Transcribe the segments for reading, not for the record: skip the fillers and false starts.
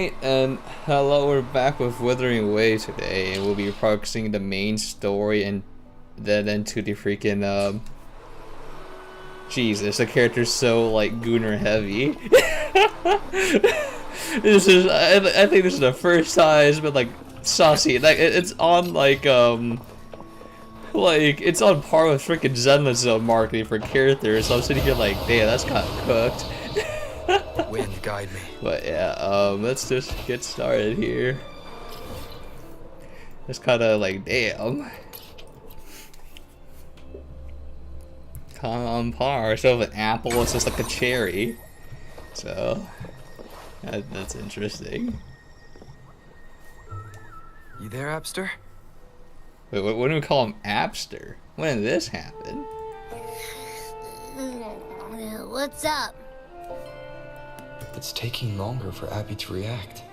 Alright, and hello, we're back with Withering Way today, and we'll be focusing the main story and then into the freaking, Jesus, the character's so, like, Gooner heavy. This is, I think this is the first time it's been, like, saucy. Like, it's on, like, it's on par with freaking Zenless Zone marketing for characters, so I'm sitting here like, damn, that's kind of cooked. Wind, guide me. But yeah, let's just get started here. It's kind of like, damn. Kind of on par. Instead of an apple, it's just like a cherry. So, that's interesting. You there, Abster? Wait, what do we call him, Abster? When did this happen? What's up? It's taking longer for Abby to react.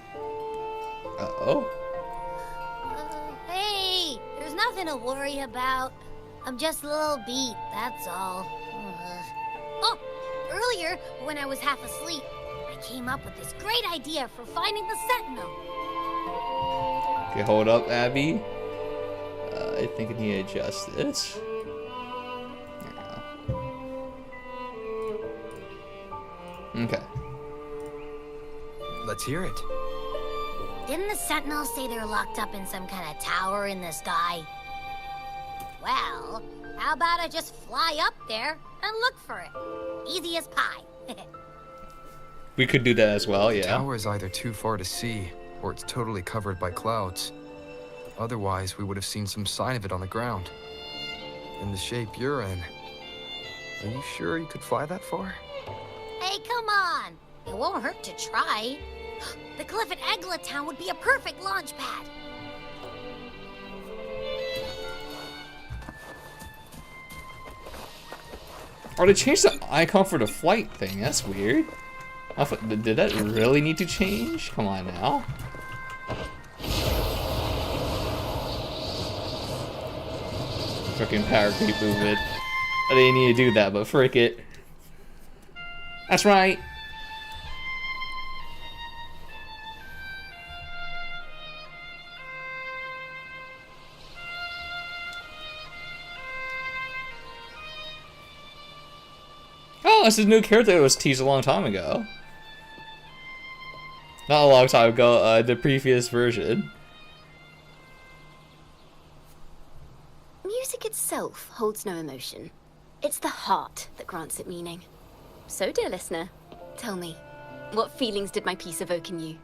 Uh-oh. Hey, there's nothing to worry about. I'm just a little beat, that's all. Oh, earlier, when I was half asleep, I came up with this great idea for finding the Sentinel. Okay, hold up, Abby. I think I need to adjust this. Yeah. Okay. Let's hear it. Didn't the Sentinels say they're locked up in some kind of tower in the sky? Well, how about I just fly up there and look for it? Easy as pie. We could do that as well, The yeah. tower is either too far to see, or it's totally covered by clouds. Otherwise, we would have seen some sign of it on the ground. In the shape you're in. Are you sure you could fly that far? Hey, come on. It won't hurt to try. The cliff at Eglet Town would be a perfect launch pad. Oh, they changed the icon for the flight thing. That's weird. Did that really need to change? Come on now. Fucking power creep movement. I didn't need to do that, but frick it. That's right. Oh, this is a new character that was teased a long time ago. Not a long time ago, the previous version. Music itself holds no emotion. It's the heart that grants it meaning. So, dear listener, tell me, what feelings did my piece evoke in you?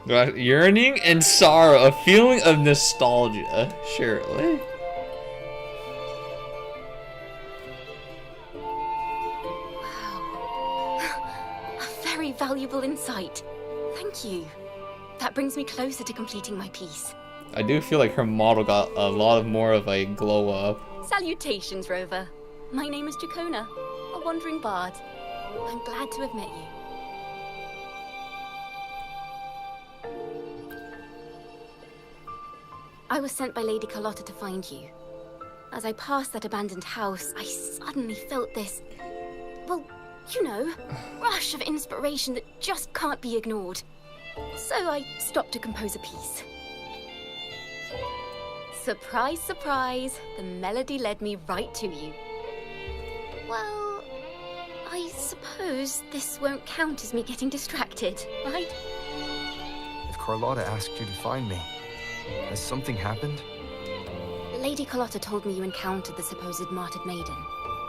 Yearning and sorrow, a feeling of nostalgia, surely. Wow. A very valuable insight. Thank you. That brings me closer to completing my piece. I do feel like her model got a lot more of a glow up. Salutations, Rover. My name is Jacona, a wandering bard. I'm glad to have met you. I was sent by Lady Carlotta to find you. As I passed that abandoned house, I suddenly felt this, well, you know, rush of inspiration that just can't be ignored. So I stopped to compose a piece. Surprise, surprise, the melody led me right to you. Well, I suppose this won't count as me getting distracted, right? If Carlotta asked you to find me, has something happened? Lady Carlotta told me you encountered the supposed martyred maiden,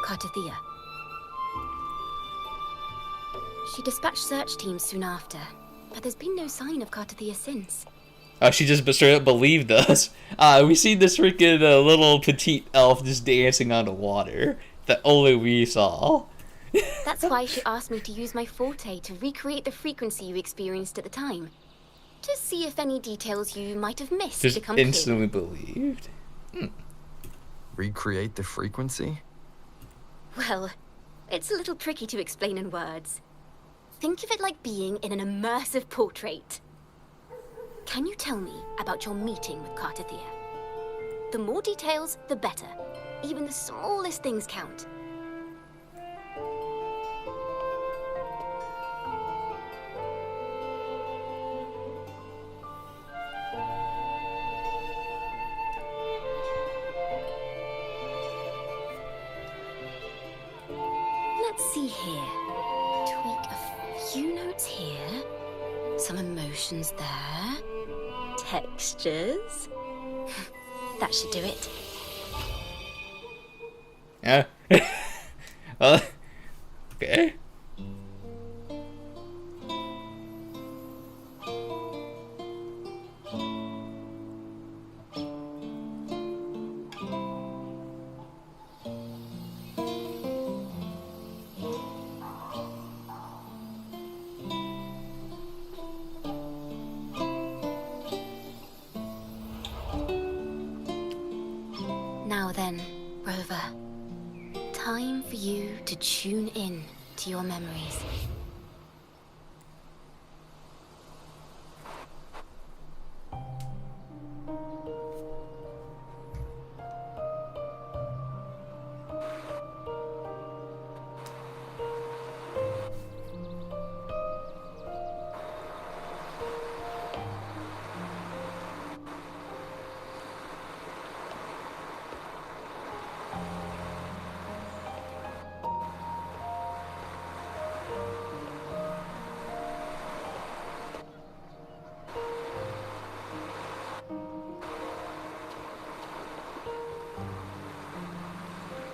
Cartathea. She dispatched search teams soon after, but there's been no sign of Cartathea since. She just straight up believed us. We see this freaking little petite elf just dancing on the water that only we saw. That's why she asked me to use my forte to recreate the frequency you experienced at the time. To see if any details you might have missed Just become clear. instantly believed. Recreate the frequency? Well, it's a little tricky to explain in words. Think of it like being in an immersive portrait. Can you tell me about your meeting with Cartathea? The more details, the better. Even the smallest things count. see here. Tweak a few notes here. Some emotions there. Textures. That should do it. Yeah. Well, okay. Now then, Rover. Time for you to tune in to your memories.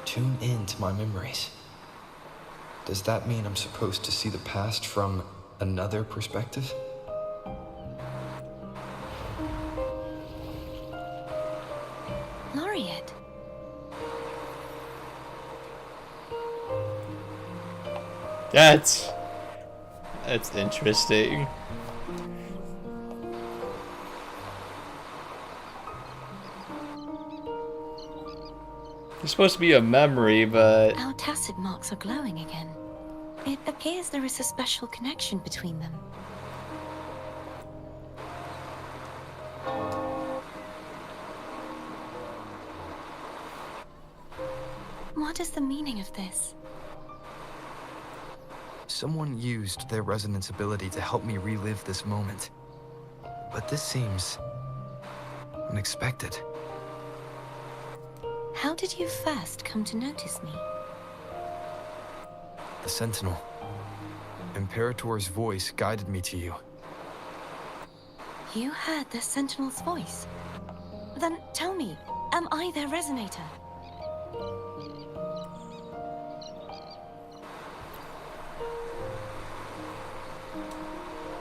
Tune in to my memories. Does that mean I'm supposed to see the past from another perspective? Laureate. That's interesting. It's supposed to be a memory, but Our tacit marks are glowing again. It appears there is a special connection between them. What is the meaning of this? Someone used their resonance ability to help me relive this moment. But this seems unexpected. How did you first come to notice me? The Sentinel. Imperator's voice guided me to you. You heard the Sentinel's voice? Then tell me, am I their resonator?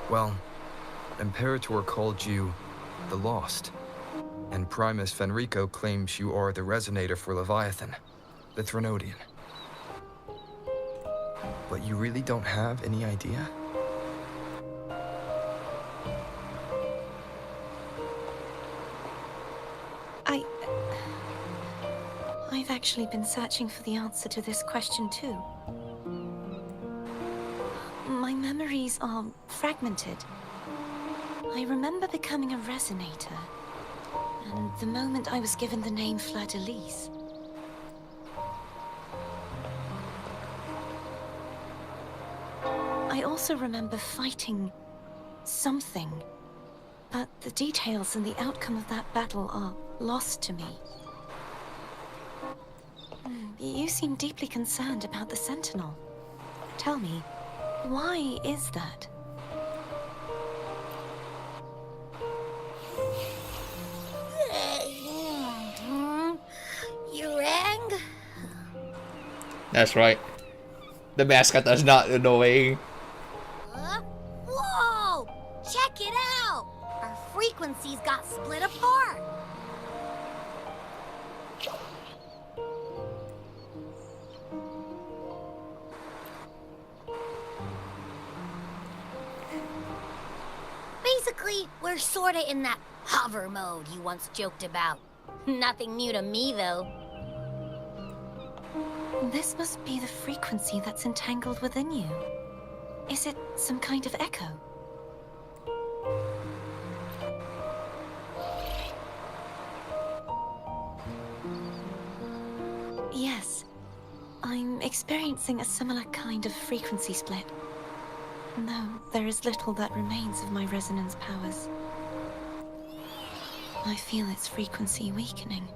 Well, Imperator called you the Lost. And Primus Fenrico claims you are the resonator for Leviathan, the Threnodian. But you really don't have any idea? I've actually been searching for the answer to this question too. My memories are fragmented. I remember becoming a resonator, and the moment I was given the name Fleur-de-Lis. I also remember fighting something, but the details and the outcome of that battle are lost to me. You seem deeply concerned about the Sentinel. Tell me, why is that? You rang? that's right. The mascot is not annoying. Whoa! Check it out! Our frequencies got split apart. Basically, we're sorta in that hover mode you once joked about. Nothing new to me, though. This must be the frequency that's entangled within you. Is it some kind of echo? Yes, I'm experiencing a similar kind of frequency split. No, there is little that remains of my resonance powers. I feel its frequency weakening.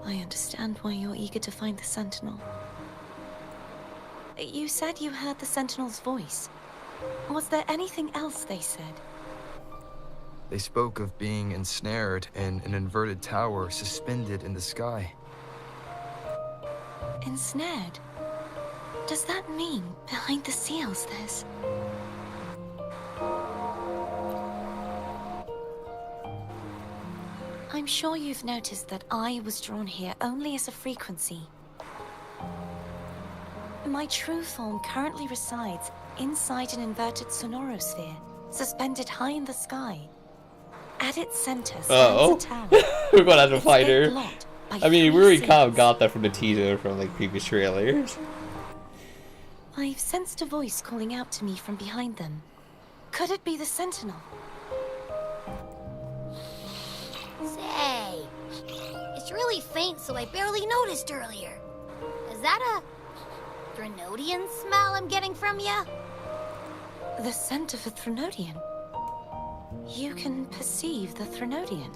I understand why you're eager to find the Sentinel. You said you heard the Sentinel's voice. Was there anything else they said? They spoke of being ensnared in an inverted tower suspended in the sky. Ensnared? Does that mean behind the seals there's... I'm sure you've noticed that I was drawn here only as a frequency. My true form currently resides inside an inverted sonorosphere, suspended high in the sky. At its center stands a tower. We're gonna have to It's fight her. blocked by I mean, we 3 already kind of seals. got that from the teaser from like previous trailers. I've sensed a voice calling out to me from behind them. Could it be the Sentinel? Say, it's really faint, so I barely noticed earlier. Is that a Threnodian smell I'm getting from you? The scent of a Threnodian. You can perceive the Threnodian.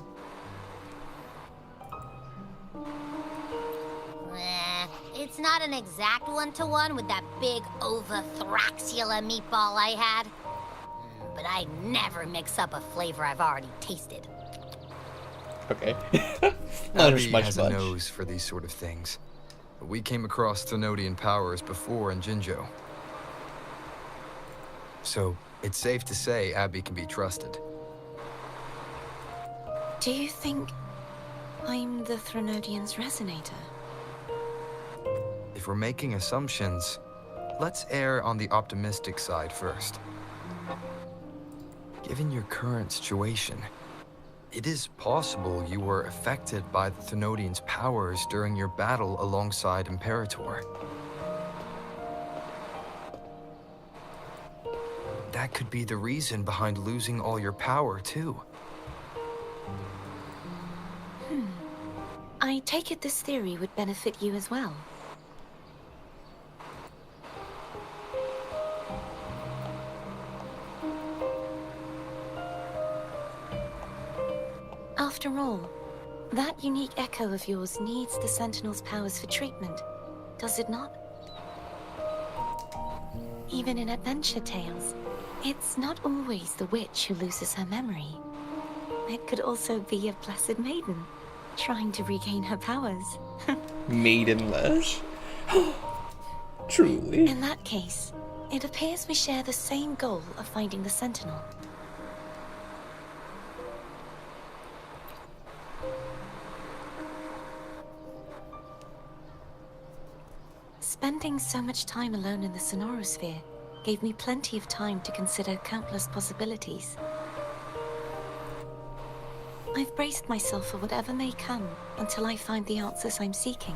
It's not an exact one-to-one with that big Ovathraxula meatball I had. But I never mix up a flavor I've already tasted. Okay. Not Abby much has a nose for these sort of things. We came across Threnodian powers before in Jinjo. So, it's safe to say Abby can be trusted. Do you think I'm the Threnodian's resonator? If we're making assumptions, let's err on the optimistic side first. Given your current situation, it is possible you were affected by the Threnodian's powers during your battle alongside Imperator. That could be the reason behind losing all your power, too. I take it this theory would benefit you as well. After all, that unique echo of yours needs the Sentinel's powers for treatment, does it not? Even in adventure tales, it's not always the witch who loses her memory. It could also be a blessed maiden, trying to regain her powers. Maidenless. Truly. In that case, it appears we share the same goal of finding the Sentinel. Spending so much time alone in the Sonorosphere gave me plenty of time to consider countless possibilities. I've braced myself for whatever may come until I find the answers I'm seeking.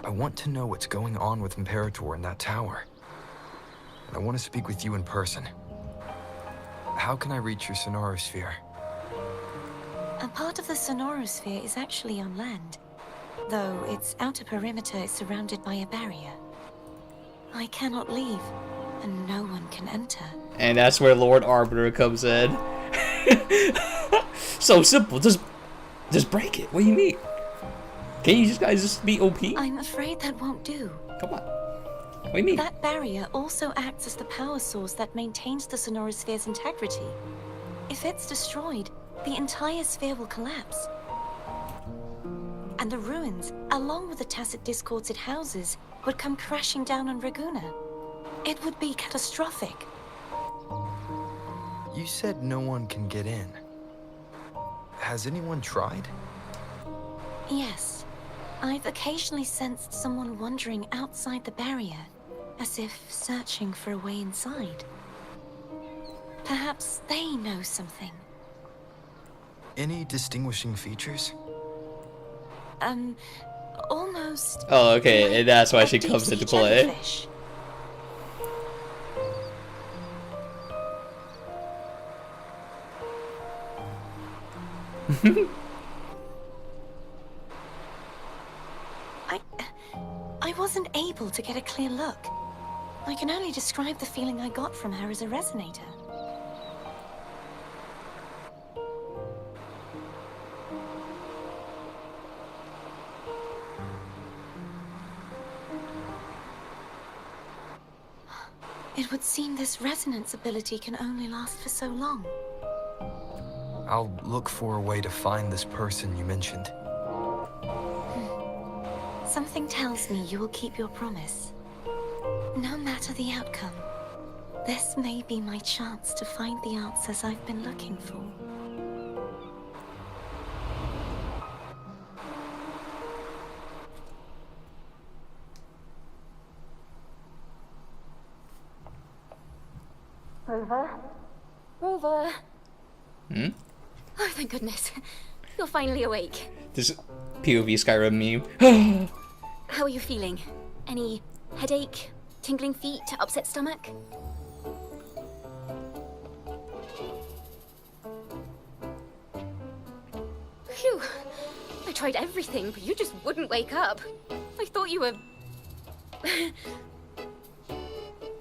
I want to know what's going on with Imperator in that tower. And I want to speak with you in person. How can I reach your Sonorosphere? A part of the Sonorosphere is actually on land, though its outer perimeter is surrounded by a barrier. I cannot leave, and no one can enter. And that's where Lord Arbiter comes in. So simple, just break it. What do you mean? Can't you guys just be OP? I'm afraid that won't do. Come on. What do you mean? That barrier also acts as the power source that maintains the Sonorosphere's integrity. If it's destroyed, the entire sphere will collapse. And the ruins, along with the tacit discords it houses, would come crashing down on Raguna. It would be catastrophic. You said no one can get in. Has anyone tried? Yes. I've occasionally sensed someone wandering outside the barrier, as if searching for a way inside. Perhaps they know something. Any distinguishing features? Almost... Oh, okay, and that's why like she a comes deep-sea into play. jellyfish. I wasn't able to get a clear look. I can only describe the feeling I got from her as a resonator. It would seem this resonance ability can only last for so long. I'll look for a way to find this person you mentioned. Something tells me you will keep your promise. No matter the outcome, this may be my chance to find the answers I've been looking for. Rover? Rover? Hmm? Oh, thank goodness. You're finally awake. This POV Skyrim meme. How are you feeling? Any headache, tingling feet, upset stomach? Phew. I tried everything, but you just wouldn't wake up. I thought you were...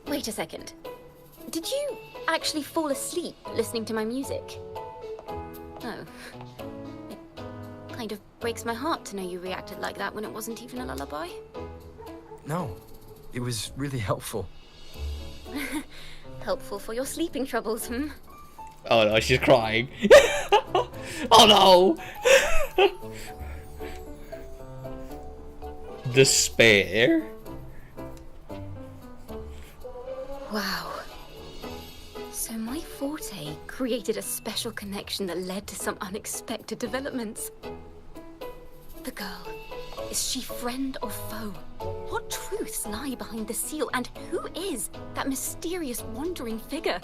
Wait a second. Did you actually fall asleep listening to my music? Oh. It kind of breaks my heart to know you reacted like that when it wasn't even a lullaby. No, it was really helpful. Helpful for your sleeping troubles, hmm? Oh no, she's crying. Oh no! Despair? Wow. So my forte created a special connection that led to some unexpected developments. The girl, is she friend or foe? What truths lie behind the seal, and who is that mysterious wandering figure?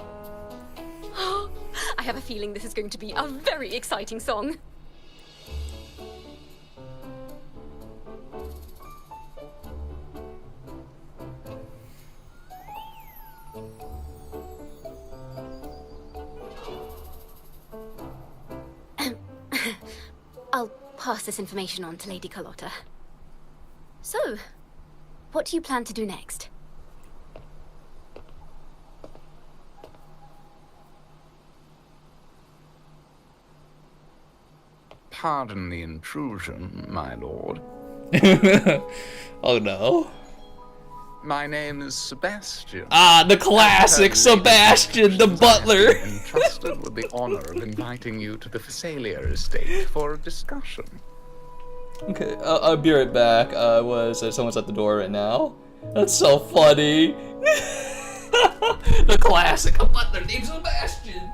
I have a feeling this is going to be a very exciting song. I'll pass this information on to Lady Carlotta. So, what do you plan to do next? Pardon the intrusion, my lord. Oh no. My name is Sebastian. Ah, the classic As per Lady Sebastian, the Carlotta's, I have butler. been entrusted with the honor of inviting you to the Phasalia estate for a discussion. Okay, I'll be right back. Someone's at the door right now. That's so funny. The classic, a butler named Sebastian.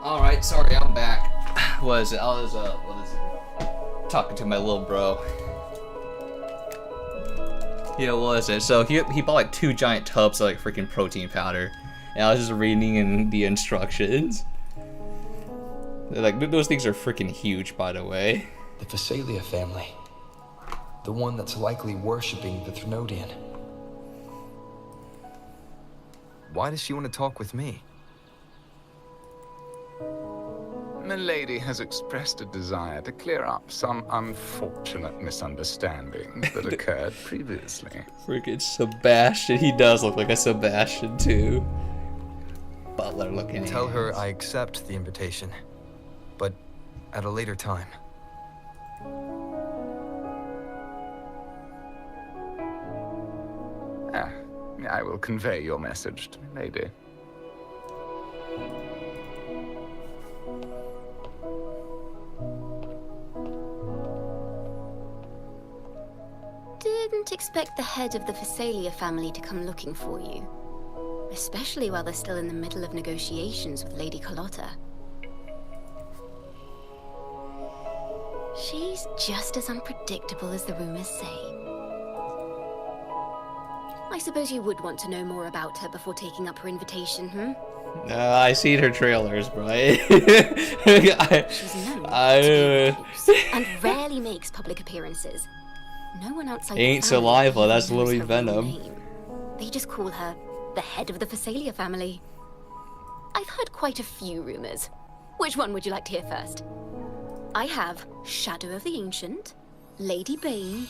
Alright, sorry, I'm back. I was talking to my little bro. Yeah, what was it? So he bought like 2 giant tubs of like freaking protein powder. And I was just reading in the instructions. Like, those things are freaking huge, by the way. The Phasalia family. The one that's likely worshipping the Thrunodian. Why does she want to talk with me? Milady has expressed a desire to clear up some unfortunate misunderstandings that occurred previously. Freaking Sebastian. He does look like a Sebastian, too. Butler looking. Tell her I accept the invitation, but at a later time. I will convey your message to Milady. Didn't expect the head of the Phasalia family to come looking for you. Especially while they're still in the middle of negotiations with Lady Carlotta. She's just as unpredictable as the rumors say. I suppose you would want to know more about her before taking up her invitation, hmm? I seen her trailers, bro. She's known to be recluse and rarely makes public appearances. No one outside the Ain't family saliva, even that's knows literally her real venom. name. They just call her the head of the Phasalia family. I've heard quite a few rumors. Which one would you like to hear first? I have Shadow of the Ancient, Lady Bane,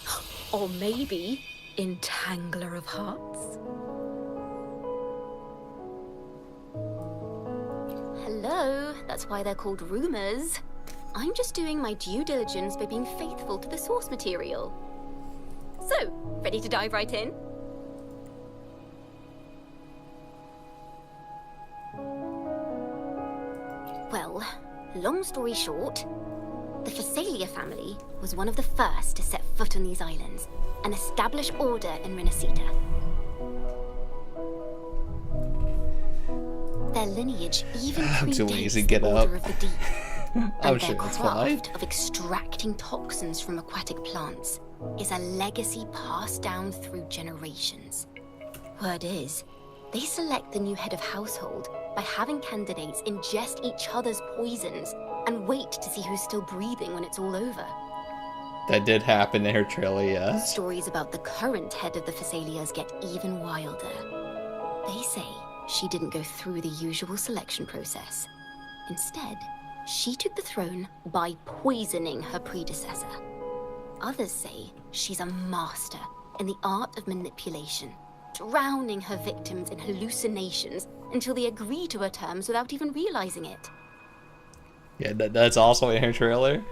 or maybe Entangler of Hearts. Hello, that's why they're called rumors. I'm just doing my due diligence by being faithful to the source material. So, ready to dive right in? Well, long story short, the Phasalia family was one of the first to set foot on these islands and establish order in Rinascita. Their lineage even too lazy predates to get the up. Order of the Deep. I'm And sure their it's fine. craft of extracting toxins from aquatic plants is a legacy passed down through generations. Word is, they select the new head of household by having candidates ingest each other's poisons and wait to see who's still breathing when it's all over. That did happen in her trailer, yes. Stories about the current head of the Phasalias get even wilder. They say she didn't go through the usual selection process. Instead, she took the throne by poisoning her predecessor. Others say she's a master in the art of manipulation, drowning her victims in hallucinations until they agree to her terms without even realizing it. Yeah, that's also in her trailer.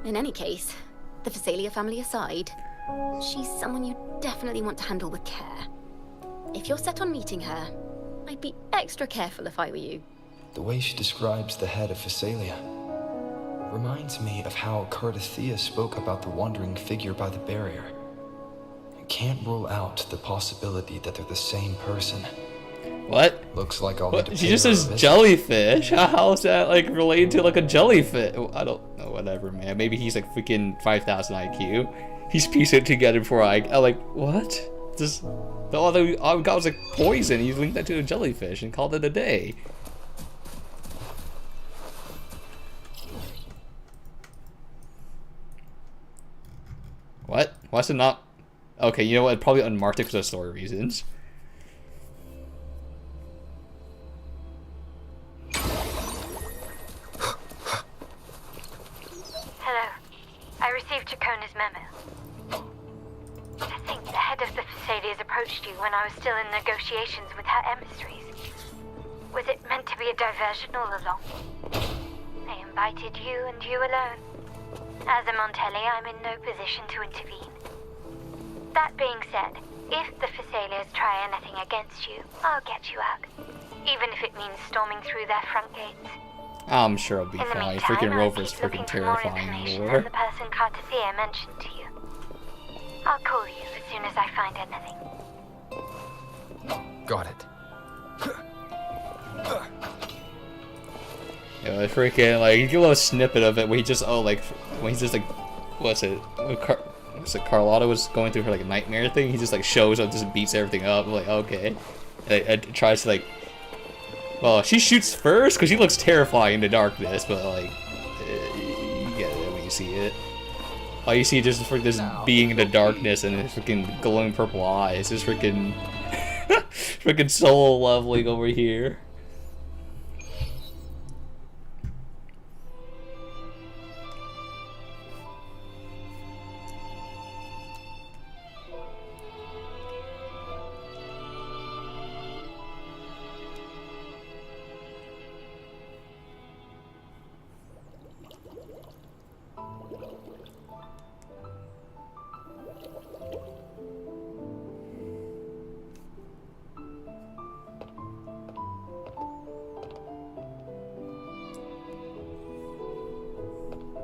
In any case, the Phasalia family aside, she's someone you definitely want to handle with care. If you're set on meeting her, I'd be extra careful if I were you. The way she describes the head of Phasalia reminds me of how Cardathea spoke about the wandering figure by the barrier. I can't rule out the possibility that they're the same person. What? Looks like I'll need What? to She pay just her a says visit. jellyfish. How is that like related to like a jellyfish? I don't know. Whatever, man. Maybe he's like freaking 5,000 IQ. He's piecing it together before I like what? Just all we got was like poison. He linked that to a jellyfish and called it a day. What? Why is it not? Okay, you know what? Probably unmarked it because of story reasons. Hello. I received Chacona's memo. I think the head of the Phasalias approached you when I was still in negotiations with her emissaries. Was it meant to be a diversion all along? I invited you and you alone. As a Montelli, I'm in no position to intervene. That being said, if the Phasalias try anything against you, I'll get you out. Even if it means storming through their front gates. I'm sure it'll be In the fine. meantime, Freaking I'll Rover's keep freaking looking for more terrifying information in than lore. the person Cardathea mentioned to you. I'll call you as soon as I find anything. Got it. You know, freaking like you get a little snippet of it where he just when he's just like, what's it? Carlotta was going through her like nightmare thing. He just like shows up, just beats everything up. I'm like, okay, and tries to like. Well, she shoots first because she looks terrifying in the darkness, but like, you get it when you see it. All you see is just for this being in the darkness and his freaking glowing purple eyes. Just freaking, freaking soul leveling over here.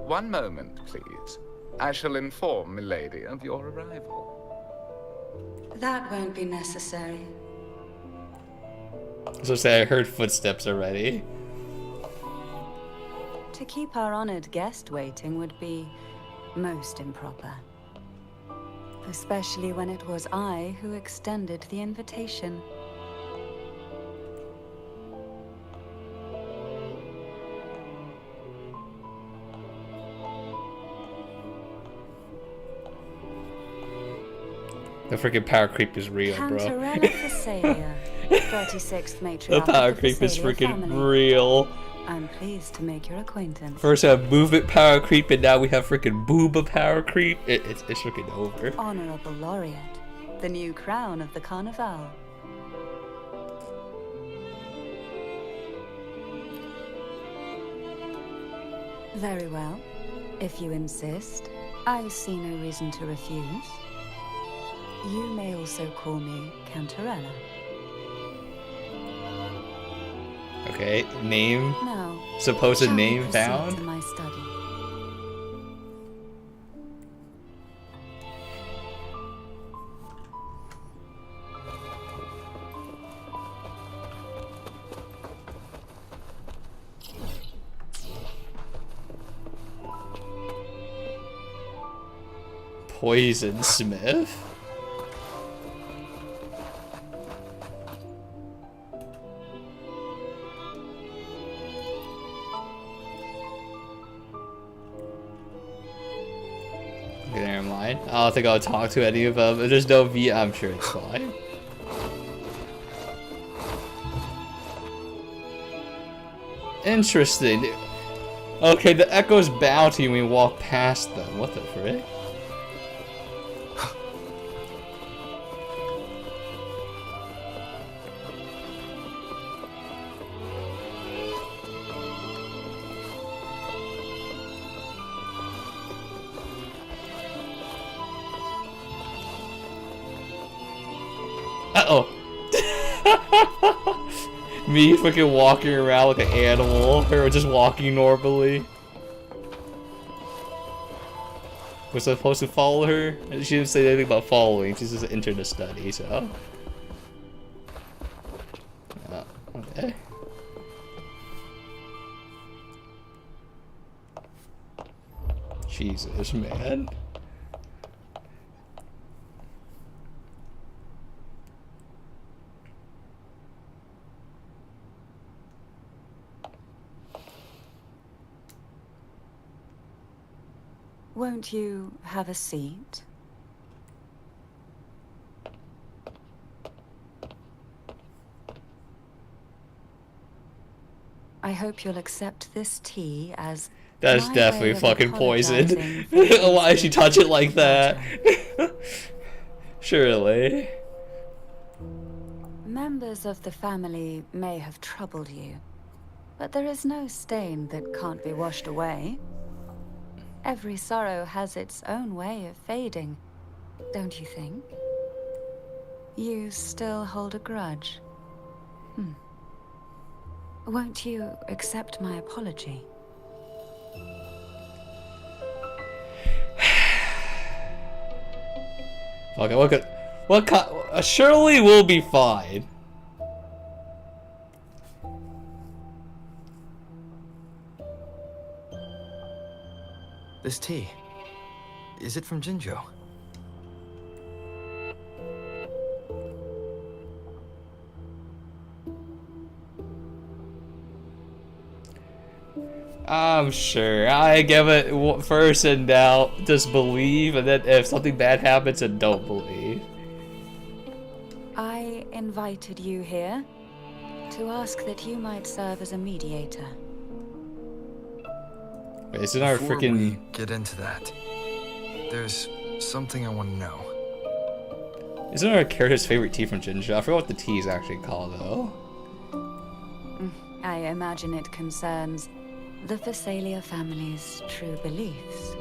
One moment, please. I shall inform Milady of your arrival. That won't be necessary. So say I heard footsteps already. To keep our honored guest waiting would be most improper. especially when it was I who extended the invitation. The freaking power creep is real, bro. Cantarella Thessalia, 36th matriarch The power of the creep is Thessalia freaking family. real. I'm pleased to make your acquaintance. First we have movement power creep, and now we have freaking booba power creep. It's freaking over. Honorable Laureate, the new crown of the Carnival. Very well. If you insist, I see no reason to refuse. You may also call me Cantarella. Okay, name. Now, Supposed shall we name proceed found. to my study? Poison Smith. Okay, never mind. I don't think I'll talk to any of them. If there's no V, I'm sure it's fine. Interesting. Okay, the echoes bounty when we walk past them. What the frick? Uh-oh. Me fucking walking around like an animal, or just walking normally. Was I supposed to follow her? She didn't say anything about following, she just entered the study, so. Okay. Jesus, man. Won't you have a seat? I hope you'll accept this tea as That's my definitely way of fucking poisoned. apologizing for the Why did she touch it like that? water. Surely. Members of the family may have troubled you, but there is no stain that can't be washed away. Every sorrow has its own way of fading, don't you think? You still hold a grudge. Won't you accept my apology? Okay, surely we'll be fine. This tea, is it from Jinjo? I'm sure. I give it first in doubt, just believe, and then if something bad happens, then don't believe. I invited you here to ask that you might serve as a mediator. Wait, isn't our Before freaking... we get into that, there's something I want to know. Isn't our character's favorite tea from Jinja? I forgot what the tea is actually called, though. I imagine it concerns the Thessalia family's true beliefs.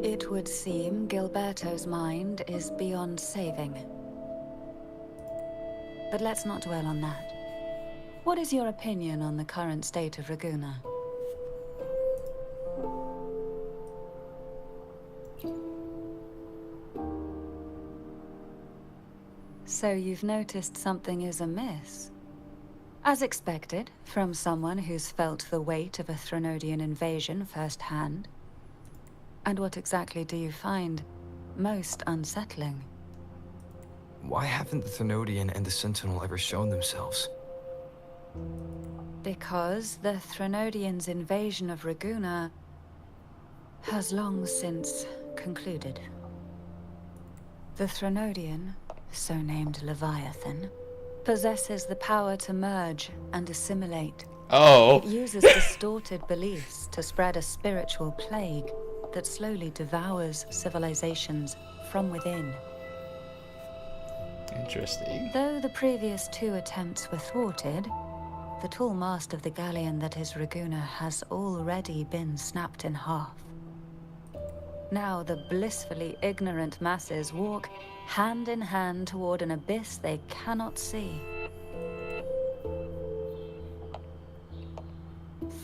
It would seem Gilberto's mind is beyond saving. But let's not dwell on that. What is your opinion on the current state of Raguna? So you've noticed something is amiss? As expected, from someone who's felt the weight of a Threnodian invasion firsthand. And what exactly do you find most unsettling. Why haven't the Thenodian and the Sentinel ever shown themselves? Because the Threnodians' invasion of Raguna has long since concluded. The Threnodian, so named Leviathan, possesses the power to merge and assimilate. Oh. It uses distorted beliefs to spread a spiritual plague that slowly devours civilizations from within. Interesting. Though the previous 2 attempts were thwarted, the tall mast of the galleon that is Raguna has already been snapped in half. Now the blissfully ignorant masses walk hand in hand toward an abyss they cannot see.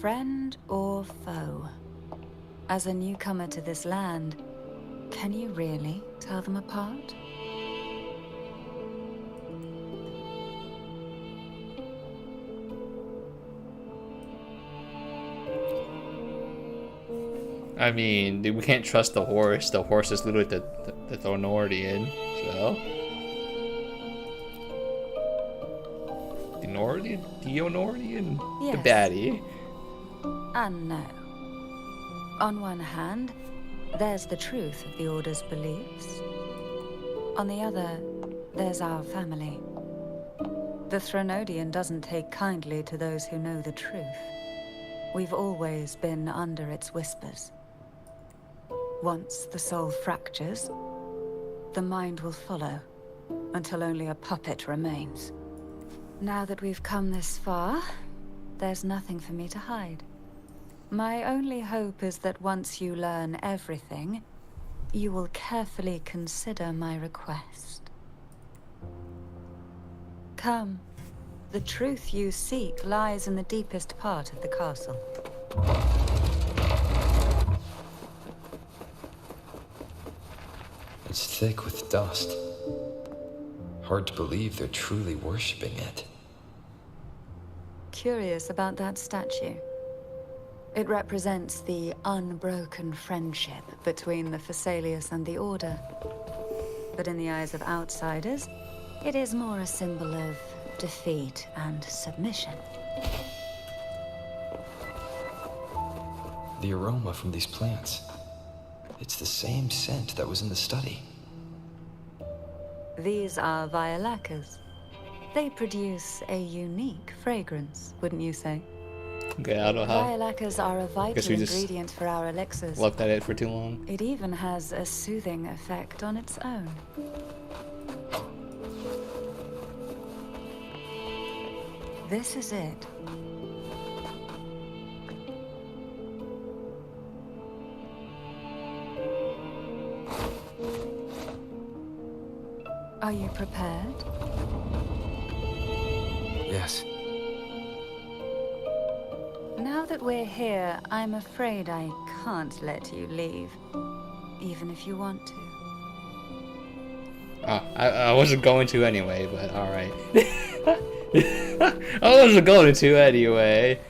Friend or foe? As a newcomer to this land, can you really tell them apart? I mean, we can't trust the horse. The horse is literally the Thornorian, so. The Onorian? Yes. The baddie. And no. On one hand, there's the truth of the Order's beliefs. On the other, there's our family. The Threnodian doesn't take kindly to those who know the truth. We've always been under its whispers. Once the soul fractures, the mind will follow, until only a puppet remains. Now that we've come this far, there's nothing for me to hide. My only hope is that once you learn everything, you will carefully consider my request. Come. The truth you seek lies in the deepest part of the castle. It's thick with dust. Hard to believe they're truly worshipping it. Curious about that statue. It represents the unbroken friendship between the Phasaelius and the Order. But in the eyes of outsiders, it is more a symbol of defeat and submission. The aroma from these plants. It's the same scent that was in the study. These are violacas. They produce a unique fragrance, wouldn't you say? Okay, I don't know how. Violacas are a Guess vital we just ingredient for our elixirs. Left at it for too long. It even has a soothing effect on its own. This is it. Are you prepared? Yes. Now that we're here, I'm afraid I can't let you leave, even if you want to. I wasn't going to anyway, but alright. I wasn't going to anyway.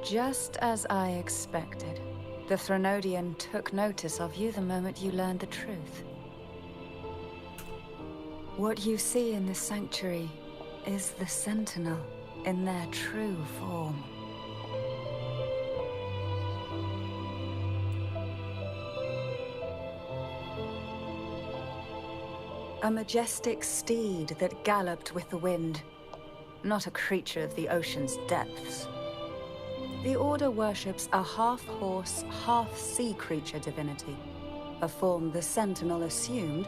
Just as I expected, the Threnodian took notice of you the moment you learned the truth. What you see in this sanctuary is the Sentinel in their true form. A majestic steed that galloped with the wind, not a creature of the ocean's depths. The Order worships a half-horse, half-sea creature divinity, a form the Sentinel assumed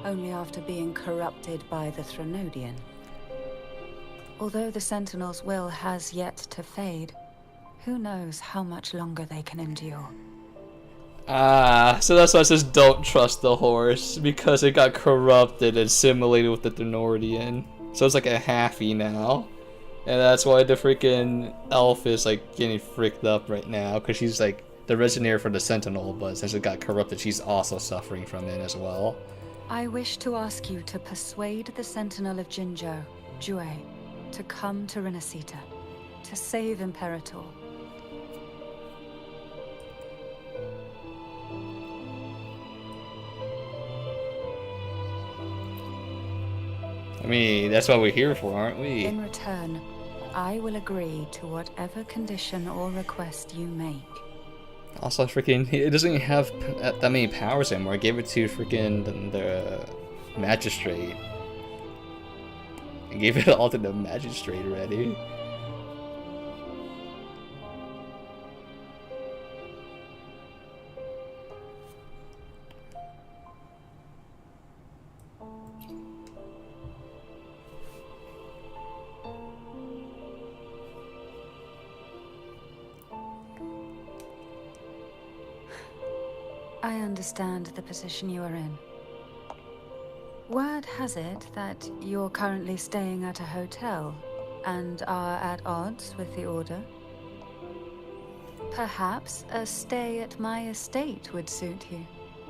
only after being corrupted by the Threnodian. Although the Sentinel's will has yet to fade, who knows how much longer they can endure. Ah, so that's why it says don't trust the horse, because it got corrupted and assimilated with the Thenorian. So it's like a halfie now. And that's why the freaking elf is like getting freaked up right now, because she's like the resonator for the Sentinel, but since it got corrupted, she's also suffering from it as well. I wish to ask you to persuade the Sentinel of Jinzhou, Jue, to come to Rinascita, to save Imperator. I mean, that's what we're here for, aren't we? In return, I will agree to whatever condition or request you make. Also, freaking, it doesn't even have that many powers anymore. I gave it to freaking the magistrate. I gave it all to the magistrate already. I understand the position you are in. Word has it that you're currently staying at a hotel and are at odds with the Order. Perhaps a stay at my estate would suit you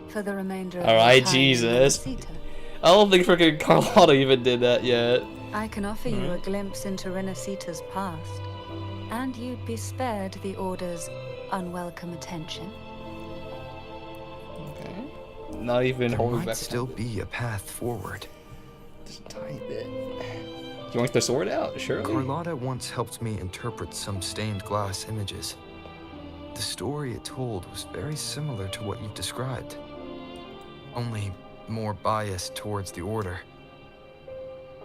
for the remainder of your Alright, time in Jesus. Rinascita. I don't think freaking Carlotta even did that yet. I can offer you a glimpse into Rinascita's past, and you'd be spared the Order's unwelcome attention. Okay. Not even There holding might back. still be a path forward. Just a tiny bit. You want the sword out? Surely. Carlotta once helped me interpret some stained glass images. The story it told was very similar to what you've described, only more biased towards the Order.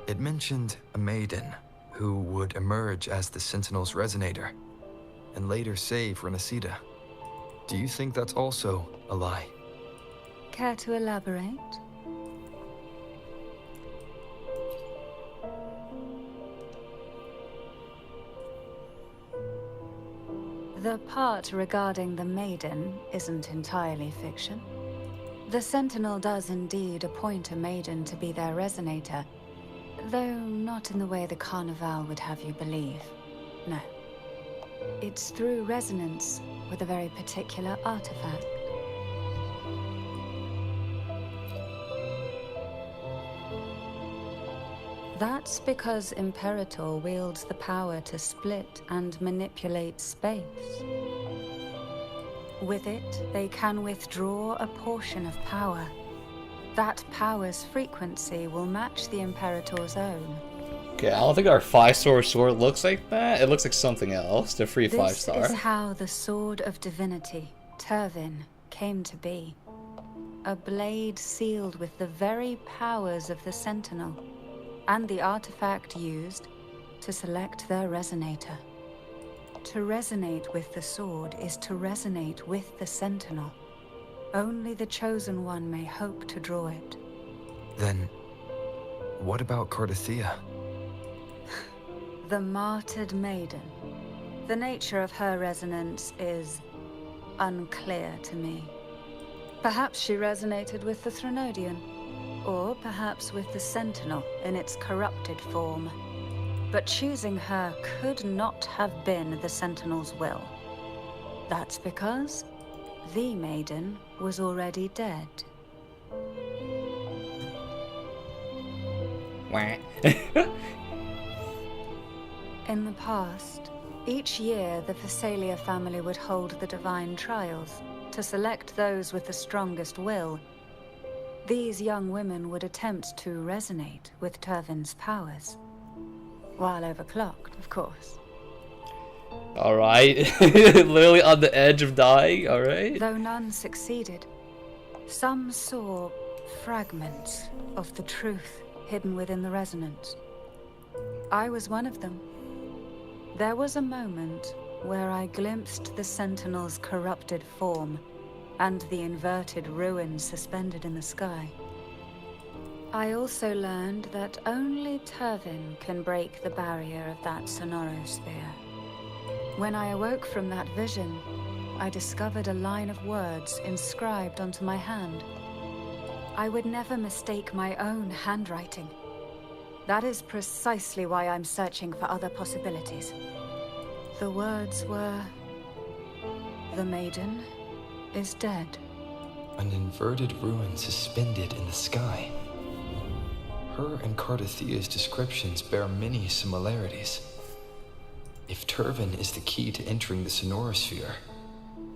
It mentioned a maiden who would emerge as the Sentinel's resonator and later save Rinascita. Do you think that's also a lie? Care to elaborate? The part regarding the maiden isn't entirely fiction. The Sentinel does indeed appoint a maiden to be their resonator, though not in the way the Carnival would have you believe. No. It's through resonance with a very particular artifact. That's because Imperator wields the power to split and manipulate space. With it, they can withdraw a portion of power. That power's frequency will match the Imperator's own. Okay, I don't think our 5-star sword looks like that. It looks like something else. The free 5-star. This is how the Sword of Divinity, Turvin, came to be. A blade sealed with the very powers of the Sentinel, and the artifact used to select their resonator. To resonate with the sword is to resonate with the Sentinel. Only the Chosen One may hope to draw it. Then, what about Cardathea? The martyred maiden. The nature of her resonance is unclear to me. Perhaps she resonated with the Threnodian, or perhaps with the Sentinel in its corrupted form. But choosing her could not have been the Sentinel's will. That's because the maiden was already dead. Wah. In the past, each year the Phasalia family would hold the Divine Trials to select those with the strongest will. These young women would attempt to resonate with Turvin's powers. While overclocked, of course. Alright. Literally on the edge of dying, alright? Though none succeeded, some saw fragments of the truth hidden within the resonance. I was one of them. There was a moment where I glimpsed the Sentinel's corrupted form and the inverted ruins suspended in the sky. I also learned that only Turvin can break the barrier of that sonorosphere. When I awoke from that vision, I discovered a line of words inscribed onto my hand. I would never mistake my own handwriting. That is precisely why I'm searching for other possibilities. The words were, "The maiden is dead." An inverted ruin suspended in the sky. Her and Cardathia's descriptions bear many similarities. If Turvin is the key to entering the Sonorosphere,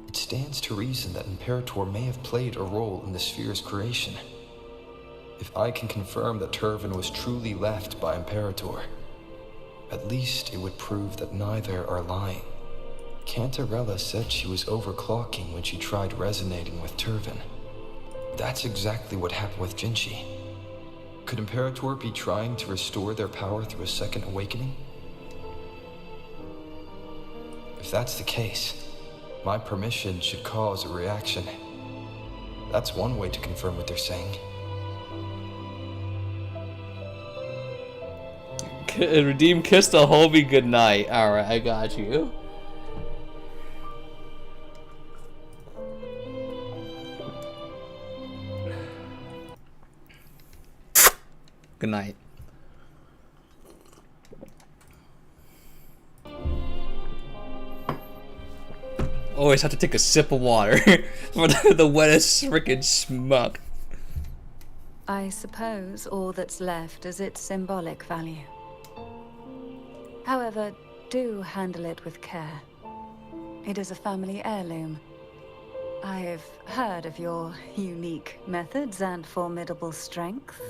it stands to reason that Imperator may have played a role in the sphere's creation. If I can confirm that Turvin was truly left by Imperator, at least it would prove that neither are lying. Cantarella said she was overclocking when she tried resonating with Turvin. That's exactly what happened with Jinchi. Could Imperator be trying to restore their power through a second awakening? If that's the case, my permission should cause a reaction. That's one way to confirm what they're saying. Redeem kissed a homie goodnight. Alright, I got you. Good night. Always have to take a sip of water for the wettest freaking smuck. I suppose all that's left is its symbolic value. However, do handle it with care. It is a family heirloom. I've heard of your unique methods and formidable strength.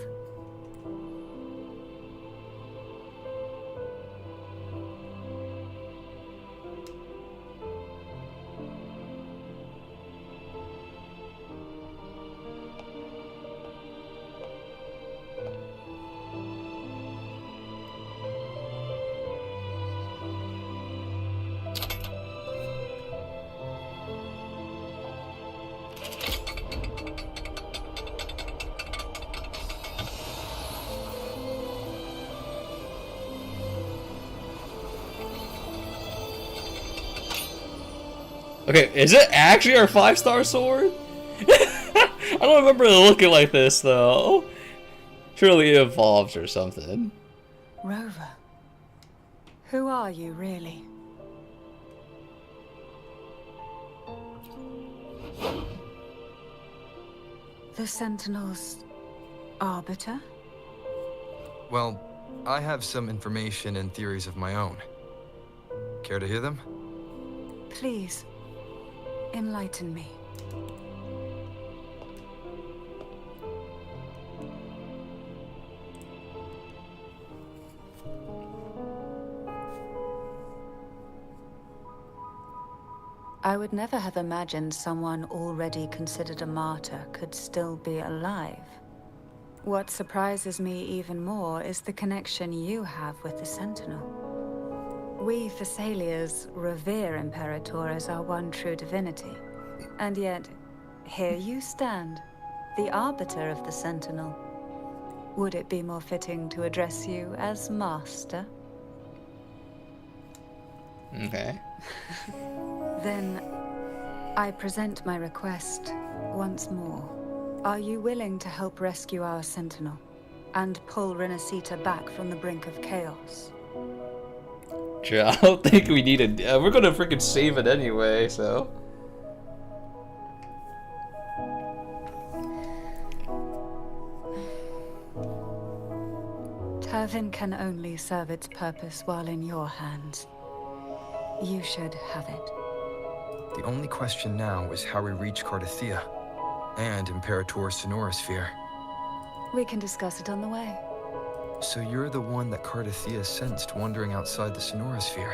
Okay, is it actually our 5-star sword? I don't remember it looking like this though. Surely it evolves or something. Rover, who are you really? The Sentinel's arbiter? Well, I have some information and theories of my own. Care to hear them? Please, enlighten me. I would never have imagined someone already considered a martyr could still be alive. What surprises me even more is the connection you have with the Sentinel. We Thessalians revere Imperator as our one true divinity. And yet, here you stand, the arbiter of the Sentinel. Would it be more fitting to address you as Master? Okay. Then, I present my request once more. Are you willing to help rescue our Sentinel and pull Rinascita back from the brink of chaos? Sure, I don't think we need it. We're gonna freaking save it anyway, so. Turvin can only serve its purpose while in your hands. You should have it. The only question now is how we reach Cardathia and Imperator's Sonorosphere. We can discuss it on the way. So you're the one that Cardathia sensed wandering outside the Sonorosphere?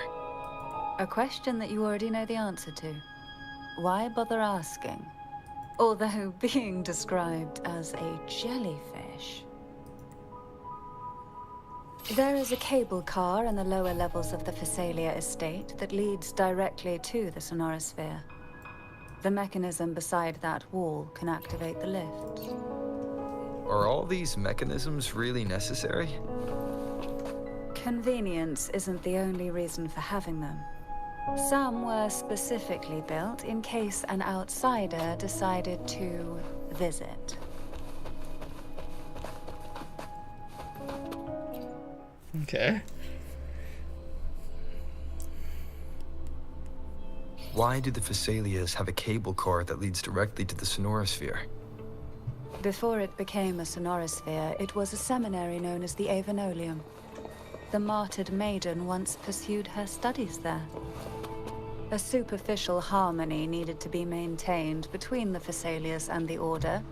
A question that you already know the answer to. Why bother asking? Although being described as a jellyfish. There is a cable car in the lower levels of the Thessalia estate that leads directly to the Sonorosphere. The mechanism beside that wall can activate the lift. Are all these mechanisms really necessary? Convenience isn't the only reason for having them. Some were specifically built in case an outsider decided to visit. Okay. Why do the Phasalias have a cable car that leads directly to the Sonorosphere? Before it became a sonorosphere, it was a seminary known as the Avenolium. The martyred maiden once pursued her studies there. A superficial harmony needed to be maintained between the Phasalias and the Order,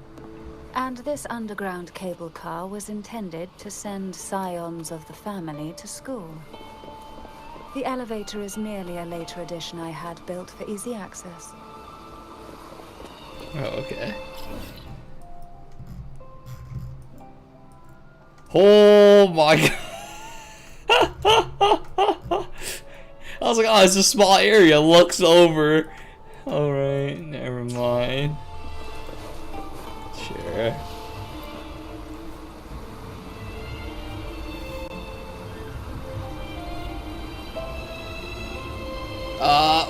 and this underground cable car was intended to send scions of the family to school. The elevator is merely a later addition I had built for easy access. Oh, okay. Oh my god. I was like, oh, it's a small area. Looks over. Alright, never mind. Sure.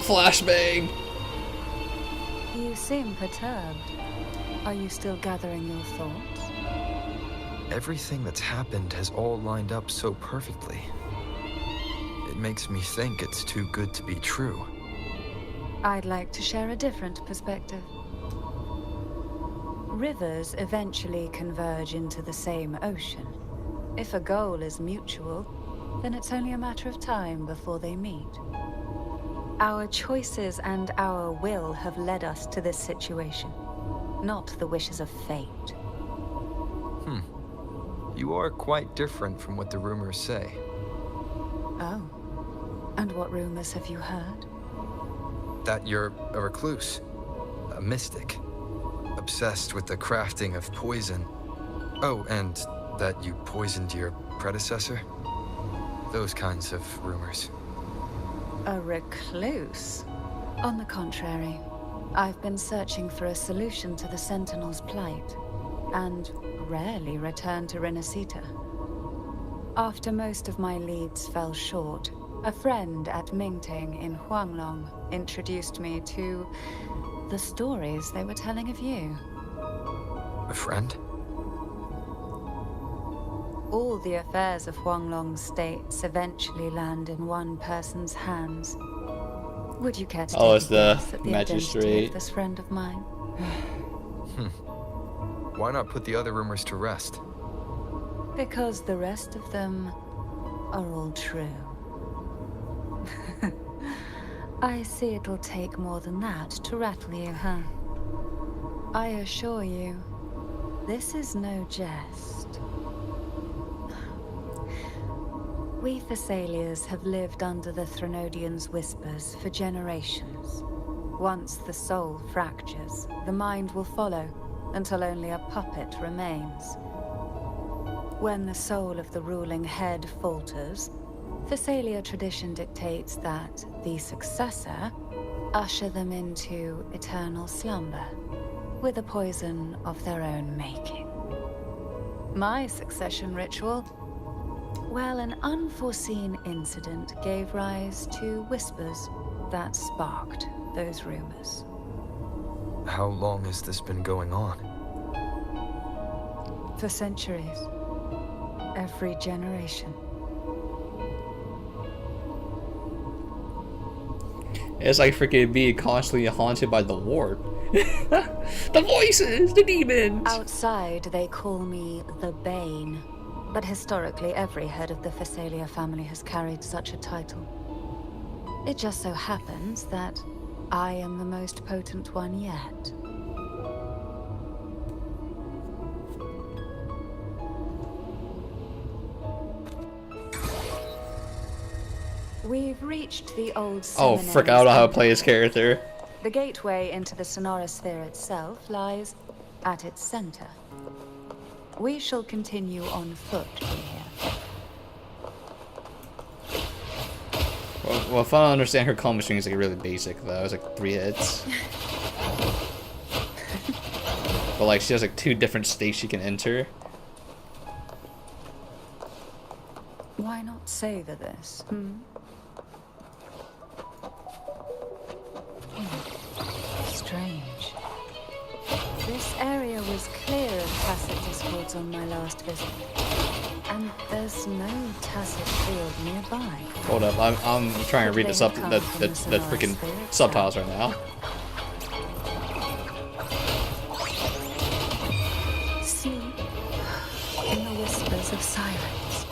Flashbang. You seem perturbed. Are you still gathering your thoughts? Everything that's happened has all lined up so perfectly. It makes me think it's too good to be true. I'd like to share a different perspective. Rivers eventually converge into the same ocean. If a goal is mutual, then it's only a matter of time before they meet. Our choices and our will have led us to this situation, not the wishes of fate. You are quite different from what the rumors say. Oh. And what rumors have you heard? That you're a recluse, a mystic, obsessed with the crafting of poison. Oh, and that you poisoned your predecessor? Those kinds of rumors. A recluse? On the contrary, I've been searching for a solution to the Sentinel's plight, and rarely return to Rinascita. After most of my leads fell short, a friend at Mingting in Huanglong introduced me to the stories they were telling of you. A friend? All the affairs of Huanglong states eventually land in one person's hands. Would you care to take it's a the guess at the magistrate. identity of this friend of mine? Why not put the other rumors to rest? Because the rest of them are all true. I see it'll take more than that to rattle you, huh? I assure you, this is no jest. We Thessalians have lived under the Threnodians' whispers for generations. Once the soul fractures, the mind will follow, until only a puppet remains. When the soul of the ruling head falters, Thessalia tradition dictates that the successor usher them into eternal slumber, with a poison of their own making. My succession ritual? Well, an unforeseen incident gave rise to whispers that sparked those rumors. How long has this been going on? For centuries. Every generation. It's like freaking being constantly haunted by the warp. The voices, the demons. Outside, they call me the Bane. But historically, every head of the Thessalia family has carried such a title. It just so happens that I am the most potent one yet. We've reached the old Oh, frick, I don't know how to play his character. The gateway into the Sonorosphere itself lies at its center. We shall continue on foot from here. Well, if I don't understand, her combo string is like really basic though. It's like 3 hits. But like she has like 2 different states she can enter. Why not savor this? was clear of tacit discords on my last visit. And there's no tacit field nearby. Hold up, I'm trying to read the freaking subtitles right now. Sleep in the whispers of silence.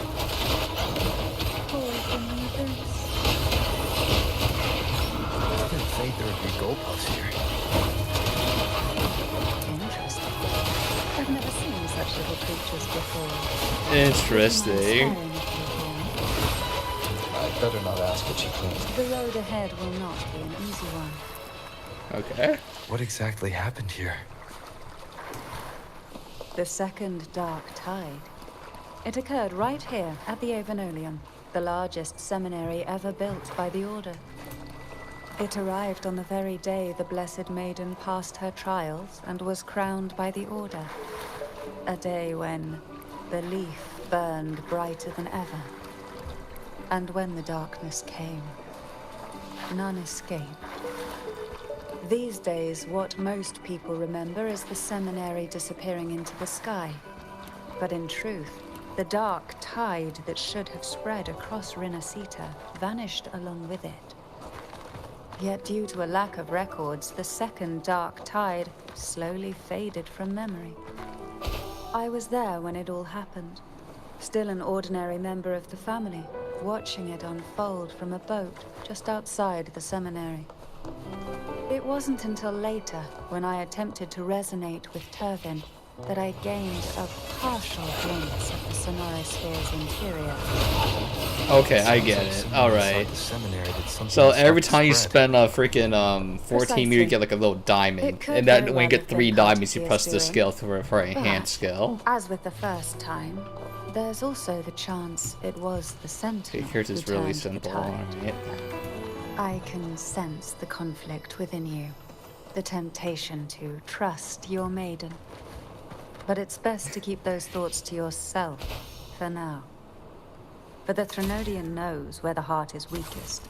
Pour from the abyss. I didn't think there would be goalposts here. Interesting. I've never seen such little creatures before. Interesting. I'd better not ask what she cleans. The road ahead will not be an easy one. Okay. What exactly happened here? The second dark tide. It occurred right here at the Avenolium, the largest seminary ever built by the Order. It arrived on the very day the Blessed Maiden passed her trials and was crowned by the Order. A day when the leaf burned brighter than ever. And when the darkness came, none escaped. These days, what most people remember is the seminary disappearing into the sky. But in truth, the dark tide that should have spread across Rinascita vanished along with it. Yet due to a lack of records, the second dark tide slowly faded from memory. I was there when it all happened, still an ordinary member of the family, watching it unfold from a boat just outside the seminary. It wasn't until later, when I attempted to resonate with Turvin, that I gained a partial glimpse of the Sonorisphere's interior. Okay, I get it. Alright. So every time you spend a freaking 14 meter, you get like a little diamond. And then when you get 3 diamonds, you press the skill for an enhanced skill. As with the first time, there's also the chance it was the Sentinel. Okay, here's is who really turned the simple. tide. Alright. I can sense the conflict within you, the temptation to trust your maiden. But it's best to keep those thoughts to yourself for now. For the Threnodian knows where the heart is weakest,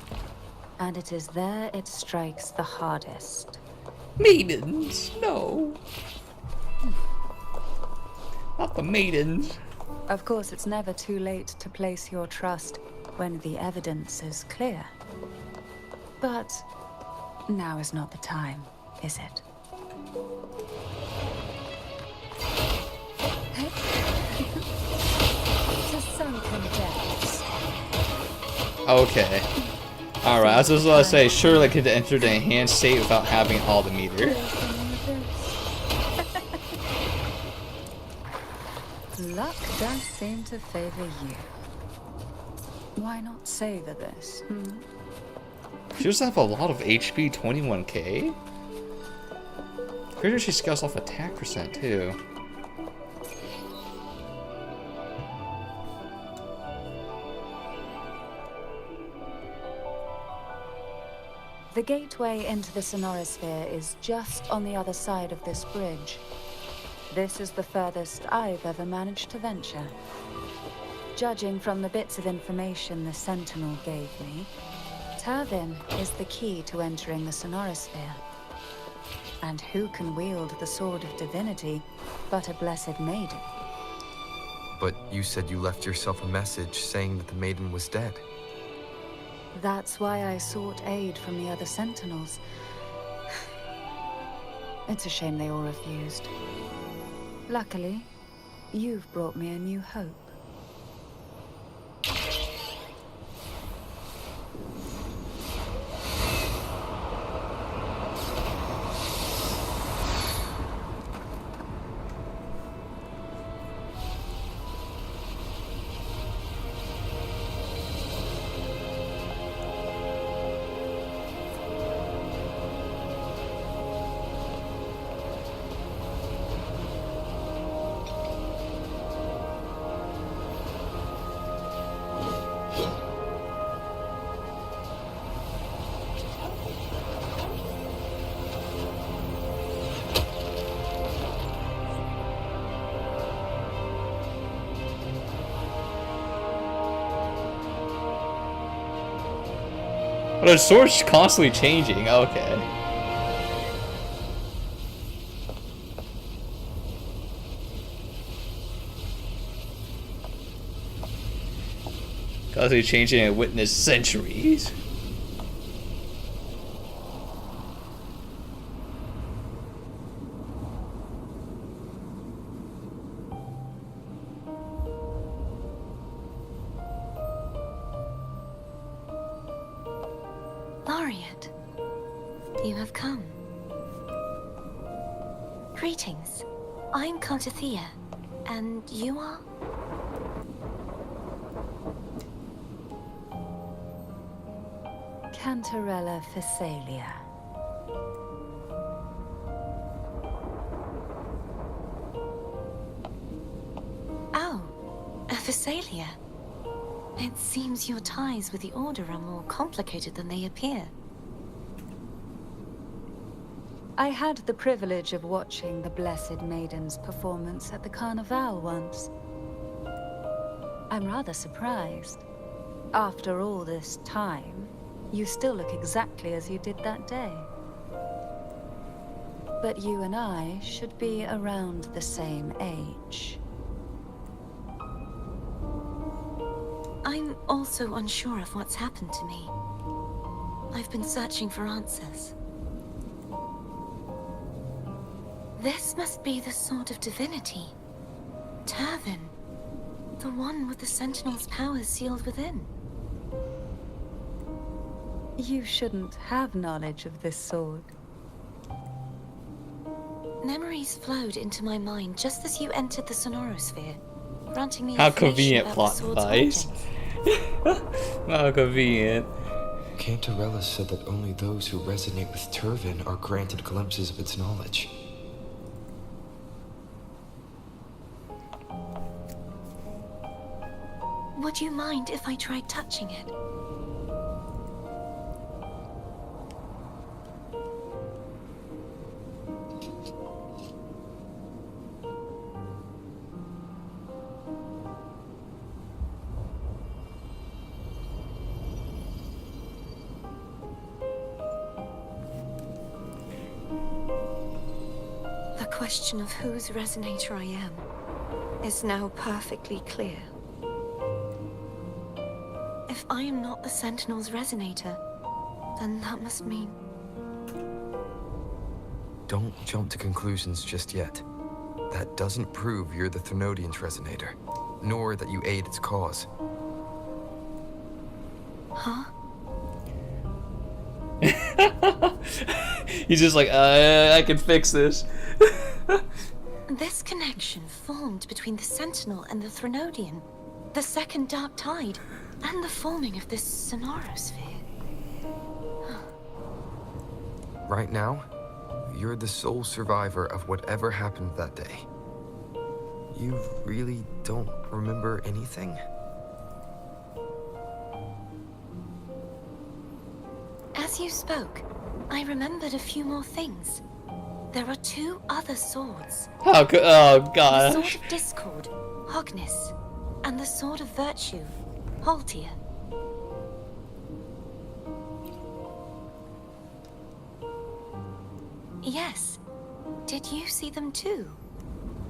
and it is there it strikes the hardest. Maidens, no. Not the maidens. Of course, it's never too late to place your trust when the evidence is clear. But now is not the time, is it? To sunken depths. Okay. Alright, I was just gonna say, surely I could enter the enhanced state without having all the meter. Luck does seem to favor you. Why not savor this, She does have a lot of HP, 21k? Pretty sure she scales off attack percent too. The gateway into the Sonorisphere is just on the other side of this bridge. This is the furthest I've ever managed to venture. Judging from the bits of information the Sentinel gave me, Turvin is the key to entering the Sonorisphere. And who can wield the Sword of Divinity but a Blessed Maiden? But you said you left yourself a message saying that the maiden was dead. That's why I sought aid from the other Sentinels. It's a shame they all refused. Luckily, you've brought me a new hope. But the sword's constantly changing, okay. Constantly changing and witness centuries. Laureate, you have come. Greetings. I'm Cantarella, and you are? Cantarella Phasalia. Oh, a Phasalia. It seems your ties with the Order are more complicated than they appear. I had the privilege of watching the Blessed Maiden's performance at the Carnival once. I'm rather surprised. After all this time, you still look exactly as you did that day. But you and I should be around the same age. I'm also unsure of what's happened to me. I've been searching for answers. This must be the Sword of Divinity. Turvin. The one with the Sentinel's powers sealed within. You shouldn't have knowledge of this sword. Memories flowed into my mind just as you entered the Sonorosphere, granting me How information convenient about plot the sword's device. origins. How convenient. Cantarella said that only those who resonate with Turvin are granted glimpses of its knowledge. Would you mind if I tried touching it? The question of whose resonator I am is now perfectly clear. If I am not the Sentinel's resonator, then that must mean... Don't jump to conclusions just yet. That doesn't prove you're the Thenodian's resonator, nor that you aid its cause. Huh? He's just like, I can fix this. This connection formed between the Sentinel and the Thenodian, the second Dark Tide, and the forming of this Sonorosphere. Right now, you're the sole survivor of whatever happened that day. You really don't remember anything? As you spoke, I remembered a few more things. There are two other swords. How could? Oh The Sword gosh. of Discord, Hognis, and the Sword of Virtue, Haltia. Yes. Did you see them too?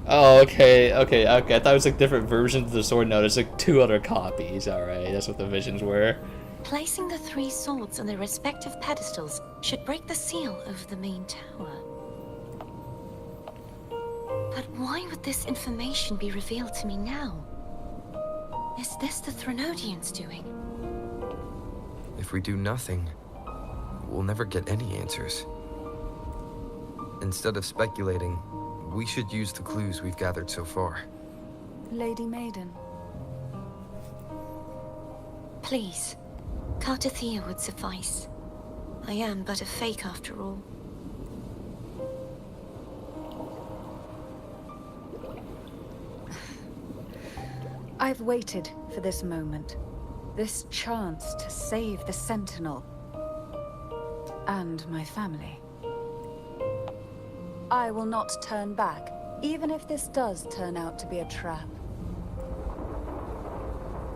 Oh, okay. I thought it was like different versions of the sword. No, there's like two other copies. All right, that's what the visions were. Placing the three swords on their respective pedestals should break the seal over the main tower. But why would this information be revealed to me now? Is this the Thenodian's doing? If we do nothing, we'll never get any answers. Instead of speculating, we should use the clues we've gathered so far. Lady Maiden. Please, Cartathea would suffice. I am but a fake after all. I've waited for this moment. This chance to save the Sentinel. And my family. I will not turn back, even if this does turn out to be a trap.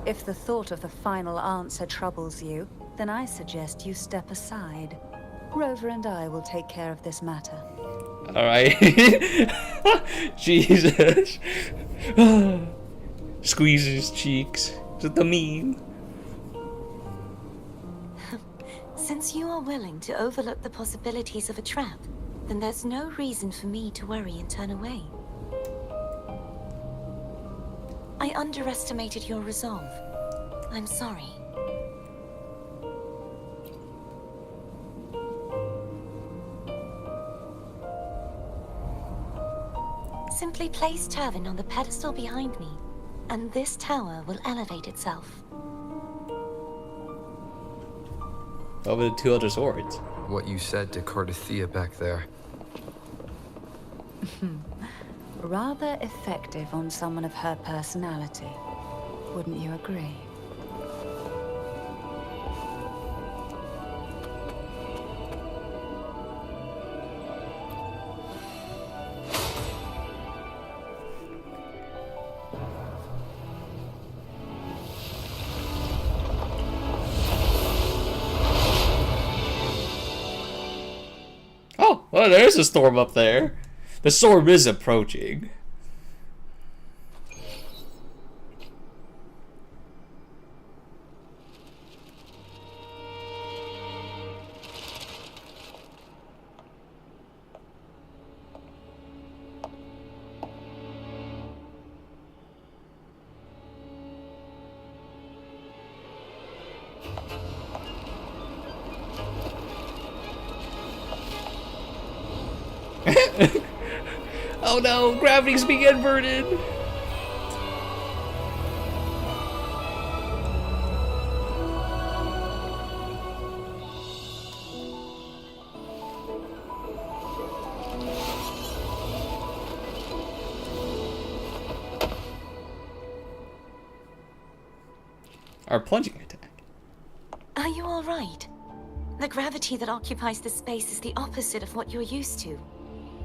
If the thought of the final answer troubles you, then I suggest you step aside. Rover and I will take care of this matter. Alright. Jesus. Squeeze his cheeks. Is it the meme? Since you are willing to overlook the possibilities of a trap, then there's no reason for me to worry and turn away. I underestimated your resolve. I'm sorry. Simply place Turvin on the pedestal behind me, and this tower will elevate itself. Over the 2 other swords. What you said to Cardathea back there. Rather effective on someone of her personality. Wouldn't you agree? Oh, well, there's a storm up there. The storm is approaching. Oh no, gravity's being inverted. Our plunging attack. Are you all right? The gravity that occupies this space is the opposite of what you're used to.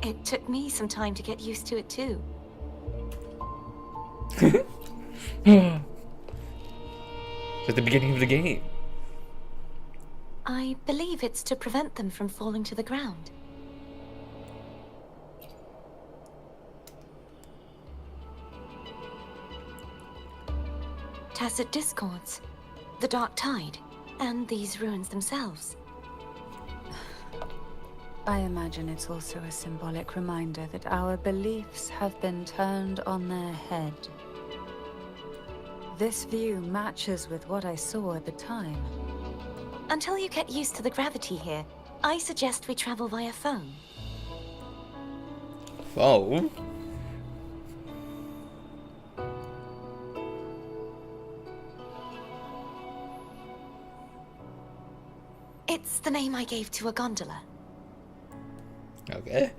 It took me some time to get used to it too. It's at the beginning of the game. I believe it's to prevent them from falling to the ground. Tacit discords, the dark tide, and these ruins themselves. I imagine it's also a symbolic reminder that our beliefs have been turned on their head. This view matches with what I saw at the time. Until you get used to the gravity here, I suggest we travel via phone. Oh. It's the name I gave to a gondola. Okay.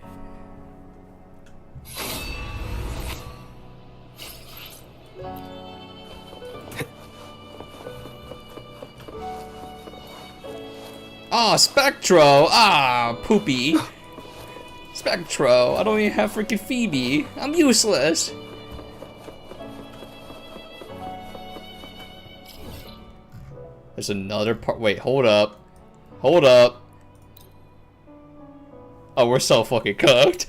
Ah, Spectro! Ah, poopy. Spectro, I don't even have freaking Phoebe. I'm useless. There's another part. Wait, hold up. Hold up. Oh, we're so fucking cooked.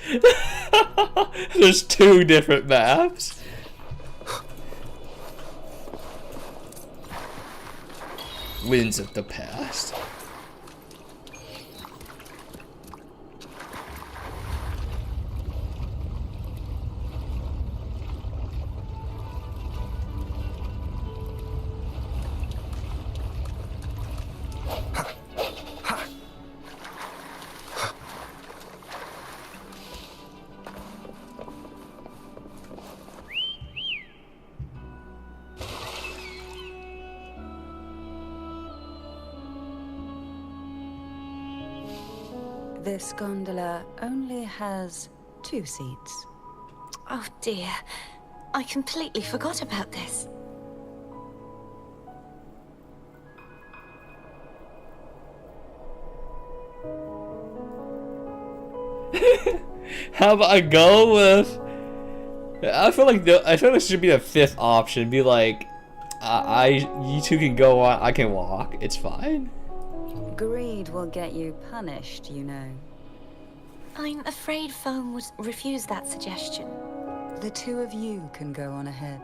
There's 2 different maps. Winds of the past. This gondola only has 2 seats. Oh dear, I completely forgot about this. How about I go with? I feel like this should be the 5th option. Be like, you 2 can go on. I can walk. It's fine. Greed will get you punished, you know. I'm afraid Foam would refuse that suggestion. The 2 of you can go on ahead.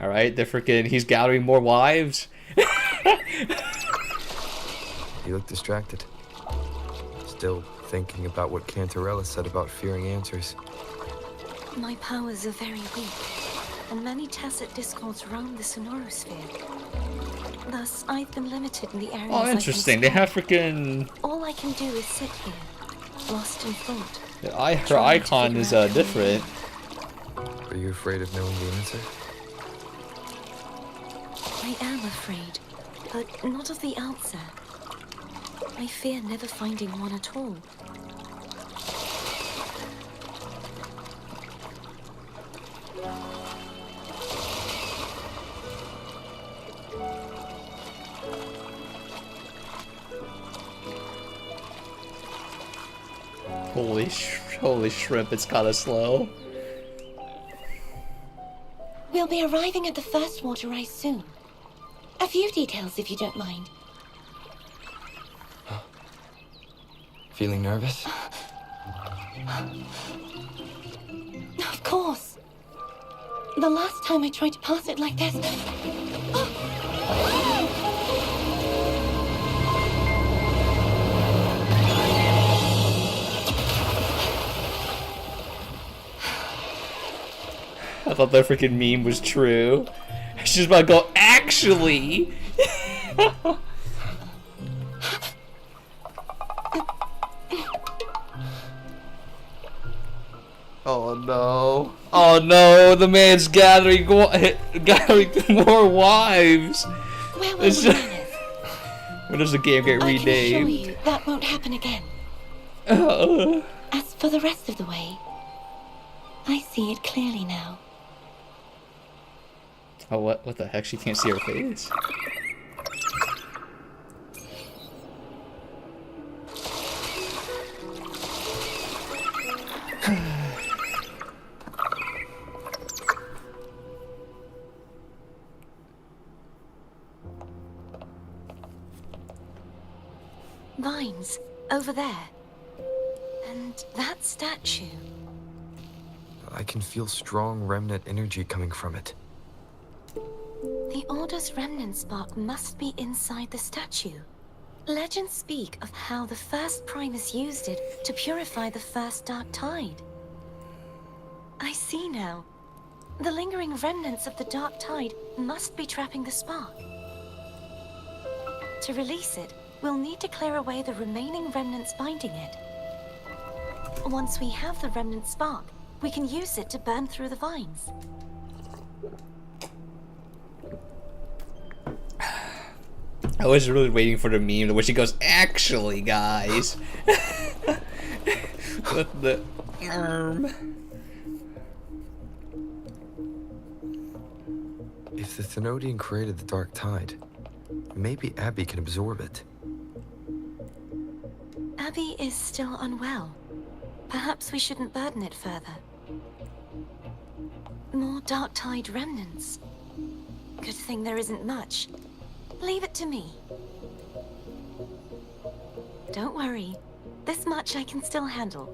All right, he's gathering more wives. You look distracted. Still thinking about what Cantarella said about fearing answers. My powers are very weak, and many tacit discords roam the sonorosphere. Thus, I've been limited in the areas Oh, interesting. They have freaking. All I can do is sit here, lost in thought. Her icon is different. Are you afraid of knowing the answer? I am afraid, but not of the answer. I fear never finding one at all. Holy shrimp, it's kind of slow. We'll be arriving at the first water rise soon. A few details, if you don't mind. Feeling nervous? Of course. The last time I tried to pass it like this... I thought that freaking meme was true. She's about to go, actually! Oh no. Oh no, the man's gathering more wives! Where will we run? When does the game get I renamed? can assure you that won't happen again. As for the rest of the way, I see it clearly now. Oh, what the heck? She can't see her face? Vines, over there. And that statue. I can feel strong remnant energy coming from it. The Order's remnant spark must be inside the statue. Legends speak of how the first Primus used it to purify the first Dark Tide. I see now. The lingering remnants of the Dark Tide must be trapping the spark. To release it, we'll need to clear away the remaining remnants binding it. Once we have the remnant spark, we can use it to burn through the vines. I was really waiting for the meme where she goes, actually, guys. With the arm. If the Thenodian created the Dark Tide, maybe Abby can absorb it. Abby is still unwell. Perhaps we shouldn't burden it further. More Dark Tide remnants. Good thing there isn't much. Leave it to me. Don't worry. This much I can still handle.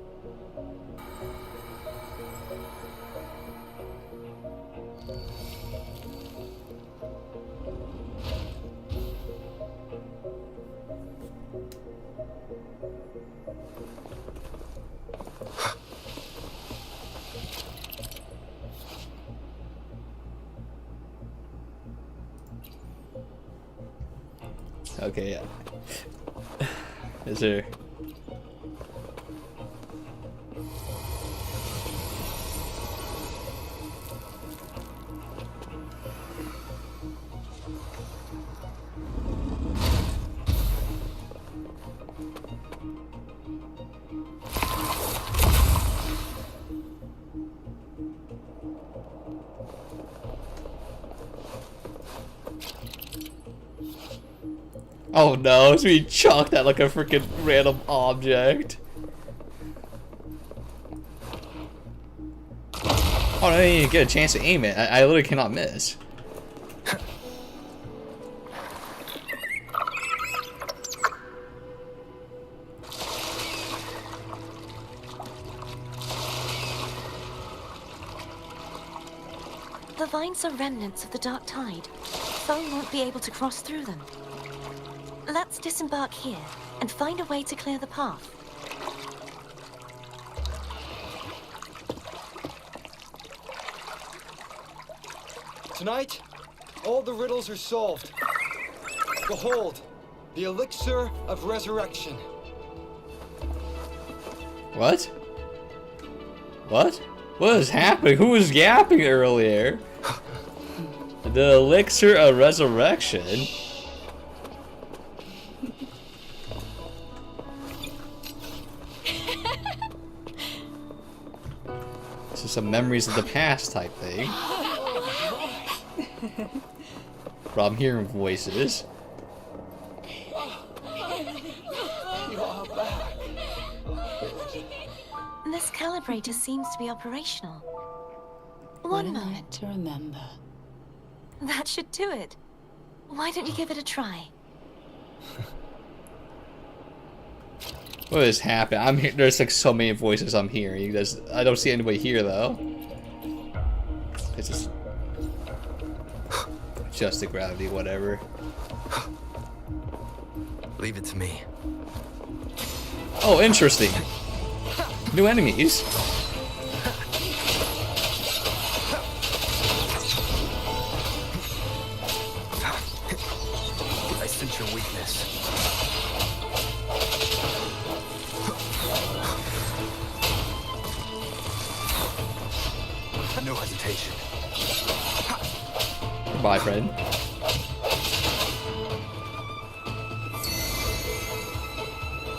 Okay, yeah. Is there... Oh no, it's being chucked at like a freaking random object. Oh, I didn't even get a chance to aim it. I literally cannot miss. The vines are remnants of the dark tide. Foe won't be able to cross through them. Let's disembark here and find a way to clear the path. Tonight, all the riddles are solved. Behold, the elixir of resurrection. What? What? What is happening? Who was yapping earlier? The elixir of resurrection? This is some memories of the past type thing. Bro, I'm hearing voices. This calibrator seems to be operational. What One a moment. night to remember. That should do it. Why don't you give it a try? What is happening? There's like so many voices I'm hearing. I don't see anybody here though. It's just the gravity, whatever. Leave it to me. Oh, interesting. New enemies. I sense your weakness. No hesitation. Goodbye, friend.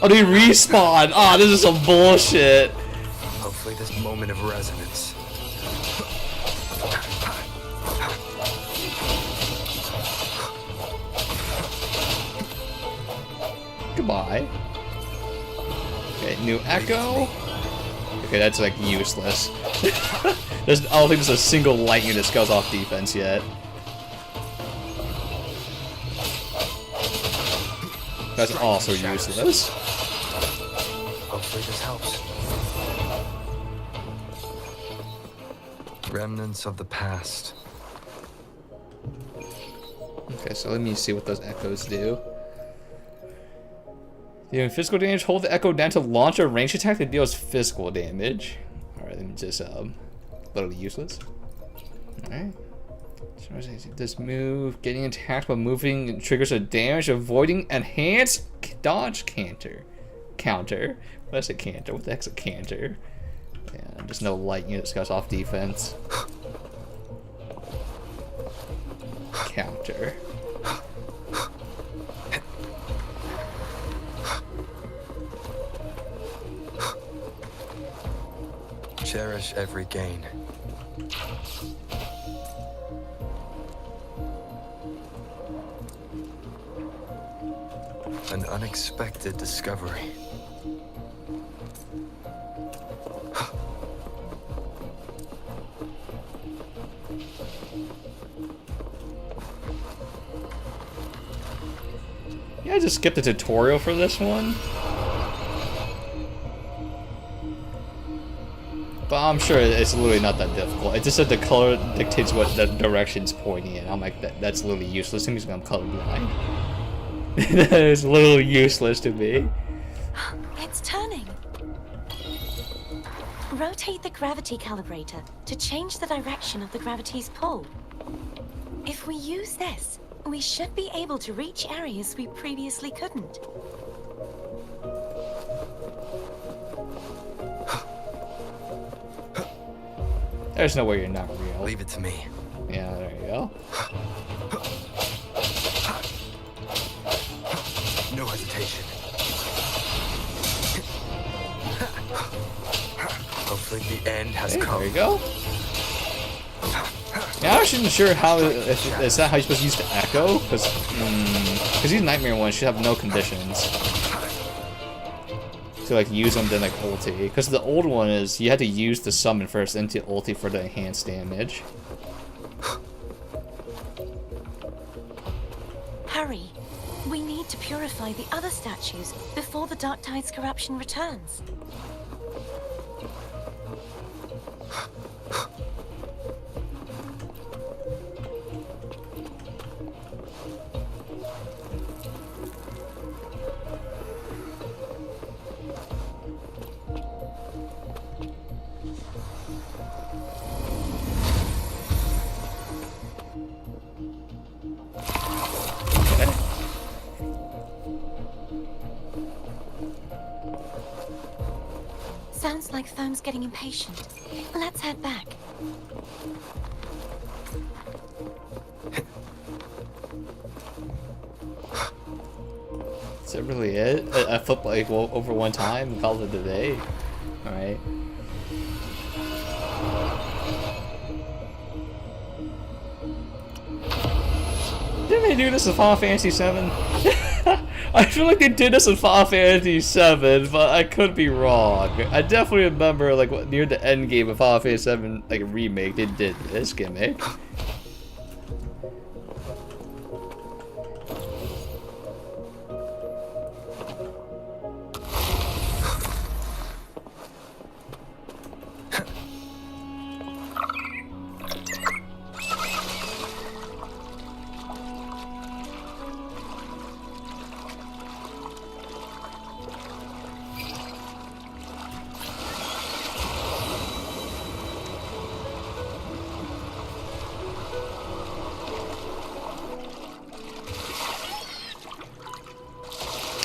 Oh, they respawn! Ah, this is some bullshit. Hopefully this moment of resonance. Goodbye. Okay, new echo. Okay, that's like useless. I don't think there's a single lightning that goes off defense yet. That's also useless. Hopefully this helps. Remnants of the past. Okay, so let me see what those echoes do. Dealing physical damage, hold the echo down to launch a ranged attack that deals physical damage. Alright, let me just, literally useless. Alright. This move, getting attacked while moving triggers a damage, avoiding enhanced dodge counter. What's a canter? What the heck's a canter? Yeah, just no lightning that goes off defense. Counter. Cherish every gain. An unexpected discovery. Yeah, I just skipped the tutorial for this one. But I'm sure it's literally not that difficult. It just said the color dictates what the direction's pointing in. I'm like, that's literally useless to me because I'm colorblind. That is literally useless to me. It's turning. Rotate the gravity calibrator to change the direction of the gravity's pull. If we use this, we should be able to reach areas we previously couldn't. There's no way you're not real. Leave it to me. Yeah, there you go. No hesitation. Hopefully the end has come. There you go. Yeah, I wasn't sure how, if is that how you're supposed to use the echo? Because these nightmare ones should have no conditions to like use them then like ulti. Because the old one is you had to use the summon first into ulti for the enhanced damage. Hurry. We need to purify the other statues before the Dark Tide's corruption returns. Sounds like Thome's getting impatient. Let's head back. Is that really it? I flipped like over one time and called it a day. Alright. Didn't they do this in Final Fantasy VII? I feel like they did this in Final Fantasy VII, but I could be wrong. I definitely remember like near the end game of Final Fantasy VII, like remake, they did this gimmick.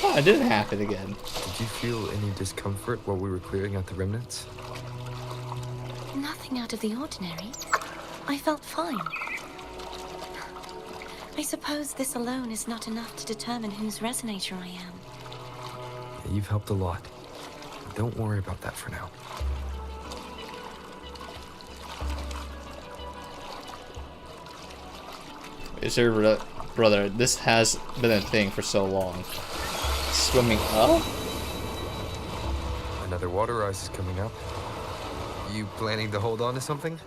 Oh, it didn't happen again. Did you feel any discomfort while we were clearing out the remnants? Nothing out of the ordinary. I felt fine. I suppose this alone is not enough to determine whose resonator I am. Yeah, you've helped a lot. Don't worry about that for now. Brother, this has been a thing for so long. Swimming up? Another water rise is coming up. You planning to hold on to something?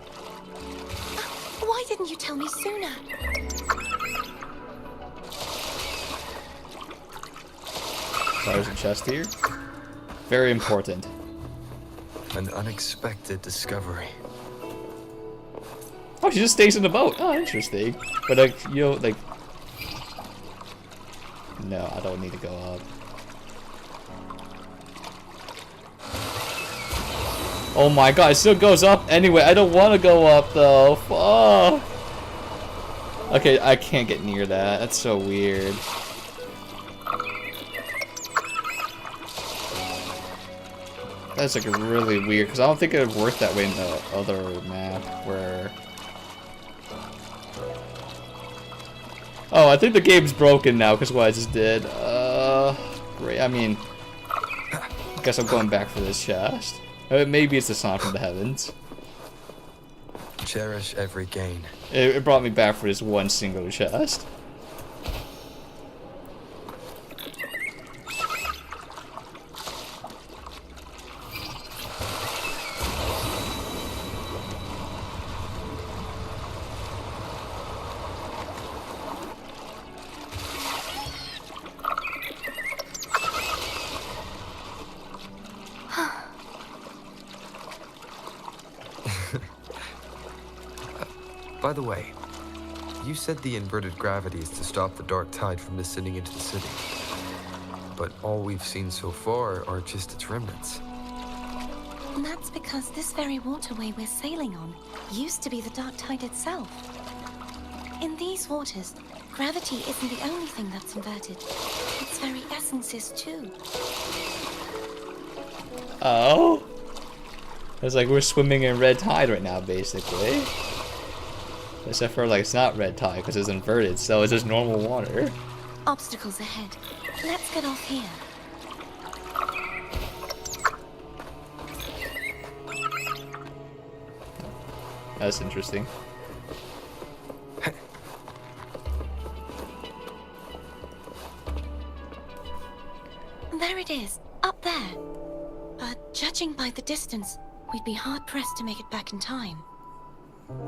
Why didn't you tell me sooner? There's a chest here. Very important. An unexpected discovery. Oh, she just stays in the boat. Oh, interesting. But like, you know, like... No, I don't need to go up. Oh my god, it still goes up anyway. I don't want to go up though. Fuck. Okay, I can't get near that. That's so weird. That's like really weird because I don't think it would work that way in the other map where. Oh, I think the game's broken now because what I just did. Great. I mean, I guess I'm going back for this chest. Maybe it's the song from the heavens. Cherish every gain. It brought me back for this one single chest. By the way, you said the inverted gravity is to stop the dark tide from descending into the city. But all we've seen so far are just its remnants. And that's because this very waterway we're sailing on used to be the dark tide itself. In these waters, gravity isn't the only thing that's inverted. Its very essence is too. Oh? It's like we're swimming in red tide right now, basically. Except for, like, it's not red tide because it's inverted, so it's just normal water. Obstacles ahead. Let's get off here. That's interesting. There it is, up there. But judging by the distance, we'd be hard-pressed to make it back in time.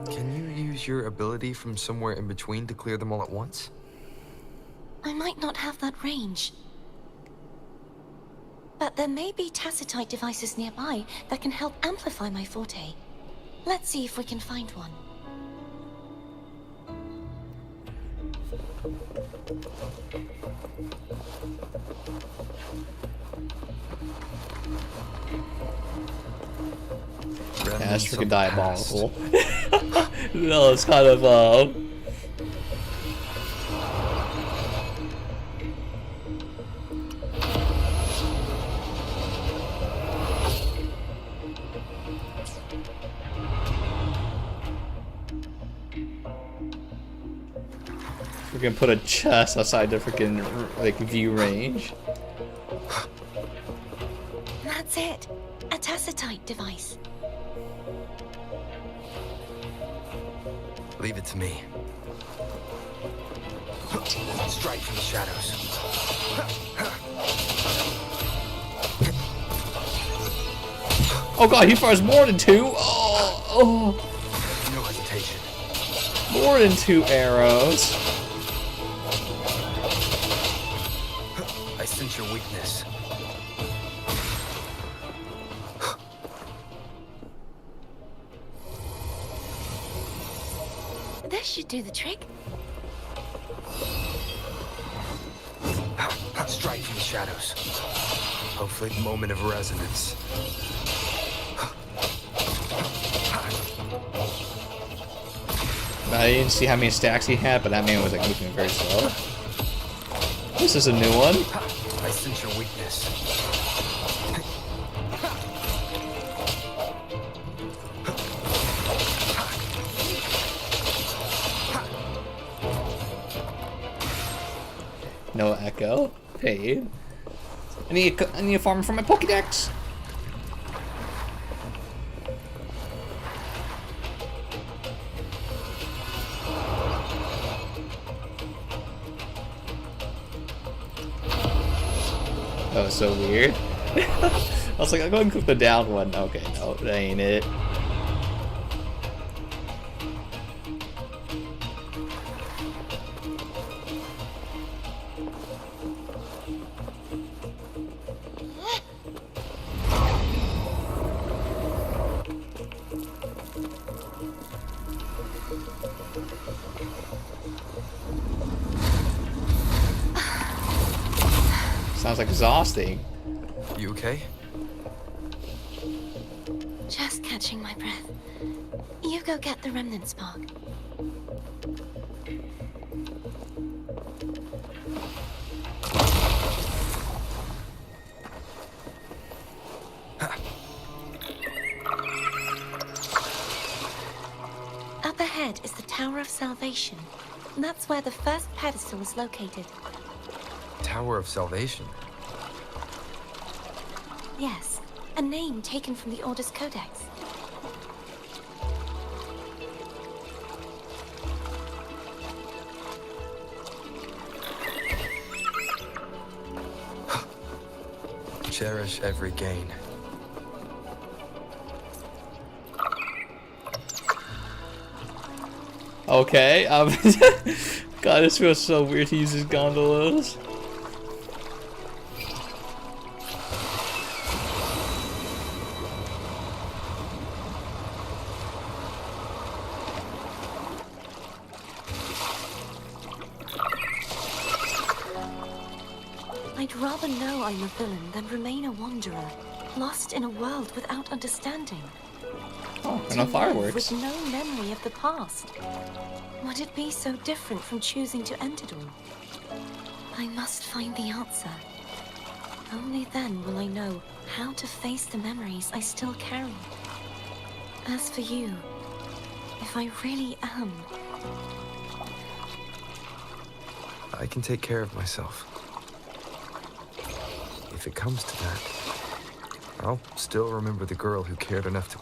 Can you use your ability from somewhere in between to clear them all at once? I might not have that range. But there may be tacitite devices nearby that can help amplify my forte. Let's see if we can find one. Yeah, that's freaking diabolical. No, it's kind of, Freaking put a chest outside the freaking like view range. That's it. A tacitite device. Leave it to me. Strike from the shadows. Oh god, he fires more than 2. Oh, No hesitation. more than 2 arrows. I sense your weakness. This should do the trick. Strike from the shadows. Hopefully, the moment of resonance. I didn't see how many stacks he had, but that man was like moving very slow. This is a new one. I sense your weakness. No echo. Paid. I need a farm for my Pokédex. That was so weird. I was like, I'm going to click the down one. Okay, no, that ain't it. Sounds like exhausting. You okay? Just catching my breath. You go get the remnant spark. Up ahead is the Tower of Salvation. That's where the first pedestal is located. Tower of Salvation. Yes, a name taken from the Order's Codex. Cherish every gain. Okay, God, this feels so weird to use these gondolas. I'd rather know I'm a villain than remain a wanderer, lost in a world without understanding. Oh, and To no live fireworks. with no memory of the past. Would it be so different from choosing to end it all? I must find the answer. Only then will I know how to face the memories I still carry. As for you, if I really am... I can take care of myself. If it comes to that, I'll still remember the girl who cared enough to...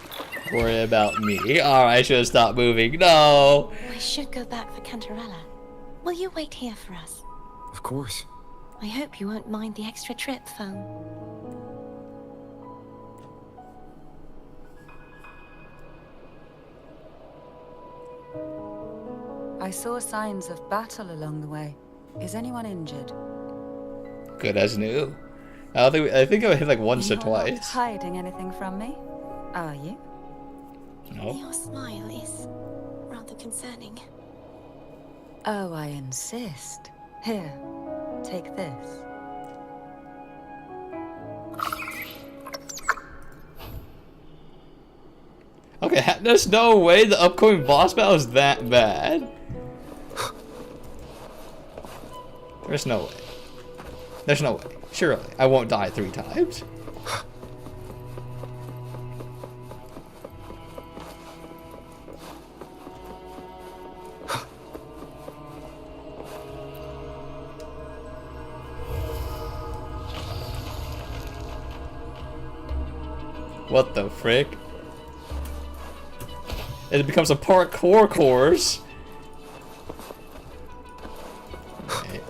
Worry about me. Alright, I should have stopped moving. No! I should go back for Cantarella. Will you wait here for us? Of course. I hope you won't mind the extra trip, Foam. I saw signs of battle along the way. Is anyone injured? Good as new. I think I hit like once or You're not twice. hiding anything from me, are you? No. Your smile is rather concerning. Oh, I insist. Here, take this. Okay, there's no way the upcoming boss battle is that bad. There's no way. There's no way. Surely, I won't die 3 times. What the frick? It becomes a parkour course. Okay.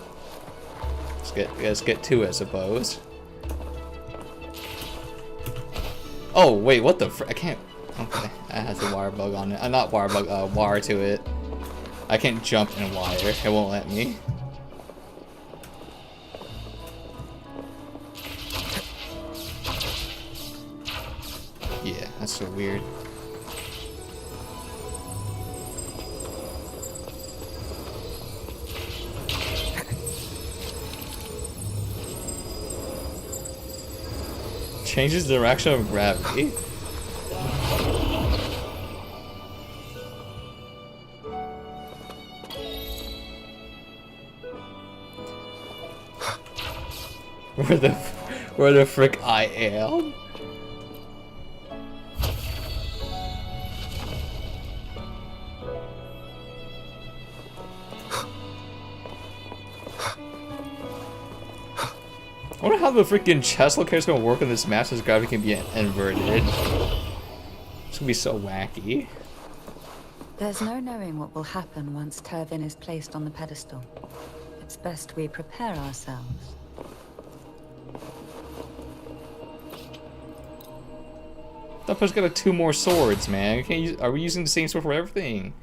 Let's get to it, I suppose. Oh wait, what the frick? I can't. Okay, I have the wire bug on it. Not wire bug. Wire to it. I can't jump in wire. It won't let me. Yeah, that's so weird. Changes the direction of gravity. Where the frick I am? I wonder how the freaking chest locator is gonna work in this map since gravity can be inverted. It's gonna be so wacky. There's no knowing what will happen once Turvin is placed on the pedestal. It's best we prepare ourselves. That person's got like 2 more swords, man. Are we using the same sword for everything?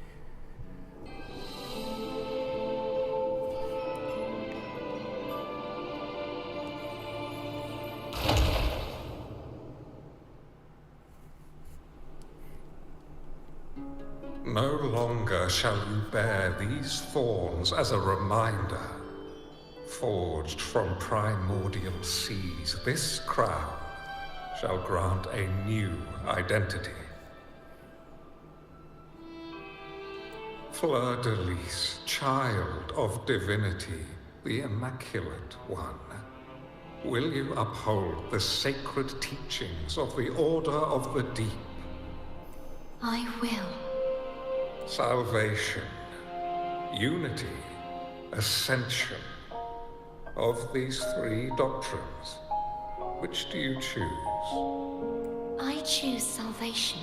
No longer shall you bear these thorns as a reminder. Forged from primordial seas, this crown shall grant a new identity. Fleur-de-Lis, child of divinity, the Immaculate One, will you uphold the sacred teachings of the Order of the Deep? I will. Salvation, unity, ascension. Of these 3 doctrines, which do you choose? I choose salvation.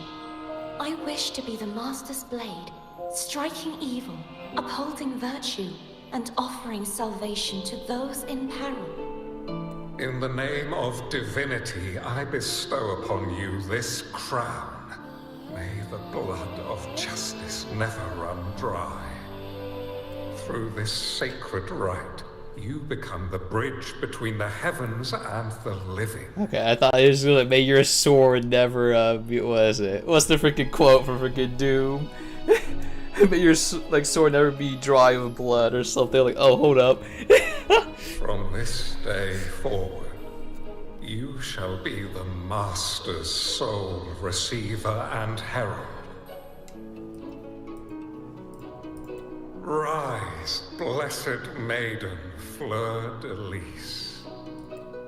I wish to be the Master's blade, striking evil, upholding virtue, and offering salvation to those in peril. In the name of divinity, I bestow upon you this crown. May the blood of justice never run dry. Through this sacred rite, you become the bridge between the heavens and the living. Okay, I thought it was gonna make your sword never be, what is it? What's the freaking quote for freaking Doom? May your sword never be dry with blood or something. Like, oh, hold up. From this day forward, you shall be the Master's sole receiver and herald. Rise, blessed maiden, Fleur-de-Lis.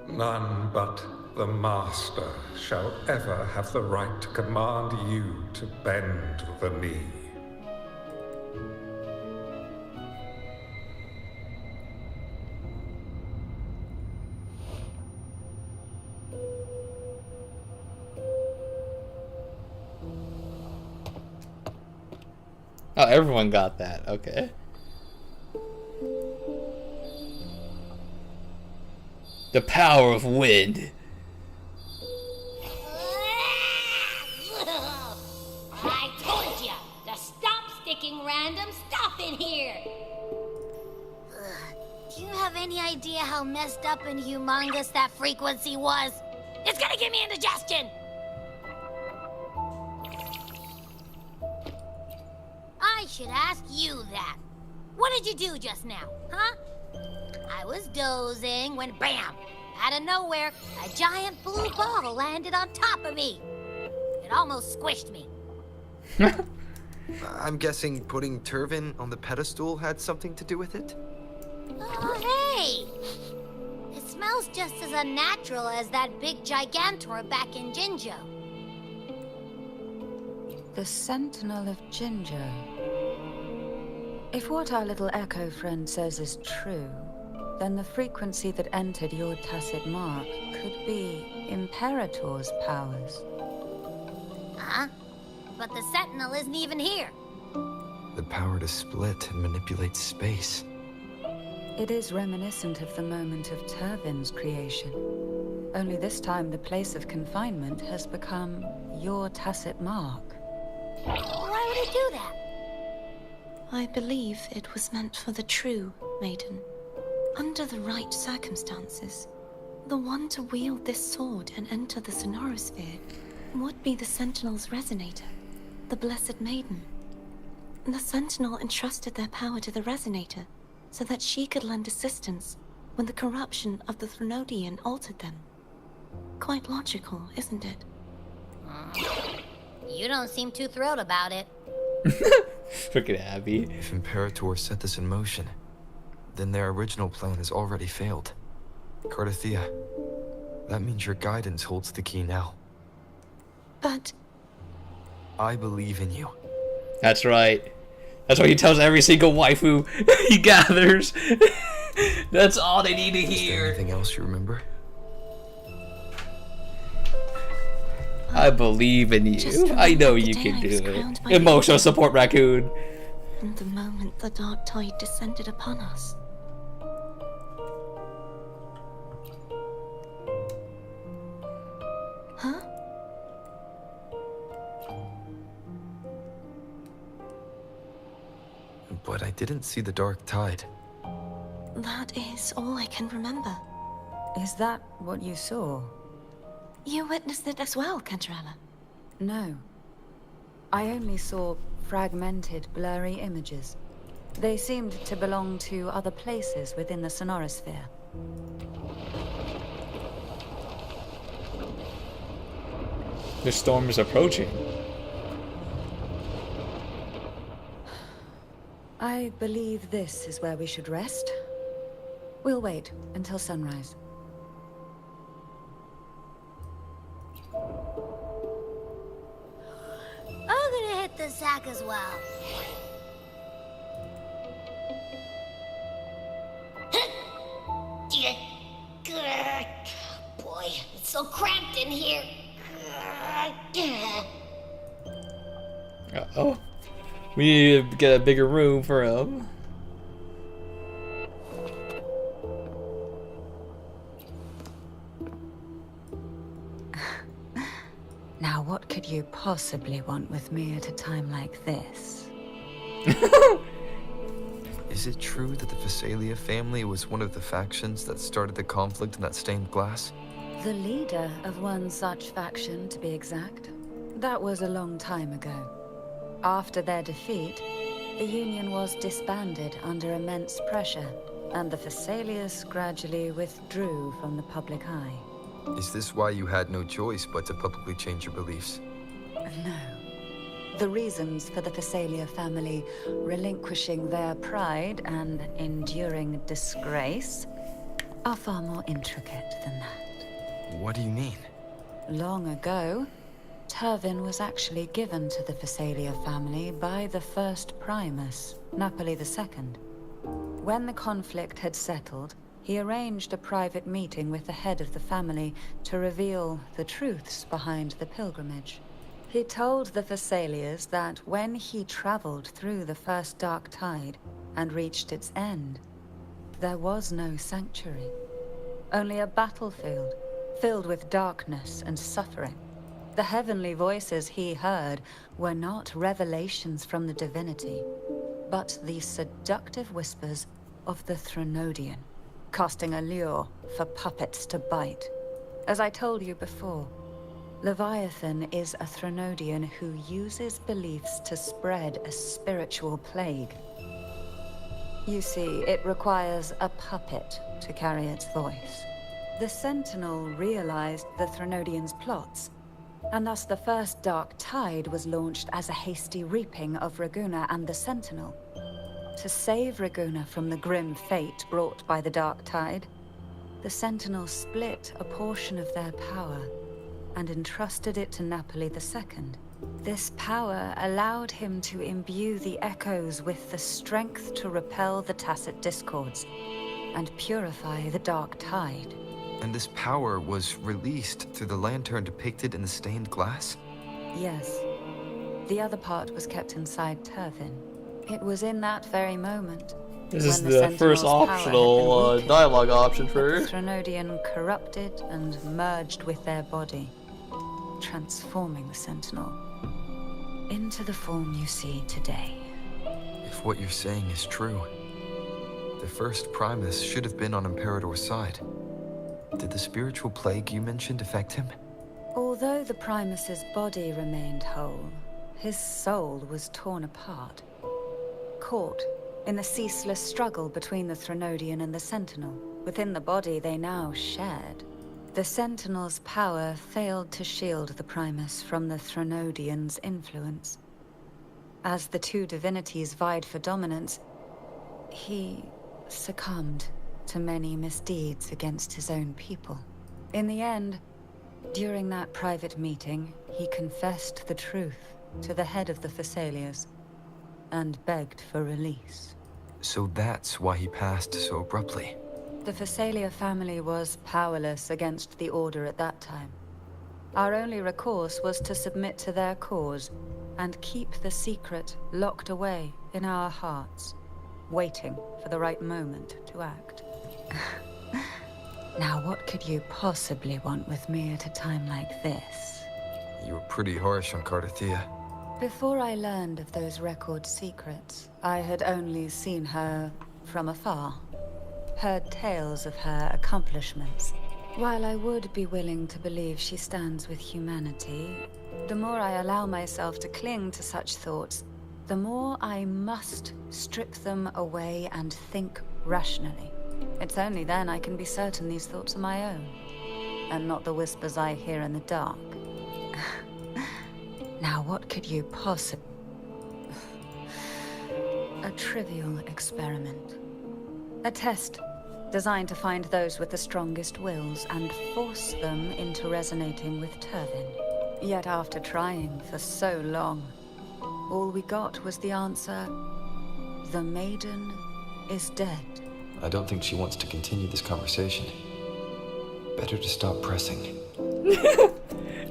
None but the Master shall ever have the right to command you to bend the knee. Oh, everyone got that. Okay. The power of wind. I told you to stop sticking random stuff in here. Do you have any idea how messed up and humongous that frequency was? It's gonna give me indigestion. I should ask you that. What did you do just now, huh? I was dozing when bam! Out of nowhere, a giant blue ball landed on top of me. It almost squished me. I'm guessing putting Turvin on the pedestal had something to do with it? Oh, hey! It smells just as unnatural as that big Gigantor back in Jinjo. The Sentinel of Jinjo. If what our little echo friend says is true, then the frequency that entered your tacit mark could be Imperator's powers. Huh? But the Sentinel isn't even here. The power to split and manipulate space. It is reminiscent of the moment of Turvin's creation. Only this time the place of confinement has become your tacit mark. Why would it do that? I believe it was meant for the true maiden. Under the right circumstances, the one to wield this sword and enter the Sonorosphere would be the Sentinel's resonator, the Blessed Maiden. The Sentinel entrusted their power to the resonator so that she could lend assistance when the corruption of the Threnodian altered them. Quite logical, isn't it? You don't seem too thrilled about it. Freaking Abby. If Imperator set this in motion, then their original plan has already failed. Cardathea, that means your guidance holds the key now. But I believe in you. That's right. That's what he tells every single waifu he gathers. That's all they need to Is there hear. anything else you remember? I believe in Just you. I know remember the you day can I do was it. crowned by Emotional the support raccoon. and the moment the dark tide descended upon us. Huh? But I didn't see the dark tide. That is all I can remember. Is that what you saw? You witnessed it as well, Cantarella. No. I only saw fragmented, blurry images. They seemed to belong to other places within the Sonorosphere. The storm is approaching. I believe this is where we should rest. We'll wait until sunrise. I'm gonna hit the sack as well. Boy, it's so cramped in here. Uh-oh. We need to get a bigger room for him. Now, what could you possibly want with me at a time like this? Is it true that the Phasalia family was one of the factions that started the conflict in that stained glass? The leader of one such faction, to be exact. That was a long time ago. After their defeat, the Union was disbanded under immense pressure, and the Phasalias gradually withdrew from the public eye. Is this why you had no choice but to publicly change your beliefs? No. The reasons for the Phasalia family relinquishing their pride and enduring disgrace are far more intricate than that. What do you mean? Long ago, Turvin was actually given to the Phasalia family by the first Primus, Napoli II. When the conflict had settled, he arranged a private meeting with the head of the family to reveal the truths behind the pilgrimage. He told the Phasalias that when he traveled through the first dark tide and reached its end, there was no sanctuary, only a battlefield filled with darkness and suffering. The heavenly voices he heard were not revelations from the Divinity, but the seductive whispers of the Threnodian, casting a lure for puppets to bite. As I told you before, Leviathan is a Threnodian who uses beliefs to spread a spiritual plague. You see, it requires a puppet to carry its voice. The Sentinel realized the Threnodian's plots, and thus the first dark tide was launched as a hasty reaping of Raguna and the Sentinel. To save Raguna from the grim fate brought by the dark tide, the Sentinel split a portion of their power and entrusted it to Napoli II. This power allowed him to imbue the echoes with the strength to repel the tacit discords and purify the dark tide. And this power was released through the lantern depicted in the stained glass? Yes. The other part was kept inside Turvin. It was in that very moment. This is when the Sentinel's first power had optional been weakened, dialogue option that for her. the Threnodian corrupted and merged with their body, transforming the Sentinel into the form you see today. If what you're saying is true, the first Primus should have been on Imperador's side. Did the spiritual plague you mentioned affect him? Although the Primus's body remained whole, his soul was torn apart, caught in the ceaseless struggle between the Threnodian and the Sentinel. Within the body they now shared. The Sentinel's power failed to shield the Primus from the Threnodian's influence. As the two divinities vied for dominance, he succumbed to many misdeeds against his own people. In the end, during that private meeting, he confessed the truth to the head of the Thessalias and begged for release. So that's why he passed so abruptly. The Thessalia family was powerless against the Order at that time. Our only recourse was to submit to their cause and keep the secret locked away in our hearts, waiting for the right moment to act. Now, what could you possibly want with me at a time like this? You were pretty harsh on Cardathia. Before I learned of those record secrets, I had only seen her from afar, heard tales of her accomplishments. While I would be willing to believe she stands with humanity, the more I allow myself to cling to such thoughts, the more I must strip them away and think rationally. It's only then I can be certain these thoughts are my own, and not the whispers I hear in the dark. Now, what could you possibly... A trivial experiment. A test designed to find those with the strongest wills and force them into resonating with Turvin. Yet after trying for so long, all we got was the answer, the maiden is dead. I don't think she wants to continue this conversation. Better to stop pressing.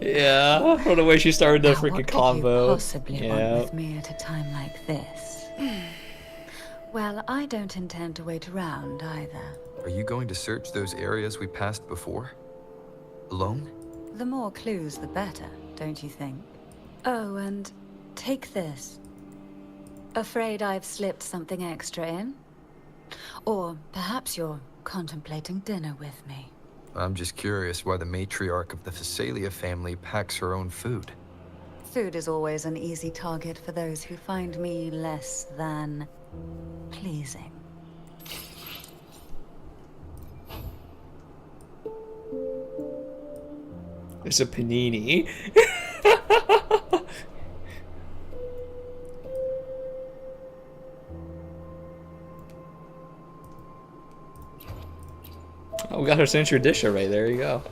Yeah, from the way she started the Now, freaking what could combo. you possibly want with me at a time like this? Well, I don't intend to wait around either. Are you going to search those areas we passed before? Alone? The more clues, the better, don't you think? Oh, and take this. Afraid I've slipped something extra in? Or perhaps you're contemplating dinner with me. I'm just curious why the matriarch of the Thessalia family packs her own food. Food is always an easy target for those who find me less than pleasing. It's a panini. Oh, we got her signature dish already. There you go.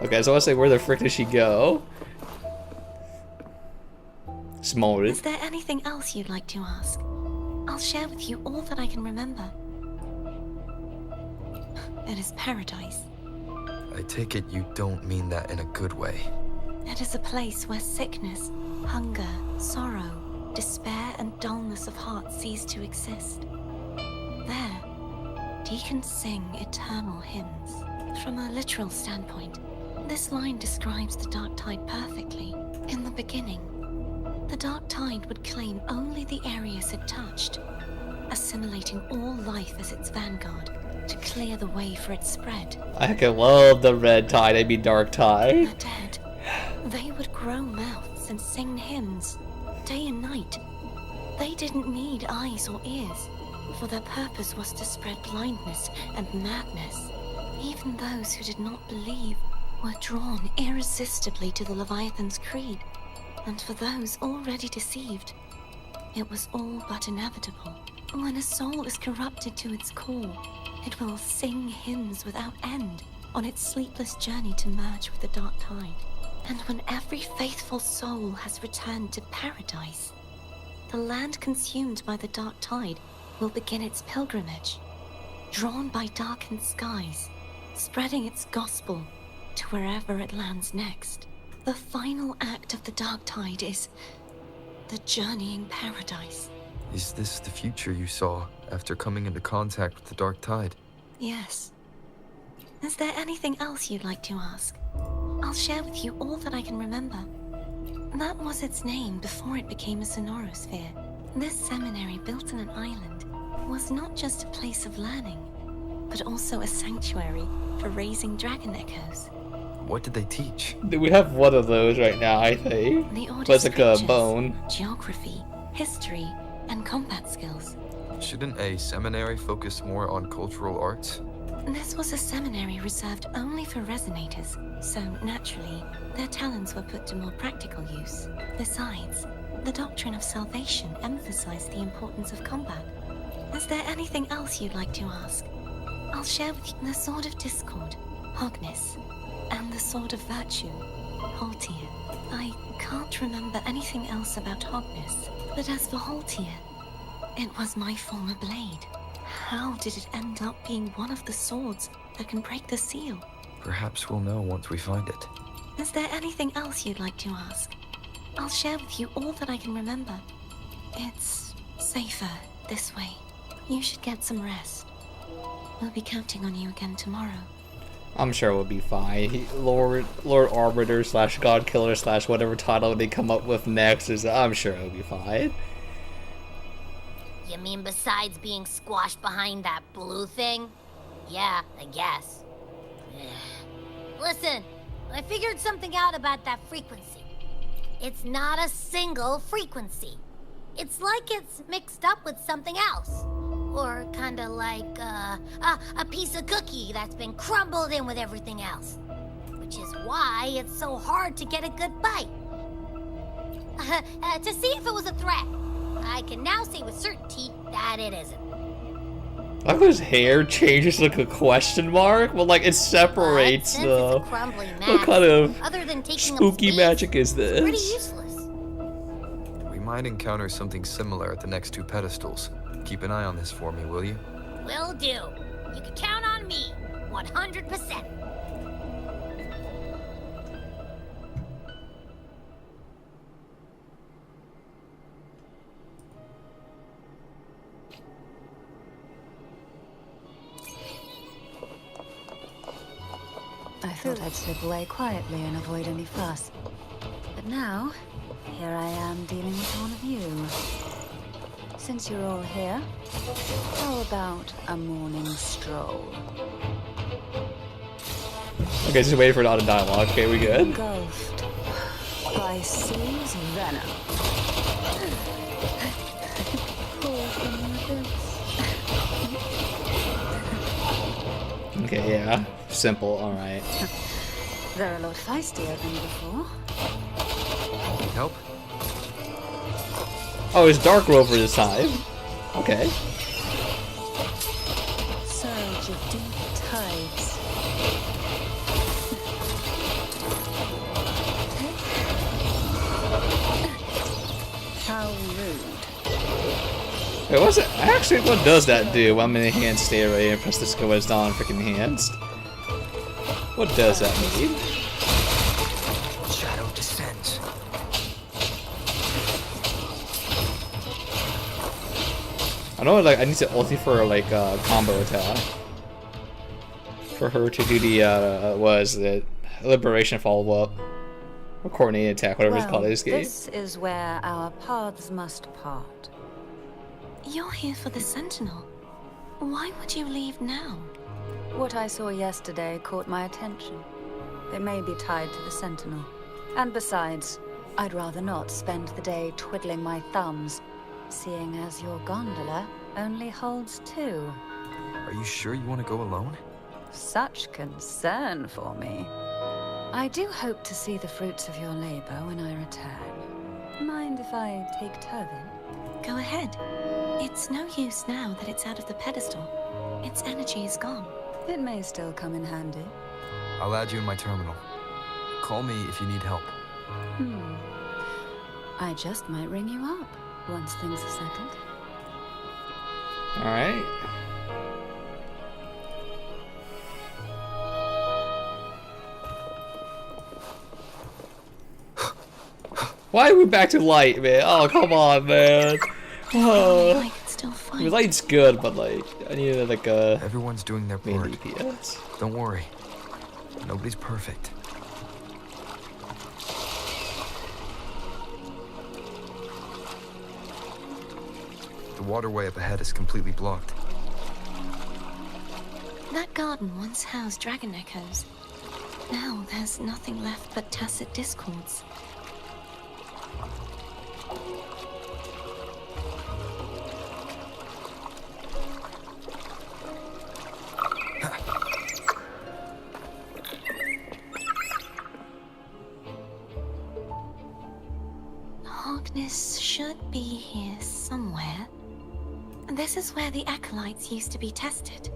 Okay, so I want to say, where the frick did she go? Smolted. Is there anything else you'd like to ask? I'll share with you all that I can remember. It is paradise. I take it you don't mean that in a good way. It is a place where sickness, hunger, sorrow, despair, and dullness of heart cease to exist. There, deacons sing eternal hymns. From a literal standpoint, this line describes the Dark Tide perfectly. In the beginning, the Dark Tide would claim only the areas it touched, assimilating all life as its vanguard to clear the way for its spread. I can love the red tide. I'd be dark tide. The dead, they would grow mouths and sing hymns, day and night. They didn't need eyes or ears, for their purpose was to spread blindness and madness. Even those who did not believe were drawn irresistibly to the Leviathan's creed. And for those already deceived, it was all but inevitable. When a soul is corrupted to its core, it will sing hymns without end on its sleepless journey to merge with the Dark Tide. And when every faithful soul has returned to paradise, the land consumed by the Dark Tide will begin its pilgrimage. drawn by darkened skies, spreading its gospel to wherever it lands next. The final act of the dark tide is the journeying paradise. Is this the future you saw after coming into contact with the dark tide? Yes. Is there anything else you'd like to ask? I'll share with you all that I can remember. That was its name before it became a sonorosphere. This seminary, built on an island, was not just a place of learning, but also a sanctuary for raising dragon echoes. What did they teach? We have one of those right now, I think. The But it's like a scriptures, bone. geography, history, and combat skills. Shouldn't a seminary focus more on cultural arts? This was a seminary reserved only for resonators, so naturally, their talents were put to more practical use. Besides, the doctrine of salvation emphasized the importance of combat. Is there anything else you'd like to ask? I'll share with you the Sword of Discord, Hogness, and the Sword of Virtue, Haltier. I can't remember anything else about Hogness, but as for Haltier, it was my former blade. How did it end up being one of the swords that can break the seal? Perhaps we'll know once we find it. Is there anything else you'd like to ask? I'll share with you all that I can remember. It's safer this way. You should get some rest. We'll be counting on you again tomorrow. I'm sure we'll be fine. Lord Arbiter slash God Killer slash whatever title they come up with next is, I'm sure it'll be fine. You mean besides being squashed behind that blue thing? Yeah, I guess. Listen, I figured something out about that frequency. It's not a single frequency. It's like it's mixed up with something else. Or kinda like a piece of cookie that's been crumbled in with everything else. Which is why it's so hard to get a good bite. To see if it was a threat. I can now say with certainty that it isn't. Like his hair changes like a question mark? Well, like it separates Since though. it's a crumbly What mass, kind of other than taking up spooky space, magic is it's pretty this? useless. We might encounter something similar at the next two pedestals. Keep an eye on this for me, will you? Will do. You can count on me, 100%. I thought I'd slip away quietly and avoid any fuss. But now, here I am dealing with one of you. Since you're all here, how about a morning stroll? Okay, just waiting for it on a dialogue. Okay, we good? Engulfed by sea's venom. Pour from the abyss. Okay, yeah. Simple, alright. They're a lot feistier than before. Need help? Oh, it's Dark Rover this time. Okay. Surge of deep tides. How rude. Wait, what's it? Actually, what does that do? One minute hand stay away and press the skill as on freaking hands. What does that mean? Shadow descends. I know, like, I need to ulti for, like, combo attack. For her to do the, was the Liberation follow-up. Or coordinated attack, whatever it's called in this game. This is where our paths must part. You're here for the Sentinel. Why would you leave now? What I saw yesterday caught my attention. It may be tied to the Sentinel. And besides, I'd rather not spend the day twiddling my thumbs, seeing as your gondola only holds two. Are you sure you want to go alone? Such concern for me. I do hope to see the fruits of your labor when I return. Mind if I take Turvin? Go ahead. It's no use now that it's out of the pedestal. Its energy is gone. It may still come in handy. I'll add you in my terminal. Call me if you need help. I just might ring you up once things are settled. Alright. Why are we back to light, man? Oh, come on, man. Oh. I can still I fight. mean, light's good, but like, I need like a Everyone's doing their main part. DPS. Don't worry. Nobody's perfect. The waterway up ahead is completely blocked. That garden once housed dragon echoes. Now there's nothing left but tacit discords. Hogness should be here somewhere. This is where the acolytes used to be tested.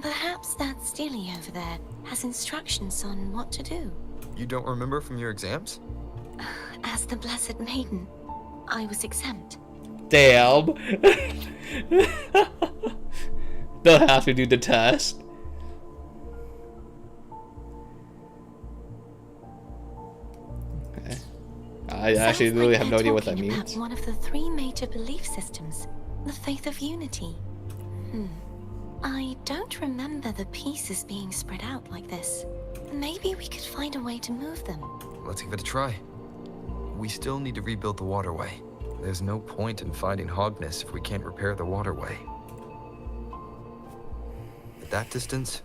Perhaps that Steely over there has instructions on what to do. You don't remember from your exams? As the Blessed Maiden, I was exempt. Damn. They'll have to do the test. Okay. I actually Sounds really like have no they're idea what that talking means. about one of the 3 major belief systems, the faith of unity. I don't remember the pieces being spread out like this. Maybe we could find a way to move them. Let's give it a try. We still need to rebuild the waterway. There's no point in finding Hogness if we can't repair the waterway. At that distance,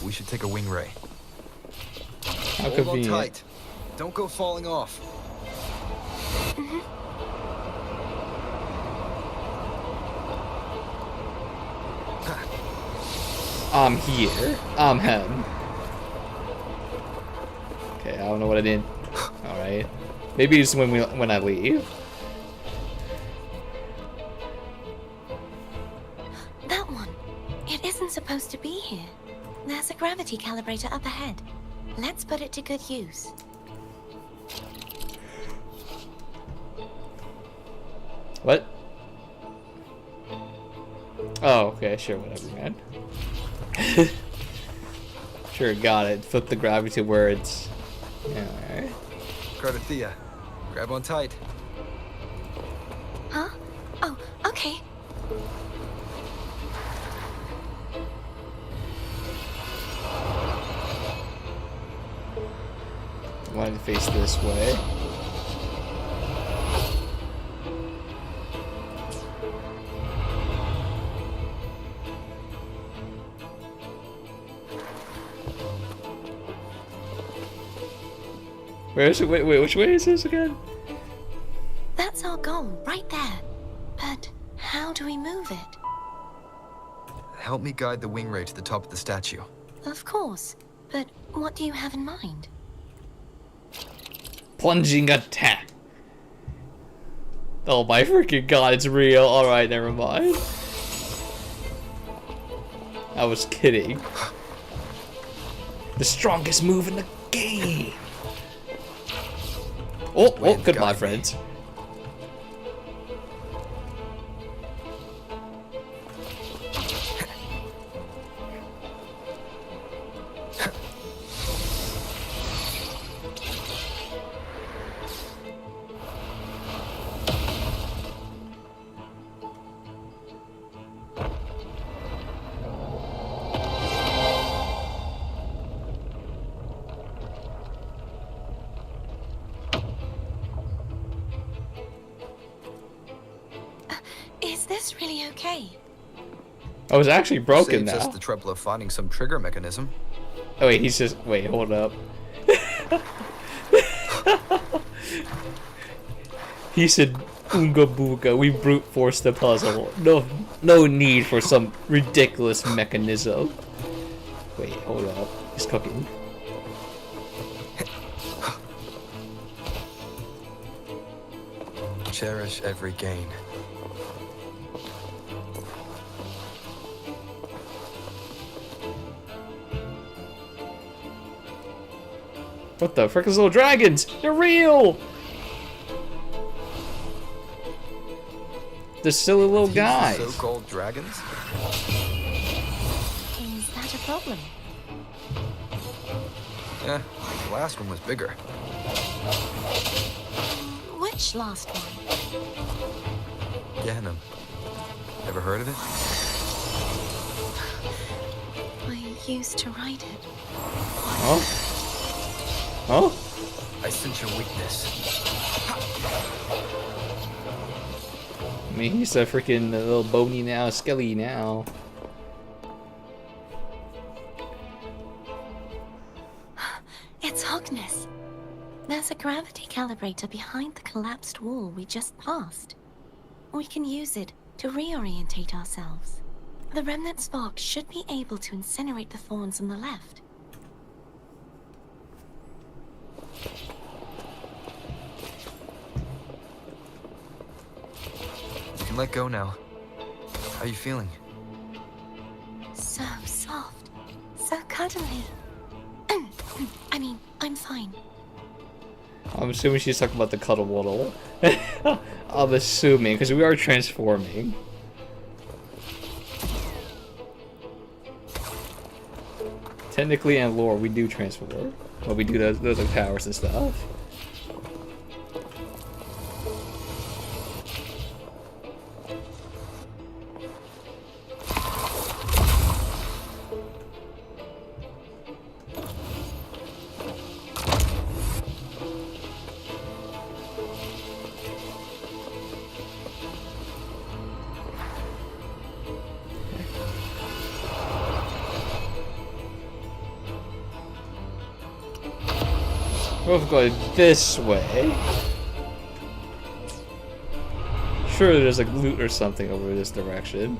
we should take a wing ray. How Hold on convenient. tight. Don't go falling off. I'm here. I'm him. Okay, I don't know what I did. Alright. Maybe it's when I leave. That one. It isn't supposed to be here. There's a gravity calibrator up ahead. Let's put it to good use. What? Oh, okay, sure, whatever, man. Sure, got it. Flip the gravity where it's... Yeah, alright. Cardathea, grab on tight. Huh? Oh, okay. Wanted to face this way. Wait, which way is this again? That's our goal, right there. But how do we move it? Help me guide the wing ray to the top of the statue. Of course. But what do you have in mind? Plunging attack. Oh my freaking god, it's real. Alright, never mind. I was kidding. The strongest move in the game. Oh, goodbye, friends. Is this really okay? I was actually broken Saves now. us the trouble of finding some trigger mechanism. Oh wait, he's just wait, hold up. He said, "Oonga booga, we brute force the puzzle. No need for some ridiculous mechanism." Wait, hold up. He's cooking. Cherish every gain. What the frick is little dragons? They're real! They're silly little These guys. so-called dragons? Is that a problem? Yeah, the last one was bigger. Would much last one. Ganem. Ever heard of it? I used to write it. Oh? Oh? I sense your weakness. I mean, he's a freaking little bony now, skelly now. It's Hogness. There's a gravity calibrator behind the collapsed wall we just passed. We can use it to reorientate ourselves. The remnant spark should be able to incinerate the thorns on the left. You can let go now. How are you feeling? So soft. So cuddly. I mean, I'm fine. I'm assuming she's talking about the cuddle waddle. I'm assuming, because we are transforming. Technically, in lore, we do transform. But we do those like powers and stuff. We're going this way. Surely there's like loot or something over this direction.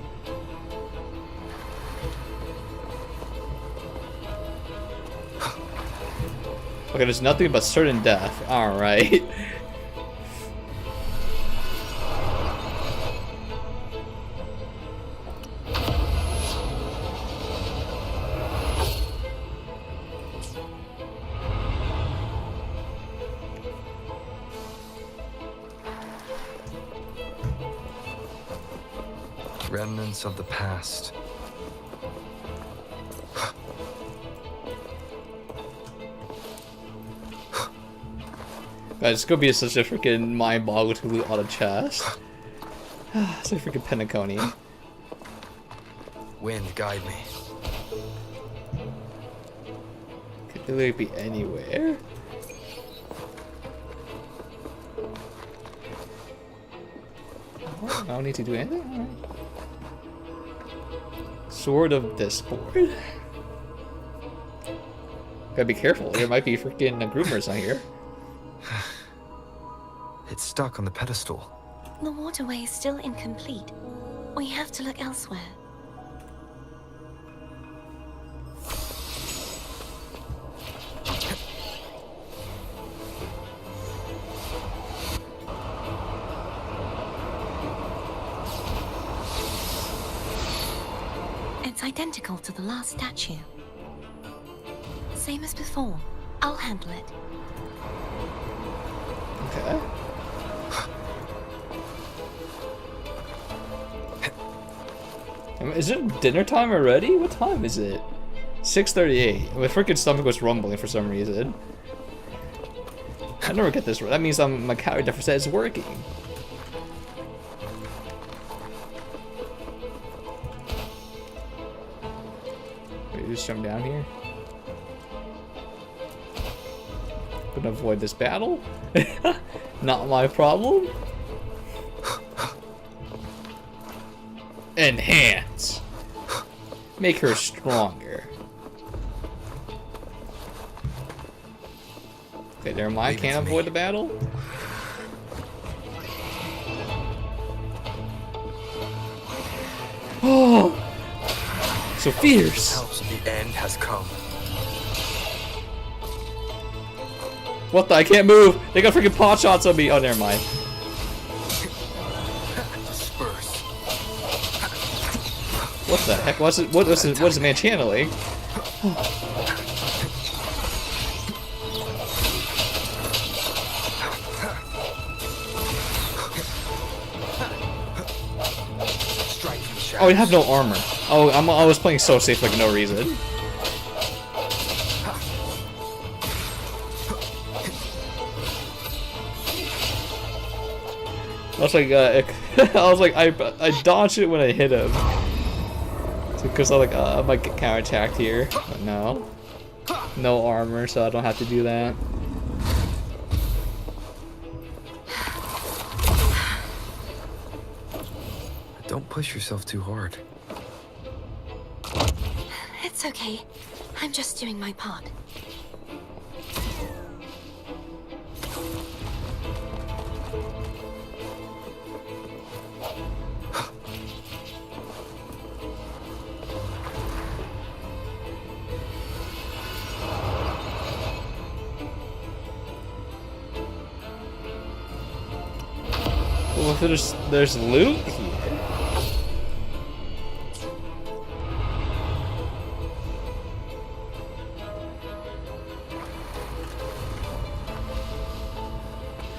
Okay, there's nothing but certain death. Alright. Remnants of the past. Guys, it's gonna be such a freaking mind boggle to loot on a chest. It's like freaking Pentaconi. Wind, guide me. Could literally be anywhere. Oh, I don't need to do anything? Alright. Sword of Discord. Gotta be careful, there might be freaking groomers on here. It's stuck on the pedestal. The waterway is still incomplete. We have to look elsewhere. It's identical to the last statue. Same as before. I'll handle it. Okay. Is it dinner time already? What time is it? 6:38. My freaking stomach was rumbling for some reason. I never get this right. That means my calorie deficit is working. Wait, just jump down here. Gonna avoid this battle. Not my problem. Enhance. Make her stronger. Okay, never mind. Can't avoid the battle. Oh, so fierce. Helps the end has come. What the? I can't move. They got freaking pot shots on me. Oh, never mind. Disperse. What the heck? What is the man channeling? Oh, you have no armor. Oh, I was playing so safe like no reason. I was like, I dodged it when I hit him. Because I might get counterattacked here, but no. No armor, so I don't have to do that. Don't push yourself too hard. It's okay. I'm just doing my part. Well, if there's loot here.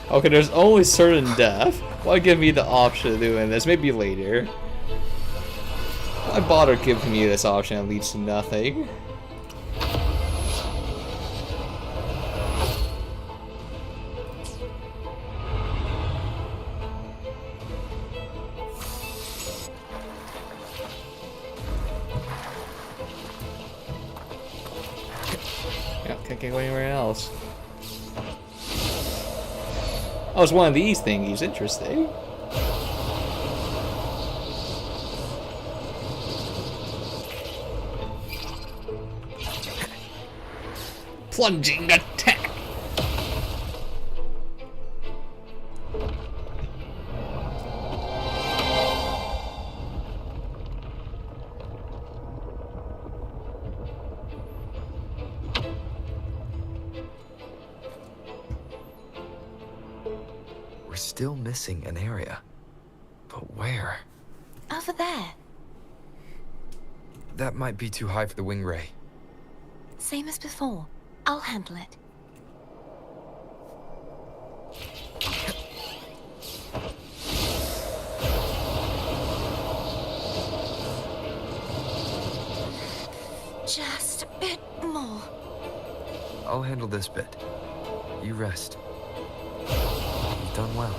Okay, there's only certain death. Why give me the option of doing this? Maybe later. Why bother giving me this option that leads to nothing? Yeah, can't go anywhere else. Oh, it's one of these thingies. Interesting. Plunging attack. We're still missing an area. But where? Over there. That might be too high for the wing ray. Same as before. I'll handle it. Just a bit more. I'll handle this bit. You rest. You've done well.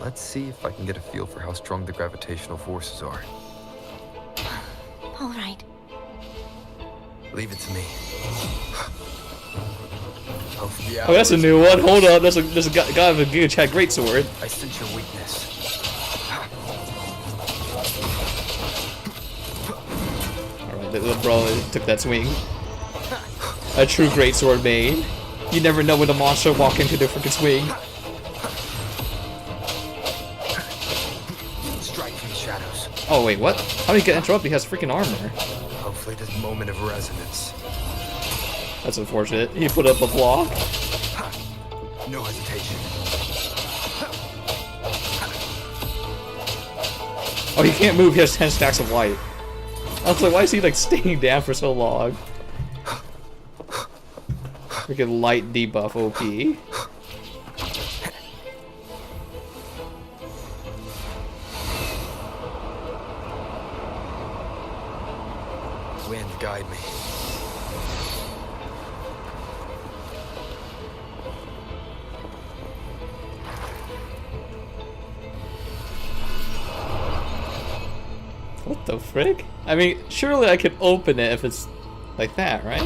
Let's see if I can get a feel for how strong the gravitational forces are. All right. Leave it to me. Oh, that's a new one. Hold on, there's a guy with a Giga Chad greatsword. I sense your weakness. Alright, the little bro took that swing. A true greatsword main. You never know when the monster walk into their freaking swing. Strike from the shadows. Oh wait, what? How did he get interrupted? He has freaking armor. Hopefully this moment of resonance. That's unfortunate. He put up a block. No hesitation. Oh, he can't move. He has 10 stacks of light. I was like, why is he like staying down for so long? Freaking light debuff OP. Wind, guide me. What the frick? I mean, surely I could open it if it's like that, right?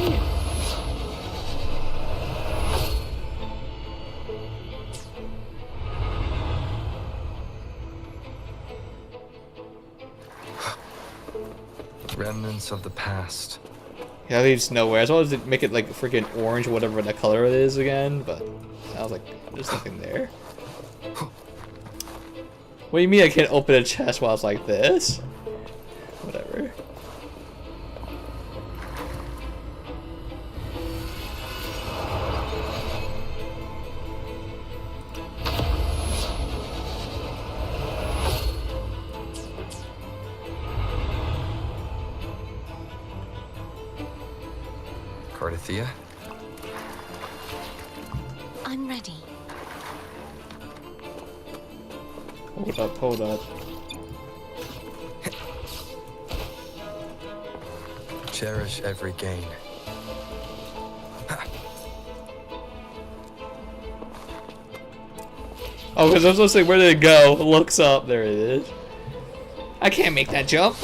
Remnants of the past. Yeah, that leads nowhere. As well as it make it like freaking orange, whatever the color it is again, but I was like, there's nothing there. What do you mean I can't open a chest while it's like this? Whatever. Cardathia? I'm ready. Hold up, hold up. Cherish every gain. Oh, because I'm supposed to say, where did it go? Looks up. There it is. I can't make that jump.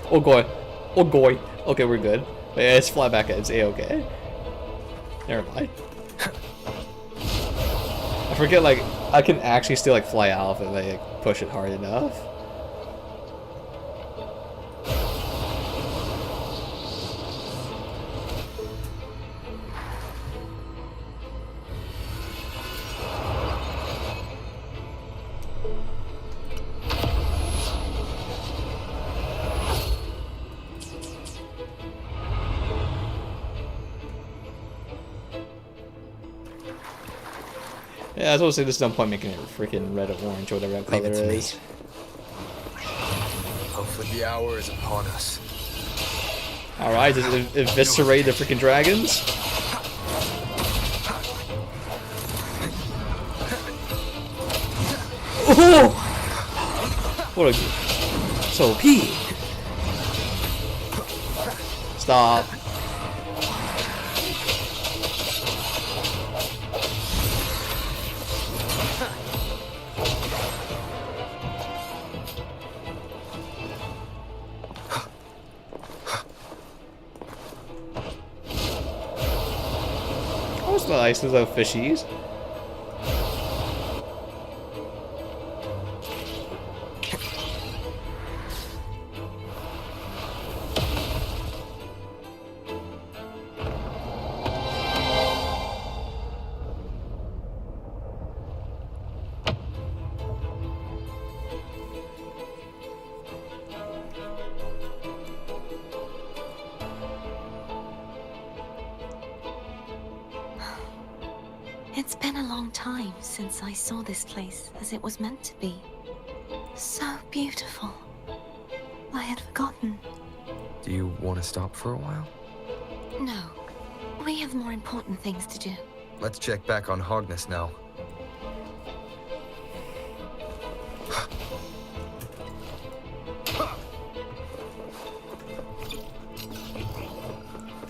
Oh boy. Oh boy. Okay, we're good. Yeah, let's fly back. It's A-okay. Never mind. I forget, like, I can actually still, like, fly out if I, like, push it hard enough. Yeah, I was supposed to say there's no point making it freaking red or orange or whatever that color is. Hopefully the hour is upon us. Alright, just eviscerate the freaking dragons. Oh! What a... So OP. Stop. Those nice, those little fishies. It's been a long time since I saw this place as it was meant to be. So beautiful. I had forgotten. Do you want to stop for a while? No. We have more important things to do. Let's check back on Hogness now.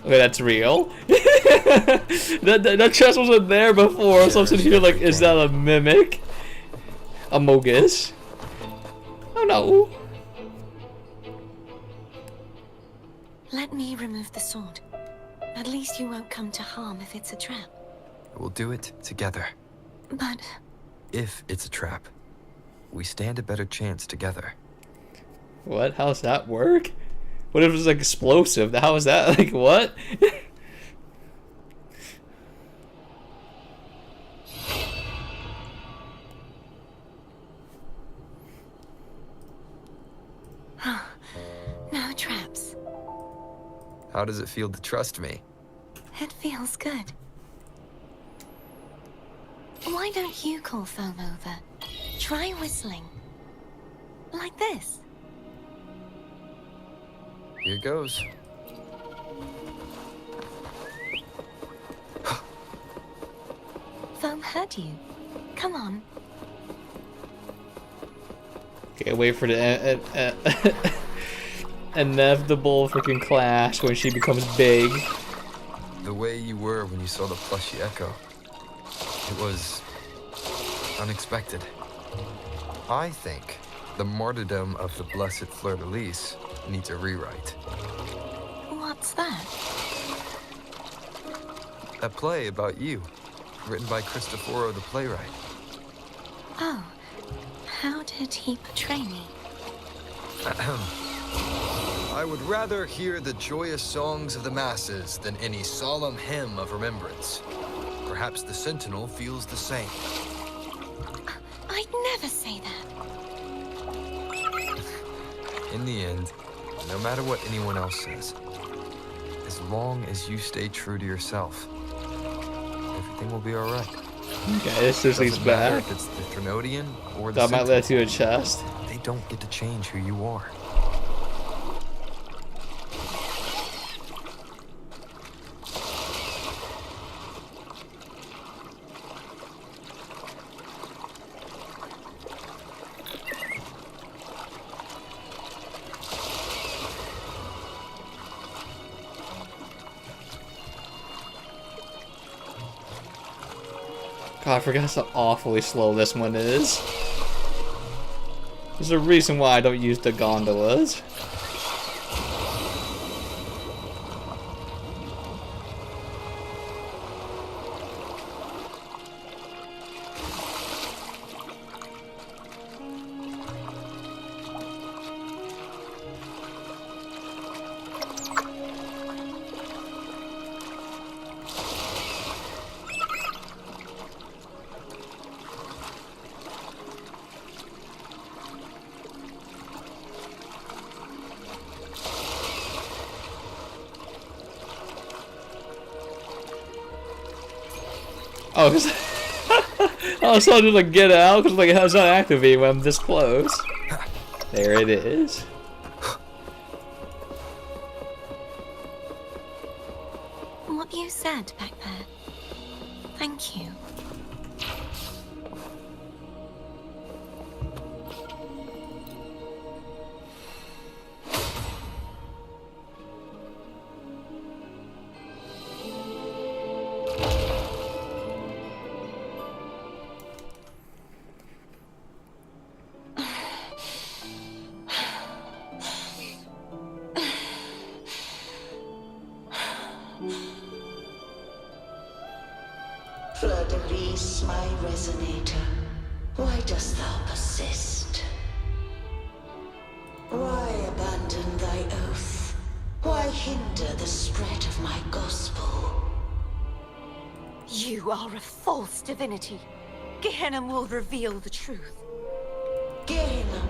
Okay, that's real. that chest wasn't there before, so I'm sitting here like, is that a mimic? A Mogus? Oh no. Let me remove the sword. At least you won't come to harm if it's a trap. We'll do it together. But... If it's a trap, we stand a better chance together. What? How's that work? What if it was like explosive? How is that? Like what? No traps. How does it feel to trust me? It feels good. Why don't you call Foam over? Try whistling. Like this. Here goes. Foam heard you. Come on. Okay, wait for the inevitable freaking clash when she becomes big. The way you were when you saw the plushy echo. It was unexpected. I think the martyrdom of the blessed fleur-de-lis needs a rewrite. What's that? A play about you, written by Cristoforo the playwright. Oh, how did he portray me? I would rather hear the joyous songs of the masses than any solemn hymn of remembrance. Perhaps the Sentinel feels the same. I'd never say that. In the end, no matter what anyone else says, as long as you stay true to yourself, everything will be all right. Okay, this just leads Doesn't matter back. if it's the Threnodian or the That might Sentinel. let you a chest. They don't get to change who you are. God, I forgot how awfully slow this one is. There's a reason why I don't use the gondolas. Oh, cause I was trying to like get out because like it's not activating when I'm this close. There it is. What you said back there. Thank you. Fleur-de-Lis, my resonator, why dost thou persist? Why abandon thy oath? Why hinder the spread of my gospel? You are a false divinity. Gehenna will reveal the truth. Gehenna,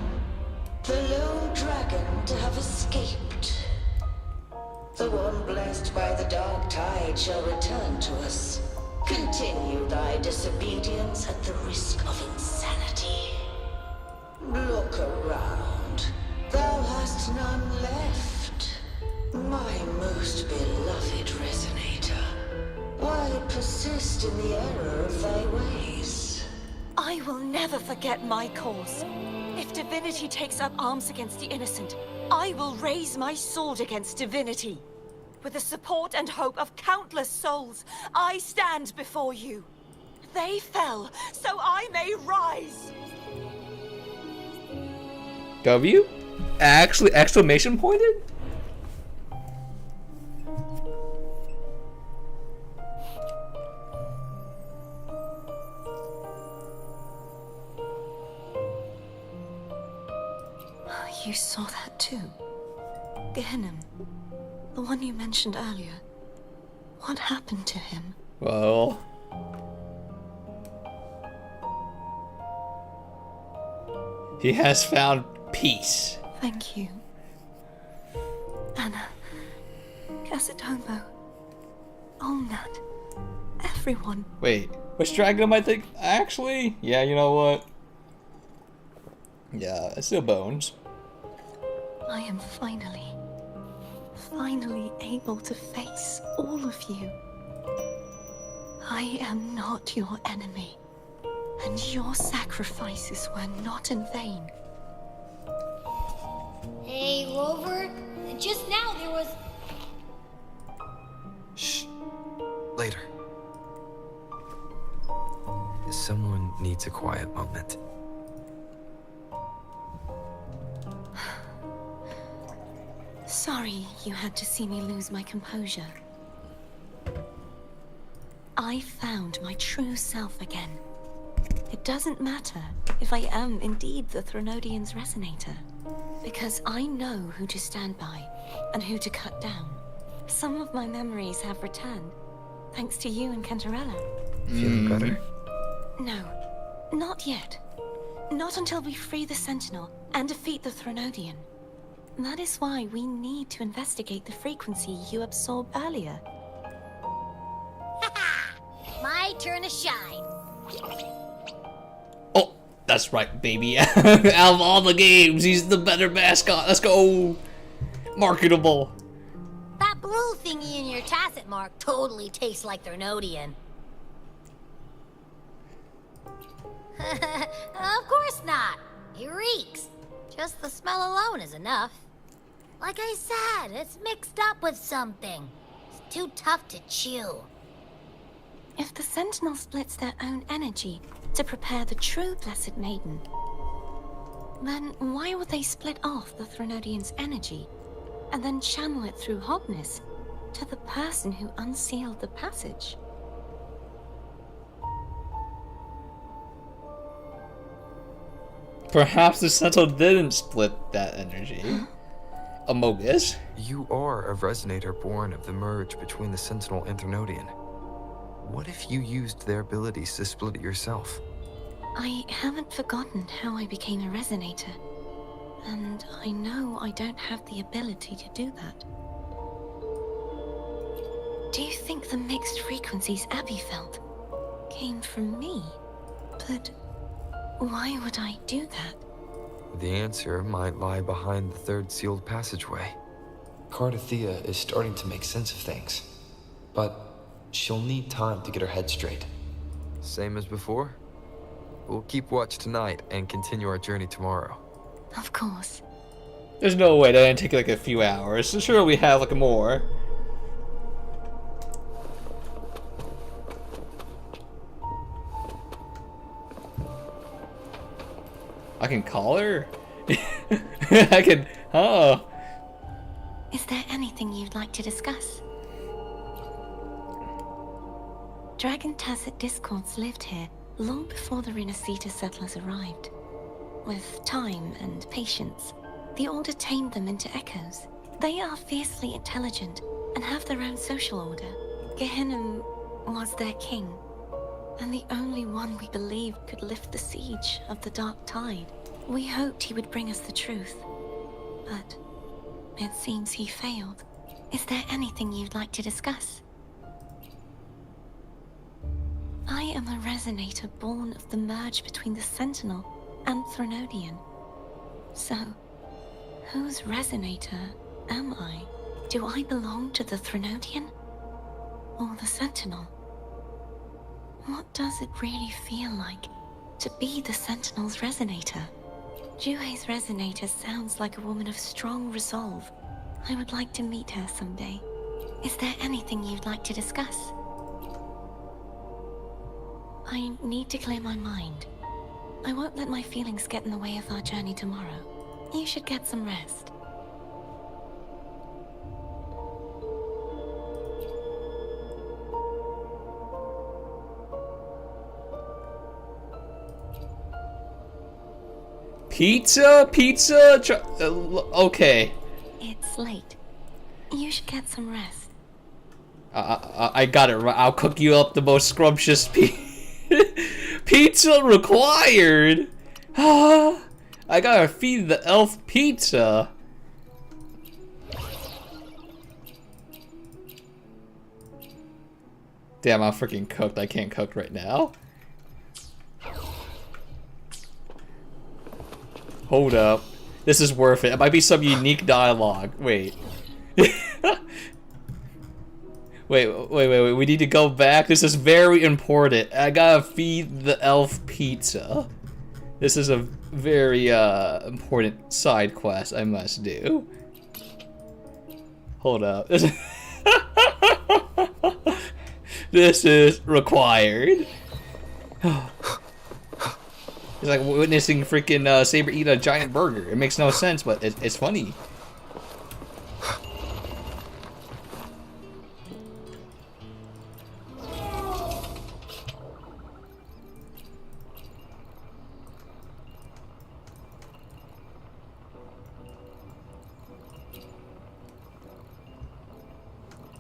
the lone dragon to have escaped. The one blessed by the dark tide shall return to us. Continue thy disobedience at the risk of insanity. Look around. Thou hast none left. My most beloved resonator. Why persist in the error of thy ways? I will never forget my cause. If Divinity takes up arms against the innocent, I will raise my sword against Divinity. With the support and hope of countless souls, I stand before you. They fell, so I may rise. W? Actually, exclamation pointed? You saw that too? Gehenna, the one you mentioned earlier. What happened to him? Well... he has found peace. Thank you. Anna, Casadomo, Olnat, everyone. Wait, which dragon am I think? Actually, yeah, you know what? Yeah, it's still Bones. I am finally able to face all of you. I am not your enemy, and your sacrifices were not in vain. Hey, Rover, just now there was... Shh. Later. Someone needs a quiet moment. Sorry you had to see me lose my composure. I found my true self again. It doesn't matter if I am indeed the Threnodian's resonator, because I know who to stand by and who to cut down. Some of my memories have returned, thanks to you and Cantarella. Feeling better? No, not yet. Not until we free the Sentinel and defeat the Threnodian. That is why we need to investigate the frequency you absorbed earlier. My turn to shine. Oh, that's right, baby. Out of all the games, he's the better mascot. Let's go. Marketable. That blue thingy in your tacit mark totally tastes like Threnodian. Of course not. It reeks. Just the smell alone is enough. Like I said, it's mixed up with something. It's too tough to chew. If the Sentinel splits their own energy to prepare the true Blessed Maiden, then why would they split off the Threnodian's energy and then channel it through Hognis to the person who unsealed the passage? Perhaps the Sentinel didn't split that energy. Amogus. You are a resonator born of the merge between the Sentinel and Threnodian. What if you used their abilities to split it yourself? I haven't forgotten how I became a resonator, and I know I don't have the ability to do that. Do you think the mixed frequencies Abby felt came from me? But why would I do that? The answer might lie behind the third sealed passageway. Cardathea is starting to make sense of things, but she'll need time to get her head straight. Same as before? We'll keep watch tonight and continue our journey tomorrow. Of course. There's no way that didn't take like a few hours. So sure, we have like more. I can call her? I can... Oh. Is there anything you'd like to discuss? Dragon Tacet discords lived here long before the Rinascita settlers arrived. With time and patience, the Order tamed them into echoes. They are fiercely intelligent and have their own social order. Gehinnom was their king, and the only one we believed could lift the siege of the Dark Tide. We hoped he would bring us the truth, but it seems he failed. Is there anything you'd like to discuss? I am a resonator born of the merge between the Sentinel and Threnodian. So, whose resonator am I? Do I belong to the Threnodian or the Sentinel? What does it really feel like to be the Sentinel's resonator? Juhe's resonator sounds like a woman of strong resolve. I would like to meet her someday. Is there anything you'd like to discuss? I need to clear my mind. I won't let my feelings get in the way of our journey tomorrow. You should get some rest. Pizza? Pizza? Okay. It's late. You should get some rest. I got it right. I'll cook you up the most scrumptious pizza required. I gotta feed the elf pizza. Damn, I'm freaking cooked. I can't cook right now. Hold up. This is worth it. It might be some unique dialogue. Wait. Wait. We need to go back. This is very important. I gotta feed the elf pizza. This is a very important side quest I must do. Hold up. This is required. It's like witnessing freaking Saber eat a giant burger. It makes no sense, but it's funny.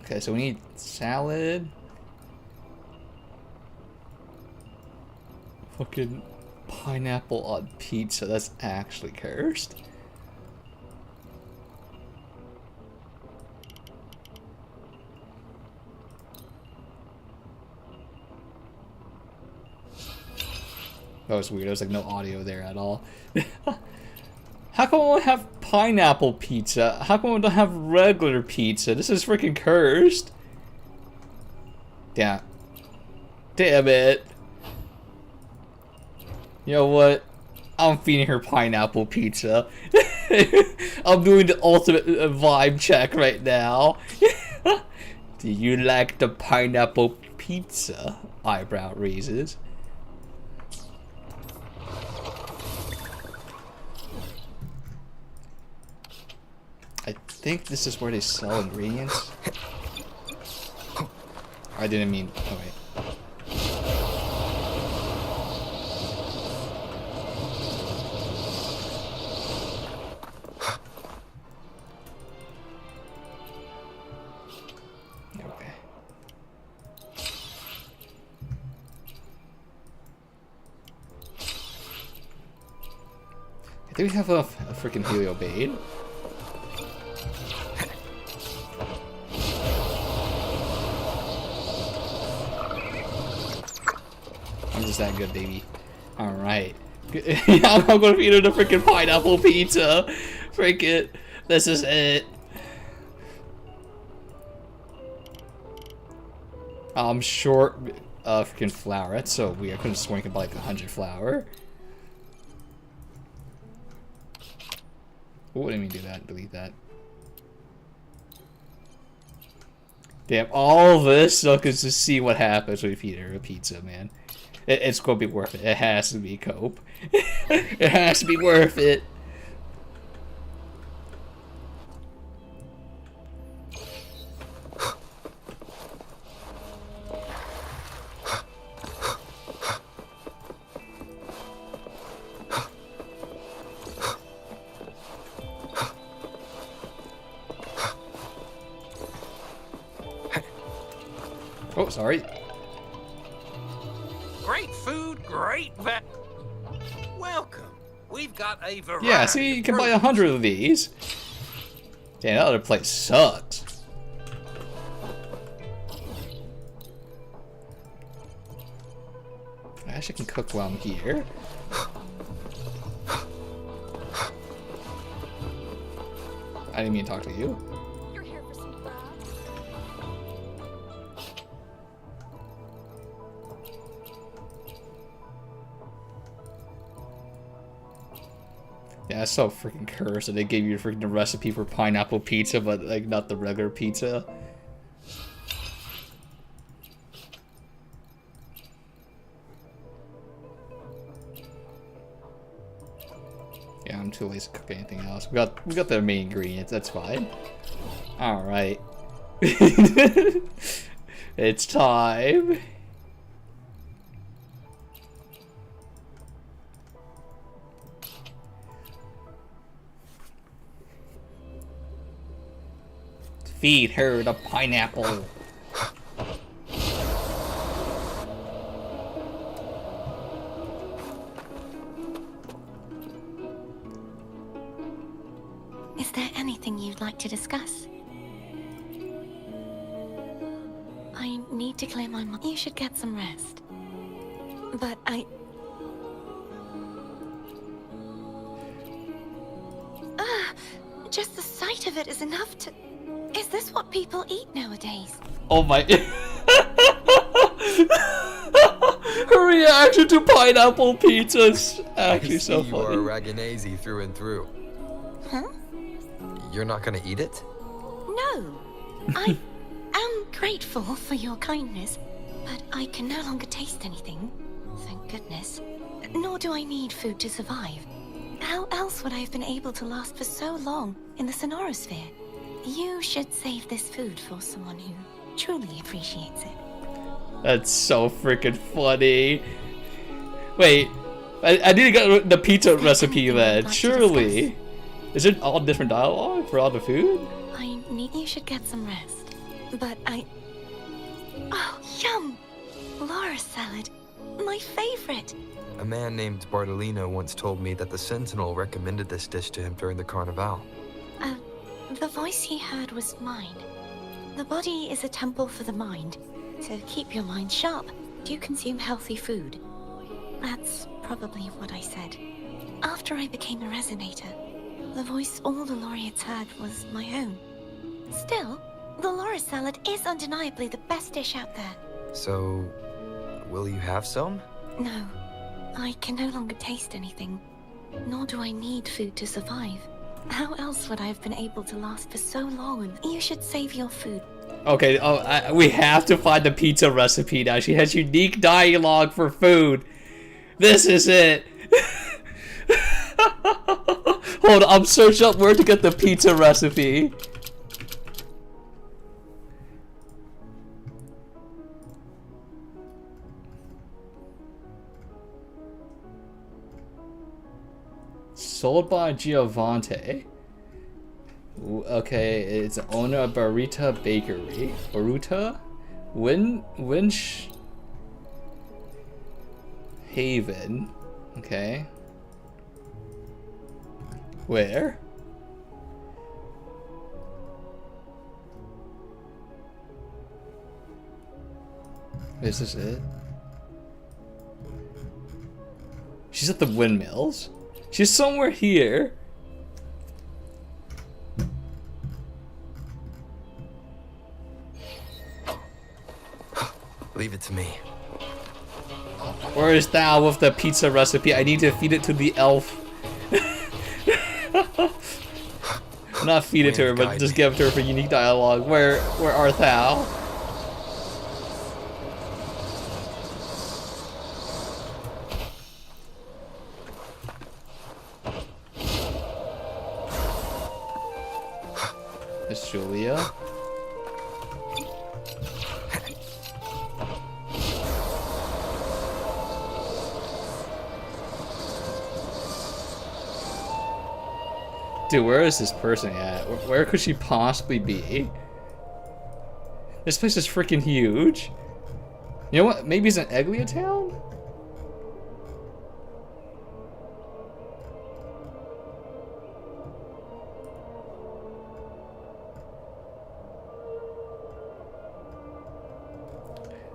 Okay, so we need salad. Fucking pineapple on pizza. That's actually cursed. That was weird. There was like no audio there at all. How come we don't have pineapple pizza? How come we don't have regular pizza? This is freaking cursed. Damn. Damn it. You know what? I'm feeding her pineapple pizza. I'm doing the ultimate vibe check right now. Do you like the pineapple pizza? Eyebrow raises. I think this is where they sell ingredients. I didn't mean. Oh wait. Okay. Do we have a freaking heliobate? I'm just that good, baby. Alright. I'm gonna feed her the freaking pineapple pizza. Freak it. This is it. I'm short freaking flour. That's so weird. I couldn't swear I could buy like 100 flour. Oh, didn't mean to do that. Delete that. Damn, all this so I could just see what happens when we feed her a pizza, man. It's gonna be worth it. It has to be, Cope. It has to be worth it. Oh, sorry. Great food, great welcome. We've got a variety. Yeah, see, you can buy 100 of these. Damn, that other place sucks. I actually can cook while I'm here. I didn't mean to talk to you. You're here for some grub? Yeah, it's so freaking cursed that they gave you freaking the recipe for pineapple pizza, but like not the regular pizza. Yeah, I'm too lazy to cook anything else. We got the main ingredients. That's fine. All right, it's time. Feed her the pineapple. Is there anything you'd like to discuss? I need to clear my mind. You should get some rest. But just the sight of it is enough to... Is this what people eat nowadays? Oh my... Her reaction to pineapple pizza's actually so You are funny. a Raganese through and through. Huh? You're not gonna eat it? No. I am grateful for your kindness, but I can no longer taste anything. Thank goodness. Nor do I need food to survive. How else would I have been able to last for so long in the Sonorosphere? You should save this food for someone who truly appreciates it. That's so freaking funny. Wait, I need to get the pizza recipe then. Surely. Is it all different dialogue for all the food? I need... You should get some rest. But Oh, yum! Laura salad. My favorite. A man named Bartolino once told me that the Sentinel recommended this dish to him during the Carnival. The voice he heard was mine. The body is a temple for the mind. To keep your mind sharp, do you consume healthy food? That's probably what I said. After I became a resonator, the voice all the laureates heard was my own. Still, the Laura salad is undeniably the best dish out there. So, will you have some? No, I can no longer taste anything. Nor do I need food to survive. How else would I have been able to last for so long? You should save your food Okay, we have to find the pizza recipe now. She has unique dialogue for food. This is it. Hold on, I'm searching up where to get the pizza recipe. Sold by Giovanni. Okay, it's the owner of Barita Bakery. Baruta? Winch Haven. Okay. Where? Is this it? She's at the windmills. She's somewhere here. Leave it to me. Where is thou with the pizza recipe? I need to feed it to the elf. Not feed it to her, but just give it to her for unique dialogue. Where art thou? It's Julia. Dude, where is this person at? Where could she possibly be? This place is freaking huge. You know what? Maybe it's an Eglia town?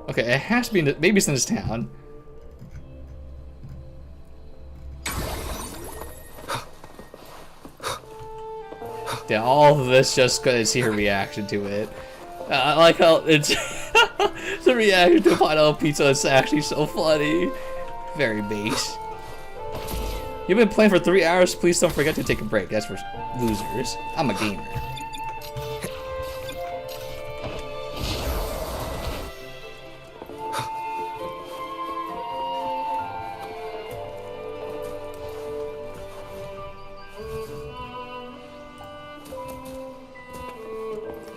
Okay, it has to be in maybe it's in this town. Yeah, all of this just gonna see her reaction to it. I like how it's the reaction to a pineapple pizza is actually so funny. Very base. You've been playing for 3 hours, please don't forget to take a break. That's for losers. I'm a gamer.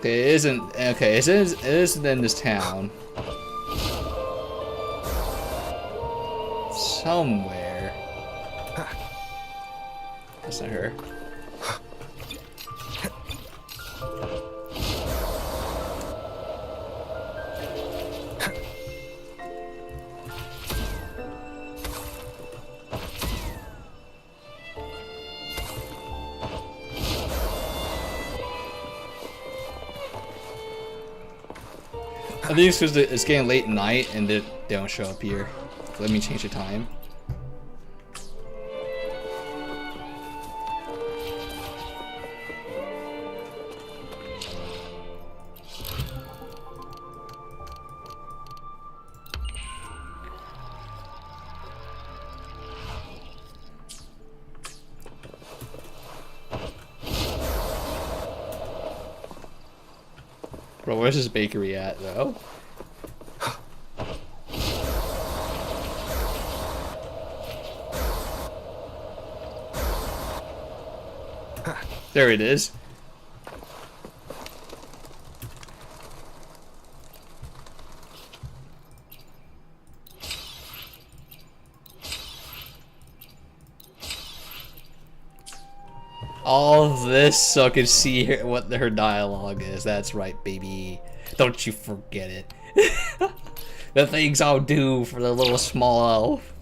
Okay, it isn't. Okay, it isn't in this town. Somewhere. That's not her. I think it's because it's getting late at night and they don't show up here. Let me change the time. Bro, where's this bakery at, though? There it is. All of this so I can see what her dialogue is. That's right, baby. Don't you forget it. The things I'll do for the little small elf.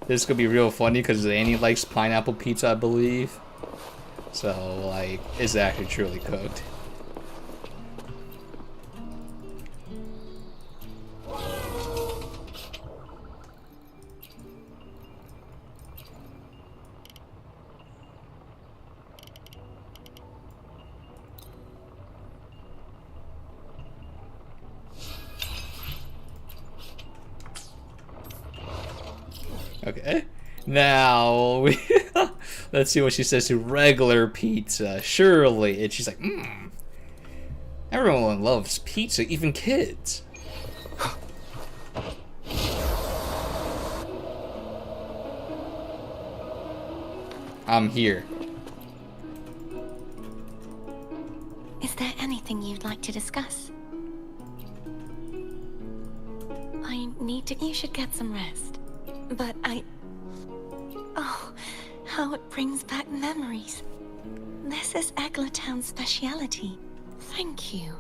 This could be real funny because Annie likes pineapple pizza, I believe. So, like, it's actually truly cooked. Okay, now we Let's see what she says to regular pizza. Surely. And she's like, everyone loves pizza, even kids. I'm here. Is there anything you'd like to discuss? I need to... You should get some rest. But oh, how it brings back memories. This is Eggletown's speciality. Thank you.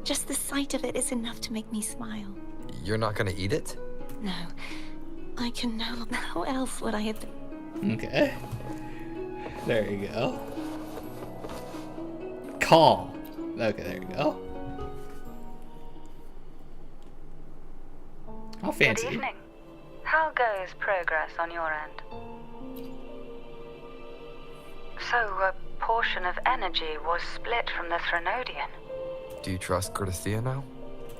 Just the sight of it is enough to make me smile. You're not gonna eat it? No. I can no longer... How else would I have been... Okay. There you go. Call. Okay, there you go. How fancy. Good evening. How goes progress on your end? So, a portion of energy was split from the Threnodian. Do you trust Cordesia now?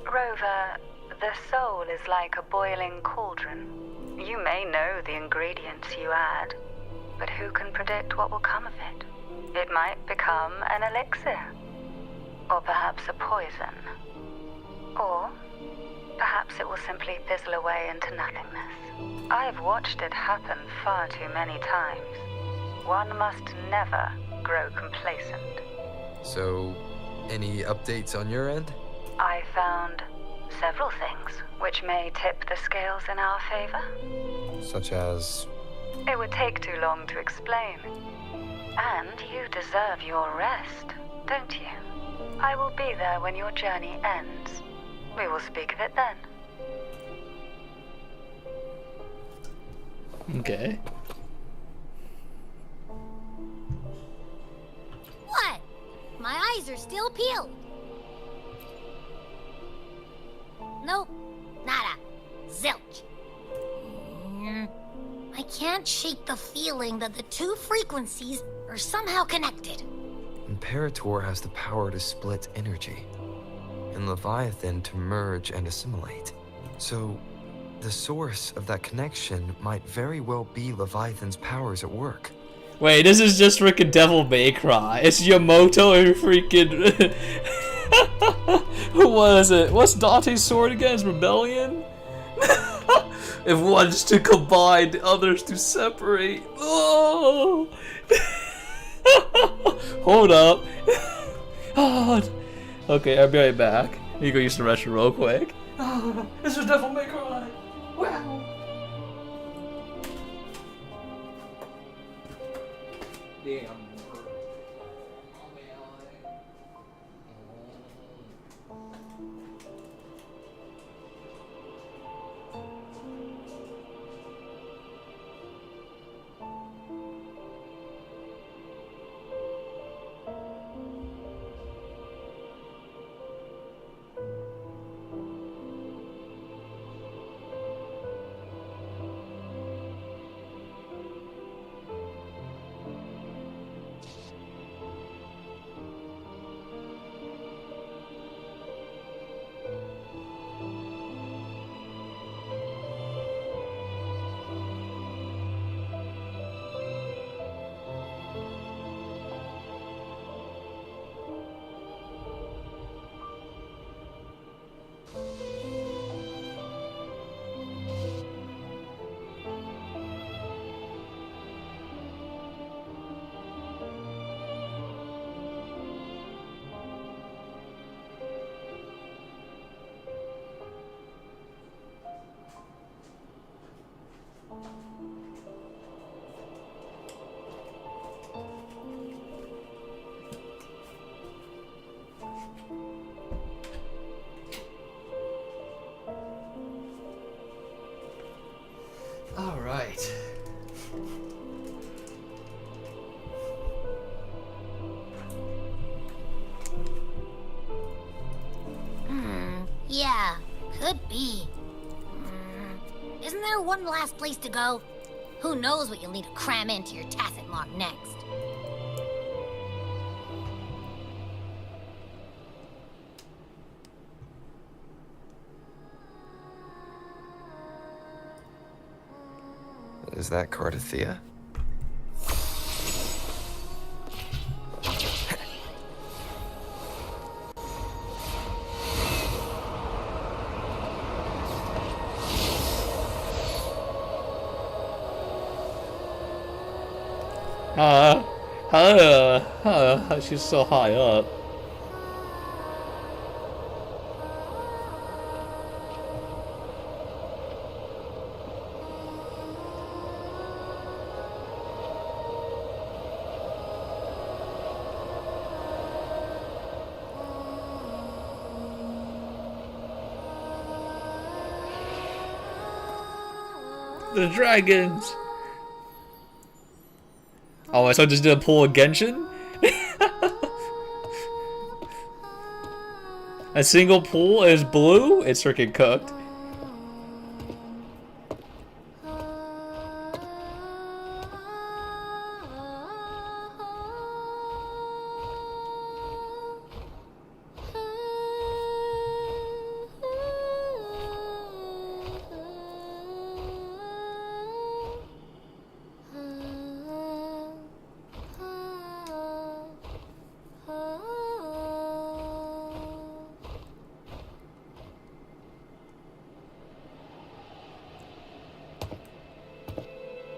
Rover, the soul is like a boiling cauldron. You may know the ingredients you add, but who can predict what will come of it? It might become an elixir, or perhaps a poison, or perhaps it will simply fizzle away into nothingness. I've watched it happen far too many times. One must never grow complacent. So, any updates on your end? I found several things which may tip the scales in our favor. Such as... It would take too long to explain. And you deserve your rest, don't you? I will be there when your journey ends. We will speak of it then. Okay. What? My eyes are still peeled. Nope. Nada. Zilch. I can't shake the feeling that the two frequencies are somehow connected. Imperator has the power to split energy, and Leviathan to merge and assimilate. So, the source of that connection might very well be Leviathan's powers at work. Wait, this is just freaking Devil May Cry. It's Yamato and freaking... Who was it? What's Dante's sword again? It's Rebellion? If one's to combine, the others to separate. Oh! Hold up. Oh. Okay, I'll be right back. You go use the restroom real quick. Oh, this is Devil May Cry. Wow. Damn. All right. Yeah, could be. Isn't there one last place to go? Who knows what you'll need to cram into your tacit mark next? Is that Cardathea? She's so high up. The dragons. Oh, so I just did a pull a Genshin? A single pull is blue? It's freaking cooked.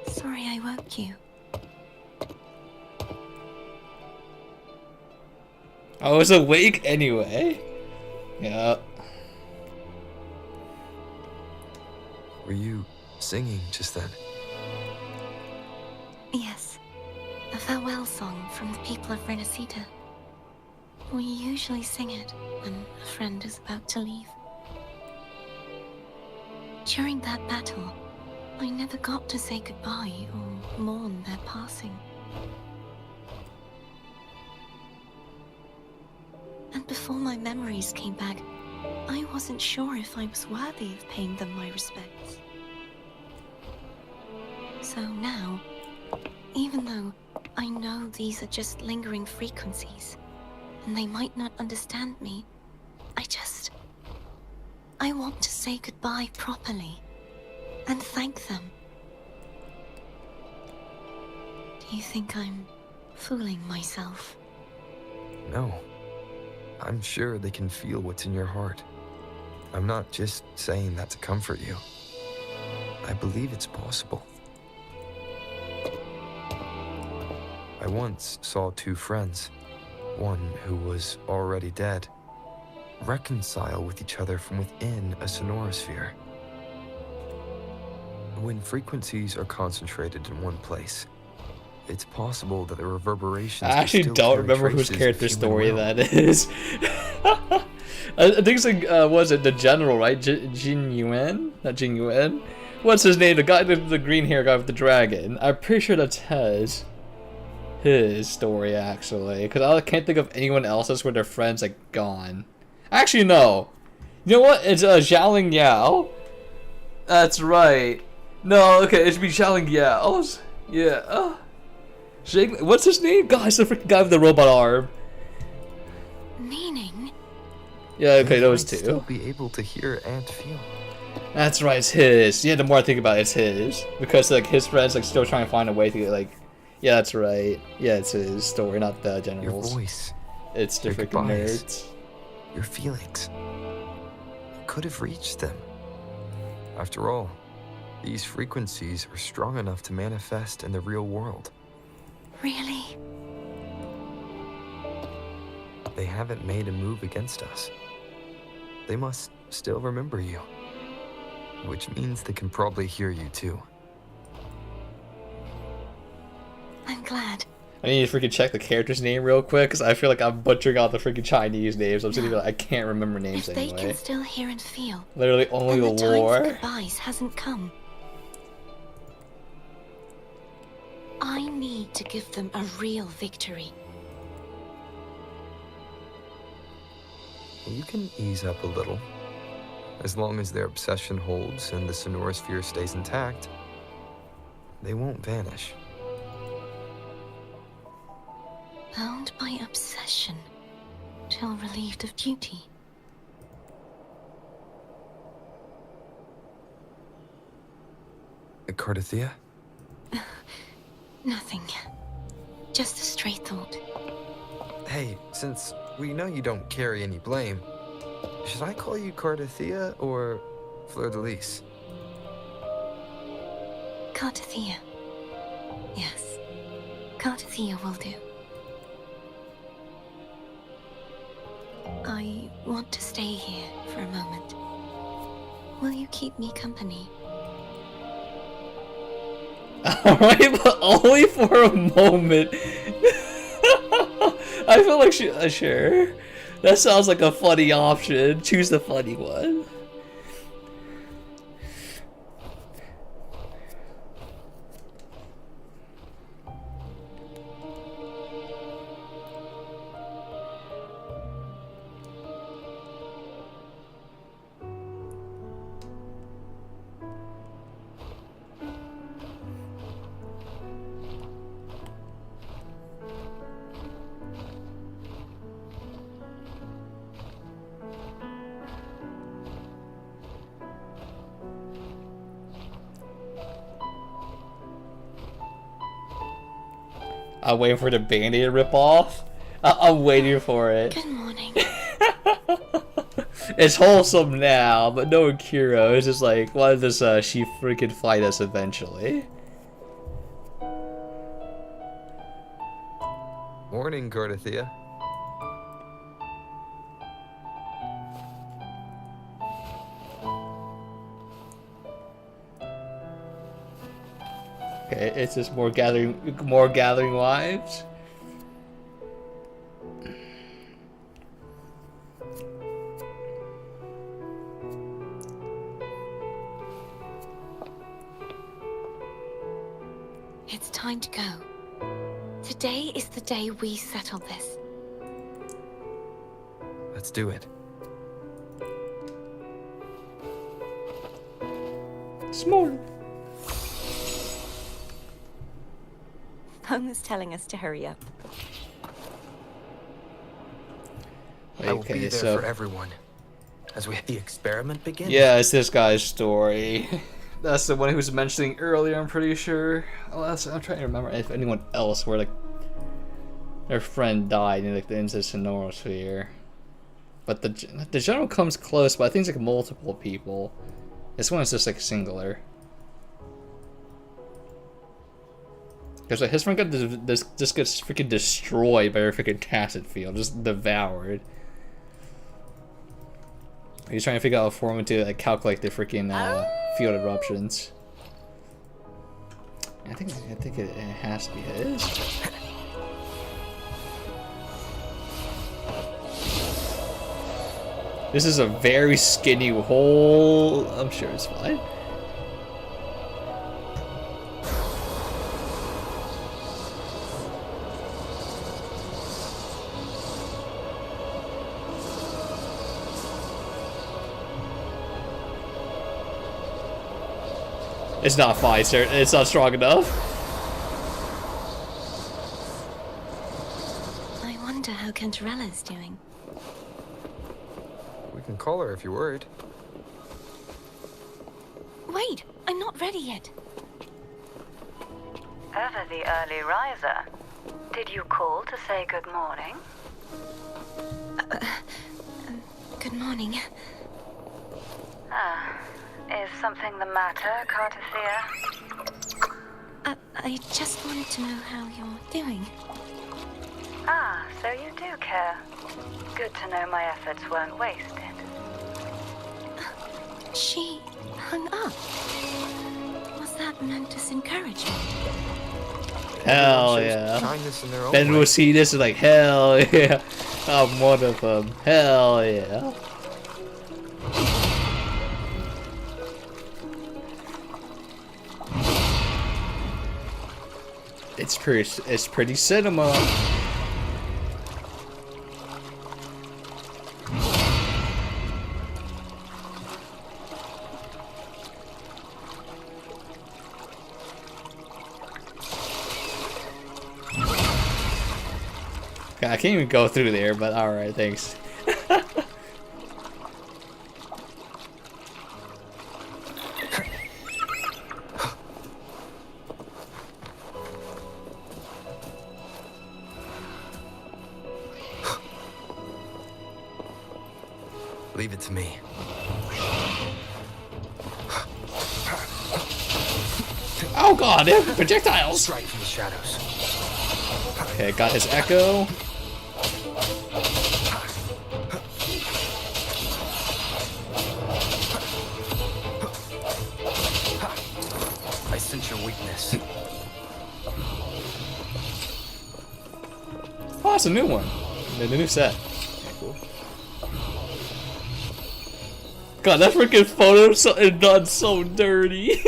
Sorry I woke you. I was awake anyway. Yeah. Were you singing just then? Yes. A farewell song from the people of Rinascita. We usually sing it when a friend is about to leave. During that battle, I never got to say goodbye or mourn their passing. And before my memories came back, I wasn't sure if I was worthy of paying them my respects. So now, even though I know these are just lingering frequencies, and they might not understand me, I want to say goodbye properly, and thank them. Do you think I'm fooling myself? No. I'm sure they can feel what's in your heart. I'm not just saying that to comfort you. I believe it's possible. I once saw two friends, one who was already dead, reconcile with each other from within a sonorosphere. When frequencies are concentrated in one place, it's possible that the reverberations I actually don't remember whose character story that is. I think it's like, was it the general, right? Jin Yuan? Not Jin Yuan? What's his name? The guy, the green hair guy with the dragon. I'm pretty sure that's his story, actually. Because I can't think of anyone else's where their friends, like, gone. Actually, no. You know what? It's Xiaoling Yao. That's right. No, okay, it should be Xiaoling Yao's. Yeah. What's his name? God, it's the freaking guy with the robot arm. Meaning? Yeah, okay, those two. Still be able to hear and feel. That's right, it's his. Yeah, the more I think about it, it's his. Because, like, his friends, like, still trying to find a way to get, like... Yeah, that's right. Yeah, it's his story, not the general's. Your voice. It's the freaking nerds. Your feelings. You could have reached them. After all, these frequencies are strong enough to manifest in the real world. Really? They haven't made a move against us. They must still remember you. Which means they can probably hear you too. I'm glad. I need to freaking check the character's name real quick, because I feel like I'm butchering out the freaking Chinese names. I'm sitting there like, I can't remember names if anyway. They can still hear and feel. Literally only and the time war. for goodbyes hasn't come. I need to give them a real victory. You can ease up a little. As long as their obsession holds and the sonorosphere stays intact, they won't vanish. Bound by obsession, till relieved of duty. Cardathea? Nothing. Just a stray thought. Hey, since we know you don't carry any blame, should I call you Cardathea or Fleur-de-Lis? Cardathea. Yes. Cantarella will do. I want to stay here for a moment. Will you keep me company? Alright, but only for a moment. I feel like sure. That sounds like a funny option. Choose the funny one. I'm waiting for the Band-Aid to rip off. I'm waiting for it. Good morning. It's wholesome now, but no Kiro. It's just like, why does she freaking fight us eventually? Morning, Gardathea. Okay, it's just more gathering wives. It's time to go. Today is the day we settle this. Let's do it. Small. Home is telling us to hurry up. I will be there for everyone as the experiment begins. Yeah, it's this guy's story. That's the one he was mentioning earlier, I'm pretty sure. I'm trying to remember if anyone else where like their friend died in like the Sonorosphere. But the general comes close, but I think it's like multiple people. This one is just like singular. Because like, his friend got just gets freaking destroyed by her freaking tacit field, just devoured. He's trying to figure out a formula to like, calculate the freaking field eruptions. I think it has to be his. This is a very skinny hole. I'm sure it's fine. It's not fine, sir. It's not strong enough. I wonder how Cantarella is doing. We can call her if you're worried. Wait, I'm not ready yet. Ever the early riser. Did you call to say good morning? Good morning. Is something the matter, Cartathea? I just wanted to know how you're doing. So you do care. Good to know my efforts weren't wasted. She hung up. Was that meant as encouragement? Hell yeah. Kindness in their own Ben way. will see this and like, hell yeah. I'm one of them. Hell yeah. It's pretty cinema. I can't even go through there, but alright, thanks. Leave it to me. Oh god, projectiles! Strike from the shadows. Okay, got his echo. I sense your weakness. Oh, it's a new one. The new set. Okay, cool. God, that freaking photo is done so dirty.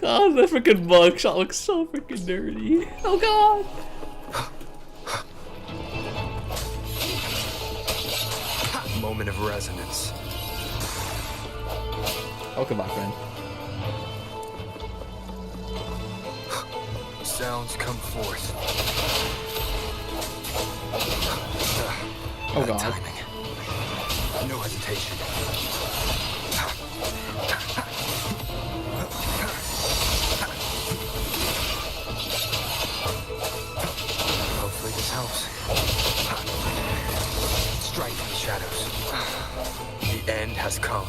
God, that freaking mugshot looks so freaking dirty. Oh God. Moment of resonance. Welcome, my friend. Sounds come forth. Oh God. Timing. No hesitation. Hopefully this helps. Strike from the shadows. The end has come.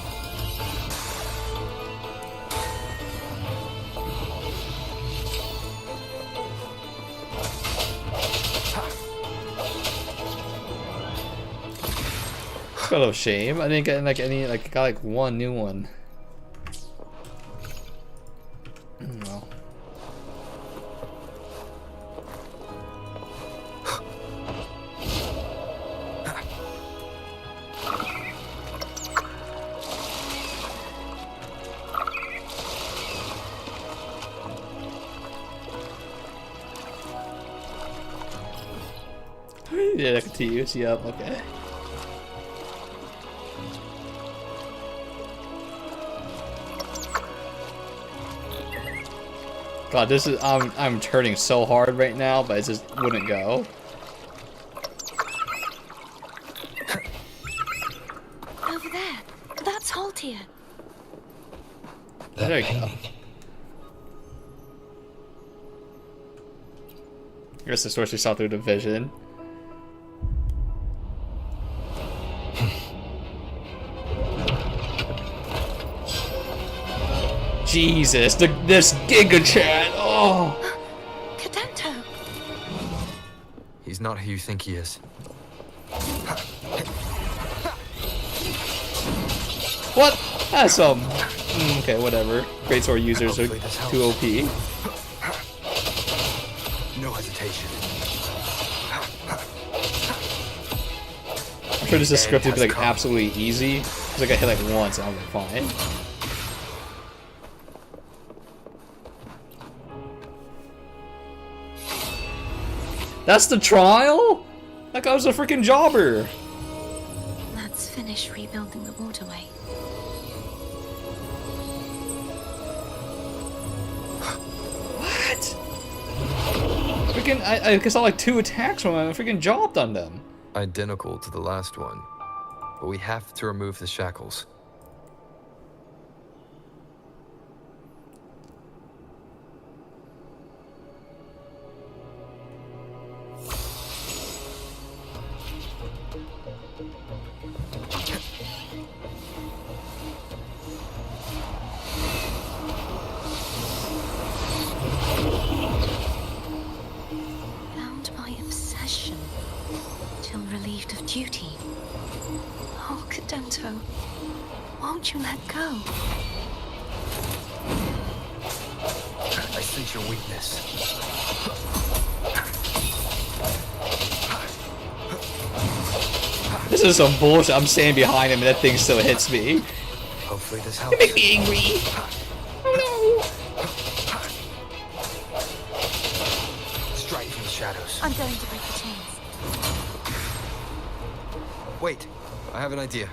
Got a little shame. I didn't get like any, like, got like one new one. Well. Yeah, I can see you. Yep, okay. God, this is I'm turning so hard right now, but it just wouldn't go. Over there. That's Haltier. There you go. I guess the source we saw through the vision. Jesus, this Giga Chat. Oh. Cadento. He's not who you think he is. What? That's some. Okay, whatever. Greatsword users are too OP. No hesitation. I'm sure this is scripted to be like absolutely easy. It's like I hit like once and I was like fine. That's the trial? That guy was a freaking jobber. Let's finish rebuilding the waterway. What? Freaking, I saw like 2 attacks from him. I freaking jobbed on them. Identical to the last one, but we have to remove the shackles. Bound by obsession, till relieved of duty. Oh, Cadento, won't you let go? I sense your weakness. This is some bullshit. I'm standing behind him and that thing still hits me. Hopefully this helps. You make me angry. Oh Strike from the shadows. I'm going to break the chains. Wait, I have an idea.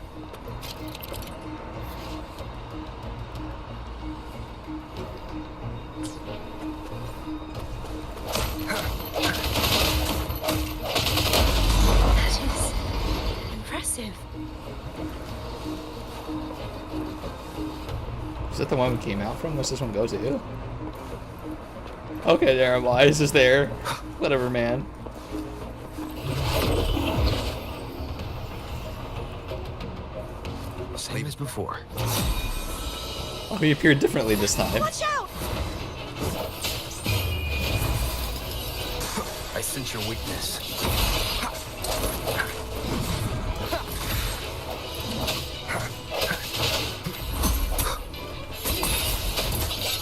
That is impressive. Is that the one we came out from? What's this one go to? Okay, there am I. It's just there. Whatever, man. Same as before. Oh, he appeared differently this time. Watch out! sense your weakness.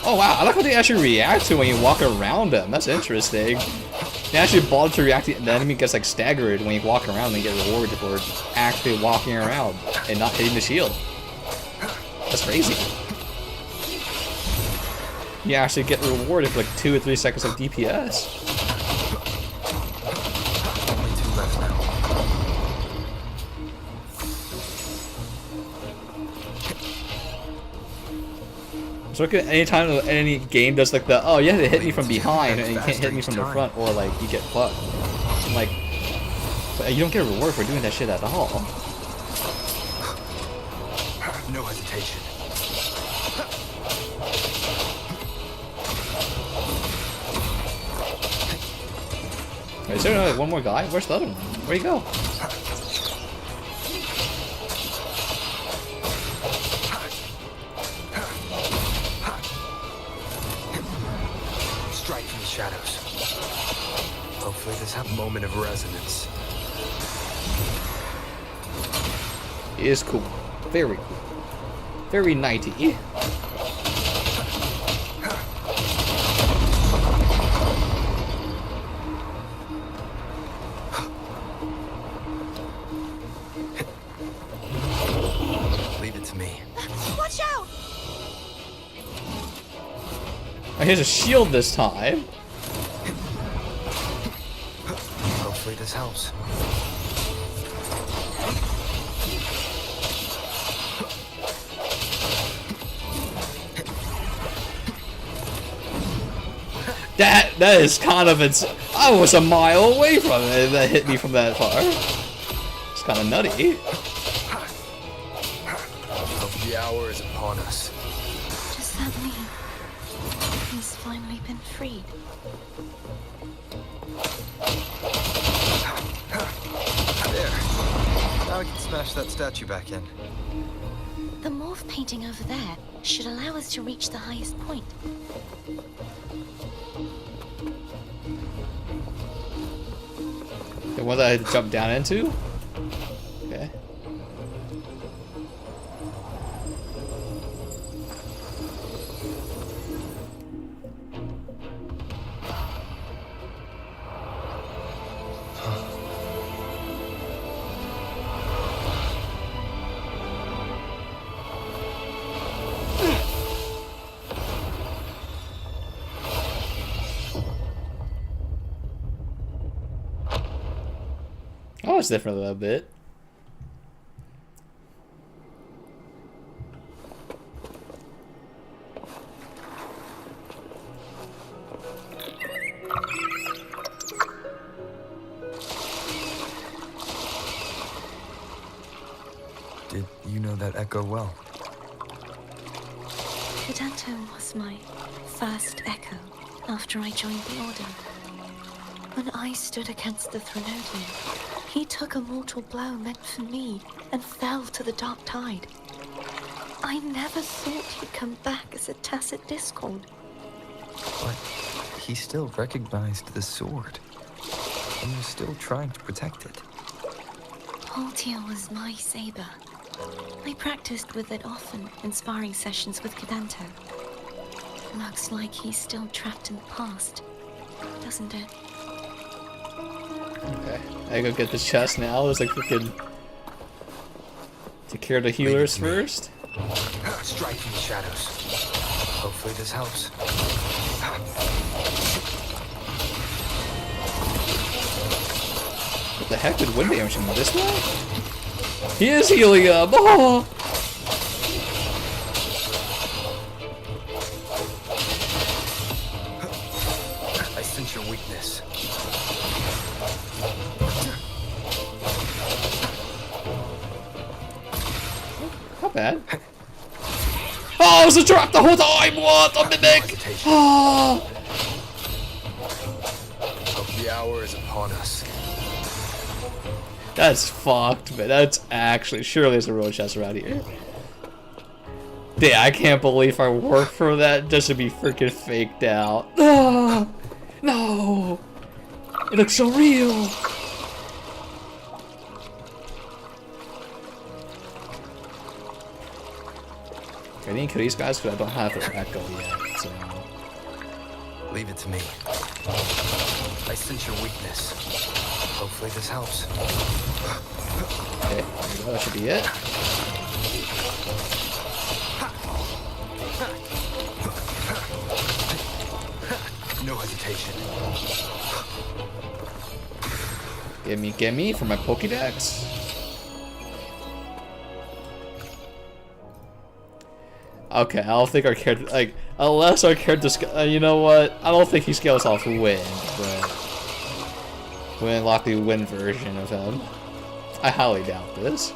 Oh wow, I like how they actually react to when you walk around them. That's interesting. They actually bother to react to the enemy gets like staggered when you walk around and you get rewarded for actually walking around and not hitting the shield. That's crazy. You actually get rewarded for like 2 or 3 seconds of DPS. Only 2 left now. So anytime any game does like the, oh you have to hit me from behind and you can't hit me from the front, or like you get fucked. I'm like, but you don't get a reward for doing that shit at all. No hesitation. Wait, is there like one more guy? Where's the other one? Where'd he go? Strike from the shadows. Hopefully this has a moment of resonance. It is cool. Very cool. Very nighty. Leave it to me. Watch out! Oh, here's a shield this time. Hopefully this helps. That is kind of I was a mile away from it. That hit me from that far. It's kind of nutty. Hope the hour is upon us. Does that mean he's finally been freed? There. Now I can smash that statue back in. The morph painting over there should allow us to reach the highest point. The one that I had to jump down into? Okay. Oh, it's different a little bit. Did you know that echo well? Fidanto was my first echo after I joined the Order. When I stood against the Threnodian, he took a mortal blow meant for me and fell to the dark tide. I never thought he'd come back as a tacit discord. But he still recognized the sword and was still trying to protect it. Haltier was my saber. I practiced with it often in sparring sessions with Fidanto. Looks like he's still trapped in the past, doesn't it? Okay, I go get the chest now. It's like freaking take care of the healers first. Strike from the shadows. Hopefully this helps. What the heck did wind damage him this way? He is healing up. Oh. I sense your weakness. Not bad. Oh, it was a trap the whole time! What? A mimic! Oh. Hope the hour is upon us. That's fucked, man. That's actually... Surely there's a road chest around here. Yeah, I can't believe I worked for that just to be freaking faked out. Oh, no! It looks so real! I didn't kill these guys because I don't have their echo yet, so... Leave it to me. I sense your weakness. Hopefully this helps. Okay, there we go, that should be it. No hesitation. Gimme for my Pokédex. Okay, I don't think our character, like, unless our character, you know what? I don't think he scales off wind, but we unlock the wind version of him. I highly doubt this.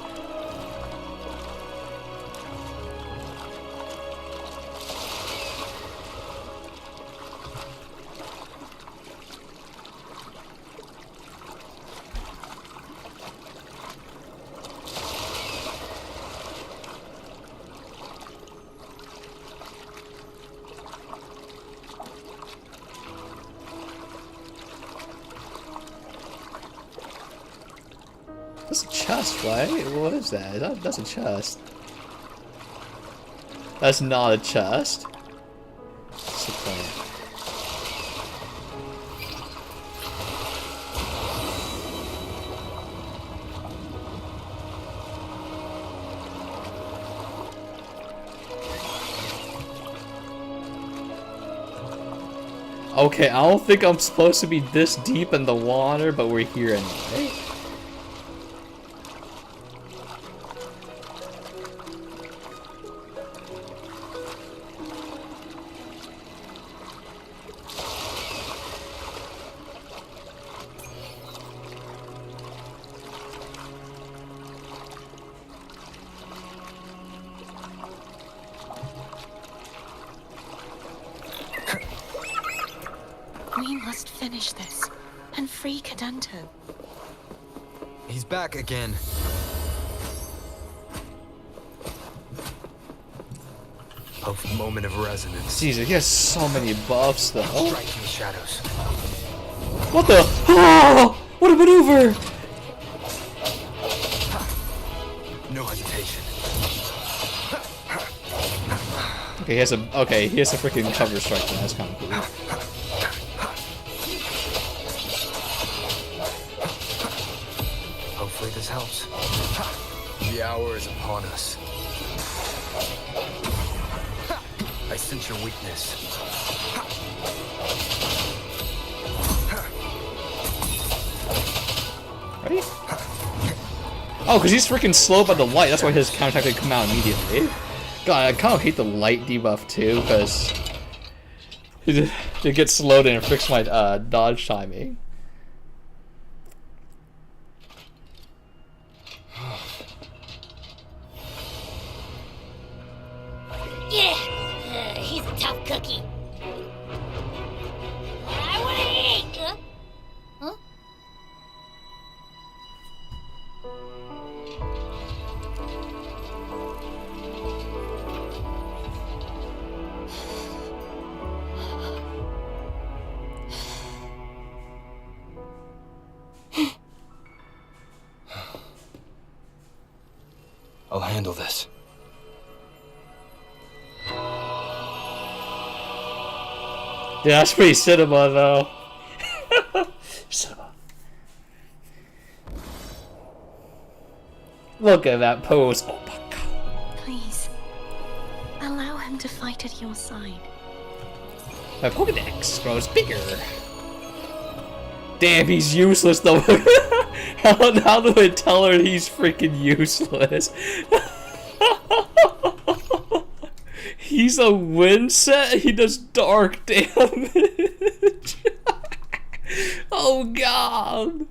That's a chest, right? What is that? That's a chest. That's not a chest. What's the point? Okay, I don't think I'm supposed to be this deep in the water, but we're here anyway. We must finish this and free Cadanto. He's back again. A moment of resonance. Jesus, he has so many buffs though. Striking the shadows. What the? Oh! What a maneuver! No hesitation. Okay, he has a freaking cover strike. That's kind of cool. Hopefully this helps. The hour is upon us. I sense your weakness. Ready? Oh, because he's freaking slow by the light. That's why his counterattack didn't come out immediately. God, I kind of hate the light debuff too, because it gets slowed and it affects my dodge timing. Yeah, he's a tough cookie. I want to eat. Huh? I'll handle this. Yeah, that's pretty cinema though. Cinema. Look at that pose. Oh my god. Please, allow him to fight at your side. My Pokédex grows bigger. Damn, he's useless though. how do I tell her he's freaking useless? He's a wind set. He does dark damage. Oh god.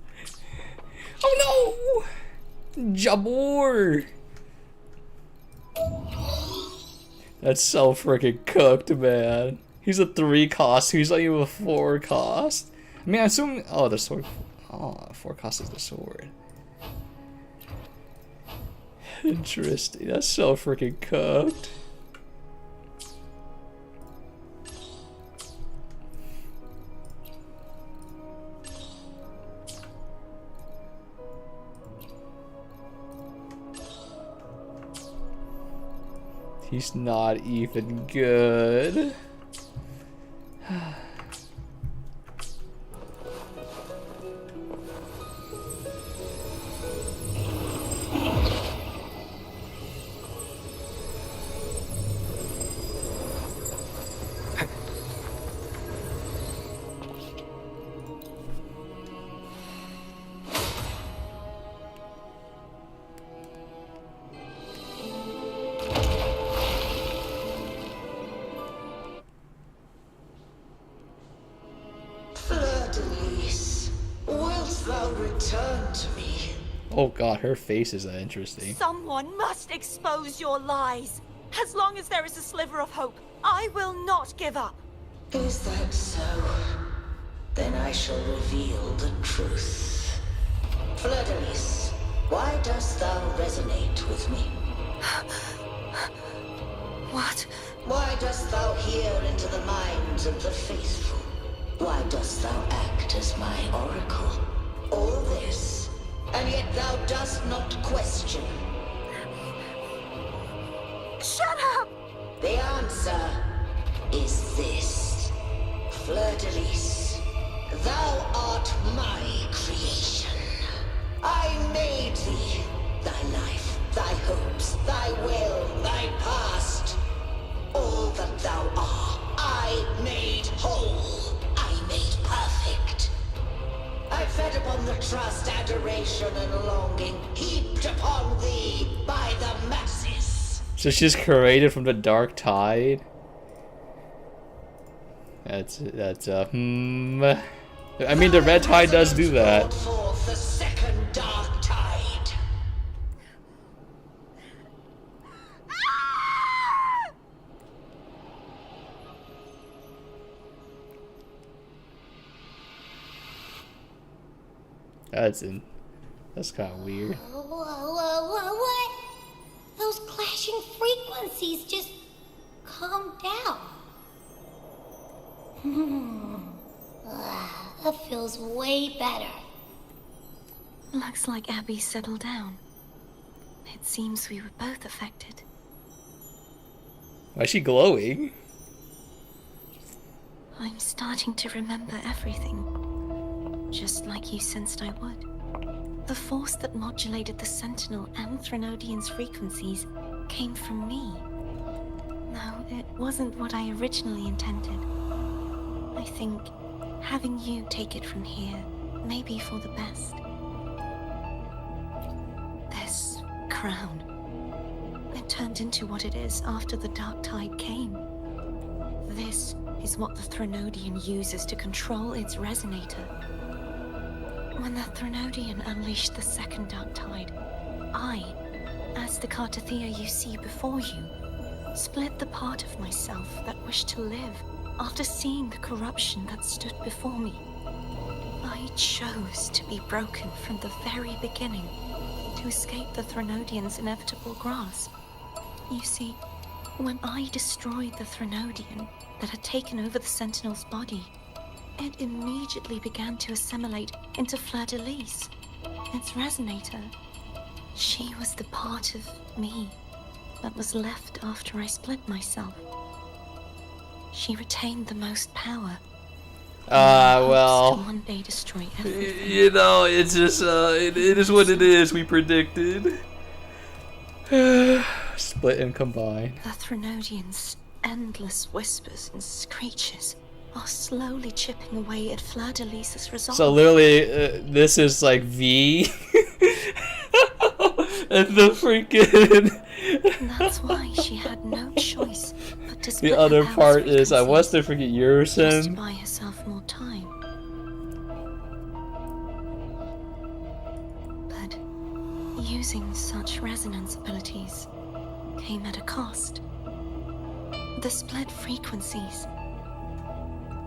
Oh no. Jabor. That's so freaking cooked, man. He's a 3 cost. He's not even a 4 cost. I mean, I assume. Oh, the sword. Oh, 4 cost is the sword. Interesting. That's so freaking cooked. He's not even good. Fleur-de-Lis, wilt thou return to me? Oh god, her face is interesting. Someone must expose your lies. As long as there is a sliver of hope, I will not give up. Is that so? Then I shall reveal the truth. Fleur-de-Lis, why dost thou resonate with me? What? Why dost thou hear into the minds of the faithful? Why dost thou act as my oracle? All this, and yet thou dost not question. Shut up! The answer is this. Fleur-de-Lis, thou art my creation. I made thee, thy life, thy hopes, thy will, thy past. All that thou art, I made whole. I made perfect. I fed upon the trust, adoration, and longing heaped upon thee by the masses. So she's created from the dark tide. That's I mean, the red tide does do that. Forth the second dark tide. That's kind of weird. What? Those clashing frequencies, just calm down. That feels way better. Looks like Abby settled down. It seems we were both affected. Why is she glowing? I'm starting to remember everything, just like you sensed I would. The force that modulated the Sentinel and Threnodian's frequencies came from me. No, it wasn't what I originally intended. I think having you take it from here may be for the best. This crown, it turned into what it is after the Dark Tide came. This is what the Threnodian uses to control its resonator. When the Threnodian unleashed the second Dark Tide, I, as the Cartathea you see before you, split the part of myself that wished to live after seeing the corruption that stood before me. I chose to be broken from the very beginning to escape the Threnodian's inevitable grasp. You see, when I destroyed the Threnodian that had taken over the Sentinel's body, it immediately began to assimilate into Fleur-de-Lis, its resonator. She was the part of me that was left after I split myself. She retained the most power. Well, to one day destroy everything. you know, it's just, it is what it is, we predicted. Split and combine. The Threnodian's endless whispers and screeches are slowly chipping away at Fleur-de-Lis's resolve. So literally, this is like V. And the freaking... That's why she had no choice but to split the other her part is, what's the just freaking to Urison? buy herself more time. But using such resonance abilities came at a cost. The split frequencies,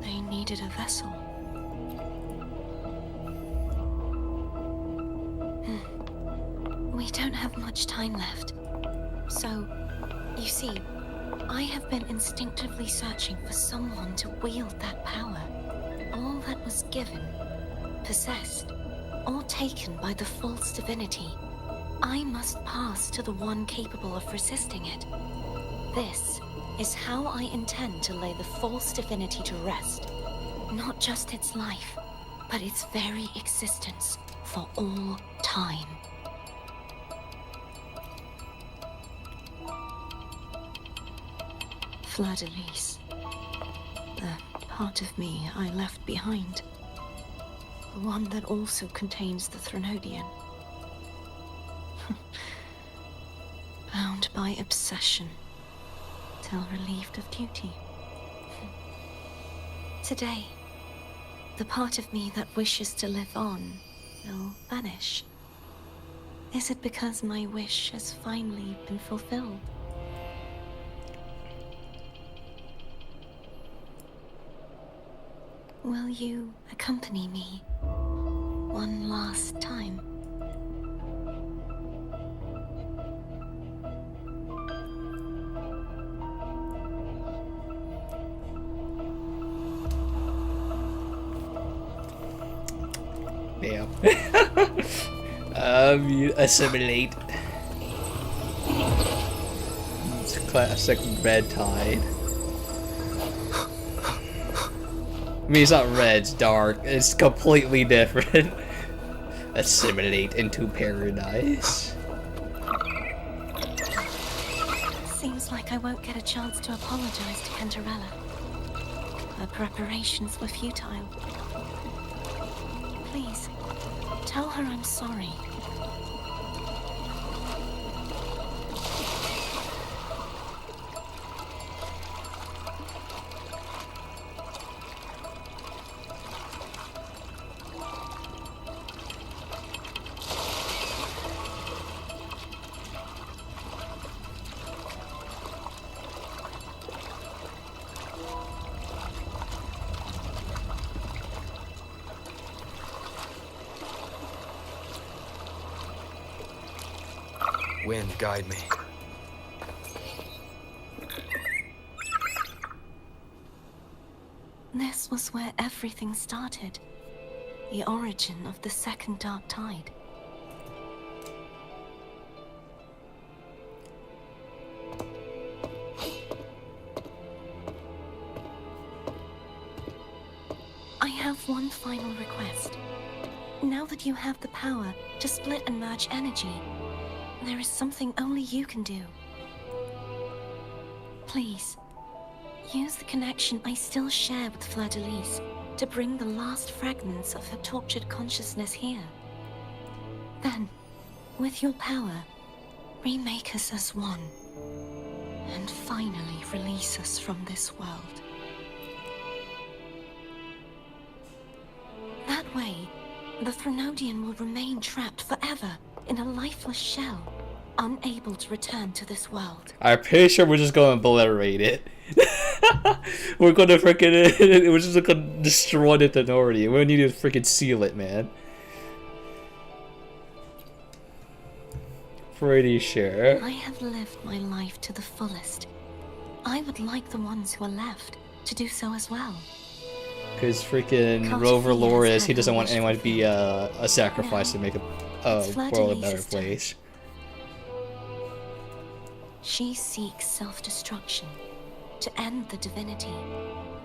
they needed a vessel. We don't have much time left. So, you see, I have been instinctively searching for someone to wield that power. All that was given, possessed, or taken by the false divinity, I must pass to the one capable of resisting it. This is how I intend to lay the false divinity to rest. Not just its life, but its very existence for all time. Fleur-de-Lis. The part of me I left behind. The one that also contains the Threnodian. Bound by obsession, till relieved of duty. Today, the part of me that wishes to live on will vanish. Is it because my wish has finally been fulfilled? Will you accompany me one last time? Damn. You assimilate. It's classic red tide. I mean, it's not red, it's dark. It's completely different. Assimilate into paradise. Seems like I won't get a chance to apologize to Cantarella. Her preparations were futile. Please, tell her I'm sorry. Wind, guide me. This was where everything started. The origin of the second dark tide. I have one final request. Now that you have the power to split and merge energy, there is something only you can do. Please, use the connection I still share with Fleur-de-Lis to bring the last fragments of her tortured consciousness here. Then, with your power, remake us as one, and finally release us from this world. That way, the Threnodian will remain trapped forever in a lifeless shell, unable to return to this world. I'm pretty sure we're just gonna obliterate it. We're gonna freaking we're just gonna destroy the Threnodian. We need to freaking seal it, man. Pretty sure. I have lived my life to the fullest. I would like the ones who are left to do so as well. Because freaking Rover Loris, he doesn't want anyone to be a sacrifice to make a world a better place. She seeks self-destruction to end the divinity,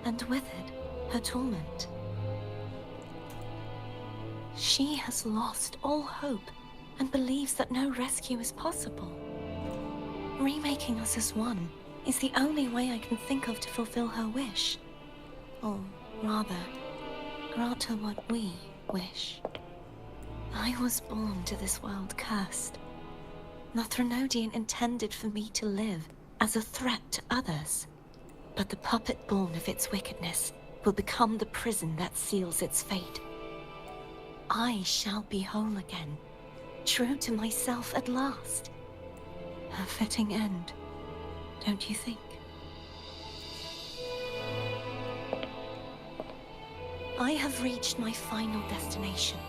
and with it, her torment. She has lost all hope and believes that no rescue is possible. Remaking us as one is the only way I can think of to fulfill her wish. Or rather, grant her what we wish. I was born to this world cursed. The Threnodian intended for me to live as a threat to others. But the puppet born of its wickedness will become the prison that seals its fate. I shall be whole again, true to myself at last. A fitting end, don't you think? I have reached my final destination.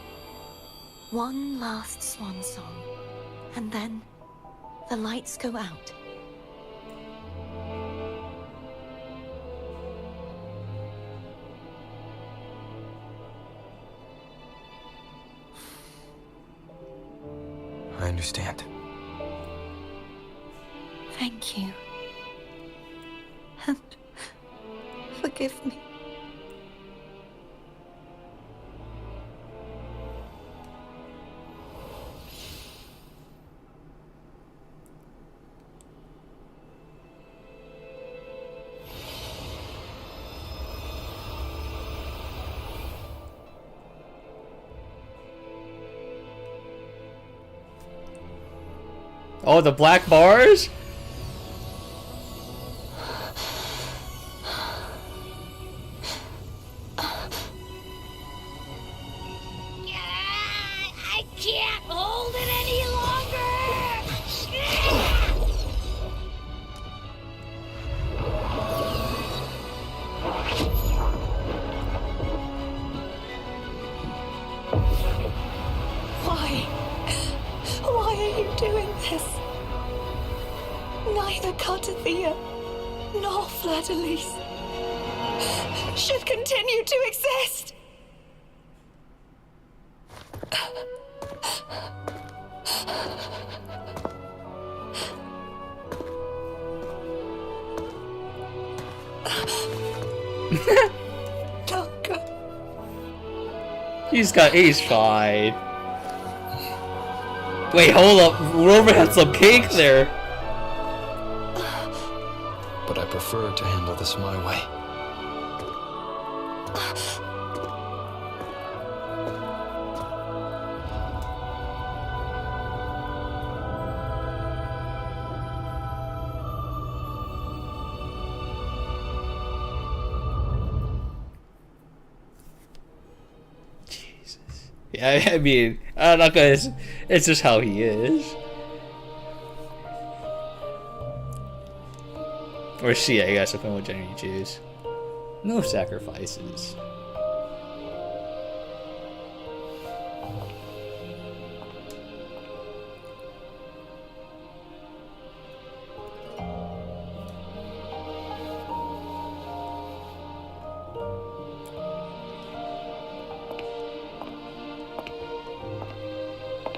One last swan song, and then the lights go out. I understand. Thank you. And forgive me. Oh, the black bars? I can't hold it any longer! Why? Why are you doing this? Neither Cantarella nor Fleur-de-Lis should continue to exist. Don't go. He's fine. Wait, hold up. Rover had some cake there. But I prefer to handle this my way. Yeah, I mean, I'm not gonna. It's just how he is. Or she, I guess, depending on what gender you choose. No sacrifices.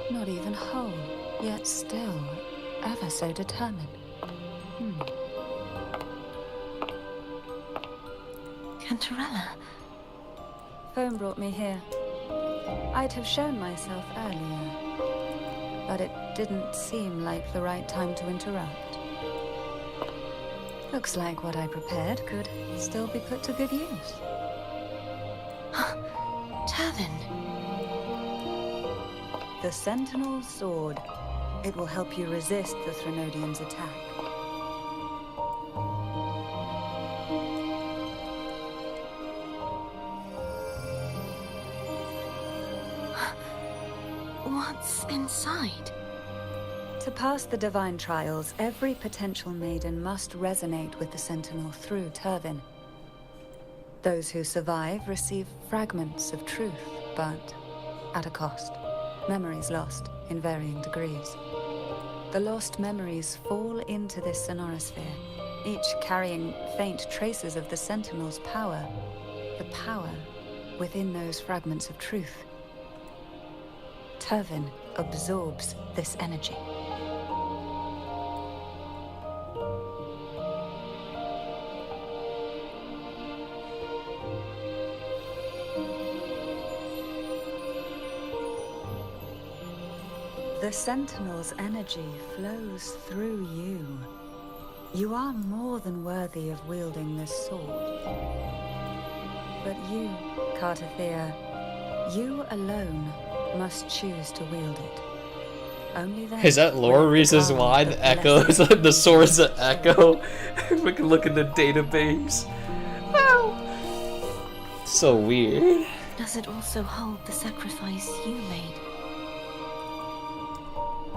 Not even whole, yet still ever so determined. Cantarella. Phone brought me here. I'd have shown myself earlier, but it didn't seem like the right time to interrupt. Looks like what I prepared could still be put to good use. Tavin. The Sentinel's sword. It will help you resist the Threnodian's attack. What's inside? To pass the divine trials, every potential maiden must resonate with the Sentinel through Turvin. Those who survive receive fragments of truth, but at a cost. Memories lost in varying degrees. The lost memories fall into this sonorosphere, each carrying faint traces of the Sentinel's power, the power within those fragments of truth. Turvin absorbs this energy. The Sentinel's energy flows through you. You are more than worthy of wielding this sword. But you, Cantarella, you alone must choose to wield it. Only then. Is that lore reasons why the echoes, the swords that echo? We can look in the database. Wow. So weird. Does it also hold the sacrifice you made?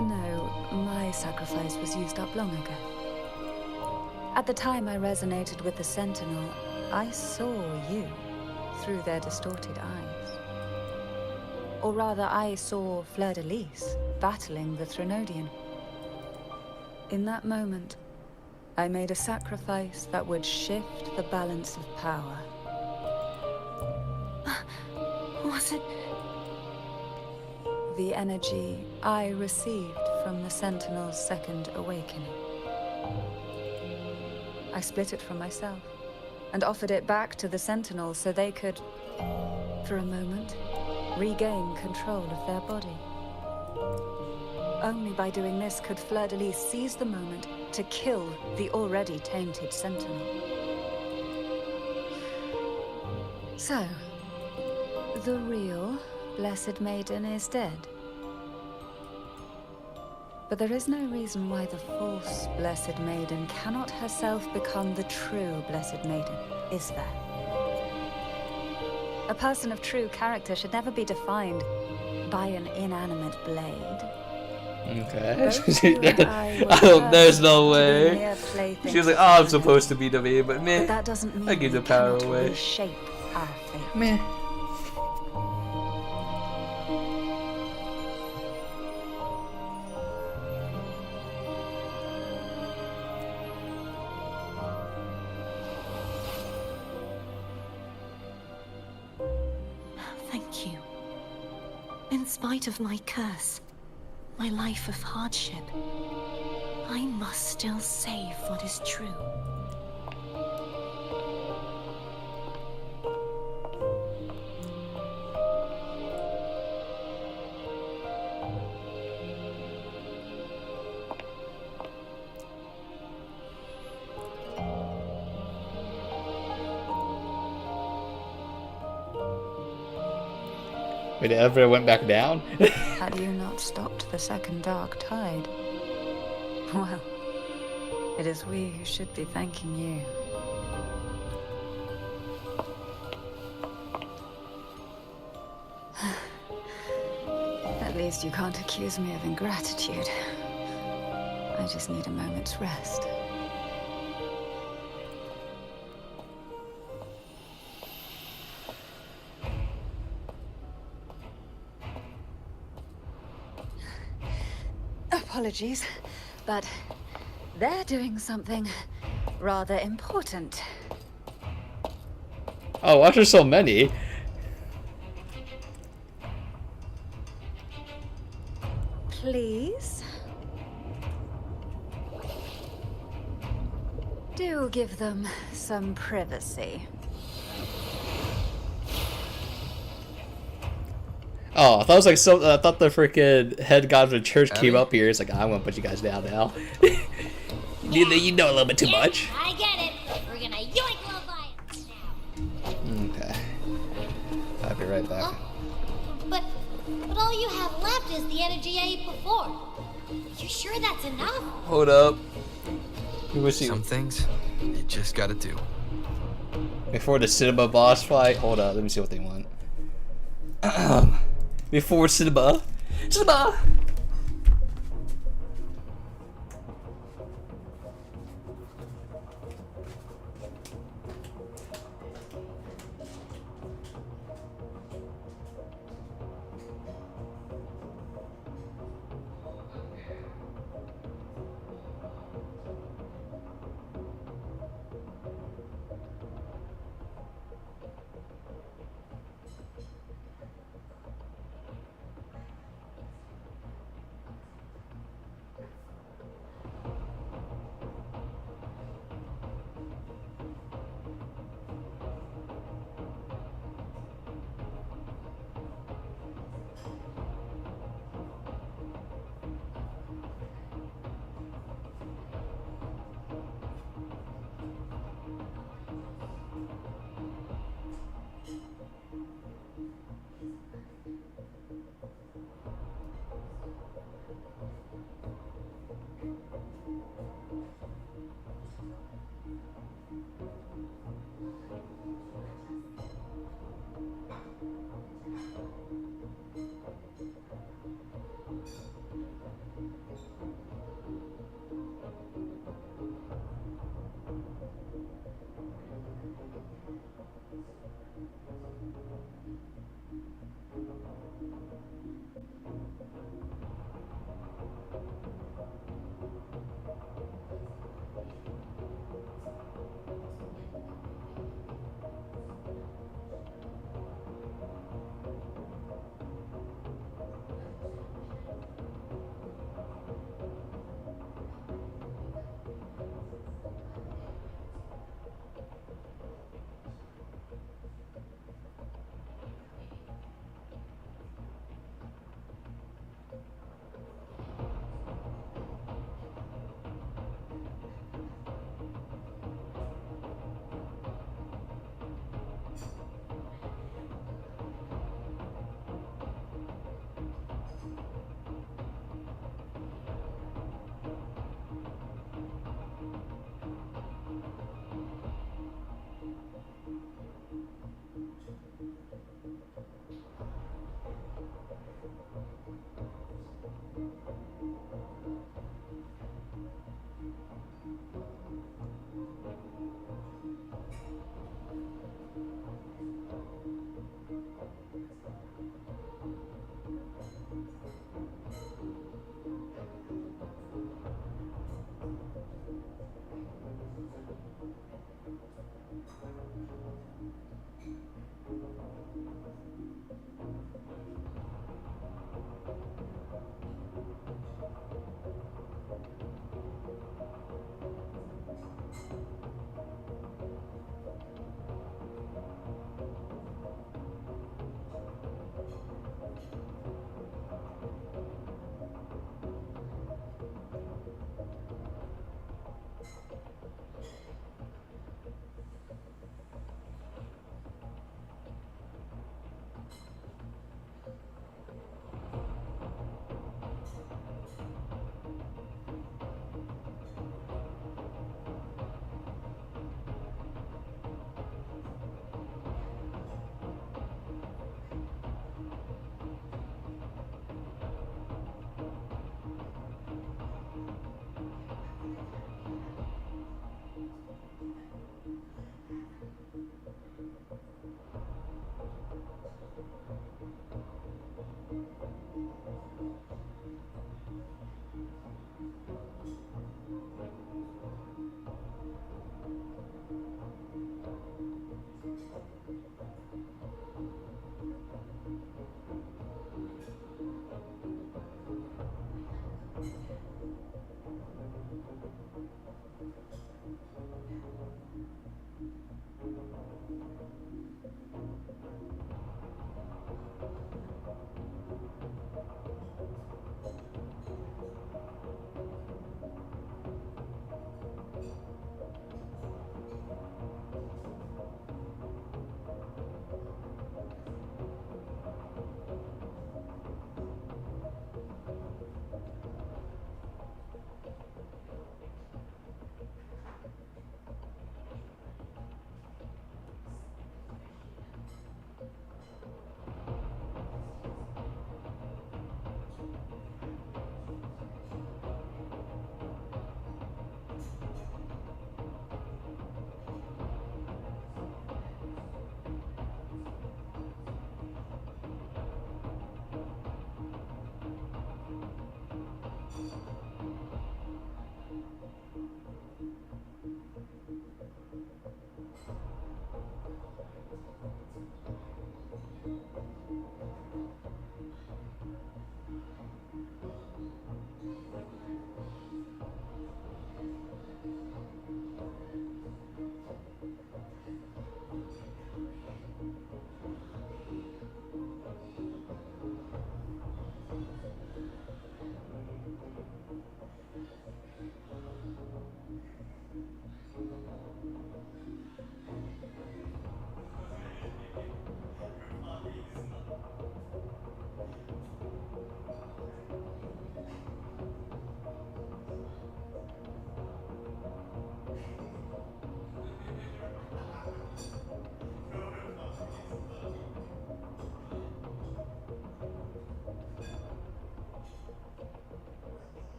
No, my sacrifice was used up long ago. At the time I resonated with the Sentinel, I saw you through their distorted eyes. Or rather, I saw Fleur-de-Lis battling the Threnodian. In that moment, I made a sacrifice that would shift the balance of power. Was it? The energy I received from the Sentinel's second awakening. I split it from myself and offered it back to the Sentinels so they could, for a moment, regain control of their body. Only by doing this could Fleur-de-Lis seize the moment to kill the already tainted Sentinel. So, the real Blessed Maiden is dead. But there is no reason why the false Blessed Maiden cannot herself become the true Blessed Maiden, is there? A person of true character should never be defined by an inanimate blade. Okay. I There's no way. She was like, oh, I'm supposed to be the maid, but meh. But that doesn't mean I give the we power cannot away. reshape our fate. Meh. Thank you. In spite of my curse, my life of hardship, I must still save what is true. Wait, Everett went back down? Had you not stopped the second dark tide? Well, it is we who should be thanking you. At least you can't accuse me of ingratitude. I just need a moment's rest. Apologies, but they're doing something rather important. Oh, why are there so many? Please? Do give them some privacy. Oh, I thought it was like I thought the freaking head god of the church came up here. It's like, I'm gonna put you guys down now. You know a little bit too much. I get it. We're gonna yoink Leviathan now. Okay. I'll be right back. But all you have left is the energy I ate before. You sure that's enough? Hold up. Some things you just gotta do. Before the cinema boss fight. Hold up. Let me see what they want. Before cinema. Cinema!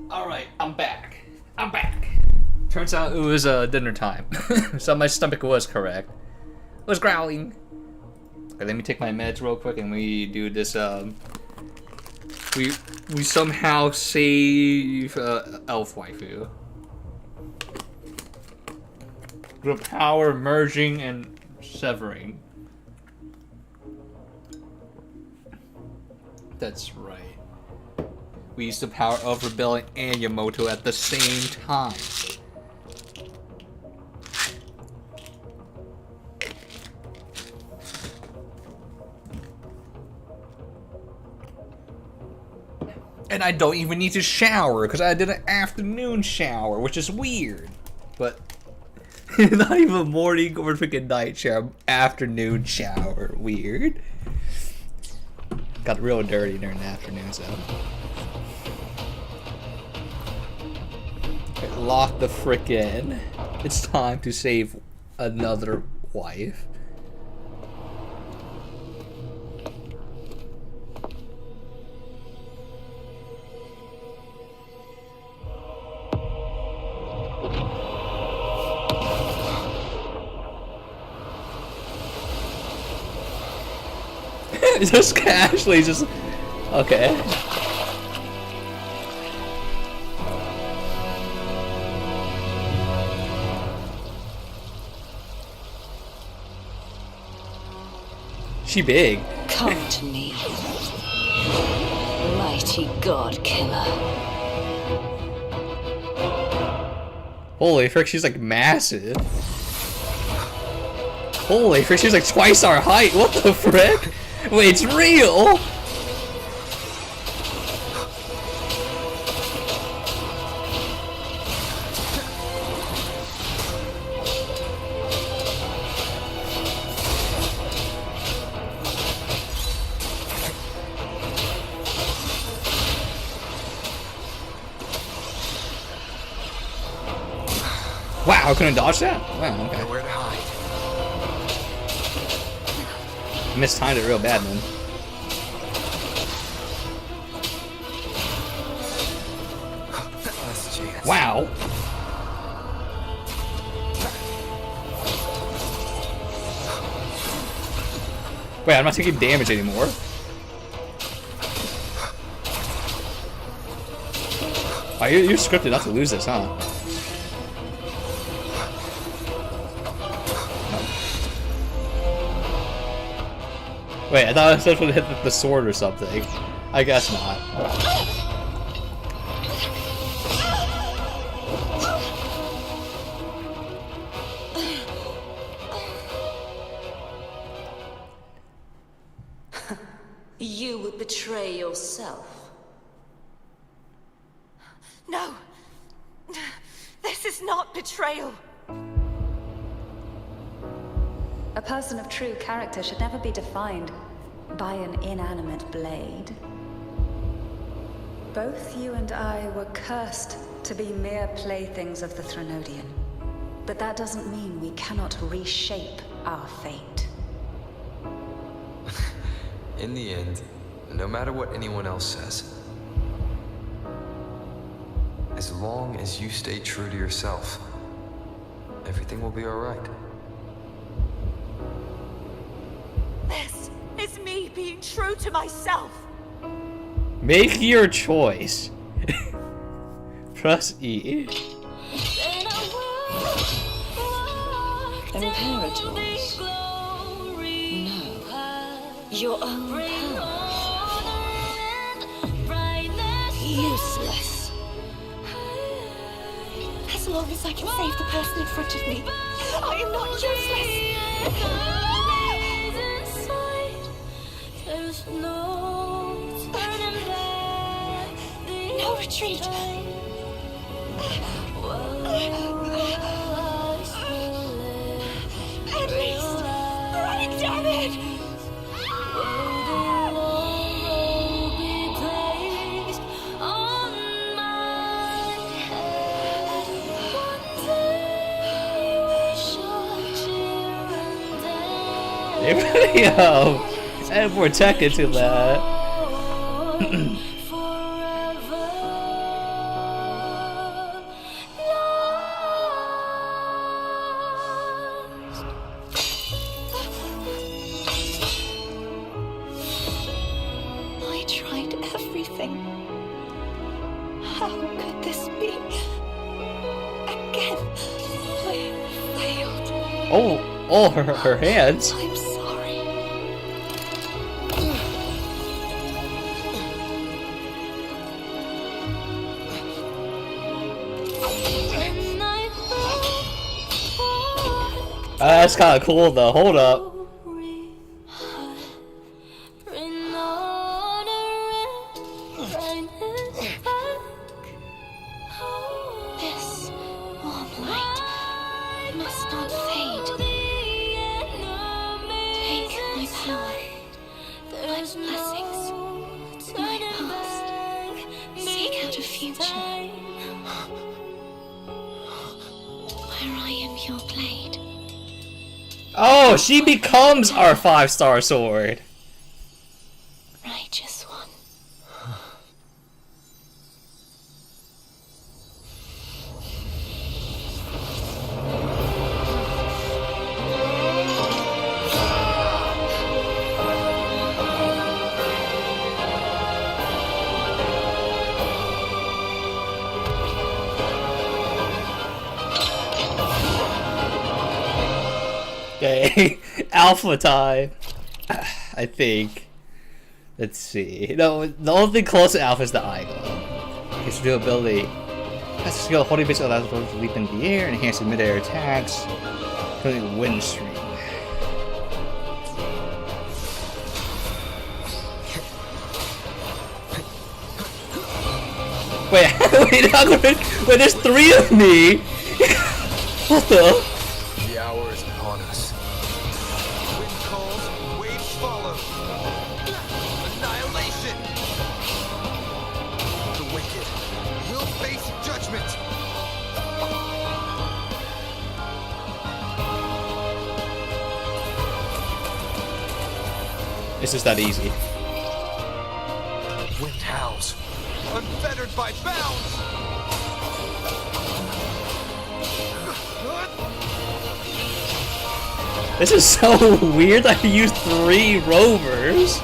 Alright, I'm back. I'm back. Turns out it was dinner time. So my stomach was correct. It was growling. Okay, let me take my meds real quick and we do this, we somehow save, Elf Waifu. The power merging and severing. That's right. We used the power of Rebellion and Yamato at the same time. And I don't even need to shower because I did an afternoon shower, which is weird. But not even morning or freaking night shower, afternoon shower. Weird. Got real dirty during the afternoon, so. Okay, lock the frick in. It's time to save another wife. Just casually, just okay. She big. Come to me, mighty god killer. Holy frick, she's like massive. Holy frick, she's like twice our height. What the frick? Wait, it's real? Wow, I couldn't dodge that? Wow, okay. Nowhere to hide. Mistimed it real bad, man. Last chance. Wow. Wait, I'm not taking damage anymore. Oh, you're scripted not to lose this, huh? Wait, I thought I was supposed to hit the sword or something. I guess not. You would betray yourself. No! This is not betrayal! A person of true character should never be defined by an inanimate blade. Both you and I were cursed to be mere playthings of the Threnodian. But that doesn't mean we cannot reshape our fate. In the end, no matter what anyone else says, as long as you stay true to yourself, everything will be alright. This is me being true to myself. Make your choice. Press E. Imperators. No. Your own power. Useless. As long as I can save the person in front of me, I am not useless. No retreat. At least, running down it. Yo, add more tech into that. I tried everything. How could this be? Again, I failed. Oh, her hands. I'm sorry. That's kind of cool though. Hold up. This warm light must not fade. Take my power, my blessings, my past. Seek out a future where I am your blade. Oh, she becomes our 5-star sword. Righteous one. Okay, alpha time. I think. Let's see. No, the only thing close to alpha is the eye glow. Its durability. Has a skill holding basically allows the to leap into the air, enhancing mid-air attacks, including wind stream. Wait, there's 3 of me! What the? The hour is upon us. Wind calls, waves follow. Annihilation! The wicked will face judgment! It's just that easy. Wind howls, unfettered by bounds! This is so weird. I used 3 rovers.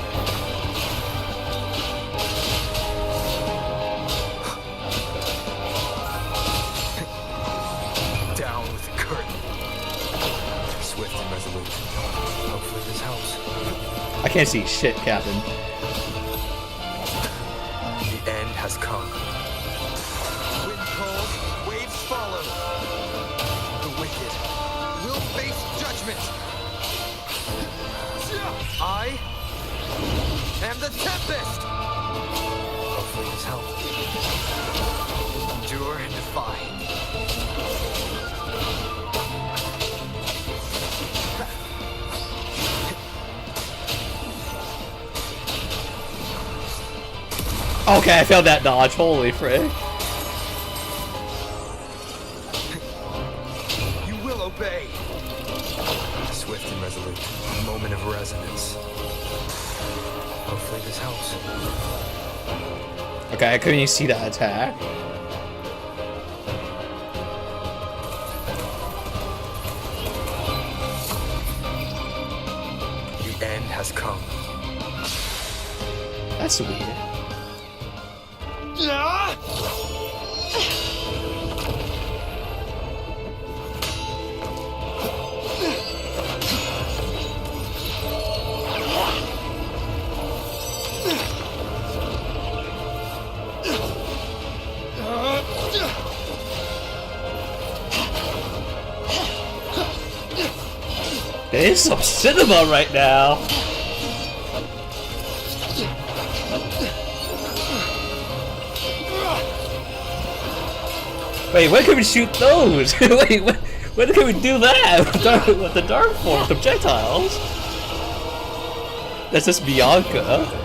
Down with the curtain. Swift and resolute. Hopefully this helps. I can't see shit, Captain. The end has come. Wind calls, waves follow. The wicked will face judgment. I am the tempest. Hopefully this helps. Endure and defy. Okay, I failed that dodge. Holy frick. obey. Swift and resolute. A moment of resonance. Hopefully this helps. Okay, I couldn't even see that attack. The end has come. That's weird. There's some cinema right now. Wait, when can we shoot those? Wait, when can we do that with the dark form projectiles? That's just Bianca.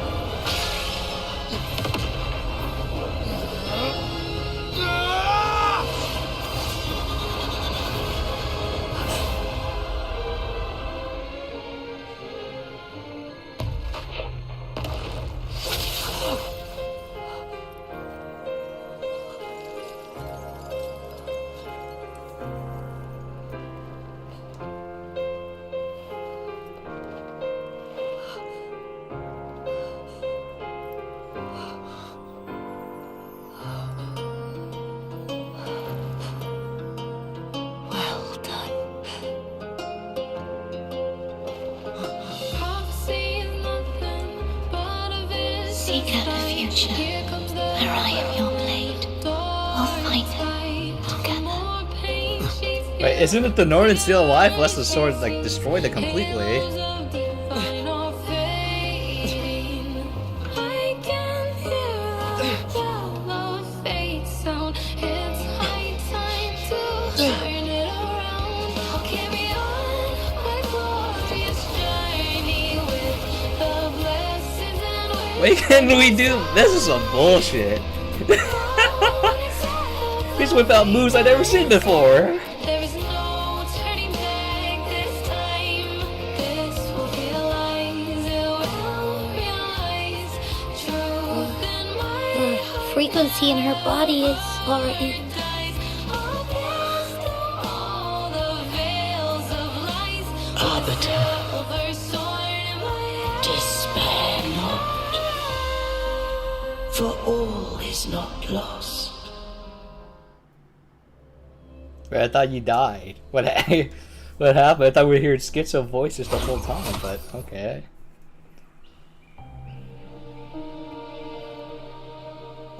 Seek out the future, where I am your blade. We'll fight it together. Wait, isn't it the Northern still alive unless the sword like destroyed it completely? Why can't we do? This is some bullshit. He's whip out moves I've never seen before. The frequency in her body is already. Arbiter, despair not, for all is not lost. Wait, I thought you died. What happened? I thought we were hearing schizo voices the whole time, but okay.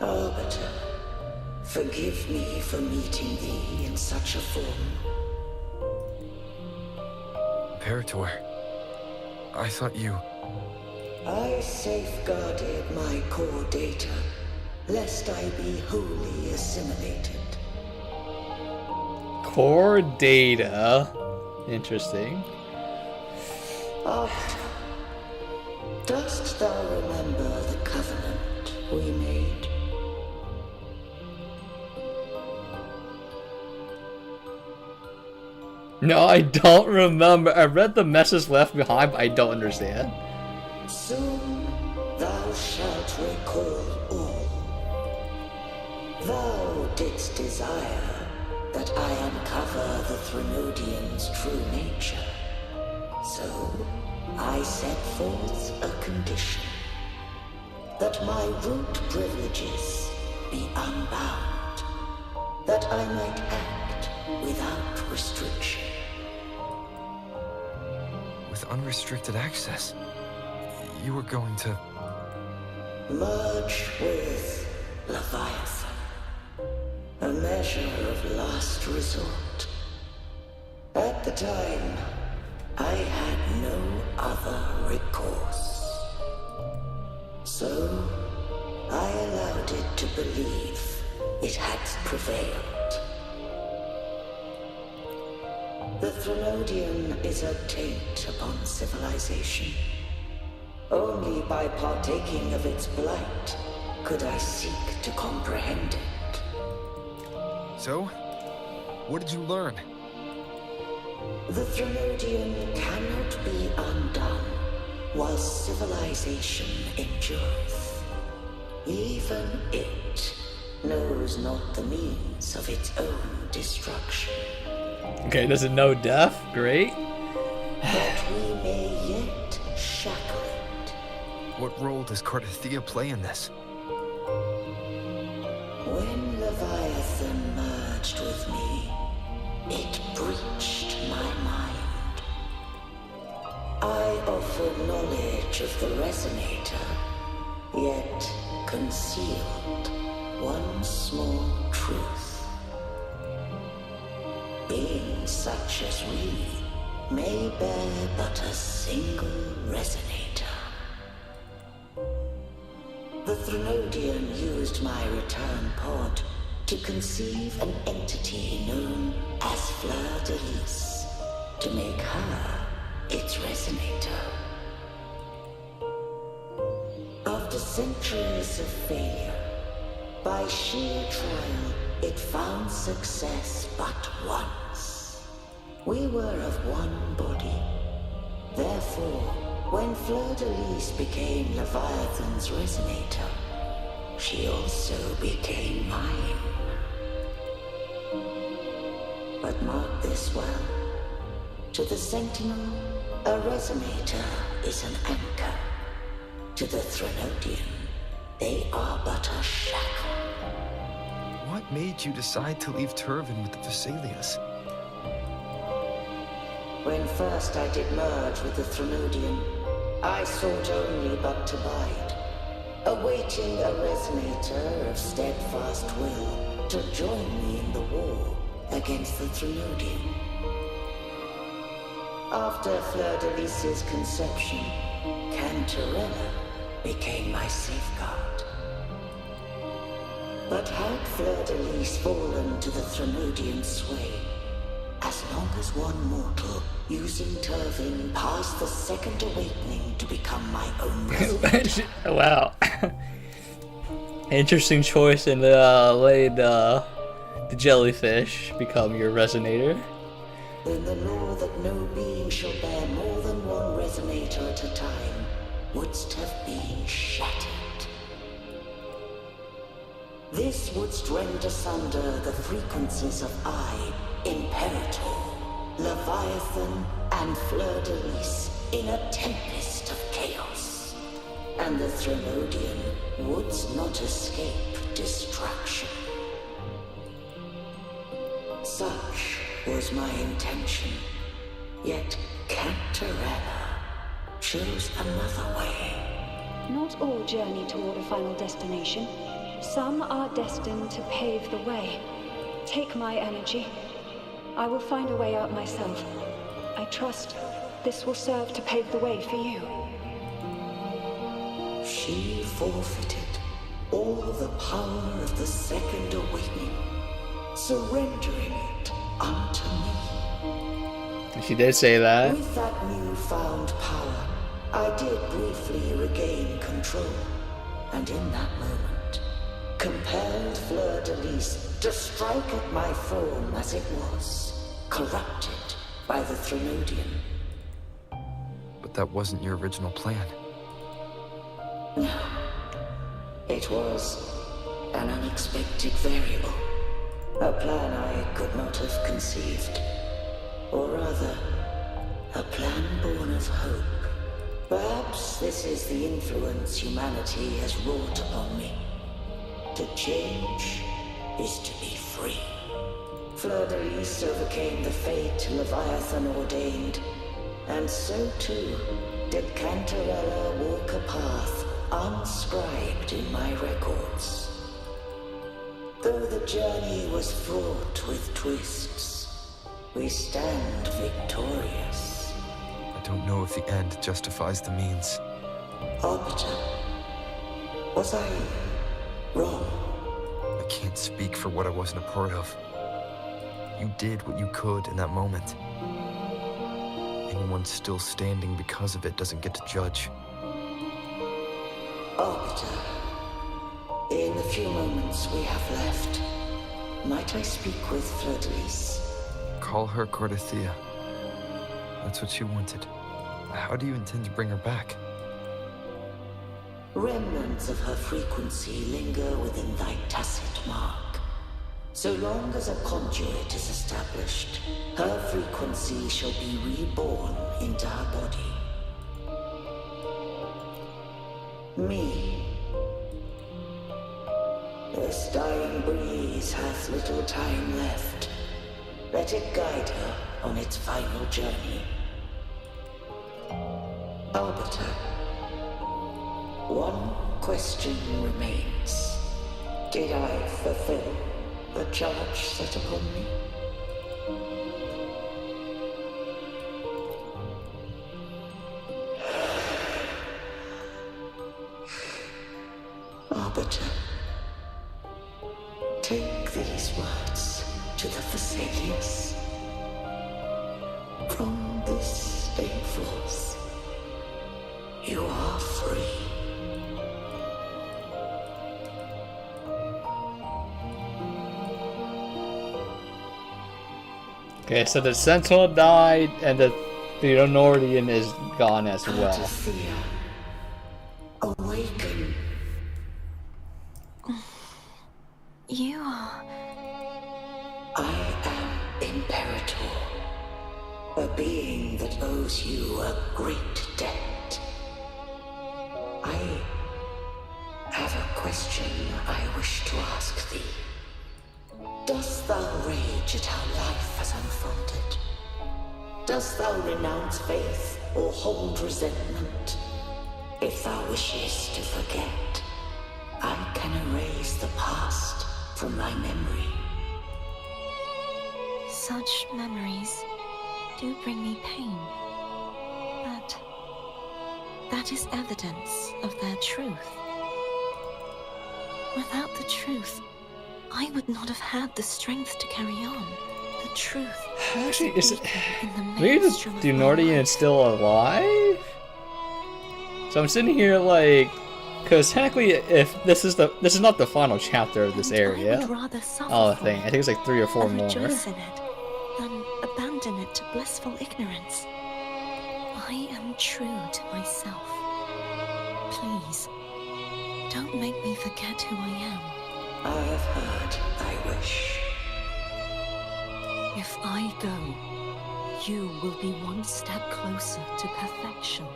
Arbiter, forgive me for meeting thee in such a form. Imperator, I thought you... I safeguarded my core data, lest I be wholly assimilated. Core data. Interesting. Arbiter, dost thou remember the covenant we made? No, I don't remember. I read the message left behind, but I don't understand. Soon thou shalt recall all. Thou didst desire that I uncover the Threnodian's true nature. So I set forth a condition. That my root privileges be unbound. That I might act without restriction. With unrestricted access, you were going to... Merge with Leviathan. A measure of last resort. At the time, I had no other recourse. So, I allowed it to believe it had prevailed. The Threnodian is a taint upon civilization. Only by partaking of its blight could I seek to comprehend it. So, what did you learn? The Threnodian cannot be undone while civilization endureth. Even it knows not the means of its own destruction. Okay, does it know death? Great. But we may yet shackle it. What role does Cardathia play in this? When Leviathan merged with me, it breached my mind. I offered knowledge of the Resonator, yet concealed one small truth. Beings such as we may bear but a single Resonator. The Threnodian used my return pod to conceive an entity known as Fleur de Lis, to make her its Resonator. After centuries of failure, by sheer trial, it found success but once. We were of one body. Therefore, when Fleur de Lis became Leviathan's Resonator, she also became mine. But mark this well. To the Sentinel, a Resonator is an anchor. To the Threnodian, they are but a shackle. What made you decide to leave Turvin with the Vesalius? When first I did merge with the Threnodian, I sought only but to bide, awaiting a Resonator of steadfast will to join me in the war against the Threnodian. After Fleur de Lis's conception, Cantarella became my safeguard. But had Fleur de Lis fallen to the Threnodian sway, as long as one mortal using Turvin passed the second awakening to become my own Resonator. Wow. Interesting choice in the jellyfish become your Resonator. Then the law that no being shall bear more than one Resonator at a time wouldst have been shattered. This wouldst rend asunder the frequencies of I, Imperator, Leviathan, and Fleur de Lis in a tempest of chaos. And the Threnodian wouldst not escape destruction. Such was my intention, yet Cantarella chose another way. Not all journey toward a final destination. Some are destined to pave the way. Take my energy. I will find a way out myself. I trust this will serve to pave the way for you. She forfeited all the power of the second awakening, surrendering it unto me. She did say that. With that newfound power, I did briefly regain control, and in that moment, compelled Fleur de Lis to strike at my form as it was, corrupted by the Threnodian. But that wasn't your original plan. No. It was an unexpected variable. A plan I could not have conceived. Or rather, a plan born of hope. Perhaps this is the influence humanity has wrought upon me. To change is to be free. Fleur de Lis overcame the fate Leviathan ordained, and so too did Cantarella walk a path unscribed in my records. Though the journey was fraught with twists, we stand victorious. I don't know if the end justifies the means. Arbiter, was I wrong? I can't speak for what I wasn't a part of. You did what you could in that moment. Anyone still standing because of it doesn't get to judge. Arbiter, in the few moments we have left, might I speak with Fleur de Lis? Call her Cardathia. That's what she wanted. How do you intend to bring her back? Remnants of her frequency linger within thy tacit mark. So long as a conduit is established, her frequency shall be reborn into her body. Me. This dying breeze hath little time left. Let it guide her on its final journey. Arbiter, one question remains. Did I fulfill the charge set upon me? Arbiter, take these words to the Thessalians. From this day forth, you are free. Okay, so the Sentinel died, and the Nordian is gone as well. Cantarella, awaken. You are... I am Imperator, a being that owes you a great debt. I have a question I wish to ask thee. Dost thou rage at how life has unfolded? Dost thou renounce faith or hold resentment? If thou wishes to forget, I can erase the past from thy memory. Such memories do bring me pain. But that is evidence of their truth. Without the truth, I would not have had the strength to carry on. The truth. Actually, is it? In the Maybe maelstrom the of my Nordian life. is still alive? So I'm sitting here like, because technically, if this is not the final chapter of this I area. would rather suffer Oh, for thing. I think it's like 3 or 4 and more. rejoice in it than abandon it to blissful ignorance. I am true to myself. Please, don't make me forget who I am. I have heard thy wish. If I go, you will be one step closer to perfection.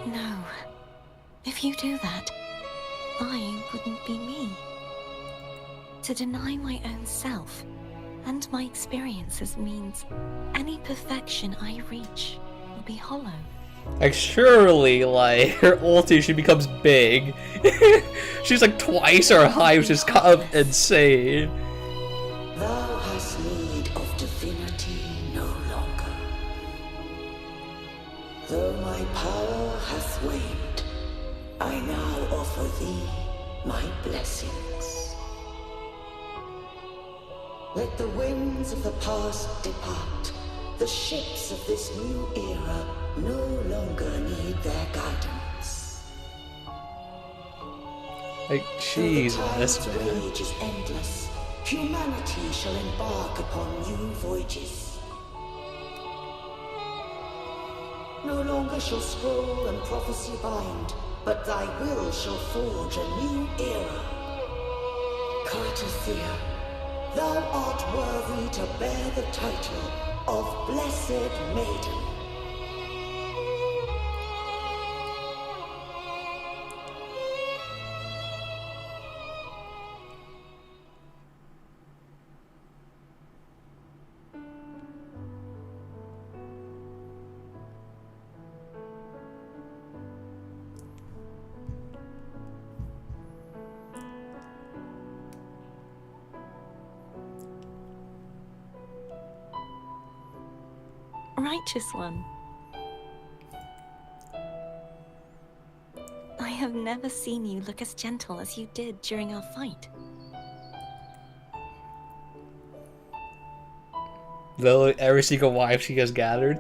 No. If you do that, I wouldn't be me. To deny my own self and my experiences means any perfection I reach will be hollow. Like, surely, like, her ulti, she becomes big. She's like twice her height, which is kind of insane. Thou hast need of divinity no longer. Though my power hath waned, I now offer thee my blessings. Let the winds of the past depart. The ships of this new era no longer need their guidance. Like, Jesus, The man. age is endless. Humanity shall embark upon new voyages. No longer shall scroll and prophecy bind, but thy will shall forge a new era. Cantarella, thou art worthy to bear the title of Blessed Maiden. Righteous one. I have never seen you look as gentle as you did during our fight. Literally every single wife she has gathered.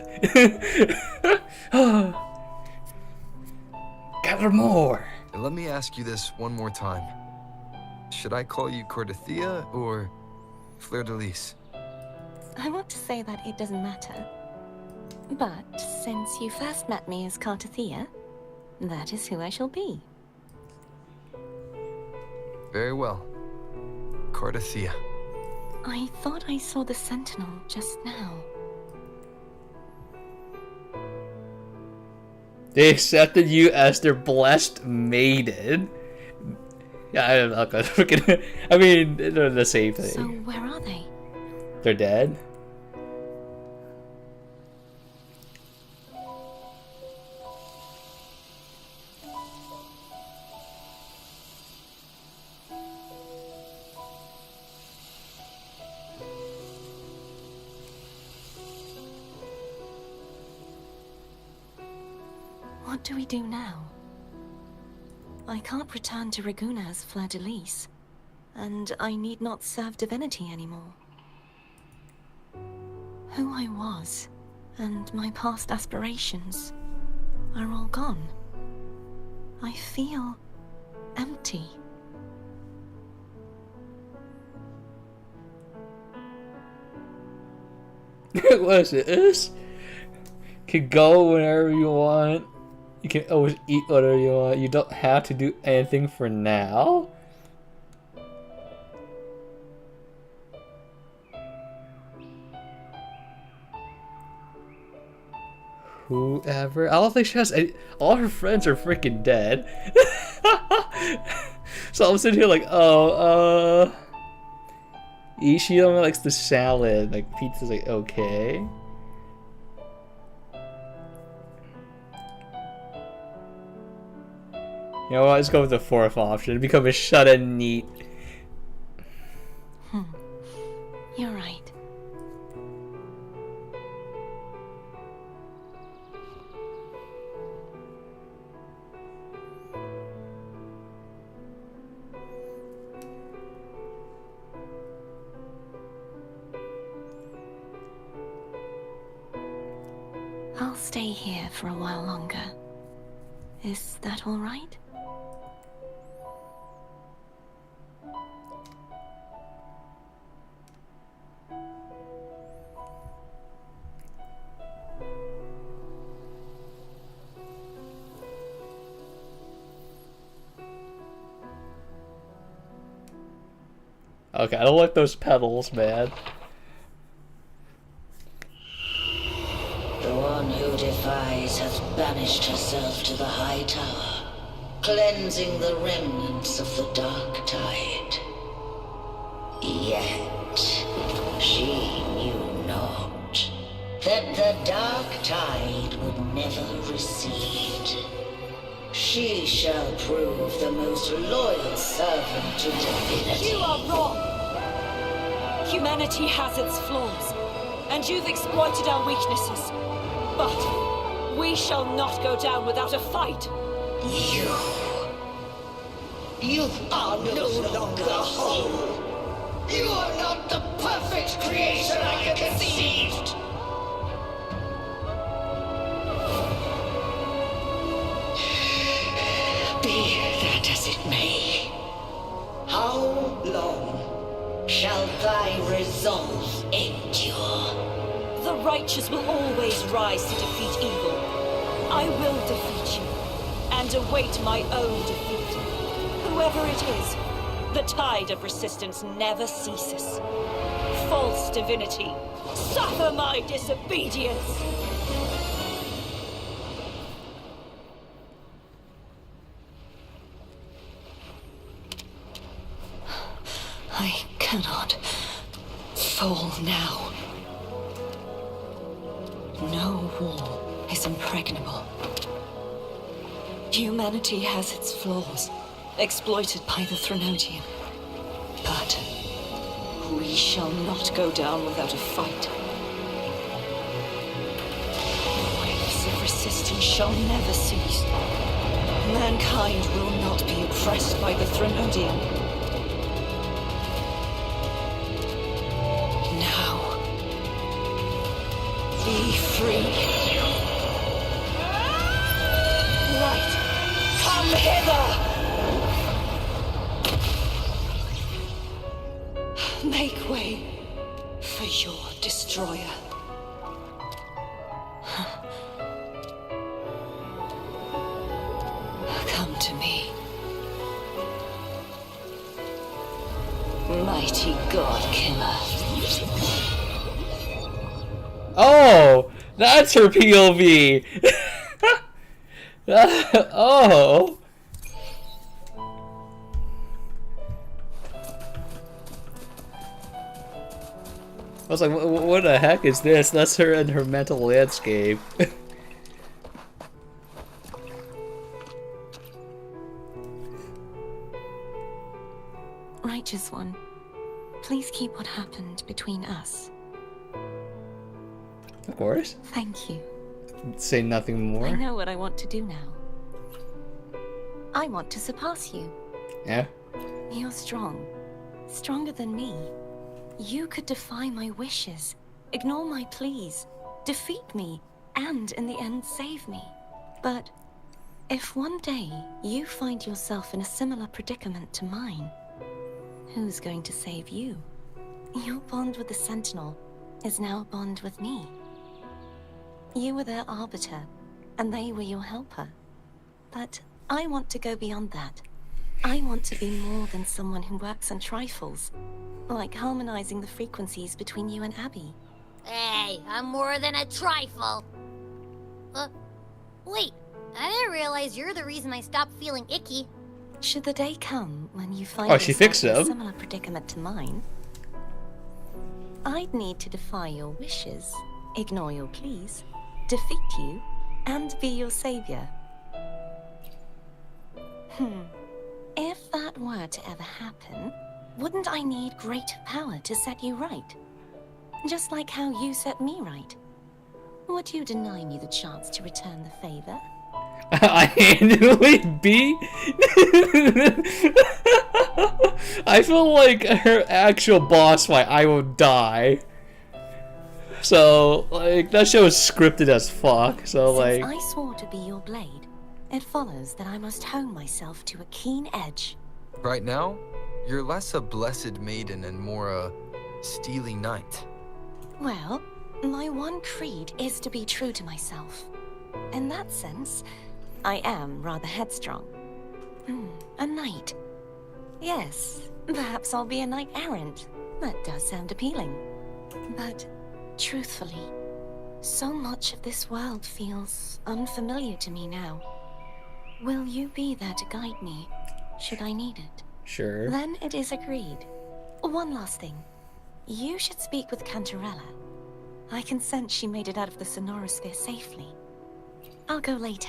Gather more. Let me ask you this one more time. Should I call you Cordelia or Fleur-de-lis. I want to say that it doesn't matter. But since you first met me as Cartathea, that is who I shall be. Very well. Cartathea. I thought I saw the Sentinel just now. They accepted you as their blessed maiden. Yeah, I'm not gonna freaking. I mean, they're the same thing. So where are they? They're dead. What do we do now? I can't return to Reguna as Fleur-de-Lis, and I need not serve Divinity anymore. Who I was, and my past aspirations, are all gone. I feel empty. What is this? Can go whenever you want. You can always eat whatever you want. You don't have to do anything for now. Whoever. I don't think she has any. All her friends are freaking dead. So I'm sitting here like, oh, Ishi only likes the salad. Like, pizza's like, okay. You know what, let's go with the fourth option. Become a shut-in neat. You're right. I'll stay here for a while longer. Is that all right? Okay, I don't like those pedals, man. The one who defies has banished herself to the high tower, cleansing the remnants of the dark tide. Yet, she knew not that the dark tide would never recede. She shall prove the most loyal servant to Divinity. You are wrong! Humanity has its flaws, and you've exploited our weaknesses. But we shall not go down without a fight. You are no longer whole. You are not the perfect creation I conceived. Be that as it may, how long shall thy resolve endure? The righteous will always rise to defeat evil. I will defeat you, and await my own defeat. Whoever it is, the tide of resistance never ceases. False divinity, suffer my disobedience! I cannot fall now. No wall is impregnable. Humanity has its flaws, exploited by the Threnodian. But we shall not go down without a fight. Waves of resistance shall never cease. Mankind will not be oppressed by the Threnodian. Now, be free. Light, come hither! Make way for your destroyer. Come to me. Mighty God Killer. Oh, that's her POV. Oh. I was like, what the heck is this? That's her in her mental landscape. Righteous One, please keep what happened between us. Of course. Thank you. Say nothing more. I know what I want to do now. I want to surpass you. Yeah. You're strong. Stronger than me. You could defy my wishes, ignore my pleas, defeat me, and in the end save me. But if one day you find yourself in a similar predicament to mine, who's going to save you? Your bond with the Sentinel is now a bond with me. You were their arbiter, and they were your helper. But I want to go beyond that. I want to be more than someone who works on trifles, like harmonizing the frequencies between you and Abby. Hey, I'm more than a trifle. Wait, I didn't realize you're the reason I stopped feeling icky. Should the day come when you find she yourself fixed in a them. similar predicament to mine, I'd need to defy your wishes, ignore your pleas, defeat you, and be your savior. If that were to ever happen, wouldn't I need greater power to set you right? Just like how you set me right. Would you deny me the chance to return the favor? I handily be. I feel like her actual boss fight, I will die. So, like, that show is scripted as fuck. So, like, Since I swore to be your blade, it follows that I must hone myself to a keen edge. Right now, you're less a blessed maiden and more a steely knight. Well, my one creed is to be true to myself. In that sense, I am rather headstrong. A knight. Yes, perhaps I'll be a knight errant. That does sound appealing. But, truthfully, so much of this world feels unfamiliar to me now. Will you be there to guide me, should I need it? sure. Then it is agreed. One last thing. You should speak with Cantarella. I can sense she made it out of the Sonorosphere safely. I'll go later.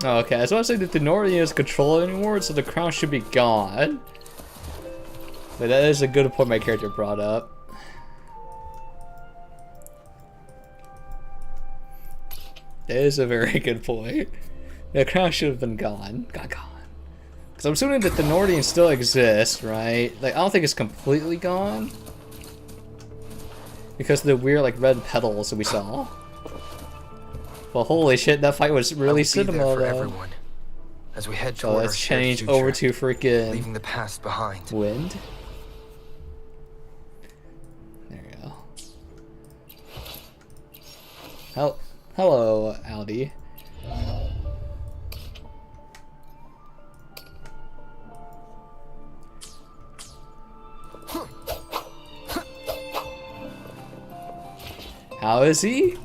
Okay, so I was saying that the Nordian is controlled anymore, so the crown should be gone. But that is a good point my character brought up. That is a very good point. The crown should have been gone. Gone. Because I'm assuming that the Nordian still exists, right? Like, I don't think it's completely gone. Because of the weird, like, red petals that we saw. Well, holy shit, that fight was really cinema, though. Everyone, as we head toward let's our shared change future, over to freaking leaving the past behind. Wind. There you go. Hello, Aldi. How is he?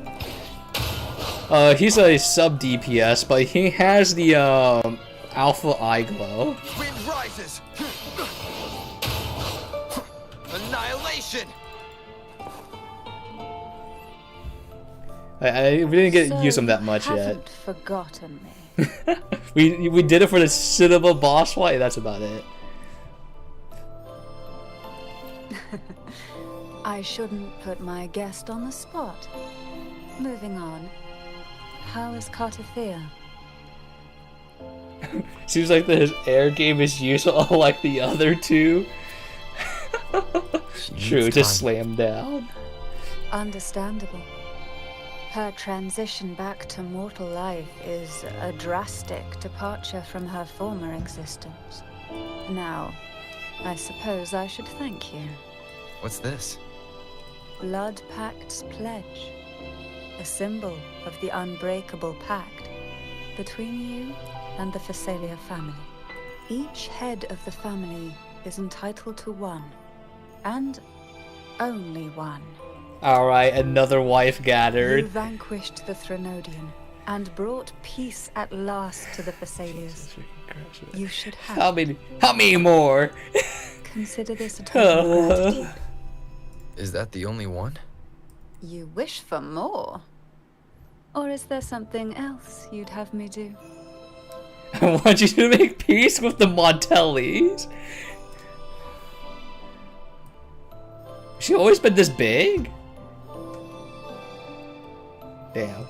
He's a sub DPS, but he has the alpha eye glow. Wind rises. Annihilation. We didn't get So use him that much you yet. haven't forgotten me. we did it for the cinema boss fight. That's about it. I shouldn't put my guest on the spot. Moving on. How is Cartothea? Seems like his air game is useful like the other two. True, just slam down. Understandable. Her transition back to mortal life is a drastic departure from her former existence. Now, I suppose I should thank you. What's this? Blood Pact's pledge. A symbol of the unbreakable pact between you and the Phasalia family. Each head of the family is entitled to one, and only one. Alright, another wife gathered. You vanquished the Threnodian and brought peace at last to the Phasalias. You should have. How many more? Consider this a total of gratitude. Is that the only one? You wish for more? Or is there something else you'd have me do? I want you to make peace with the Montellis. She always been this big? Damn.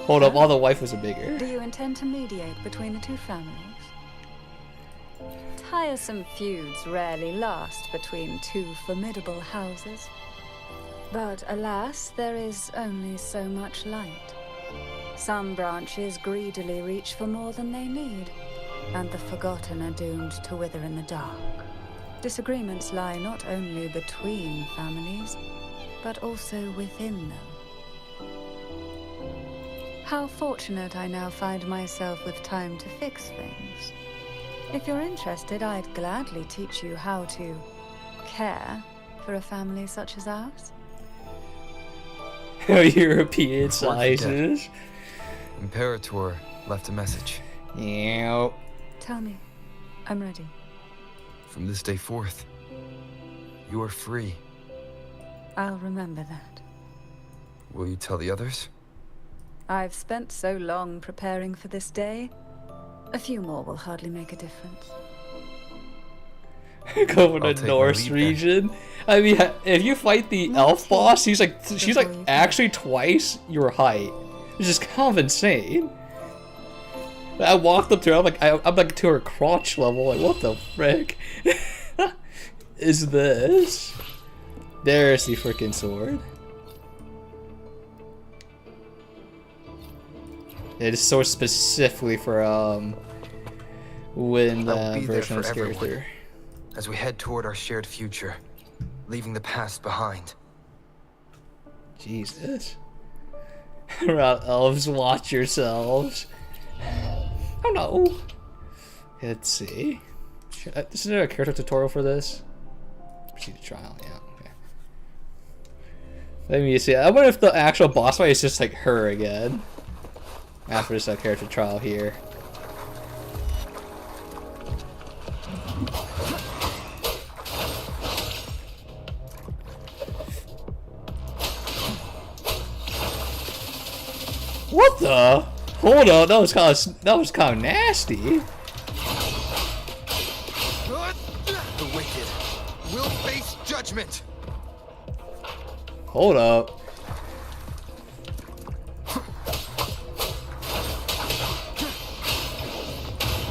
Hold up, all the wife was bigger. Do you intend to mediate between the two families? Tiresome feuds rarely last between two formidable houses. But alas, there is only so much light. Some branches greedily reach for more than they need, and the forgotten are doomed to wither in the dark. Disagreements lie not only between families, but also within them. How fortunate I now find myself with time to fix things. If you're interested, I'd gladly teach you how to care for a family such as ours. European sizes. Imperator left a message. Yeah. Tell me. I'm ready. From this day forth, you are free. I'll remember that. Will you tell the others? I've spent so long preparing for this day. A few more will hardly make a difference. Go for the Norse region. I mean, if you fight the elf boss, she's like actually twice your height, which is kind of insane. I walked up to her, I'm like to her crotch level, like what the frick is this? There's the freaking sword. It is so specifically for when the version of this character. As we head toward our shared future, leaving the past behind. Jesus. Elves, watch yourselves. Oh no. Let's see. Is there a character tutorial for this? Proceed to trial, yeah. Okay. Let me see. I wonder if the actual boss fight is just like her again. After this character trial here. What the? Hold on, that was kind of nasty. The wicked will face judgment. Hold up.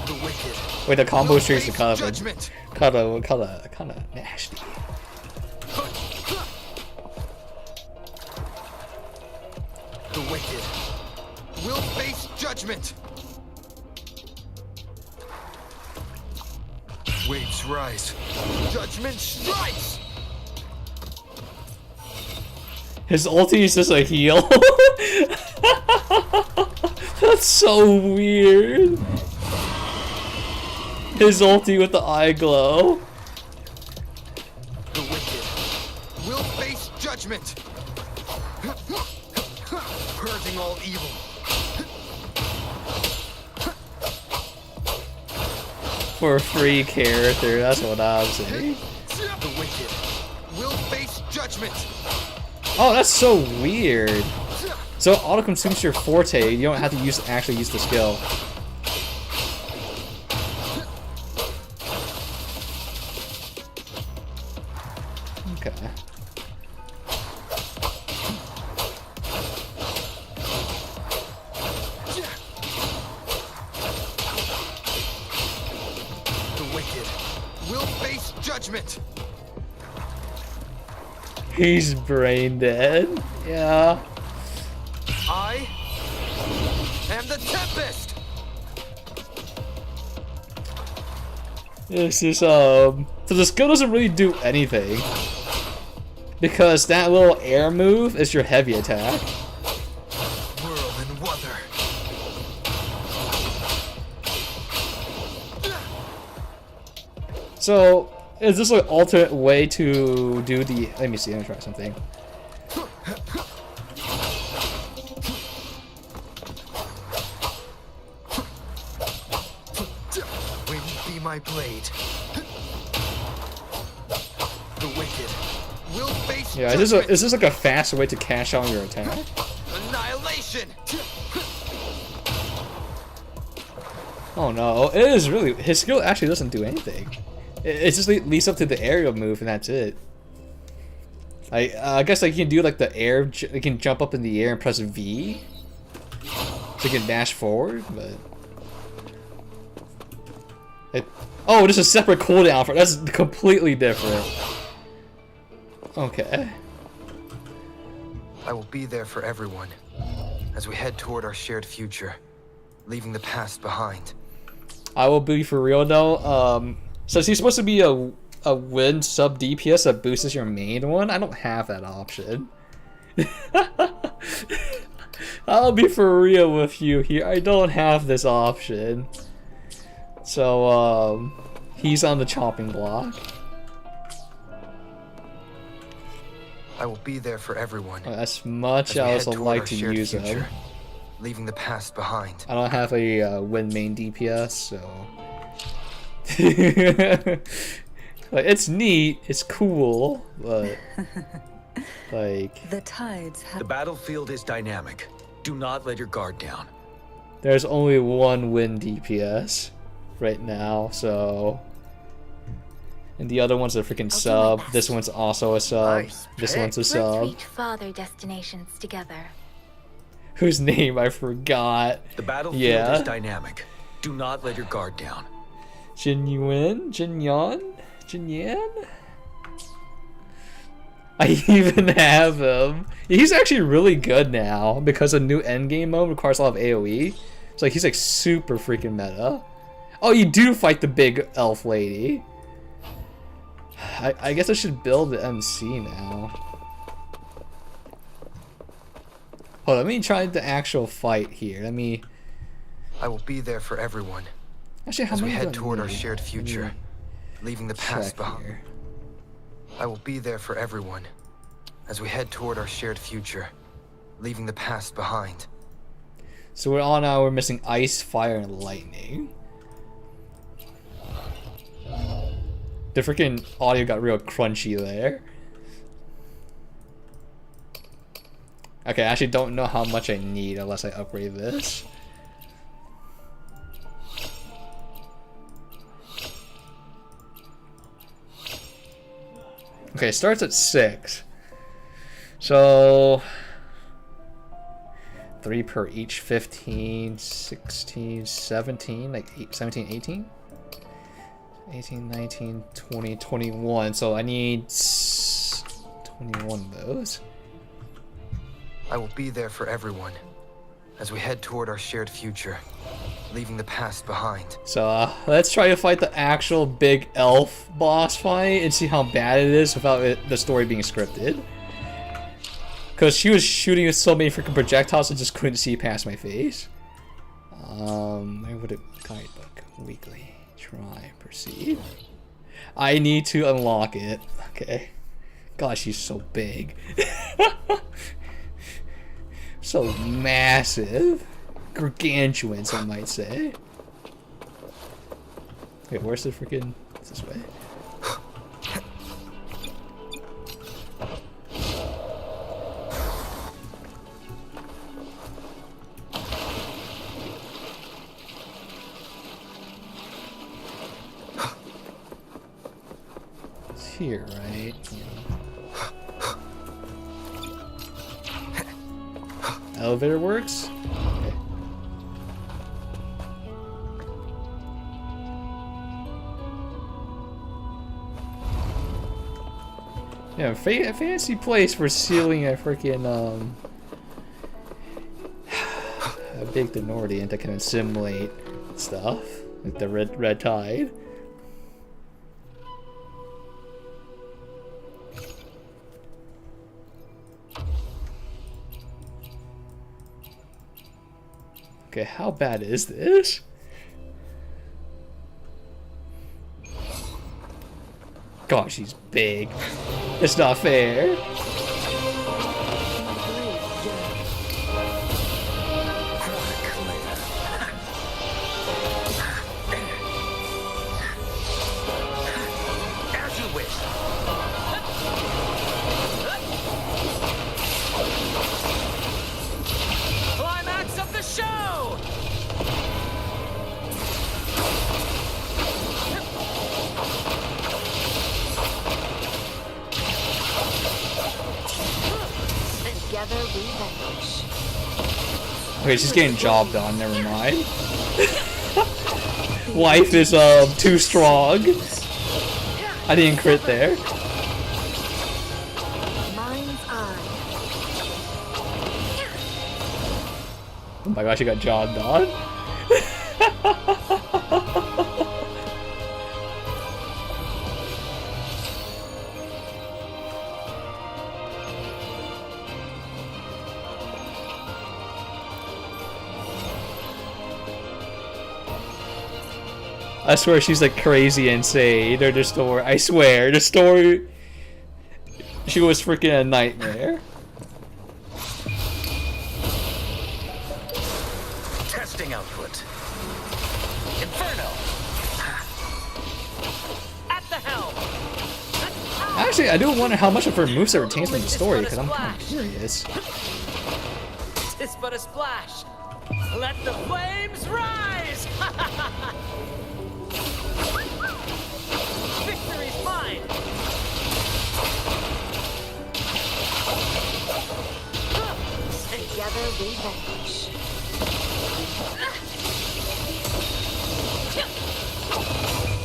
The wicked. Wait, the combo streaks are kind of nasty. The wicked will face judgment. Waves rise. Judgment strikes. His ulti is just a heal. That's so weird. His ulti with the eye glow. The wicked will face judgment. Purging all evil. For a free character, that's what I'm saying. The wicked will face judgment. Oh, that's so weird. So it auto consumes your forte. You don't have to actually use the skill. Okay. The wicked will face judgment. He's brain dead. Yeah. I am the Tempest. This is so the skill doesn't really do anything because that little air move is your heavy attack. Whirl and wuther. So is this an alternate way to do the? Let me see. Let me try something. Wind be my blade. The wicked will face Yeah, is this like a faster way to cash out your attack? annihilation. Oh no, it is really his skill actually doesn't do anything. It just leads up to the aerial move and that's it. I guess like you can do like the air, you can jump up in the air and press V, so you can dash forward. But oh, there's a separate cooldown for that's completely different. Okay. I will be there for everyone as we head toward our shared future, leaving the past behind. I will be for real though. Since he's supposed to be a wind sub DPS that boosts your main one, I don't have that option. I'll be for real with you here. I don't have this option. So he's on the chopping block. I will be there for everyone. As much as I'd like to use him, leaving the past behind. I don't have a wind main DPS, so like, it's neat, it's cool, but like the tides have. The battlefield is dynamic. Do not let your guard down. There's only one wind DPS right now, so. And the other one's a freaking sub. This one's also a sub. This one's a sub. Let's reach farther destinations together. Whose name I forgot. The battlefield is dynamic. Do not let your guard down. Jin Yuan? Jin Yan? Jin Yan? I even have him. He's actually really good now because a new endgame mode requires a lot of AoE. So like he's like super freaking meta. Oh, you do fight the big elf lady. I guess I should build the MC now. Hold on, let me try the actual fight here. Let me. I will be there for everyone. Actually, how as we many head do I toward our need? shared future, leaving the past behind. I will be there for everyone as we head toward our shared future, leaving the past behind. So we're on now. We're missing ice, fire, and lightning. The freaking audio got real crunchy there. Okay, I actually don't know how much I need unless I upgrade this. Okay, it starts at 6. So 3 per each, 15, 16, 17, like 17, 18? 18, 19, 20, 21. So I need 21 of those. I will be there for everyone as we head toward our shared future, leaving the past behind. So let's try to fight the actual big elf boss fight and see how bad it is without the story being scripted. Because she was shooting with so many freaking projectiles I just couldn't see past my face. Where would it guidebook weekly? Try, proceed. I need to unlock it. Okay. God, she's so big. So massive. Gargantuan, some might say. Wait, where's the freaking... This way. Here, right? Yeah. Elevator works? Okay. Yeah, a fancy place for sealing a freaking a big Denorian that can assimilate stuff, like the red tide. Okay, how bad is this? Gosh, she's big. It's not fair. As you wish. Climax of the show! Together we vanish. Okay, she's getting job done, never mind. Wife is too strong. I didn't crit there. Mind's eye. Oh my gosh, she got job done. I swear she's like crazy insane, or the story. I swear, the story. She was freaking a nightmare. Testing output. Inferno. At the helm. Actually, I do wonder how much of her moveset retains from the story, because I'm kind of curious. Tis but a splash. Let the flames rise! Victory's mine! Together we vanish.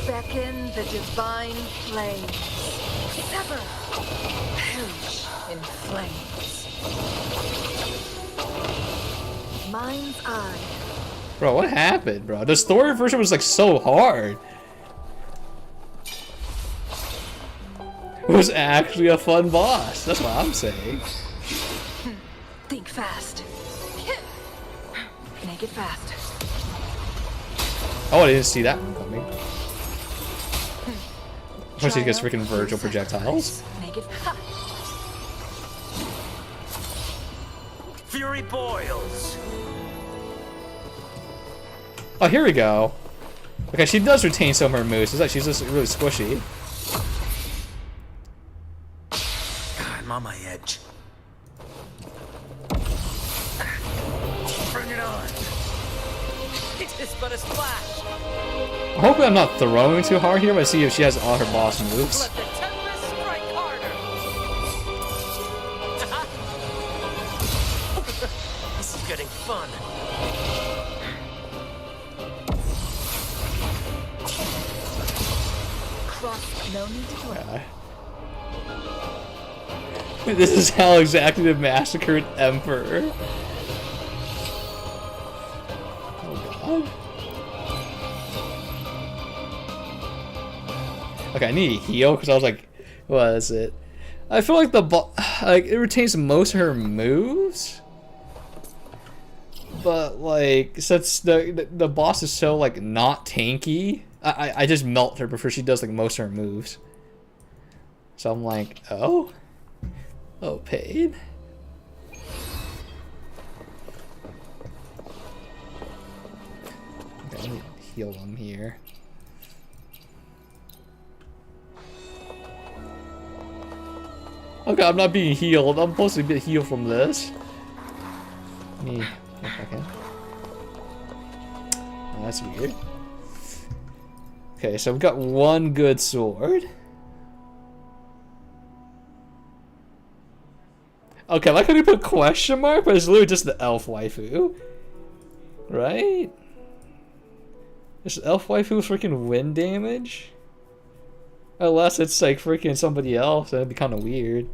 Beckon the divine flames. Sever. Perish in flames. Mind's eye. Bro, what happened, bro? The story version was like so hard. It was actually a fun boss. That's what I'm saying. Think fast. Make it fast. Oh, I didn't see that one coming. Of course, he gets freaking Virgil projectiles. Make it Fury boils. Oh, here we go. Okay, she does retain some of her moves. It's like she's just really squishy. I'm on my edge. Bring it on. It is but a splash. Hopefully I'm not throwing too hard here, but see if she has all her boss moves. Let the Tempest strike harder. This is getting fun. cross. No need to dwell. This is how exactly the massacred Emperor. Oh god. Okay, I need to heal because I was like, what is it? I feel like it retains most of her moves, but like since the boss is so like not tanky, I just melt her before she does like most of her moves. So I'm like, oh pain. Okay, I need to heal him here. Okay, I'm not being healed. I'm supposed to get healed from this. Let me get back in. Oh, that's weird. Okay, so we've got one good sword. Okay, I like how you put question mark, but it's literally just the elf waifu. Right? This elf waifu freaking wind damage? Unless it's like freaking somebody else, that'd be kind of weird.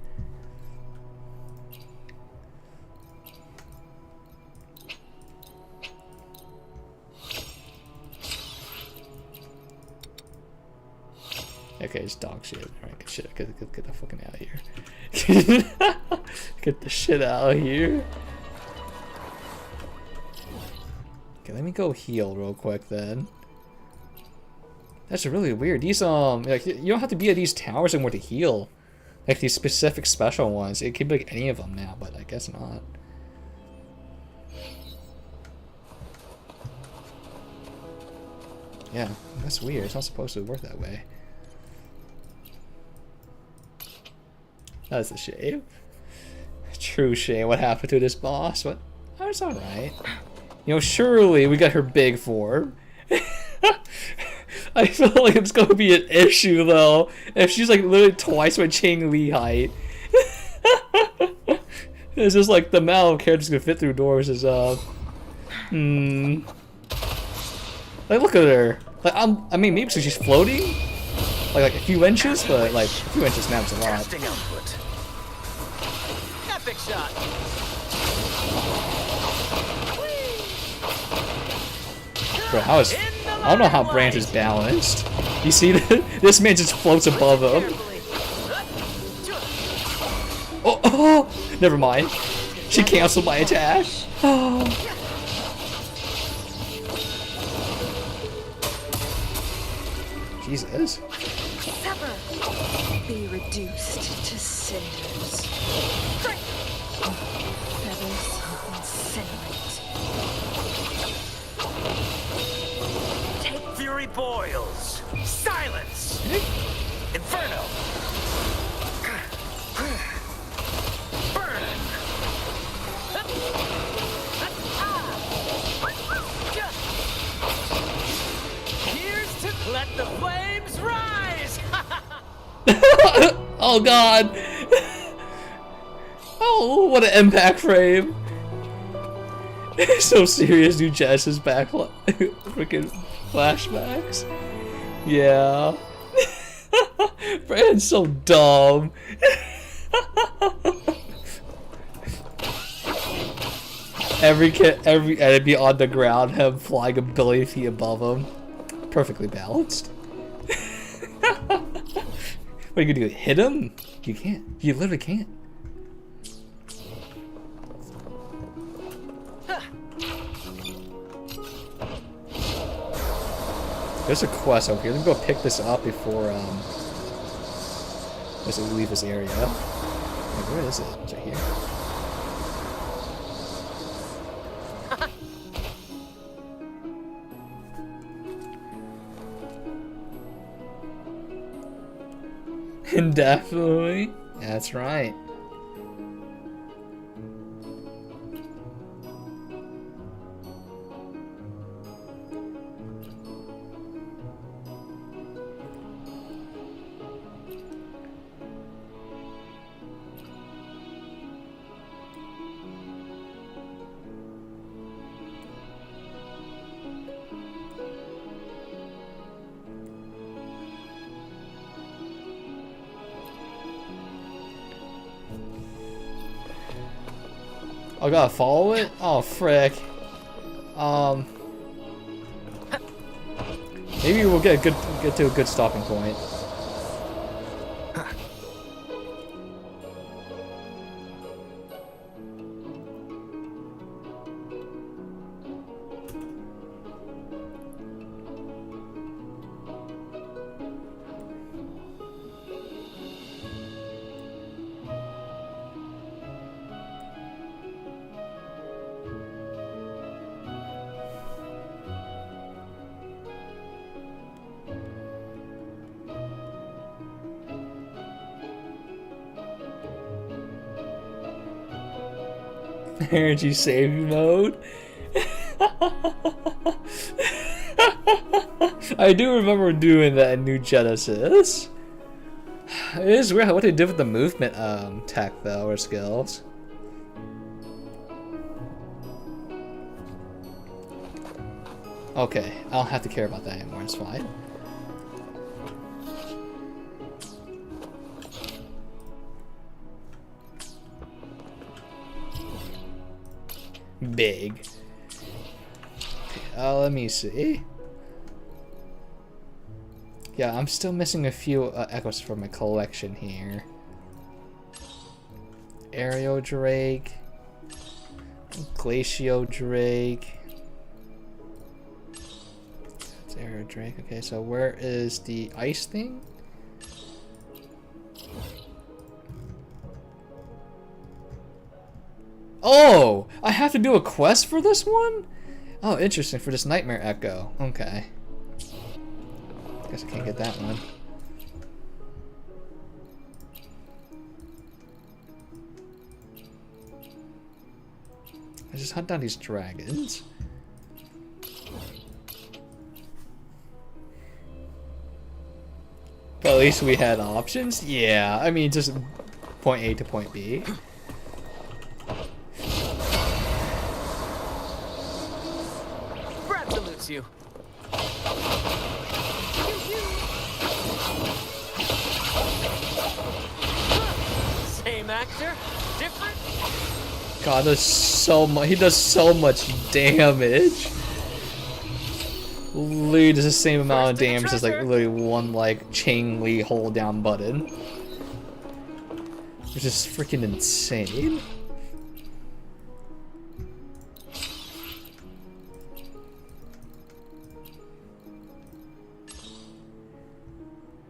Okay, it's dog shit. Alright, get the fucking out of here. Get the shit out of here. Okay, let me go heal real quick then. That's really weird. These like you don't have to be at these towers anymore to heal. Like these specific special ones. It could be like any of them now, but I guess not. Yeah, that's weird. It's not supposed to work that way. That's a shame. True shame. What happened to this boss? But oh, it's alright. You know, surely we got her big form. I feel like it's gonna be an issue though if she's like literally twice my Chang Li height. It's just like the amount of characters gonna fit through doors is Like look at her. Like I mean maybe because she's floating, like a few inches, but like a few inches matters a lot. Epic shot. Bro, how is I don't know how Branch is balanced. You see this man just floats above him. Oh, never mind. She canceled my attack. Oh. Jesus. Sever. Be reduced to cinders. Feathers incinerate. Take fury boils. Silence. Inferno. Burn. Here's to let the flames rise. Oh god. Oh, what an impact frame. So serious, new Genesis back freaking flashbacks. Yeah. Brand's so dumb. Every enemy on the ground, him flying a billion feet above him. Perfectly balanced. What are you gonna do? Hit him? You can't. You literally can't. There's a quest over here. Let me go pick this up before we leave this area. Wait, where is it? It's right here. Indefinitely. That's right. I gotta follow it? Oh, frick. Maybe we'll get to a good stopping point. Energy saving mode. I do remember doing that in New Genesis. It is weird what they did with the movement tech though, or skills. Okay, I don't have to care about that anymore, it's fine. big. Let me see. Yeah, I'm still missing a few echoes from my collection here. Aerial Drake, Glacio Drake. It's Aerial Drake. Okay, so where is the ice thing? Oh, I have to do a quest for this one? Oh, interesting, for this Nightmare Echo. Okay. Guess I can't get that one. I just hunt down these dragons. But at least we had options. Yeah, I mean, just point A to point B. Brad salutes you. Same actor, different. God, there's so much. He does so much damage. Literally does the same amount of damage as like literally one like chain link hold down button, which is freaking insane.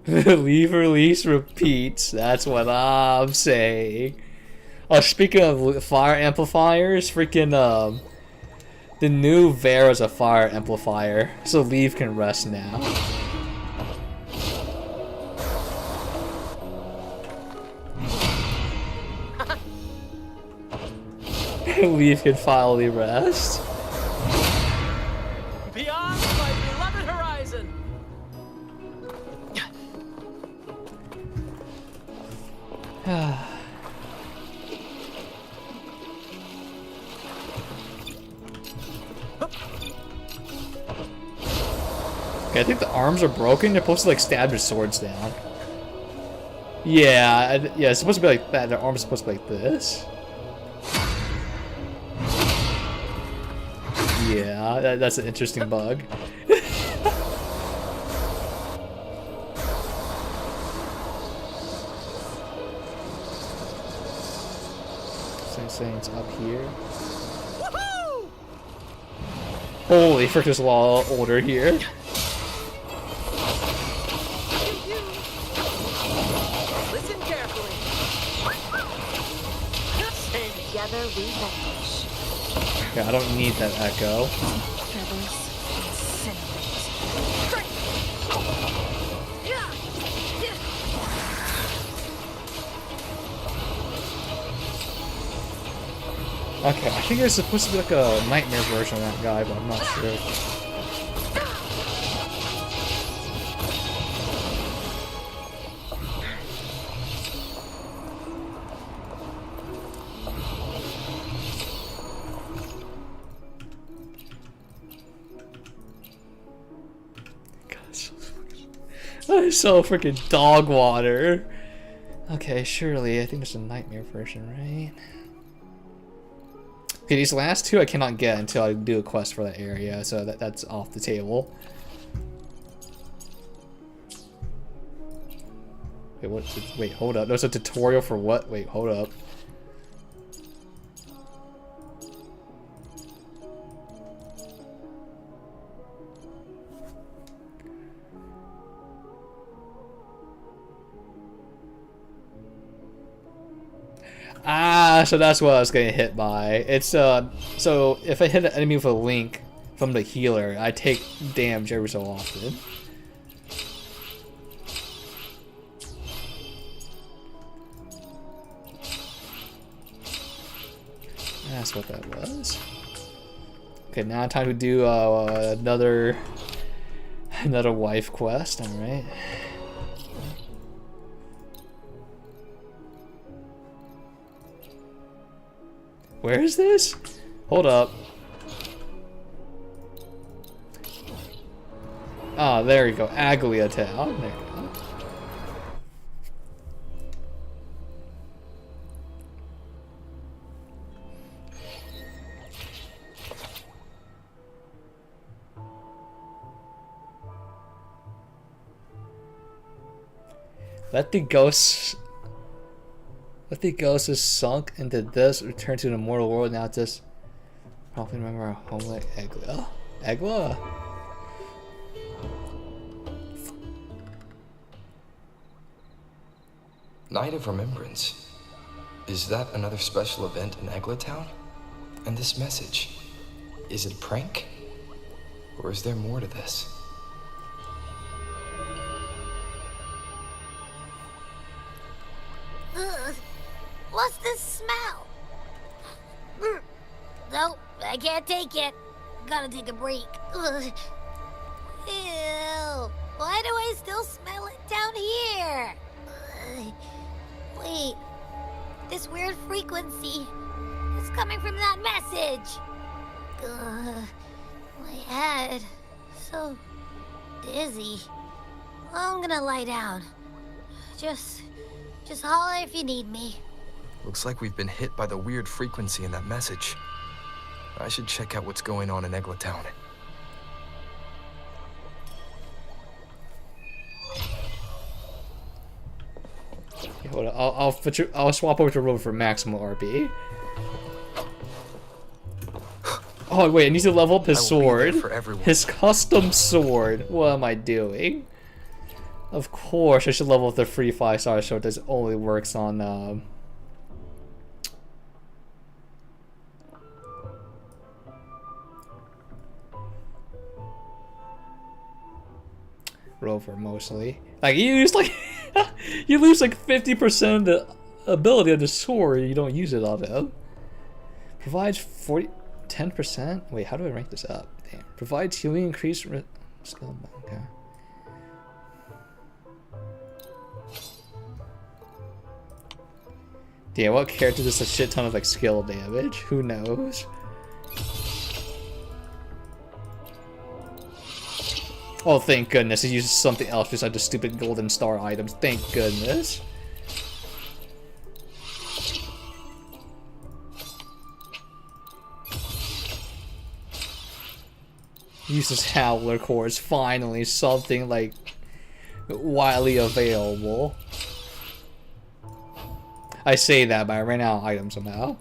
Leave, release, repeats. That's what I'm saying. Oh, speaking of fire amplifiers, freaking the new Vera's a fire amplifier, so Leave can rest now. Leave can finally rest. Beyond my beloved horizon. Okay, I think the arms are broken. They're supposed to like stab their swords down. Yeah, yeah, it's supposed to be like that. Their arms are supposed to be like this. Yeah, that's an interesting bug. So saying it's up here. Holy frick, there's a lot of order here. Listen carefully. Stay together, we vanish. Yeah, I don't need that echo. Feathers, Okay, I think there's supposed to be like a nightmare version of that guy, but I'm not sure. God, so freaking dog water. Okay, surely I think there's a nightmare version, right? Okay, these last two I cannot get until I do a quest for that area, so that's off the table. Wait, what's it? Wait, hold up. There's a tutorial for what? Wait, hold up. Ah, so that's what I was getting hit by. It's so if I hit an enemy with a link from the healer, I take damage every so often. That's what that was. Okay, now time to do another wife quest. All right. Where is this? Hold up. Ah, there you go. Aglia Town. There you go. Let the ghost is sunk into this, return to the mortal world. Now just probably remember our home like Egla. Egla? Night of Remembrance. Is that another special event in Egla Town? And this message, is it a prank? Or is there more to this? Ugh. What's this smell? Nope, I can't take it. Gotta take a break. Ugh. Ew. Why do I still smell it down here? Wait. This weird frequency is coming from that message. My head. So dizzy. I'm gonna lie down. Just holler if you need me. Looks like we've been hit by the weird frequency in that message. I should check out what's going on in Egla Town. Yeah, hold on. I'll swap over to Rover for maximal RP. Oh wait, I need to level up his sword. His custom sword. What am I doing? Of course, I should level up the free 5-star so it only works on Rover mostly. Like you lose like you lose like 50% of the ability of the sword. You don't use it on him. Provides 10%. Wait, how do I rank this up? Damn. Provides healing increase skill. Okay. Damn, what character does a shit ton of like skill damage? Who knows? Oh, thank goodness. He uses something else besides the stupid golden star items. Thank goodness. Uses Howler cores. Finally, something like widely available. I say that, but I ran out of items somehow.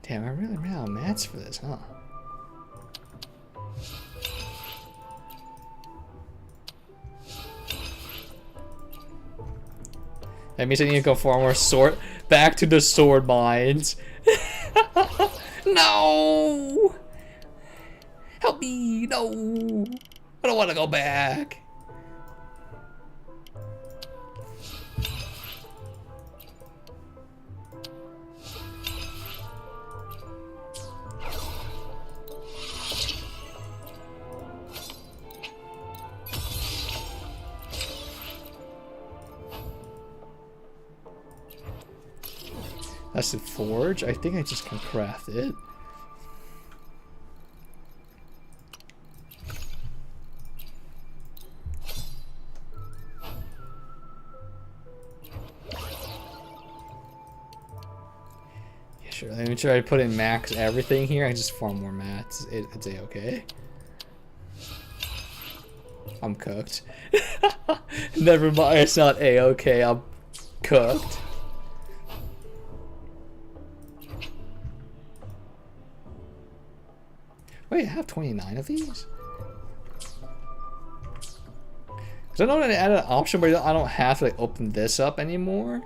Damn, I really ran out of mats for this, huh? That means I need to go for more sword. Back to the sword mines. No! Help me! No! I don't want to go back. That's the forge. I think I just can craft it. Yeah, sure. Let me try to put in max everything here. I just farm more mats. It's a-okay. I'm cooked. Never mind. It's not a-okay. I'm cooked. Wait, I have 29 of these? Because I know that I added an option where I don't have to like open this up anymore.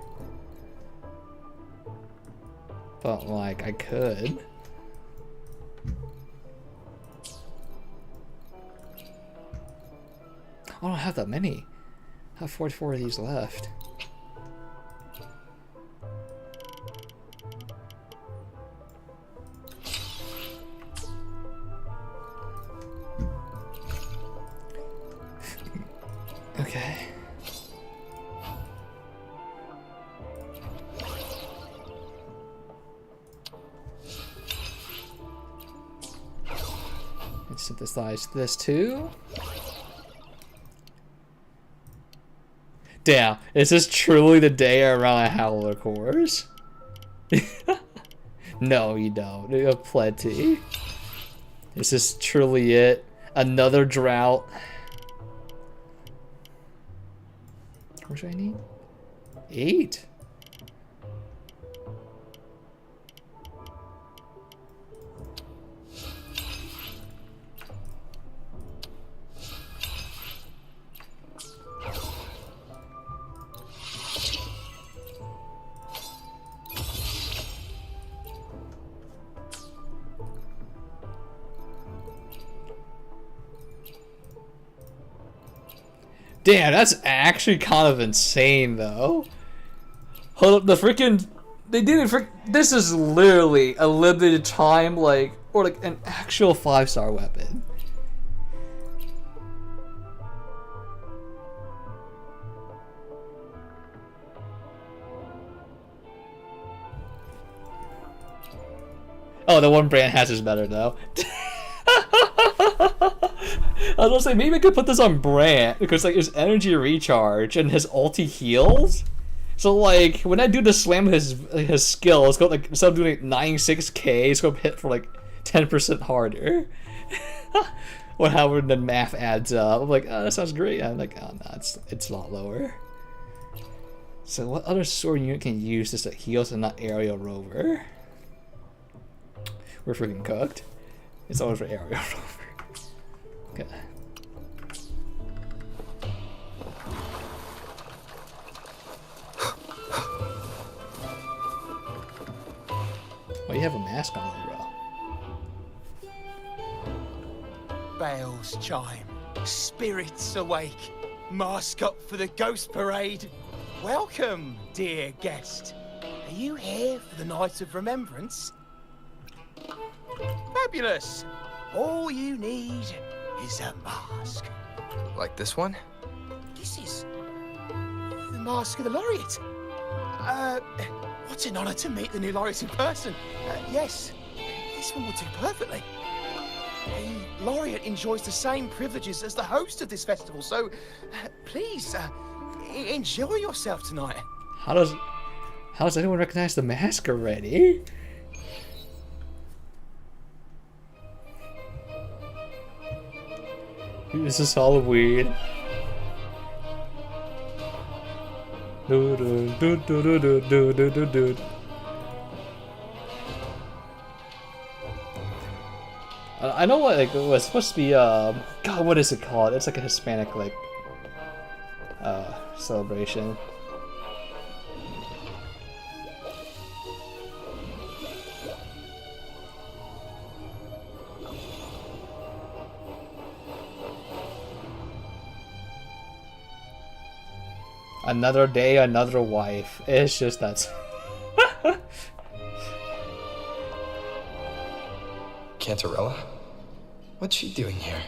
But like, I could. I don't have that many. I have 44 of these left. Okay. Let's synthesize this too. Damn, is this truly the day around a howler course? No, you don't. You have plenty. Is this truly it? Another drought? How much do I need? 8? Damn, that's actually kind of insane, though. Hold up, the freaking... They didn't this is literally a limited time, like... Or, like, an actual 5-star weapon. Oh, the one Brand has is better, though. I was gonna say, maybe I could put this on Brant, because like his energy recharge and his ulti heals. So like, when I do the slam with his skill, it's got like, instead of doing like 96k, it's gonna hit for like 10% harder. Or however the math adds up. I'm like, oh, that sounds great. I'm like, oh no, it's a lot lower. So what other sword unit can use this that heals and not aerial rover? We're freaking cooked. It's always for aerial rover. Okay. Why do you have a mask on, bro? Bells chime, spirits awake, mask up for the ghost parade. Welcome, dear guest. Are you here for the night of remembrance? Fabulous. All you need is a mask. Like this one? This is the mask of the laureate. What an honor to meet the new laureate in person. Yes, this one will do perfectly. The laureate enjoys the same privileges as the host of this festival, so please enjoy yourself tonight. How does anyone recognize the mask already? This is Halloween. I know what, like, it was supposed to be, God, what is it called? It's like a Hispanic, like, celebration. Another day, another wife. It's just that. Cantarella? What's she doing here?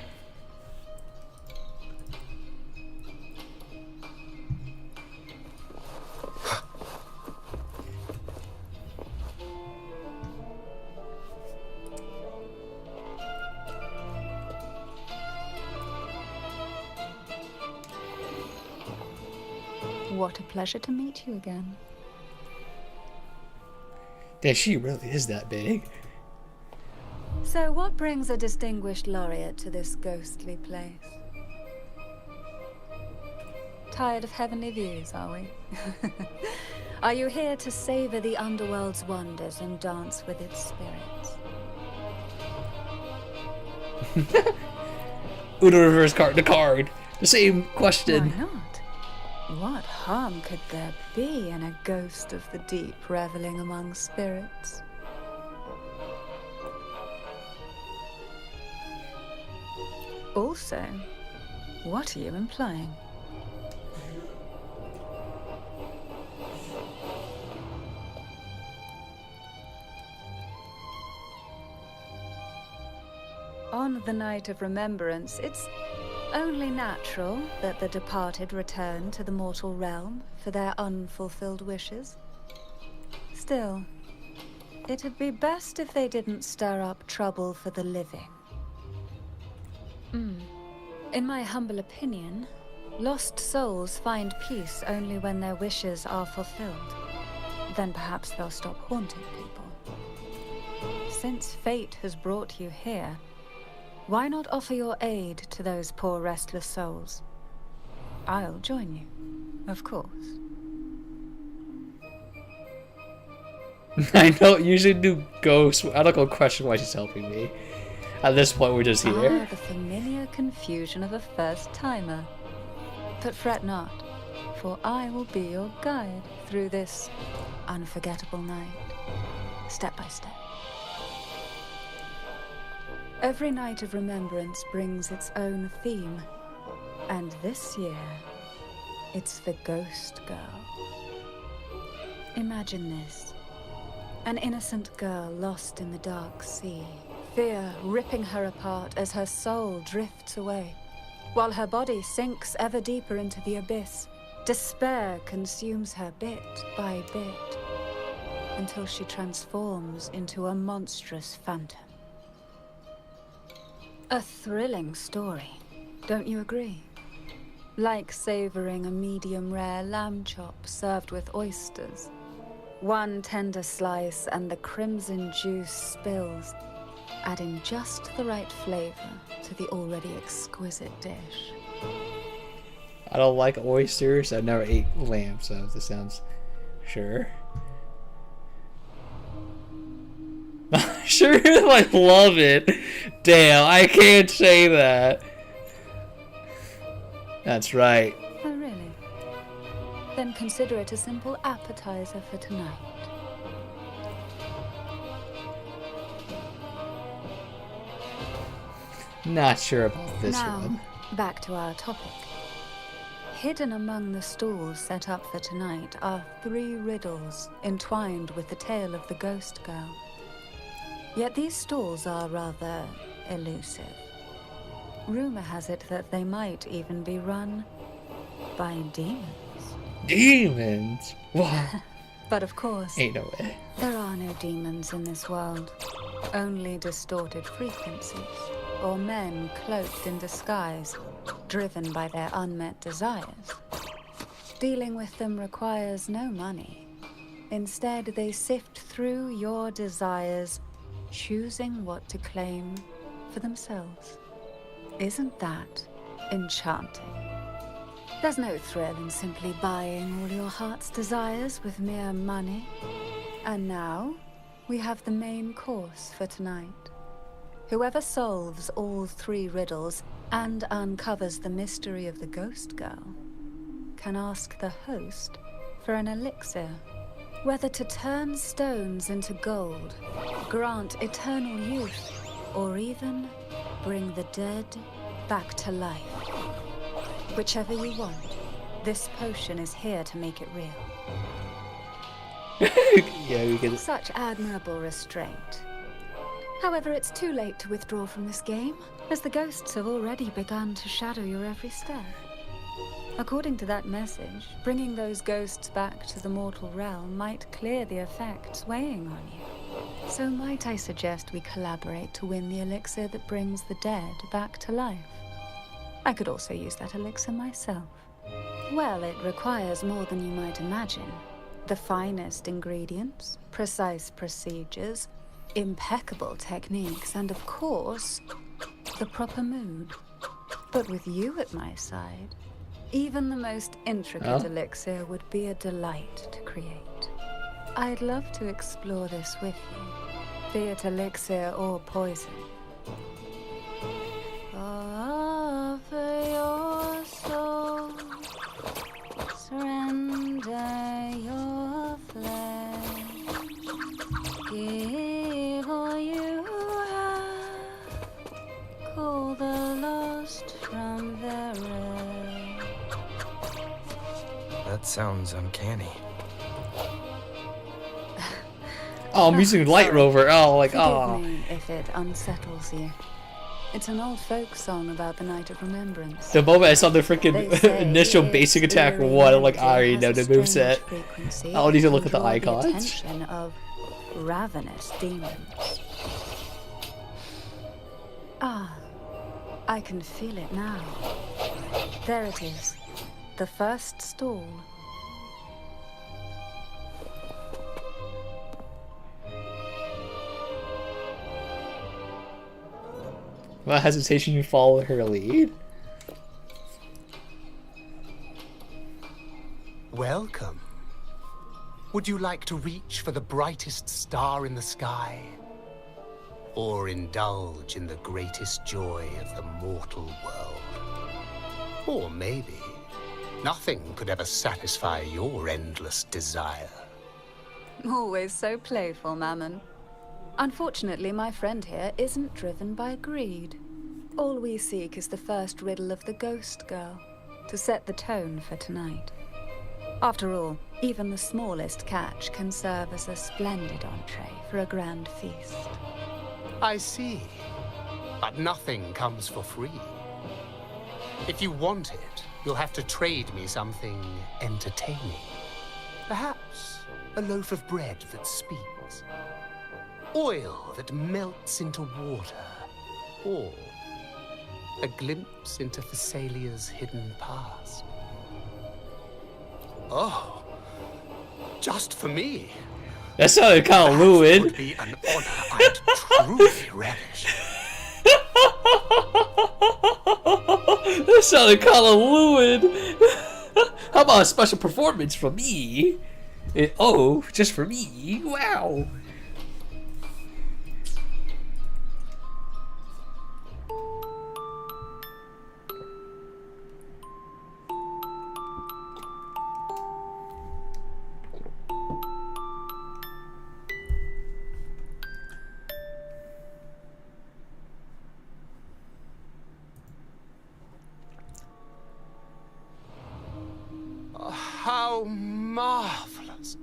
What a pleasure to meet you again. Damn, she really is that big. So what brings a distinguished laureate to this ghostly place? Tired of heavenly views, are we? Are you here to savor the underworld's wonders and dance with its spirits? Uno reverse card, the card. The same question. Why not? What harm could there be in a ghost of the deep reveling among spirits? Also, what are you implying? On the night of remembrance, it's only natural that the departed return to the mortal realm for their unfulfilled wishes. Still, it'd be best if they didn't stir up trouble for the living. In my humble opinion, Lost souls find peace only when their wishes are fulfilled. Then perhaps they'll stop haunting people. Since fate has brought you here, why not offer your aid to those poor restless souls? I'll join you, of course. I don't usually do ghosts. I don't go question why she's helping me. At this point, we're just here. Ah, the familiar confusion of a first-timer. But fret not, for I will be your guide through this unforgettable night, step by step. Every night of remembrance brings its own theme, and this year, it's the Ghost Girl. Imagine this. An innocent girl lost in the dark sea, fear ripping her apart as her soul drifts away, while her body sinks ever deeper into the abyss. Despair consumes her bit by bit, until she transforms into a monstrous phantom. A thrilling story, don't you agree? Like savoring a medium-rare lamb chop served with oysters. One tender slice and the crimson juice spills, adding just the right flavor to the already exquisite dish. I don't like oysters. I've never ate lamb, so this sounds... Sure. Sure, I love it. Damn, I can't say that. That's right. Oh, really? Then consider it a simple appetizer for tonight. Not sure about this now, one. Back to our topic. Hidden among the stalls set up for tonight are 3 riddles entwined with the tale of the Ghost Girl. Yet these stalls are rather elusive. Rumor has it that they might even be run by demons. Demons? What? But of course, Ain't no way. there are no demons in this world. Only distorted frequencies, or men cloaked in disguise, driven by their unmet desires. Dealing with them requires no money. Instead, they sift through your desires, choosing what to claim for themselves. Isn't that enchanting? There's no thrill in simply buying all your heart's desires with mere money. And now, we have the main course for tonight. Whoever solves all 3 riddles and uncovers the mystery of the Ghost Girl can ask the host for an elixir. Whether to turn stones into gold, grant eternal youth, or even bring the dead back to life. Whichever you want, this potion is here to make it real. Yeah, we get it. Such admirable restraint. However, it's too late to withdraw from this game, as the ghosts have already begun to shadow your every step. According to that message, bringing those ghosts back to the mortal realm might clear the effects weighing on you. So might I suggest we collaborate to win the elixir that brings the dead back to life? I could also use that elixir myself. Well, it requires more than you might imagine. The finest ingredients, precise procedures, impeccable techniques, and of course, the proper mood. But with you at my side, even the most intricate elixir would be a delight to create. I'd love to explore this with you, be it elixir or poison. Offer your soul, surrender your flesh, give all you have, call the lost from their rest. That sounds uncanny. Oh, I'm using Light Rover. Oh, like, Forgive me if it unsettles you. It's an old folk song about the Night of Remembrance. The moment I saw the freaking initial basic attack 1, I'm like, I already know the moveset. I don't need to look at the icons. The attention of ravenous demons. Ah, I can feel it now. There it is, the first stall. Without hesitation, you follow her lead. Welcome. Would you like to reach for the brightest star in the sky? Or indulge in the greatest joy of the mortal world? Or maybe nothing could ever satisfy your endless desire. Always so playful, Mammon. Unfortunately, my friend here isn't driven by greed. All we seek is the first riddle of the Ghost Girl, to set the tone for tonight. After all, even the smallest catch can serve as a splendid entree for a grand feast. I see. But nothing comes for free. If you want it, you'll have to trade me something entertaining. Perhaps a loaf of bread that speaks. Oil that melts into water. Or a glimpse into Thessalia's hidden past. Oh, just for me. That sounded kind of lewd. Would be an honor I'd truly relish. That sounded kind of lewd. How about a special performance from me? Oh, just for me? Wow. How marvelous.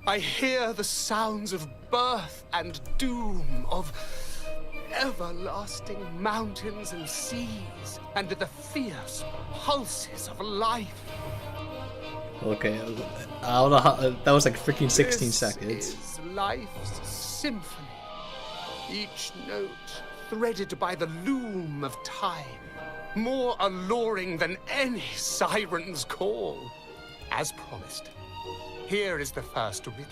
I hear the sounds of birth and doom, of everlasting mountains and seas, and the fierce pulses of life. Okay, I don't know how, that was like freaking 16 seconds. This is life's symphony. Each note threaded by the loom of time, more alluring than any siren's call. As promised, here is the first riddle,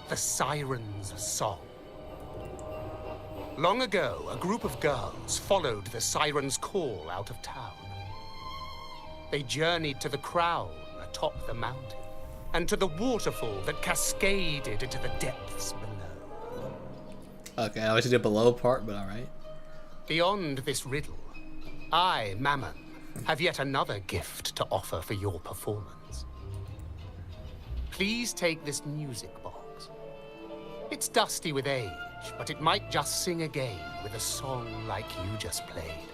the Siren's Song. Long ago, a group of girls followed the Siren's call out of town. They journeyed to the crown atop the mountain, and to the waterfall that cascaded into the depths below. Okay, I was the below part, but alright. Beyond this riddle, I, Mammon, have yet another gift to offer for your performance. Please take this music box. It's dusty with age, but it might just sing again with a song like you just played.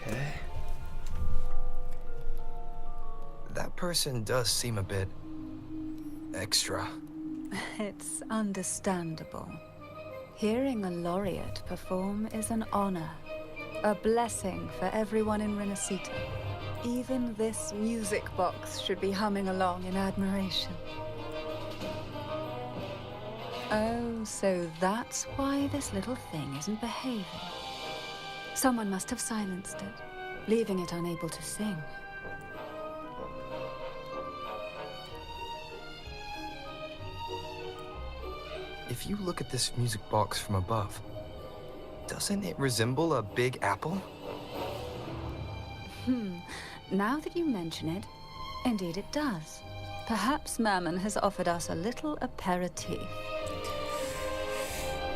Okay. That person does seem a bit extra. It's understandable. Hearing a laureate perform is an honor, a blessing for everyone in Rinascita. Even this music box should be humming along in admiration. Oh, so that's why this little thing isn't behaving. Someone must have silenced it, leaving it unable to sing. If you look at this music box from above, doesn't it resemble a big apple? Now that you mention it, indeed it does. Perhaps Mammon has offered us a little aperitif.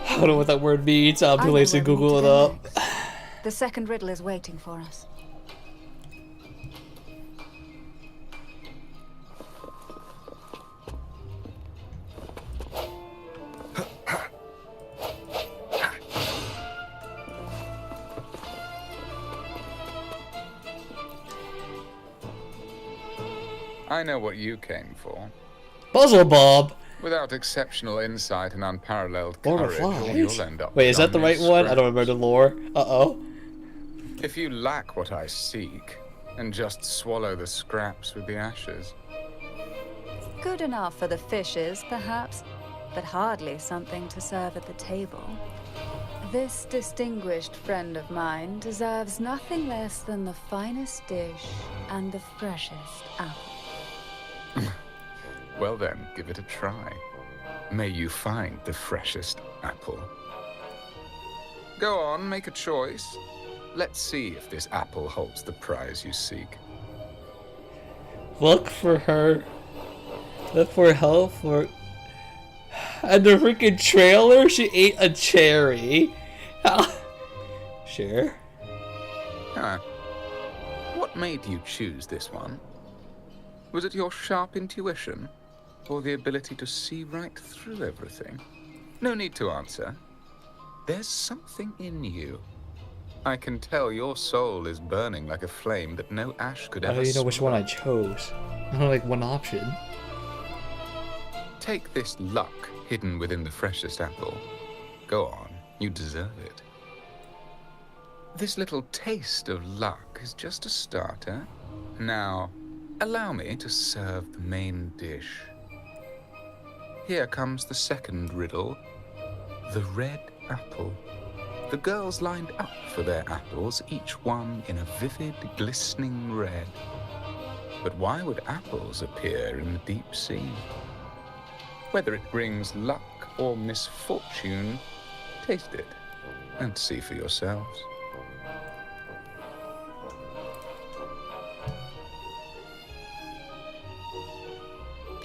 I don't know what that word means. I'm too lazy to Google it up. The second riddle is waiting for us. I know what you came for. Puzzle Bob! Without exceptional insight and unparalleled Lord of courage, all Flies? you'll end up Wait, is with that the are right mere one? I don't scraps. remember the lore. Uh-oh. If you lack what I seek, and just swallow the scraps with the ashes. Good enough for the fishes, perhaps, but hardly something to serve at the table. This distinguished friend of mine deserves nothing less than the finest dish and the freshest apple. Well then, give it a try. May you find the freshest apple. Go on, make a choice. Let's see if this apple holds the prize you seek. Look for her. Look for help for... And the freaking trailer, she ate a cherry. Sure. Huh. What made you choose this one? Was it your sharp intuition? Or the ability to see right through everything? No need to answer. There's something in you. I can tell your soul is burning like a flame that no ash could ever I don't even know which one I smoke. chose. I only like one option. Take this luck hidden within the freshest apple. Go on, you deserve it. This little taste of luck is just a starter. Now, allow me to serve the main dish. Here comes the second riddle. The red apple. The girls lined up for their apples, each one in a vivid, glistening red. But why would apples appear in the deep sea? Whether it brings luck or misfortune, taste it and see for yourselves.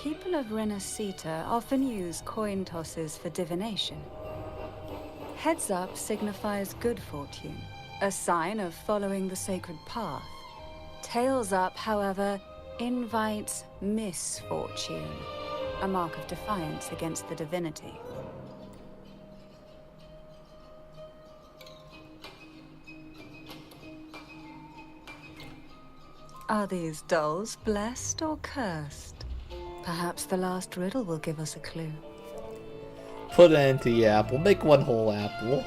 People of Rinascita often use coin tosses for divination. Heads up signifies good fortune, a sign of following the sacred path. Tails up, however, invites misfortune, a mark of defiance against the divinity. Are these dolls blessed or cursed? Perhaps the last riddle will give us a clue. Put it into the apple. Make one whole apple.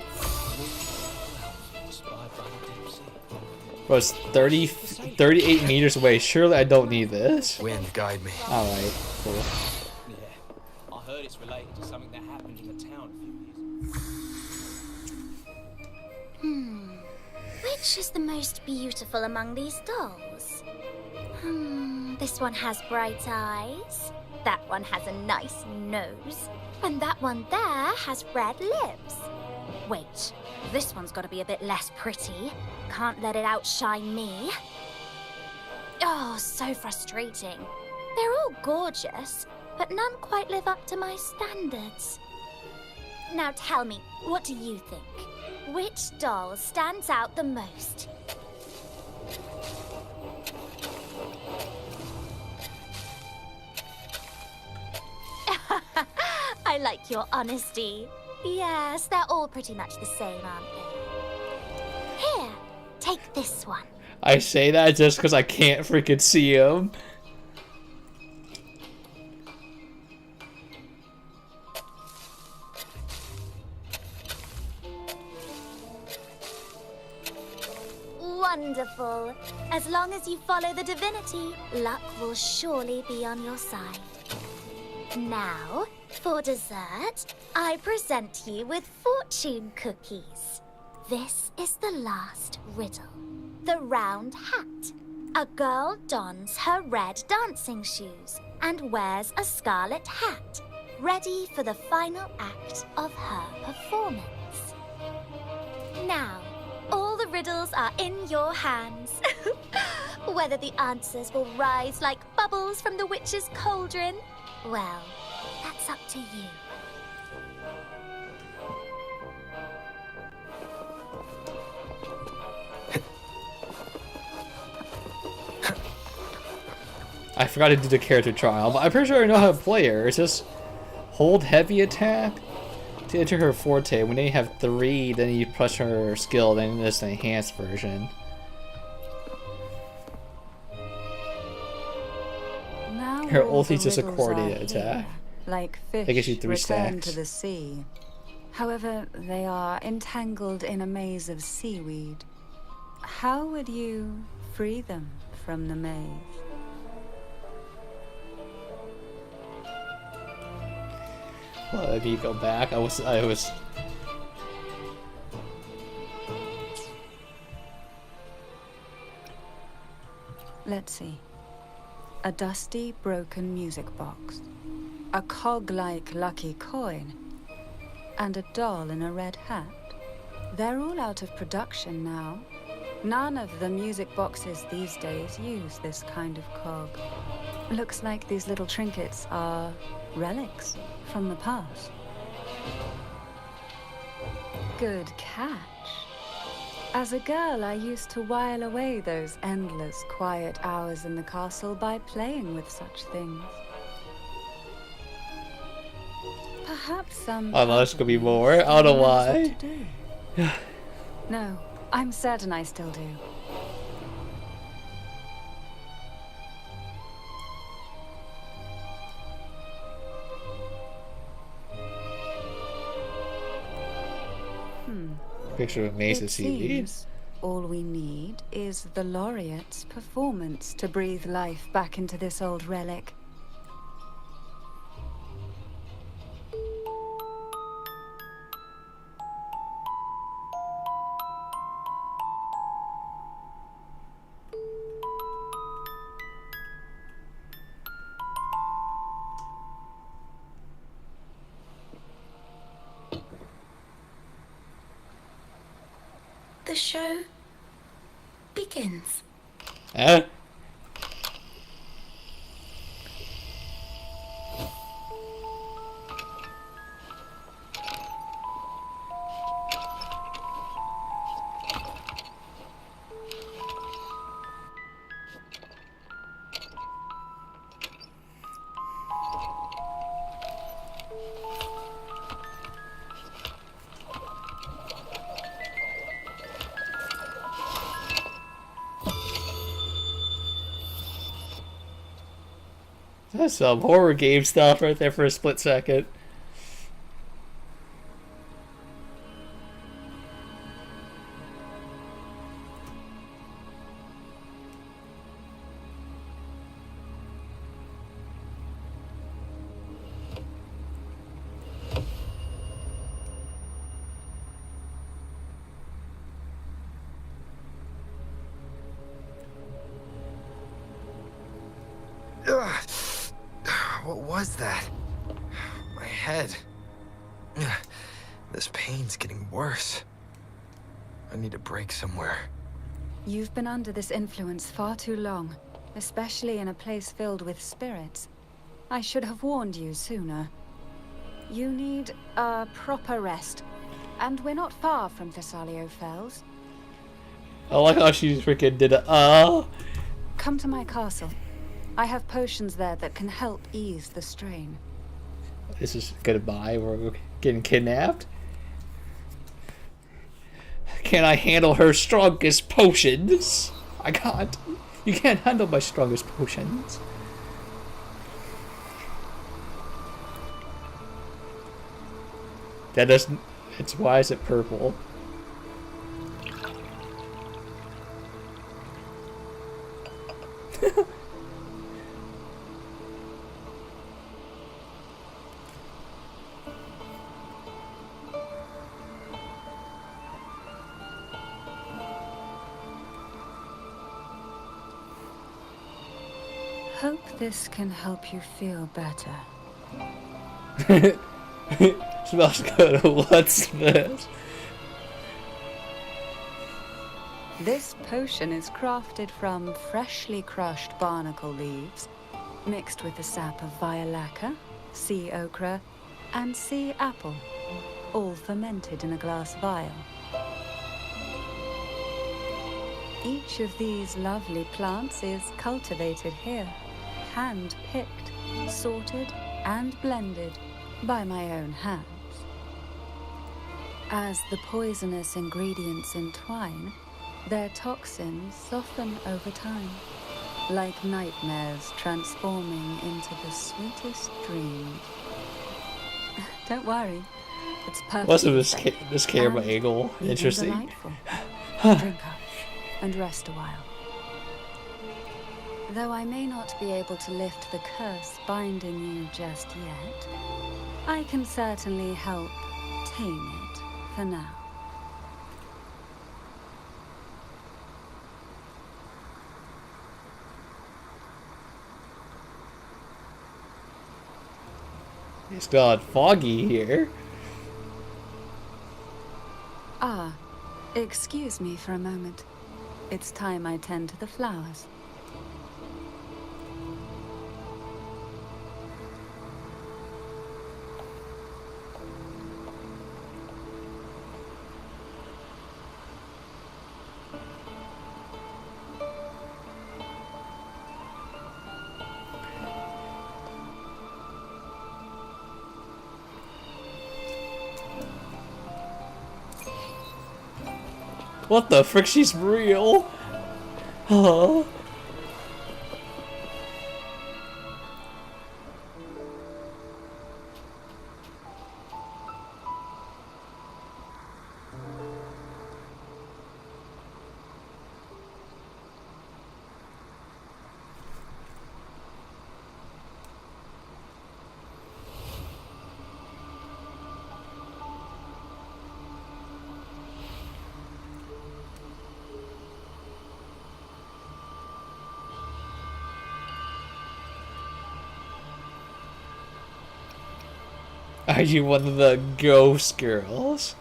Bro, it's 38 meters away. Surely I don't need this. Wind, guide me. Alright, cool. Yeah, I heard it's related to something that happened in the town a few years ago. Which is the most beautiful among these dolls? This one has bright eyes. That one has a nice nose. And that one there has red lips. Wait, this one's got to be a bit less pretty. Can't let it outshine me. Oh, so frustrating. They're all gorgeous, but none quite live up to my standards. Now tell me, what do you think? Which doll stands out the most? I like your honesty. Yes, they're all pretty much the same, aren't they? Here, take this one. I say that just because I can't freaking see him. Wonderful. As long as you follow the divinity, luck will surely be on your side. Now, for dessert, I present you with fortune cookies. This is the last riddle. The round hat. A girl dons her red dancing shoes and wears a scarlet hat, ready for the final act of her performance. Now, all the riddles are in your hands. Whether the answers will rise like bubbles from the witch's cauldron, well, that's up to you. I forgot to do the character trial, but I'm pretty sure I know how to play her. It's just hold heavy attack to enter her forte. When they have 3, then you press her skill, then it's the enhanced version. Now Her all the ulti's just a riddles coordinated are here, attack. like That fish gives you 3 returned stacks. to the sea. However, they are entangled in a maze of seaweed. How would you free them from the maze? Well, if you go back, I was Let's see. A dusty, broken music box. A cog-like lucky coin. And a doll in a red hat. They're all out of production now. None of the music boxes these days use this kind of cog. Looks like these little trinkets are relics from the past. Good catch. As a girl, I used to while away those endless, quiet hours in the castle by playing with such things. Perhaps some... Oh no, there's gonna be more. I don't know why. No, I'm certain I still do. Picture of Mesa It seaweed. seems all we need is the laureate's performance to breathe life back into this old relic. The show begins. Eh? That's some horror game stuff right there for a split second. Ugh. What was that? My head. Ugh. This pain's getting worse. I need a break somewhere. You've been under this influence far too long, especially in a place filled with spirits. I should have warned you sooner. You need a proper rest, and we're not far from Thessalio Fells. I like how she freaking did it. Come to my castle. I have potions there that can help ease the strain. This is goodbye. We're getting kidnapped. Can I handle her strongest potions? I can't. You can't handle my strongest potions. That doesn't. It's why is it purple? Hope this can help you feel better. Smells good. What's this? This potion is crafted from freshly crushed barnacle leaves, mixed with the sap of violaca, sea okra, and sea apple, all fermented in a glass vial. Each of these lovely plants is cultivated here, hand-picked, sorted, and blended by my own hands. As the poisonous ingredients entwine, their toxins soften over time, like nightmares transforming into the sweetest dreams. Don't worry, it's perfect. What's this camera angle? Interesting. Delightful. Drink up and rest a while. Though I may not be able to lift the curse binding you just yet, I can certainly help tame it for now. It's got foggy here. Ah, excuse me for a moment. It's time I tend to the flowers. What the frick? She's real. Huh? Are you one of the ghost girls?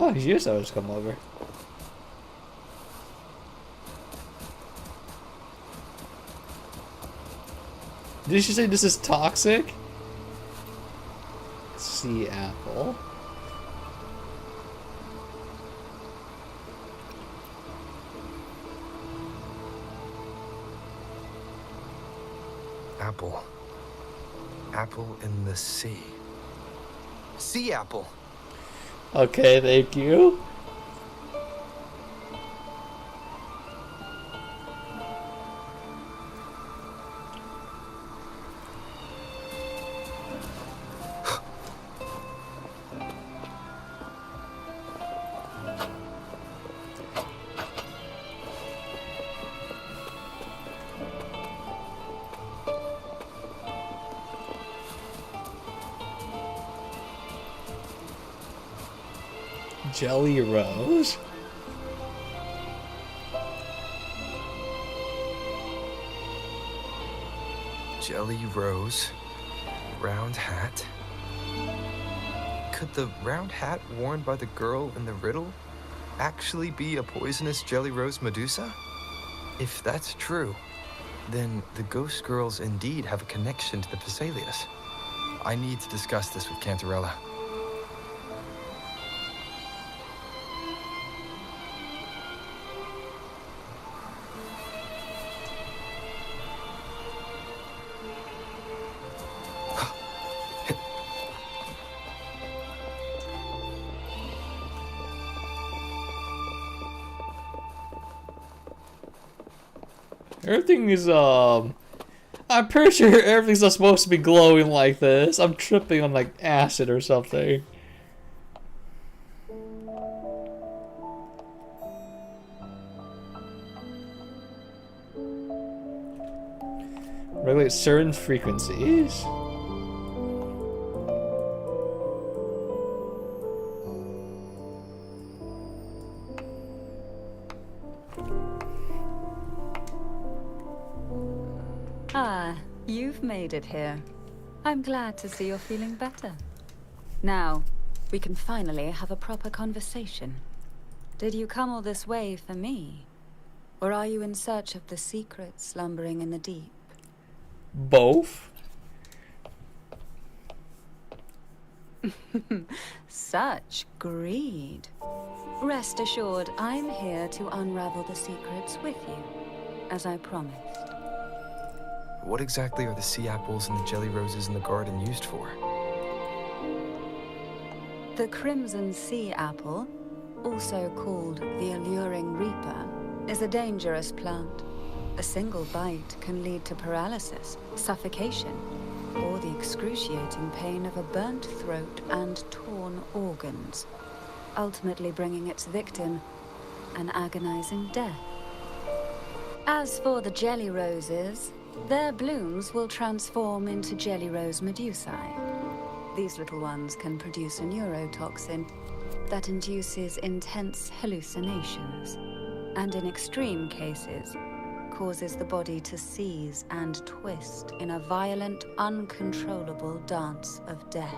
Oh, you saw us come over. Did she say this is toxic? Sea apple. Apple. Apple in the sea. Sea apple. Okay, thank you. Jelly Rose? Jelly Rose. Round hat. Could the round hat worn by the girl in the riddle actually be a poisonous Jelly Rose Medusa? If that's true, then the ghost girls indeed have a connection to the Phasalias. I need to discuss this with Cantarella. Everything is, I'm pretty sure everything's not supposed to be glowing like this. I'm tripping on, like, acid or something. Regulate certain frequencies. Ah, you've made it here. I'm glad to see you're feeling better. Now, we can finally have a proper conversation. Did you come all this way for me? Or are you in search of the secret slumbering in the deep? Both? Such greed. Rest assured, I'm here to unravel the secrets with you, as I promised. What exactly are the sea apples and the jelly roses in the garden used for? The crimson sea apple, also called the alluring reaper, is a dangerous plant. A single bite can lead to paralysis, suffocation, or the excruciating pain of a burnt throat and torn organs, ultimately bringing its victim an agonizing death. As for the jelly roses, their blooms will transform into jelly rose medusae. These little ones can produce a neurotoxin that induces intense hallucinations, and in extreme cases, causes the body to seize and twist in a violent, uncontrollable dance of death.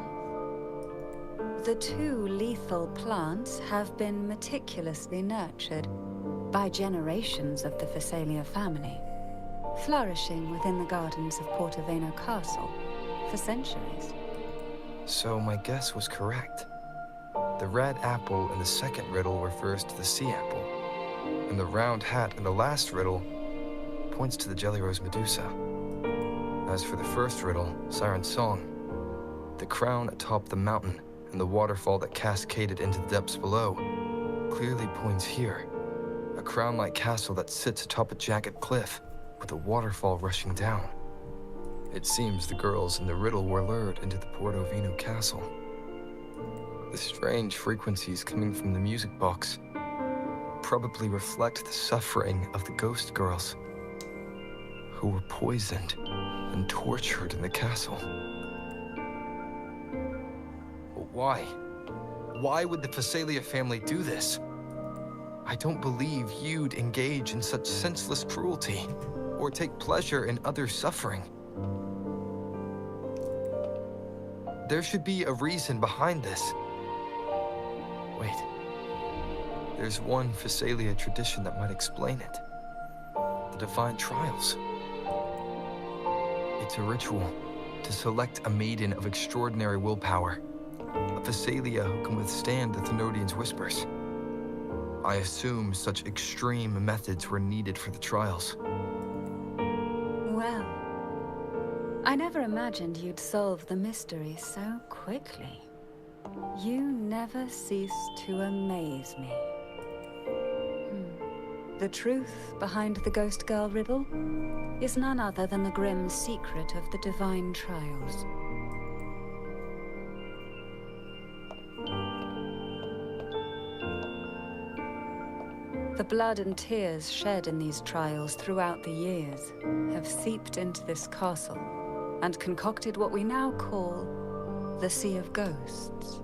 The two lethal plants have been meticulously nurtured by generations of the Phasalia family, flourishing within the gardens of Portoveno Castle for centuries. So my guess was correct. The red apple in the second riddle refers to the sea apple, and the round hat in the last riddle points to the Jelly Rose Medusa. As for the first riddle, Siren's Song, the crown atop the mountain and the waterfall that cascaded into the depths below clearly points here. A crown-like castle that sits atop a jagged cliff with a waterfall rushing down. It seems the girls in the riddle were lured into the Portovino castle. The strange frequencies coming from the music box probably reflect the suffering of the ghost girls who were poisoned and tortured in the castle. But why? Why would the Phasalia family do this? I don't believe you'd engage in such senseless cruelty or take pleasure in others' suffering. There should be a reason behind this. Wait. There's one Phasalia tradition that might explain it. The Divine Trials. It's a ritual to select a maiden of extraordinary willpower, a Phasalia who can withstand the Thenodian's whispers. I assume such extreme methods were needed for the trials. Well, I never imagined you'd solve the mystery so quickly. You never cease to amaze me. The truth behind the Ghost Girl riddle is none other than the grim secret of the Divine Trials. The blood and tears shed in these trials throughout the years have seeped into this castle and concocted what we now call the Sea of Ghosts.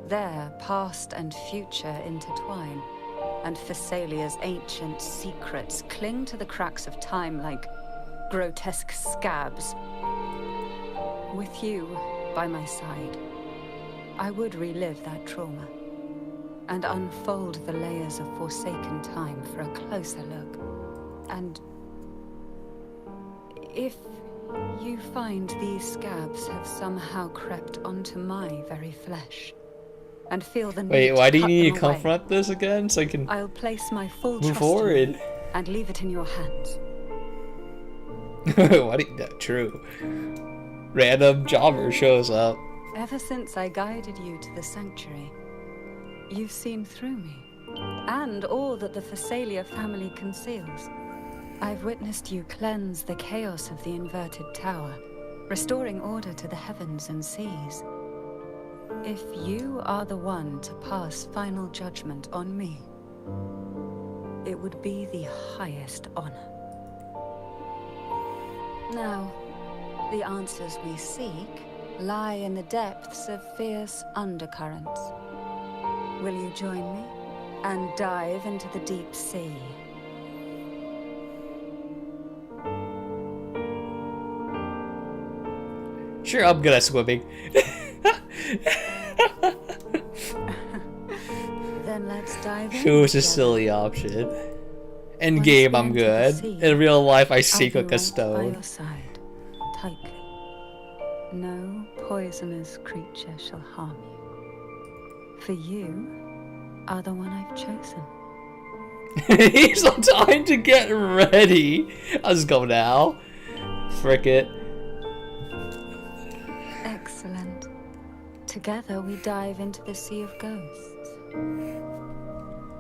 There, past and future intertwine, and Phasalia's ancient secrets cling to the cracks of time like grotesque scabs. With you by my side, I would relive that trauma and unfold the layers of forsaken time for a closer look. And if you find these scabs have somehow crept onto my very flesh, and feel the need Wait, why do you cut need them to confront this again so I can I'll place my full move trust forward? in you and leave it in your hands. Why do you, that true? Random jobber shows up. Ever since I guided you to the sanctuary, you've seen through me, and all that the Phasalia family conceals. I've witnessed you cleanse the chaos of the inverted tower, restoring order to the heavens and seas. If you are the one to pass final judgment on me, it would be the highest honor. Now, the answers we seek lie in the depths of fierce undercurrents. Will you join me and dive into the deep sea? Sure, I'm good at swimming. Then let's dive in. Choose a silly option. In game, I'm good. In real life, I sink like a By stone. your side, tightly. No poisonous creature shall harm you. For you are the one I've chosen. He's on time to get ready. I'll just go now. Frick it. Excellent. Together we dive into the Sea of Ghosts.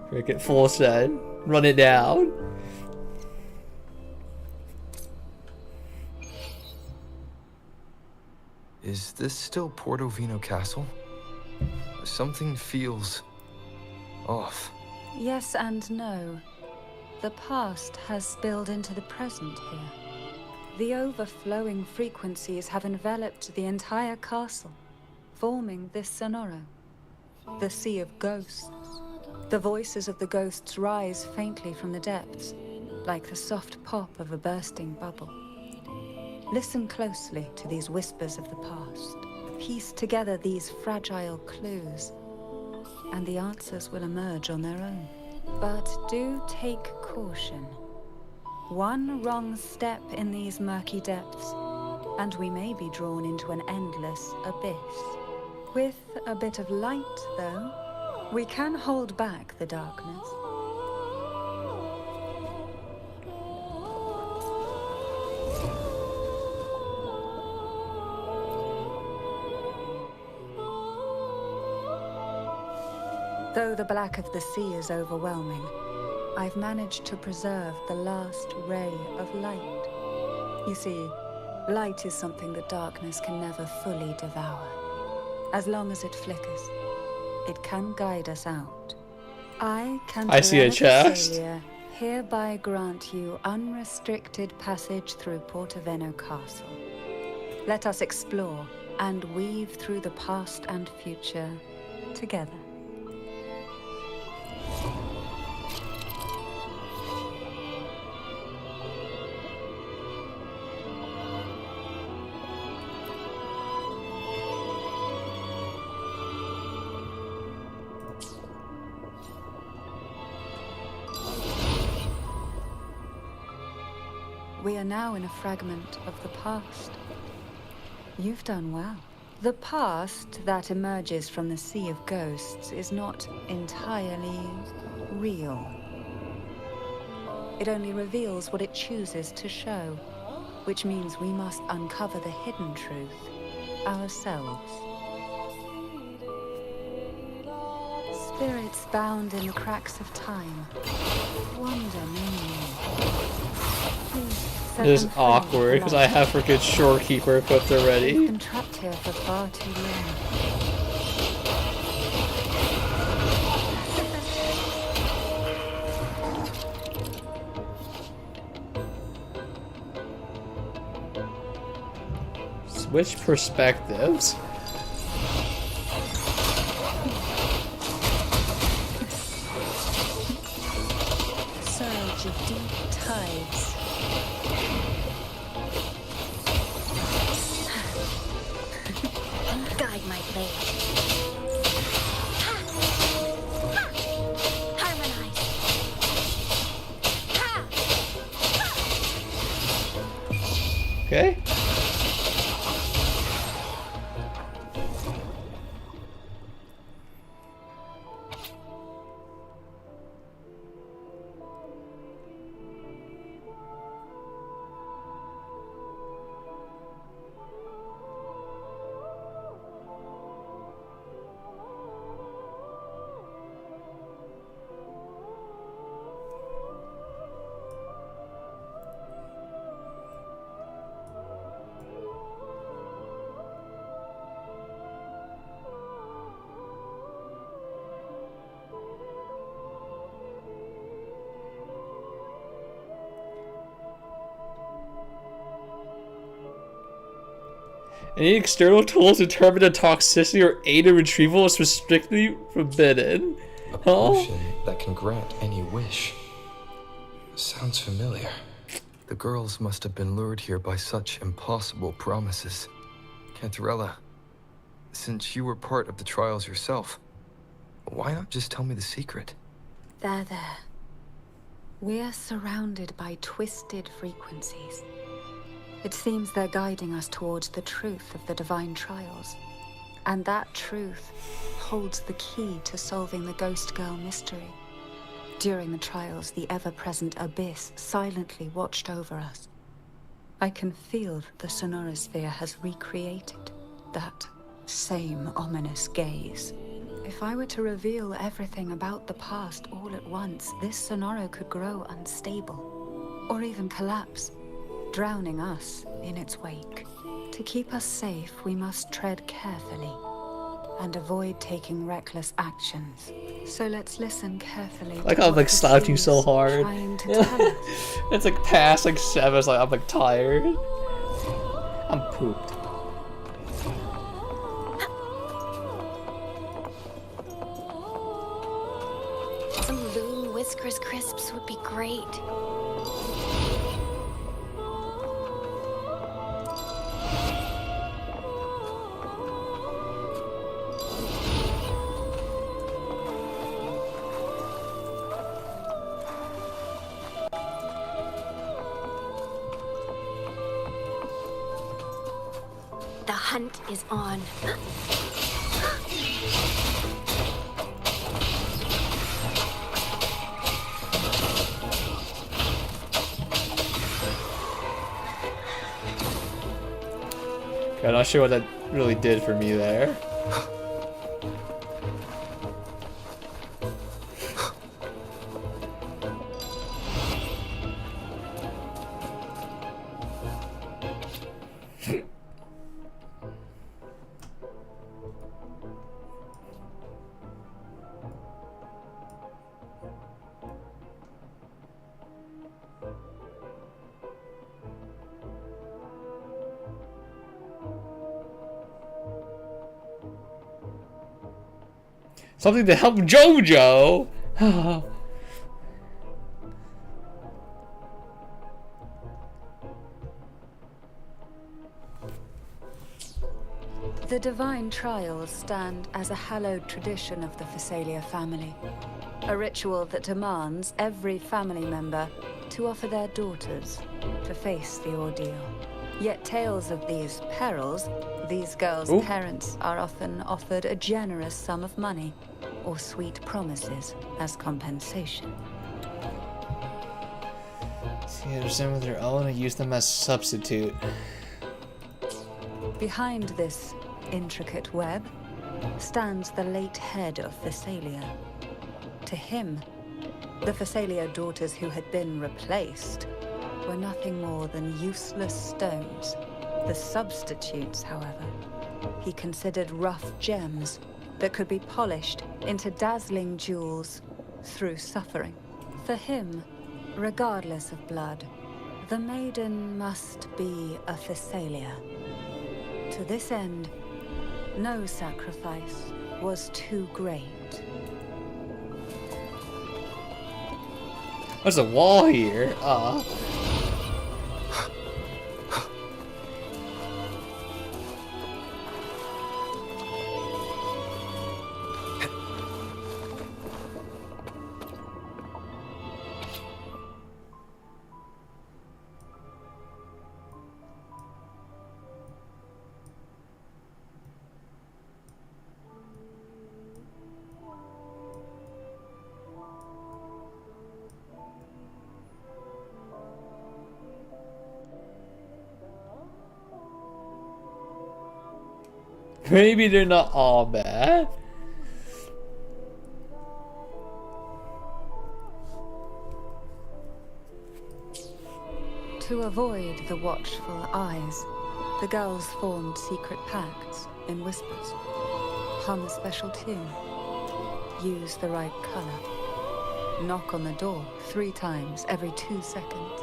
Frick it, full send. Run it down. Is this still Portovino Castle? Something feels off. Yes and no. The past has spilled into the present here. The overflowing frequencies have enveloped the entire castle, forming this sonoro. The Sea of Ghosts. The voices of the ghosts rise faintly from the depths, like the soft pop of a bursting bubble. Listen closely to these whispers of the past. Piece together these fragile clues, and the answers will emerge on their own. But do take caution. One wrong step in these murky depths, and we may be drawn into an endless abyss. With a bit of light, though, we can hold back the darkness. Though the black of the sea is overwhelming, I've managed to preserve the last ray of light. You see, light is something that darkness can never fully devour. As long as it flickers, it can guide us out. I see a chest. Cantarella hereby grant you unrestricted passage through Portoveno Castle. Let us explore and weave through the past and future together. We are now in a fragment of the past. You've done well. The past that emerges from the Sea of Ghosts is not entirely real. It only reveals what it chooses to show, which means we must uncover the hidden truth ourselves. Spirits bound in the cracks of time wander no more. This is awkward because I have freaking Shorekeeper equipped already. We've been trapped here for far too long. Switch perspectives. Surge of deep tides. Guide my blade. Harmonize. Okay. Any external tools determine the toxicity or aid in retrieval is strictly forbidden. A potion that can grant any wish. Sounds familiar. The girls must have been lured here by such impossible promises. Cantarella, since you were part of the trials yourself, why not just tell me the secret? There. We're surrounded by twisted frequencies. It seems they're guiding us towards the truth of the divine trials. And that truth holds the key to solving the Ghost Girl mystery. During the trials, the ever-present abyss silently watched over us. I can feel that the sonorosphere has recreated that same ominous gaze. If I were to reveal everything about the past all at once, this sonoro could grow unstable, or even collapse, drowning us in its wake. To keep us safe, we must tread carefully. and avoid taking reckless actions. So let's listen carefully. Like how I'm like slouching so hard. Trying to tell us. It's like past like 7. It's like I'm like tired. I'm pooped. Some Loon Whiskers crisps would be great. The hunt is on. Okay, I'm not sure what that really did for me there. Something to help JoJo. The divine trials stand as a hallowed tradition of the Phasalia family. A ritual that demands every family member to offer their daughters to face the ordeal. Yet tales of these perils, these girls' parents are often offered a generous sum of money or sweet promises as compensation. See, understand with their own and use them as substitute. Behind this intricate web stands the late head of Phasalia. To him, the Phasalia daughters who had been replaced were nothing more than useless stones. The substitutes, however, he considered rough gems that could be polished into dazzling jewels through suffering. For him, regardless of blood, the maiden must be a Phasalia. To this end, no sacrifice was too great. There's a wall here. Maybe they're not all bad. To avoid the watchful eyes, the girls formed secret pacts in whispers. Hum a special tune. Use the right color. Knock on the door 3 times every 2 seconds.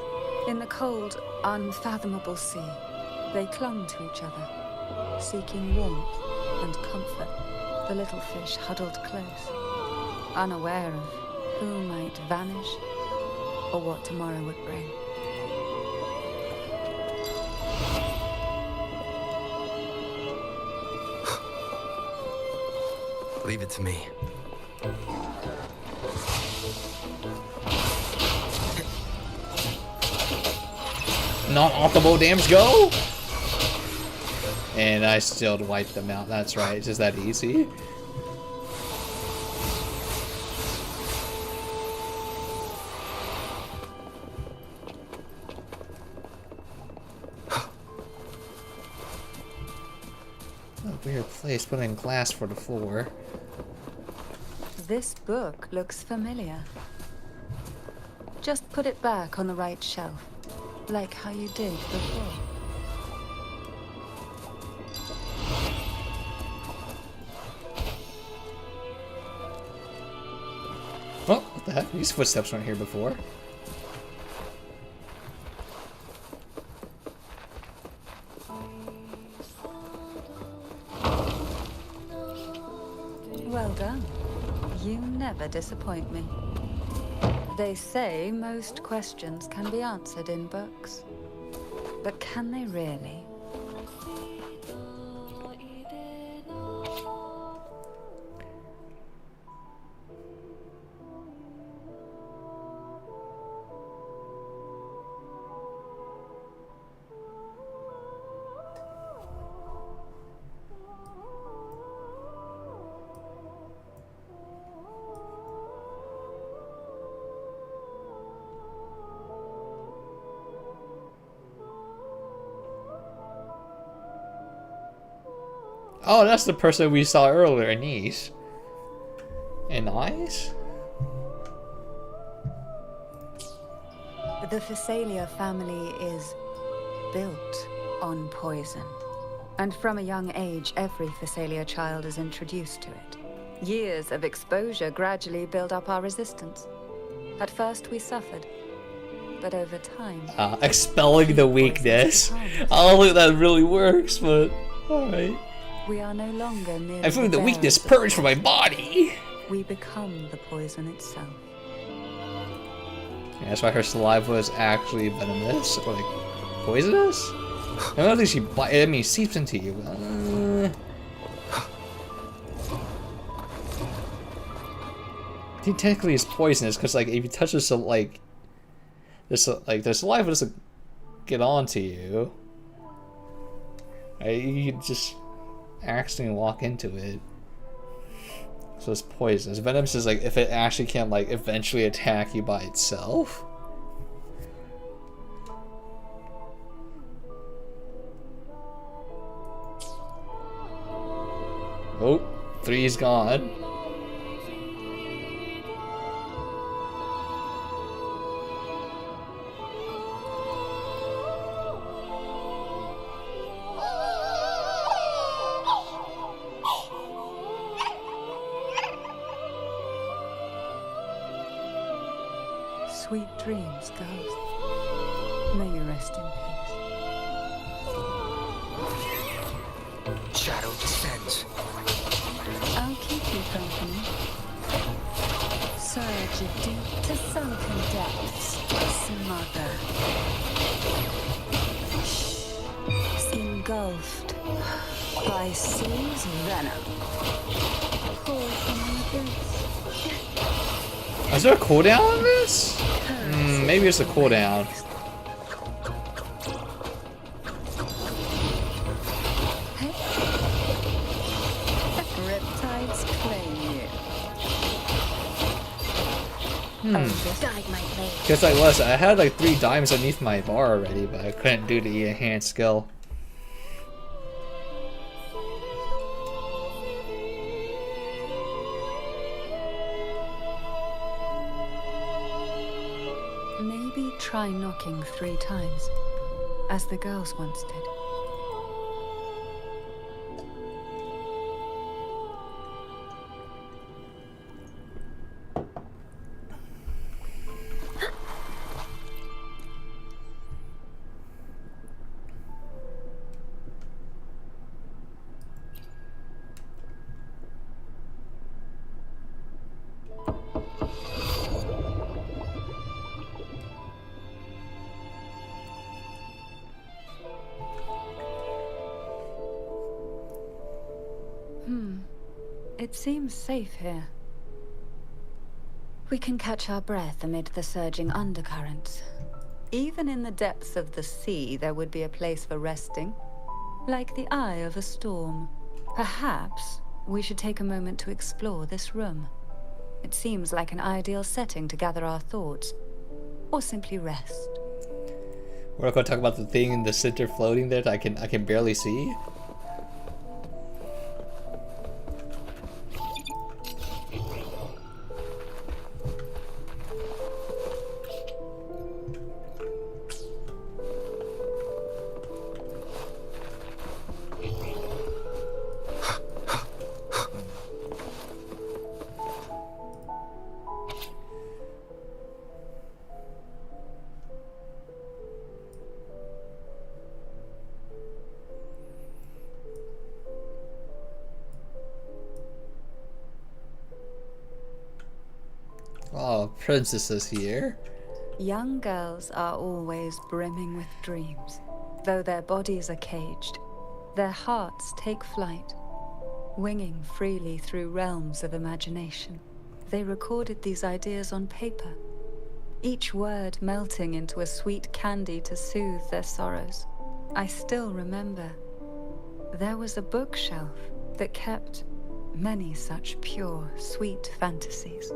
In the cold, unfathomable sea, they clung to each other, seeking warmth and comfort. The little fish huddled close, unaware of who might vanish or what tomorrow would bring. Leave it to me. Not optimal dams go! And I still wiped them out. That's right, it's just that easy. A weird place, putting glass for the floor. This book looks familiar. Just put it back on the right shelf, like how you did before. the heck? These footsteps weren't here before. Well done. You never disappoint me. They say most questions can be answered in books. But can they really? Oh, that's the person we saw earlier, Nice. And Ice? The Phasalia family is built on poison. And from a young age, every Phasalia child is introduced to it. Years of exposure gradually build up our resistance. At first we suffered, but over time... Expelling the weakness. I don't think that really works, but alright. We are no longer merely I feel the weakness purge from my body. We become the poison itself. Yeah, that's why her saliva is actually venomous, or like poisonous. I don't think she seeps into you. I think technically it's poisonous because like if you touch this, like this, like the saliva doesn't get onto you. Right? You just accidentally walk into it. So it's poisonous. Venomous is like if it actually can like eventually attack you by itself. Oh, 3's gone. Sweet dreams, ghost. May you rest in peace. Shadow descends. I'll keep you company. Surge of deep to sunken depths. Smother. Engulfed by sea's venom. Pour from an abyss. Is there a cooldown on this? Maybe it's a cooldown. Riptides claim you. Because like listen, I had like 3 dimes underneath my bar already, but I couldn't do the enhanced skill. Maybe try knocking 3 times, as the girls once did. It seems safe here. We can catch our breath amid the surging undercurrents. Even in the depths of the sea, there would be a place for resting, like the eye of a storm. Perhaps we should take a moment to explore this room. It seems like an ideal setting to gather our thoughts, or simply rest. We're going to talk about the thing in the center floating there that I can barely see. Oh, Princess is here. Young girls are always brimming with dreams. Though their bodies are caged, their hearts take flight, winging freely through realms of imagination. They recorded these ideas on paper, each word melting into a sweet candy to soothe their sorrows. I still remember. There was a bookshelf that kept many such pure, sweet fantasies.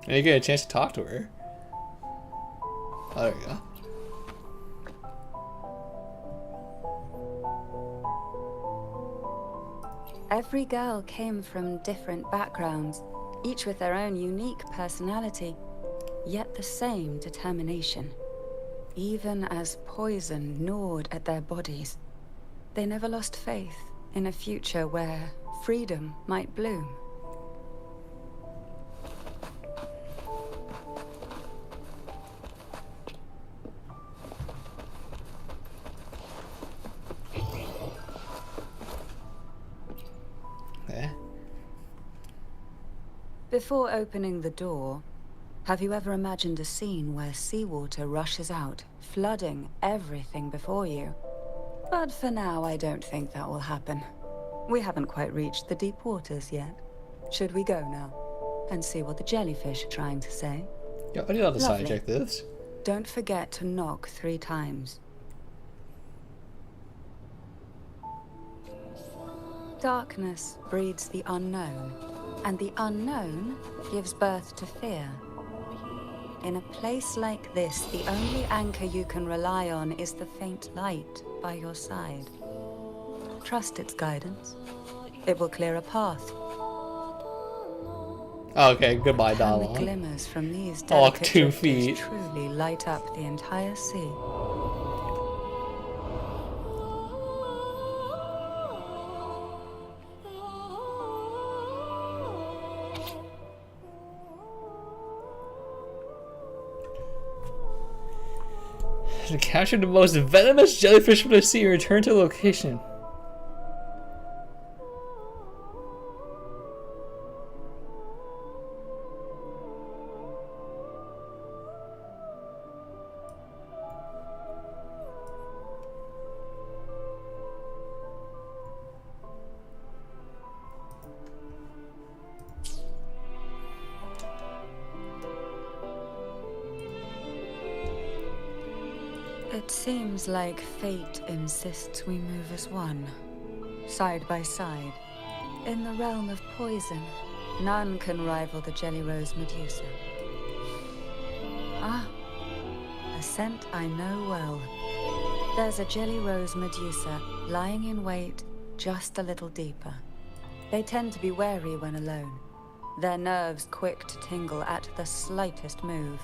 And you get a chance to talk to her. Oh, there you go. Every girl came from different backgrounds, each with their own unique personality, yet the same determination. Even as poison gnawed at their bodies, they never lost faith in a future where freedom might bloom. Before opening the door, have you ever imagined a scene where seawater rushes out, flooding everything before you? But for now, I don't think that will happen. We haven't quite reached the deep waters yet. Should we go now and see what the jellyfish are trying to say? Yeah, I did not decide to Lovely. check this. Don't forget to knock 3 times. Darkness breeds the unknown, and the unknown gives birth to fear. In a place like this, the only anchor you can rely on is the faint light by your side. Trust its guidance. It will clear a path. Okay, goodbye, And the Dalon. glimmers from these Walk delicate 2 drifters feet. truly light up the entire sea. To capture the most venomous jellyfish from the sea and return to the location. It seems like fate insists we move as one, side by side. In the realm of poison, none can rival the Jelly Rose Medusa. Ah, a scent I know well. There's a Jelly Rose Medusa lying in wait just a little deeper. They tend to be wary when alone, their nerves quick to tingle at the slightest move.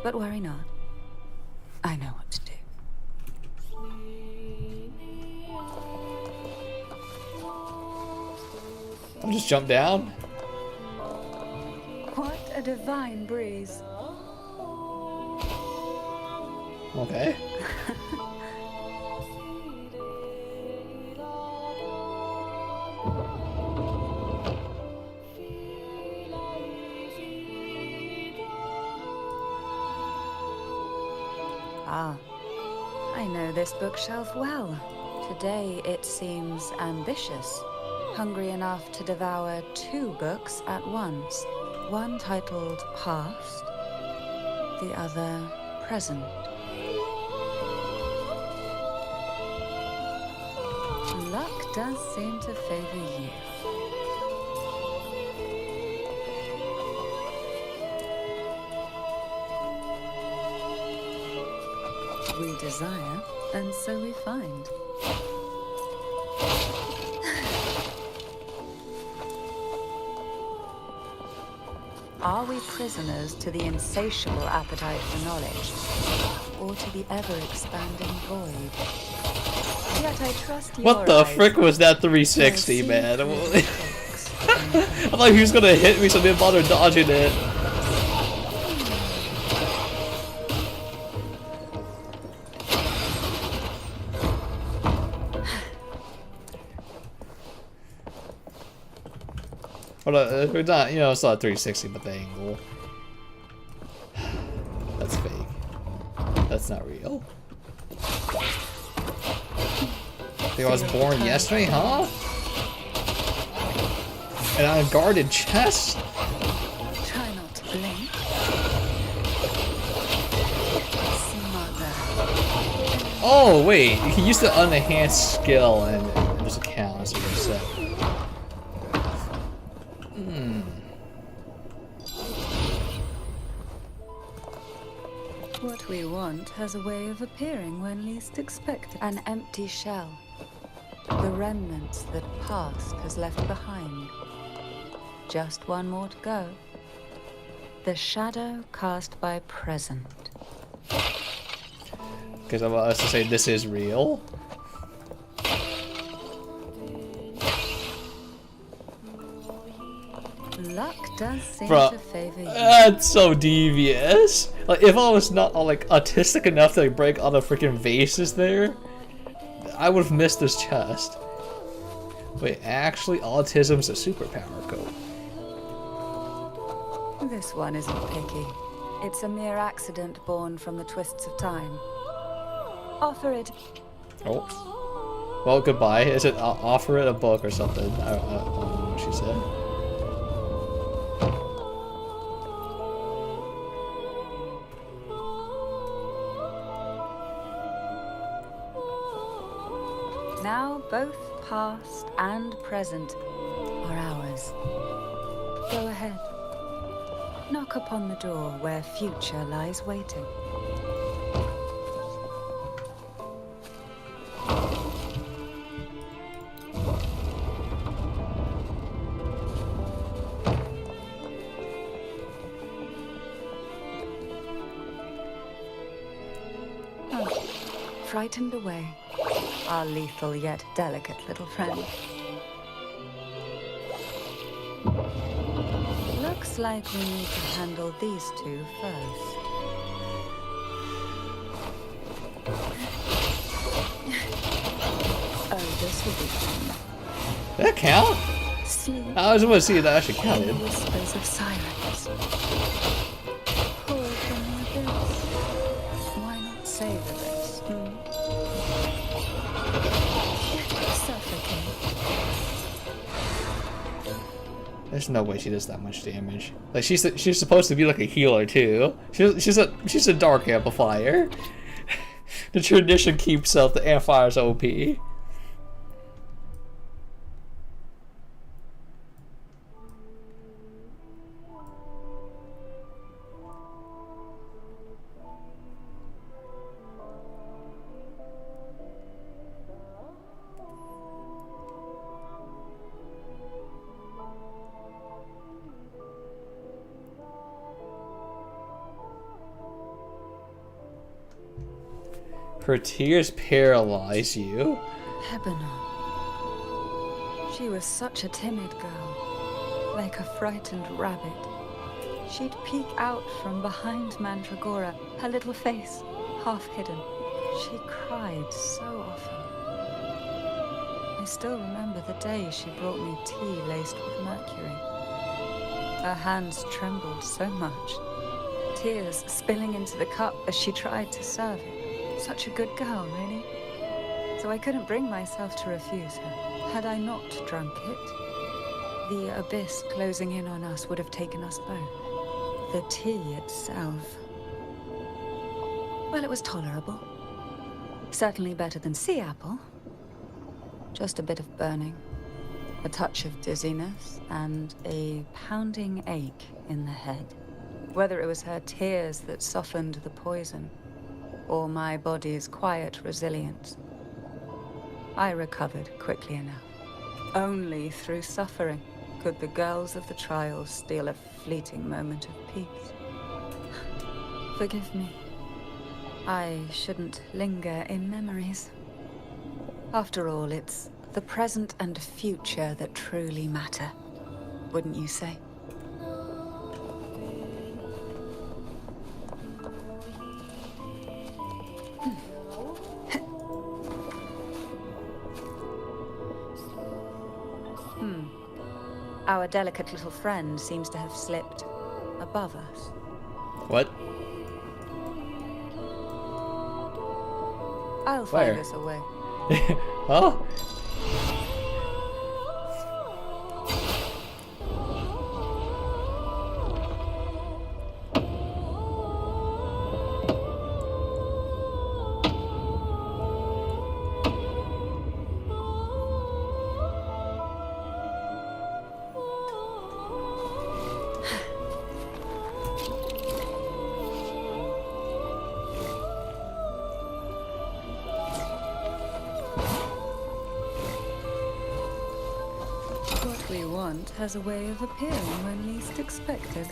But worry not. I know what to do. I'll just jump down. What a divine breeze. Okay. Ah, I know this bookshelf well. Today it seems ambitious, hungry enough to devour 2 books at once. One titled Past, the other Present. Luck does seem to favor you. We desire, and so we find. Are we prisoners to the insatiable appetite for knowledge, or to the ever-expanding void? Yet I trust your What the eyes. frick was that 360, man? I thought he was gonna hit me, so I didn't bother dodging it. Hold on, it's not, you know, it's not 360, but the angle. That's fake. That's not real. I think I was born yesterday, huh? An unguarded chest? Try not to blink. Smother. Oh, wait. He used the unenhanced skill and there's a count, so you can set. What we want has a way of appearing when least expected. An empty shell. The remnants that past has left behind. Just one more to go. The shadow cast by present. Because I was to say this is real. Luck does seem Bruh, to favor you. that's so devious. Like, if I was not like autistic enough to like, break all the freaking vases there, I would have missed this chest. Wait, actually, autism's a superpower code. This one isn't picky. It's a mere accident born from the twists of time. Offer it. Oh. Well, goodbye. Is it offer it a book or something? I don't know what she said. Now both past and present are ours. Go ahead. Knock upon the door where future lies waiting. Oh, frightened away. Our lethal yet delicate little friend. Looks like we need to handle these two first. Oh, this will be fun. Did that count? Sleep. I was going to see if that actually counted. The whispers of silence. Pour from the abyss. Why not savor this? Suffocate. There's no way she does that much damage. Like she's supposed to be like a healer too. She's a dark amplifier. The tradition keeps up the amplifier's OP. Her tears paralyze you. Hebenor. She was such a timid girl, like a frightened rabbit. She'd peek out from behind Mandragora, her little face half hidden. She cried so often. I still remember the day she brought me tea laced with mercury. Her hands trembled so much, tears spilling into the cup as she tried to serve it. Such a good girl, really. So I couldn't bring myself to refuse her. Had I not drunk it, the abyss closing in on us would have taken us both. The tea itself, well, it was tolerable. Certainly better than sea apple. Just a bit of burning, a touch of dizziness, and a pounding ache in the head. Whether it was her tears that softened the poison, or my body's quiet resilience. I recovered quickly enough. Only through suffering could the girls of the trials steal a fleeting moment of peace. Forgive me. I shouldn't linger in memories. After all, it's the present and future that truly matter, wouldn't you say? Our delicate little friend seems to have slipped above us. What? I'll Where? find us a way. Huh? What we want has a way of appearing when least expected.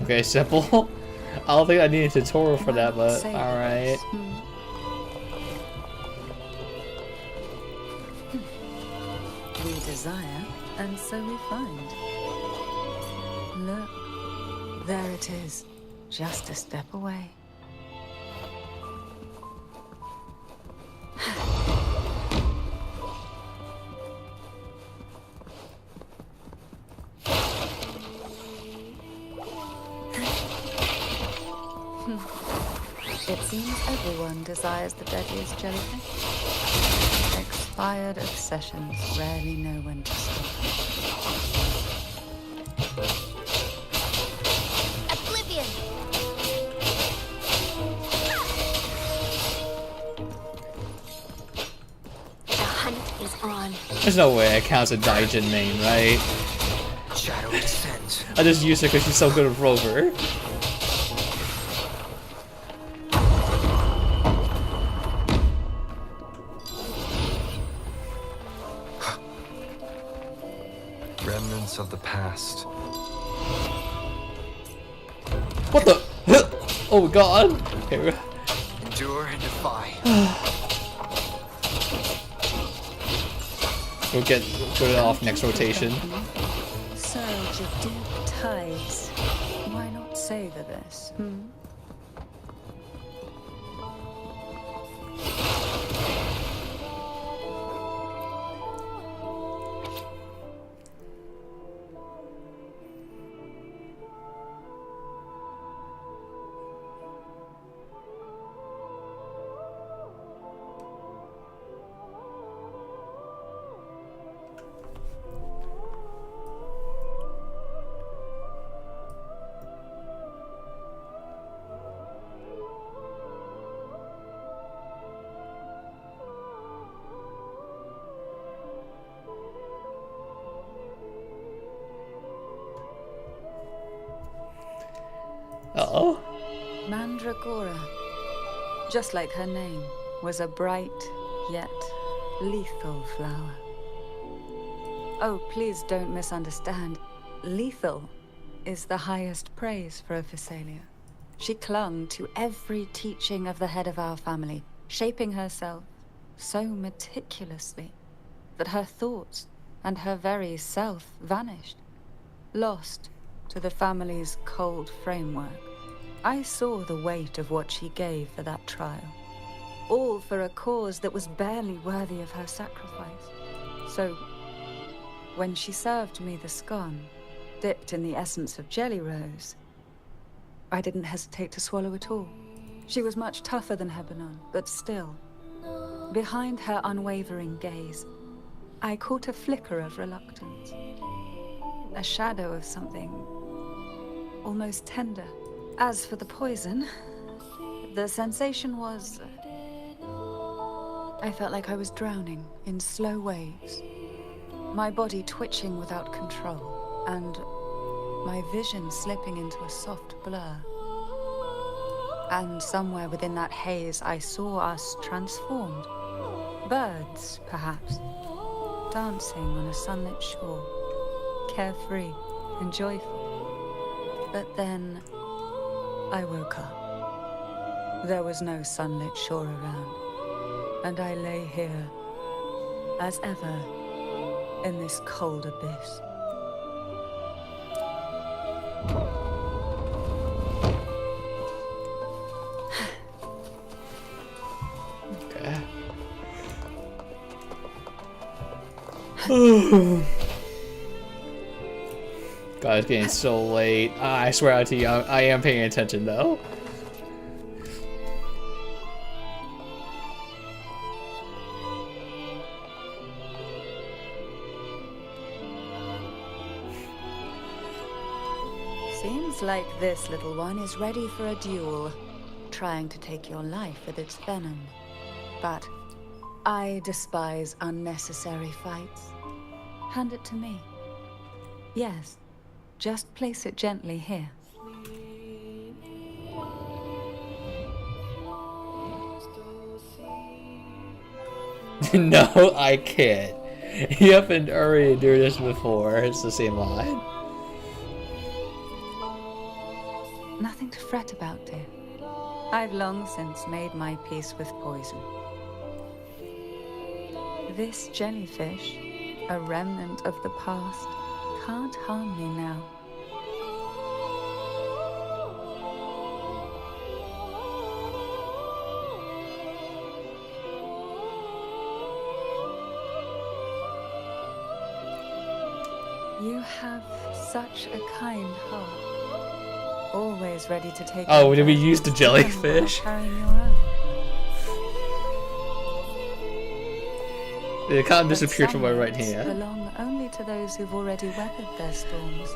Okay, simple. I don't think I need a tutorial for that, but alright. We desire, and so we find. Look, there it is, just a step away. It seems everyone desires the deadliest jellyfish. Expired obsessions rarely know when to stop. Oblivion! The hunt is on. There's no way it counts a Daijin main, right? Shadow descends. I just used her because she's so good at Rover. Remnants of the past. What the? Oh god! Here. Endure and defy. We'll get it off next rotation. Surge of deep tides. Why not savor this? Uh-oh. Mandragora, just like her name, was a bright yet lethal flower. Oh, please don't misunderstand. Lethal is the highest praise for a Physalia. She clung to every teaching of the head of our family, shaping herself so meticulously that her thoughts and her very self vanished, lost to the family's cold framework. I saw the weight of what she gave for that trial, all for a cause that was barely worthy of her sacrifice. So, when she served me the scone, dipped in the essence of jelly rose, I didn't hesitate to swallow it all. She was much tougher than Hebanon, but still, behind her unwavering gaze, I caught a flicker of reluctance, a shadow of something almost tender. As for the poison, the sensation was... I felt like I was drowning in slow waves, my body twitching without control, and my vision slipping into a soft blur. And somewhere within that haze, I saw us transformed. Birds, perhaps, dancing on a sunlit shore, carefree and joyful. But then I woke up. There was no sunlit shore around, and I lay here, as ever, in this cold abyss. God, it's getting so late. I swear out to you, I am paying attention though. Seems like this little one is ready for a duel, trying to take your life with its venom. But I despise unnecessary fights. Hand it to me. Yes, just place it gently here. No, I can't. You haven't already do this before. It's the same line. Nothing to fret about, dear. I've long since made my peace with poison. This jellyfish, a remnant of the past, can't harm me now. You have such a kind heart. Always ready to take. Oh, did we use the jellyfish? It kind of disappeared from my right hand. Belong only to those who've already weathered their storms.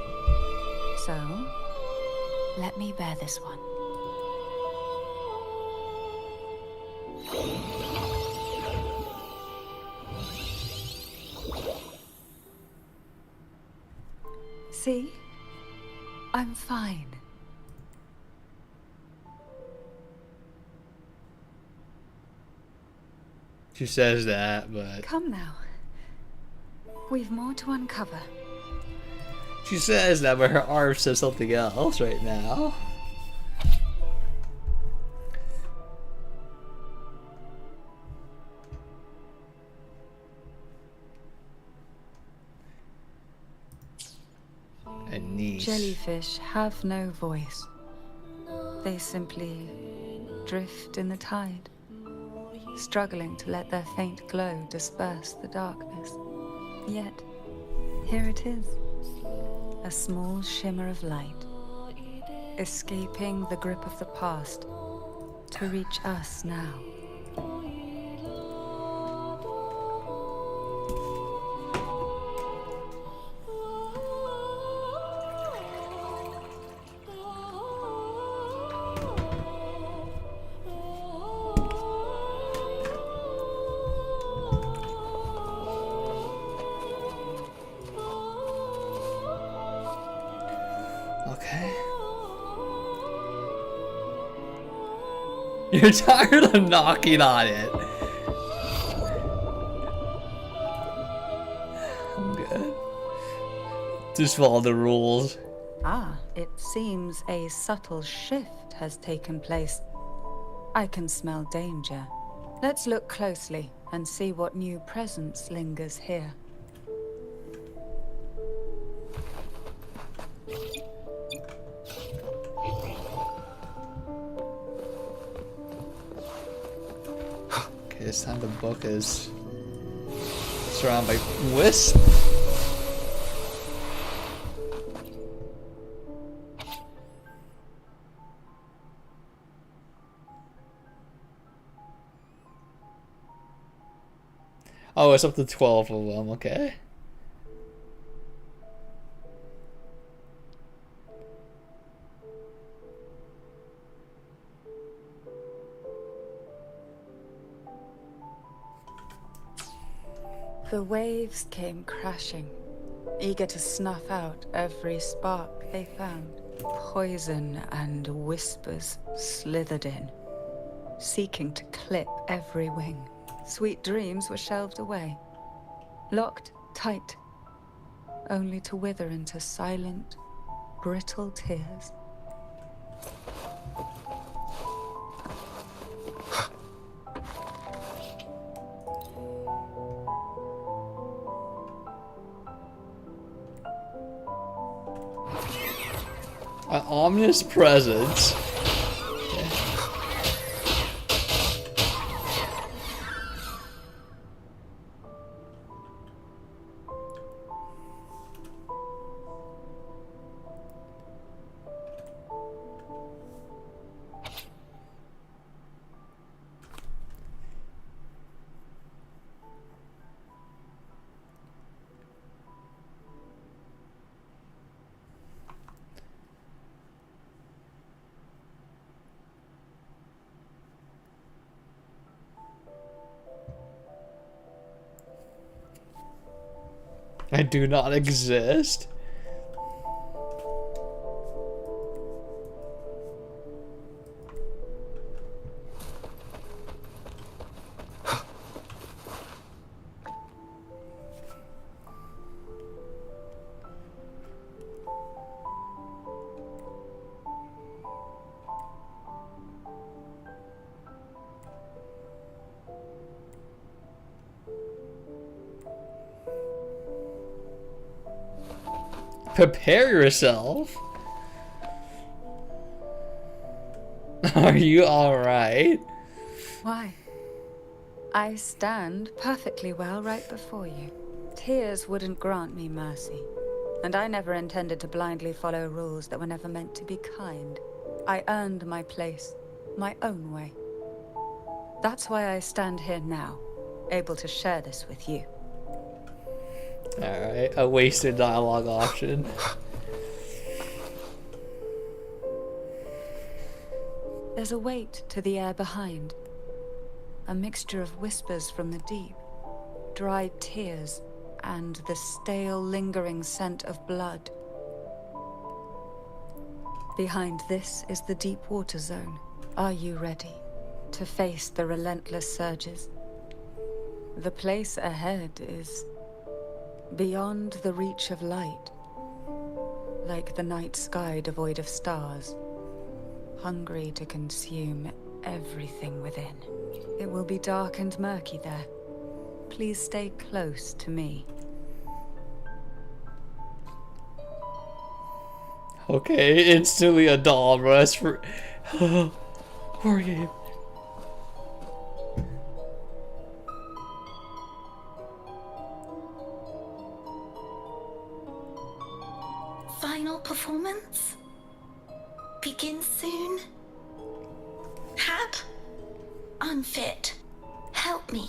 So, let me bear this one. See? I'm fine. She says that, but... Come now. We've more to uncover. She says that, but her arm says something else right now. A niece. Jellyfish have no voice. They simply drift in the tide, struggling to let their faint glow disperse the darkness. Yet, here it is, a small shimmer of light, escaping the grip of the past to reach us now. You're tired of knocking on it. I'm good. Just follow the rules. Ah, it seems a subtle shift has taken place. I can smell danger. Let's look closely and see what new presence lingers here. This time the book is surrounded by wisp. Oh, it's up to 12 of them, okay. The waves came crashing, eager to snuff out every spark they found. Poison and whispers slithered in, seeking to clip every wing. Sweet dreams were shelved away, locked tight, only to wither into silent, brittle tears. An ominous presence. I do not exist. Prepare yourself. Are you alright? Why? I stand perfectly well right before you. Tears wouldn't grant me mercy, and I never intended to blindly follow rules that were never meant to be kind. I earned my place, my own way. That's why I stand here now, able to share this with you. Alright, a wasted dialogue option. There's a weight to the air behind. A mixture of whispers from the deep, dried tears, and the stale, lingering scent of blood. Behind this is the deep water zone. Are you ready to face the relentless surges? The place ahead is beyond the reach of light, like the night sky devoid of stars, hungry to consume everything within. It will be dark and murky there. Please stay close to me. Okay, instantly a doll rush for war game. Final performance? Begin soon? Hat? Unfit. Help me.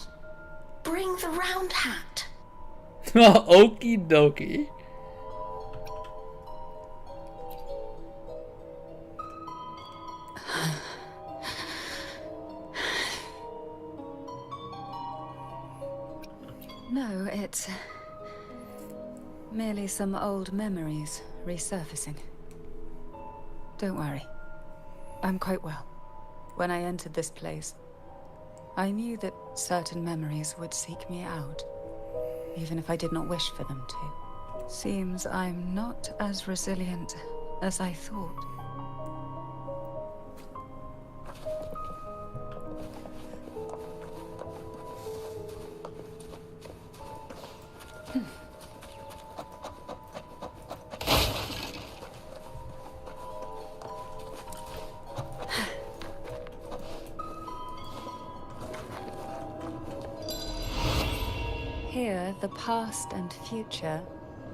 Bring the round hat. Okie dokie. No, it's merely some old memories resurfacing. Don't worry. I'm quite well. When I entered this place, I knew that certain memories would seek me out, even if I did not wish for them to. Seems I'm not as resilient as I thought. Here, the past and future,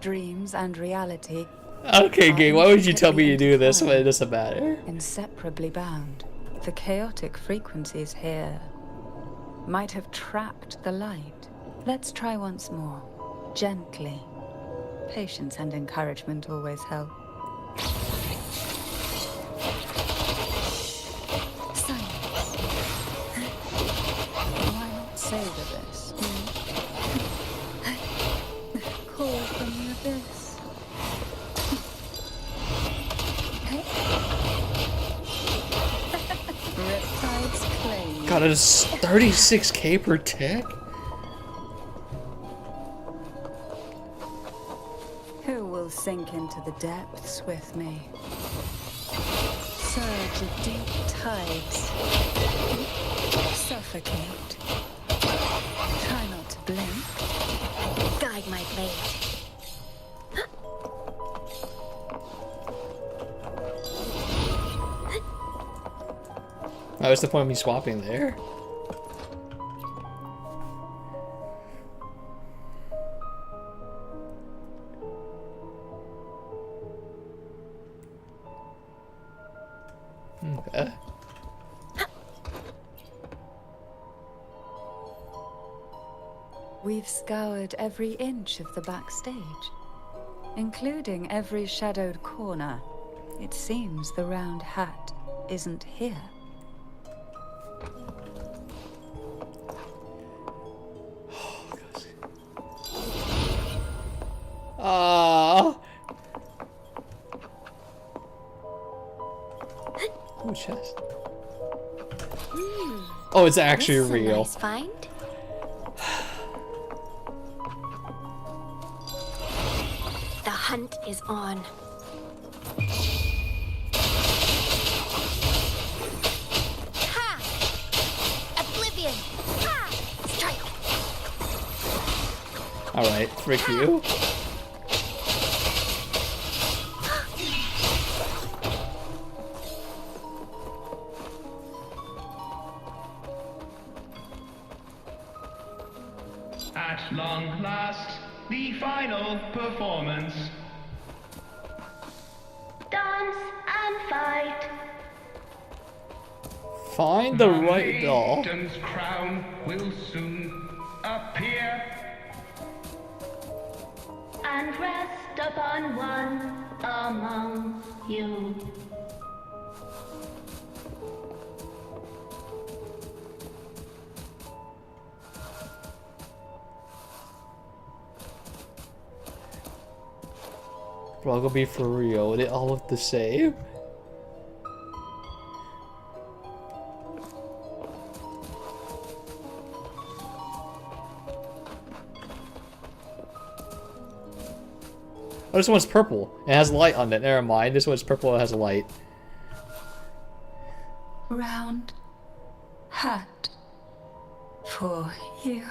dreams and reality. Okay, game, why would you tell me to do this when it doesn't matter? Inseparably bound. The chaotic frequencies here might have trapped the light. Let's try once more. Gently. Patience and encouragement always help. Silence. Why not savor this? God, it is 36k per tick? Who will sink into the depths with me? Surge of deep tides. Suffocate. Try not to blink. Guide my blade. Oh, what's the point of me swapping there? Okay. We've scoured every inch of the backstage, including every shadowed corner. It seems the round hat isn't here. Ah. Oh, chest. Oh, it's actually This is a real. nice find. The hunt is on. Ha! Oblivion! Ha! Strike! Alright, frick you. At long last, the final performance. Dance and fight. Find the right doll. Victim's crown will soon appear. And rest upon one among you. Bro, I'm gonna be for real. They all look the same. Oh, this one's purple. It has light on it. Never mind. This one's purple. It has a light. Round hat for you.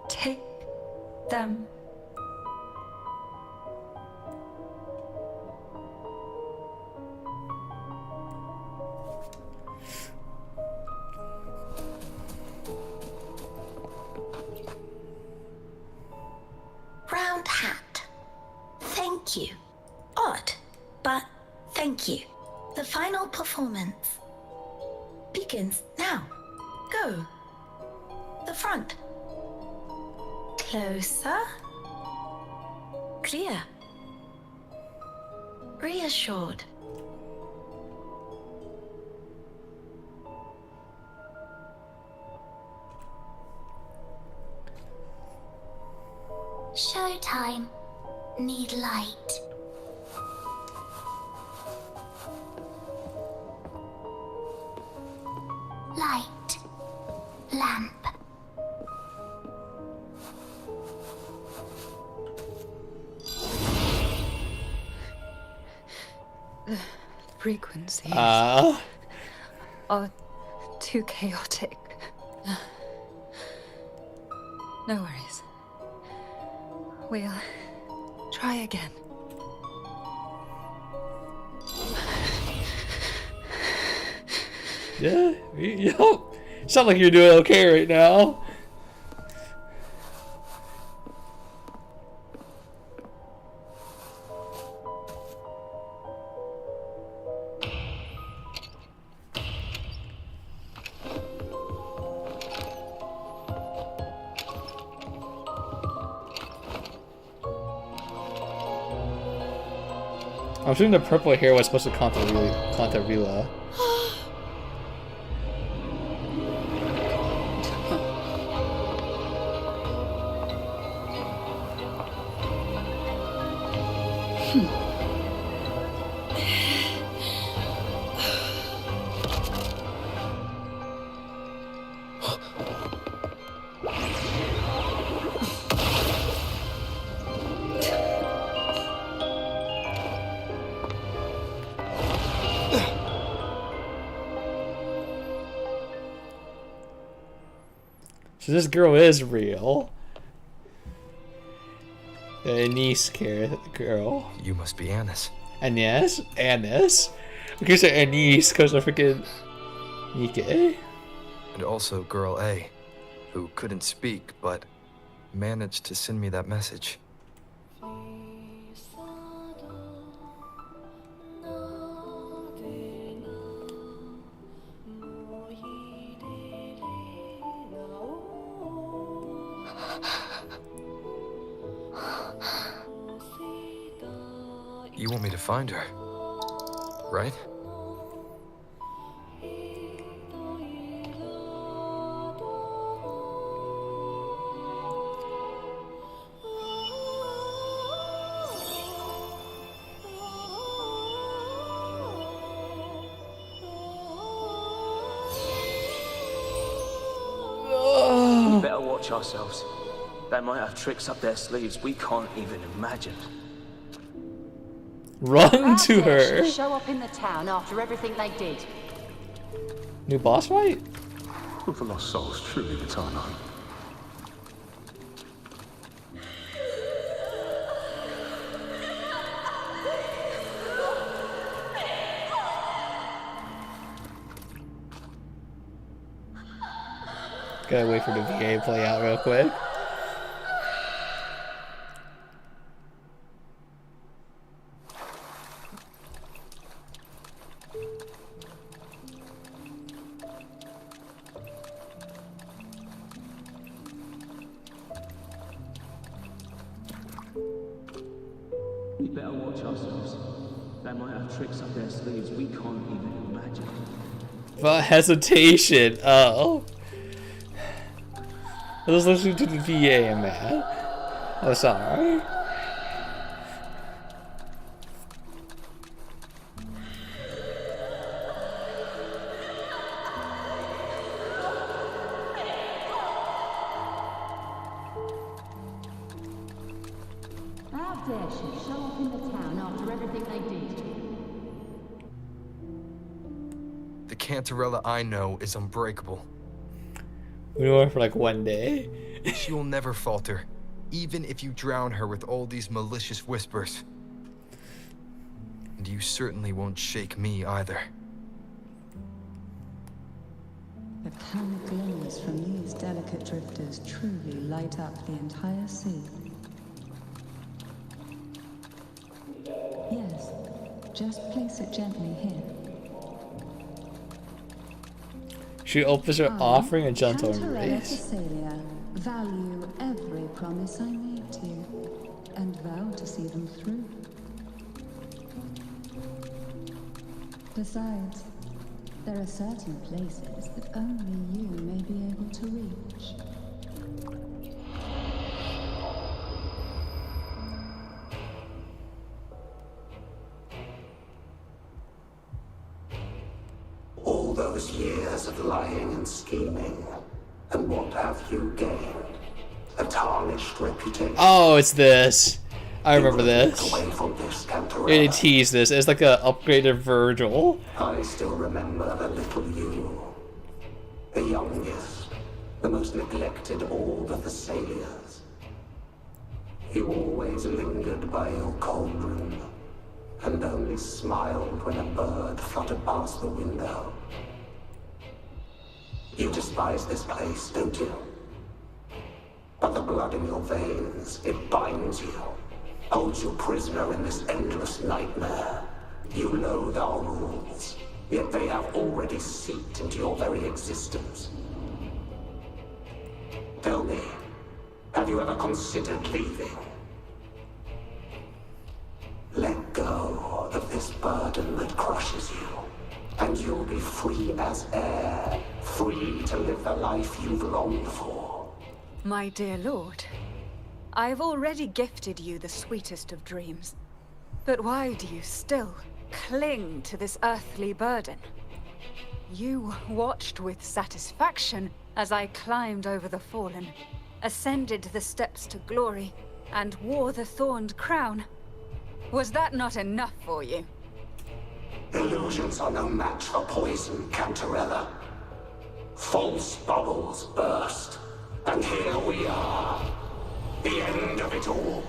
Take them. Round hat. Thank you. Odd, but thank you. The final performance begins now. Go. The front. Closer. Clear. Reassured. Showtime. Need light. Light. Lamp. The frequencies Ah. are too chaotic. No worries. We'll try again. Yeah, yo. Sound like you're doing okay right now. I'm assuming the purple here was supposed to Cantarella. So this girl is real. The Anise girl. You must be Annis. Anise? Annis? Okay, so Anise because of freaking Nike. And also Girl A, who couldn't speak but managed to send me that message. You want me to find her, right? We better watch ourselves. They might have tricks up their sleeves we can't even imagine. Run to her. Show up in the town after everything they did. New boss fight? Will the lost souls truly return home? Gotta wait for the VA to play out real quick. We better watch ourselves. They might have tricks up their sleeves we can't even imagine. But hesitation. Oh. I was listening to the VA, man. Oh, sorry. How dare she show up in the town after everything they did? The Cantarella I know is unbreakable. We were for like one day. She will never falter, even if you drown her with all these malicious whispers. And you certainly won't shake me either. The tiny glimmers from these delicate drifters truly light up the entire sea. Yes, just place it gently here. She opens her offering a gentle Cantarella embrace. Thessalia, value every promise I made to you, and vow to see them through. Besides, there are certain places that only you may be able to reach. All those years of lying and scheming, and what have you gained? A tarnished reputation. Oh, it's this. I remember this. Away from this Cantarella. They teased this. It's like a upgraded Virgil. I still remember the little you. The youngest, the most neglected of all the Thessalias. You always lingered by your cauldron, and only smiled when a bird fluttered past the window. You despise this place, don't you? But the blood in your veins, it binds you, holds you prisoner in this endless nightmare. You loathe our rules, yet they have already seeped into your very existence. Tell me, have you ever considered leaving? Let go of this burden that crushes you, and you'll be free as air, free to live the life you've longed for. My dear lord, I have already gifted you the sweetest of dreams. But why do you still cling to this earthly burden? You watched with satisfaction as I climbed over the fallen, ascended the steps to glory, and wore the thorned crown. Was that not enough for you? Illusions are no match for poison, Cantarella. False bubbles burst, And here we are. The end of it all.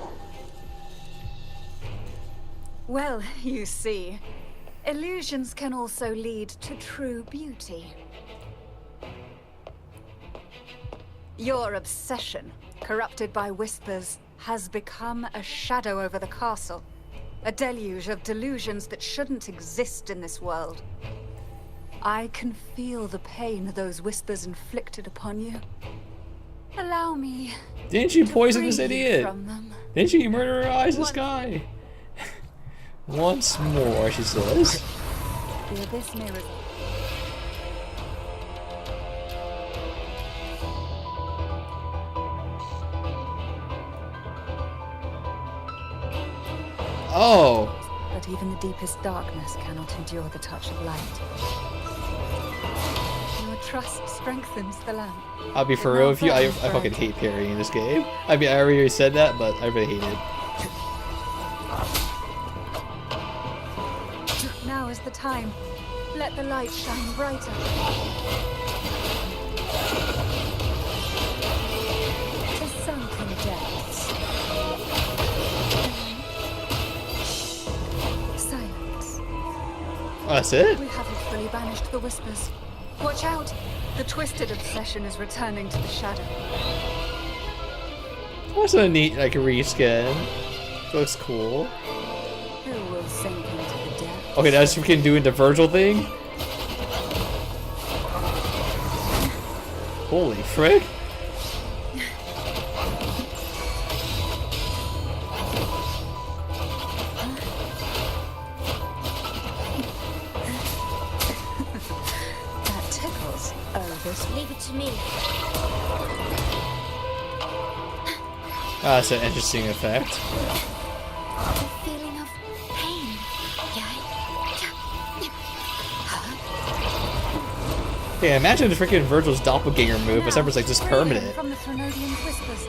Well, you see, illusions can also lead to true beauty. Your obsession, corrupted by whispers, has become a shadow over the castle. A deluge of delusions that shouldn't exist in this world. I can feel the pain those whispers inflicted upon you. Allow me. Didn't you poison free this you idiot? from them. Didn't you murderize this guy? Once more, she says. The abyss may result. Oh. But even the deepest darkness cannot endure the touch of light. Your trust strengthens the lamp. I'll be for real with you, I fucking hate parrying in this game. I mean, I already said that, but I really hate it. Now is the time. Let the light shine brighter. The sunken depths. Silence. Oh, that's it? We haven't fully banished the whispers. Watch out! The twisted obsession is returning to the shadow. That's a neat, like, reskin. Looks cool. Who will sink into the depths? Okay, that's freaking doing the Virgil thing? Holy frick. That tickles. Oh, this. Leave it to me. That's an interesting effect. The feeling of pain. Yeah, imagine the freaking Virgil's doppelganger move, but everyone's like just permanent. From the Threnodian whispers.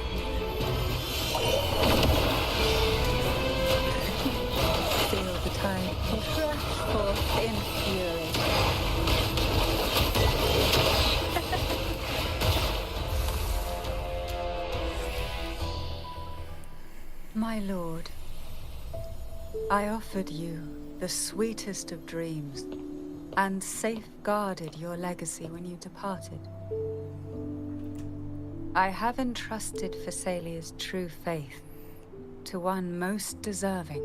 Feel the tide rush forth in fury. My lord, I offered you the sweetest of dreams and safeguarded your legacy when you departed. I have entrusted Phassalia's true faith to one most deserving,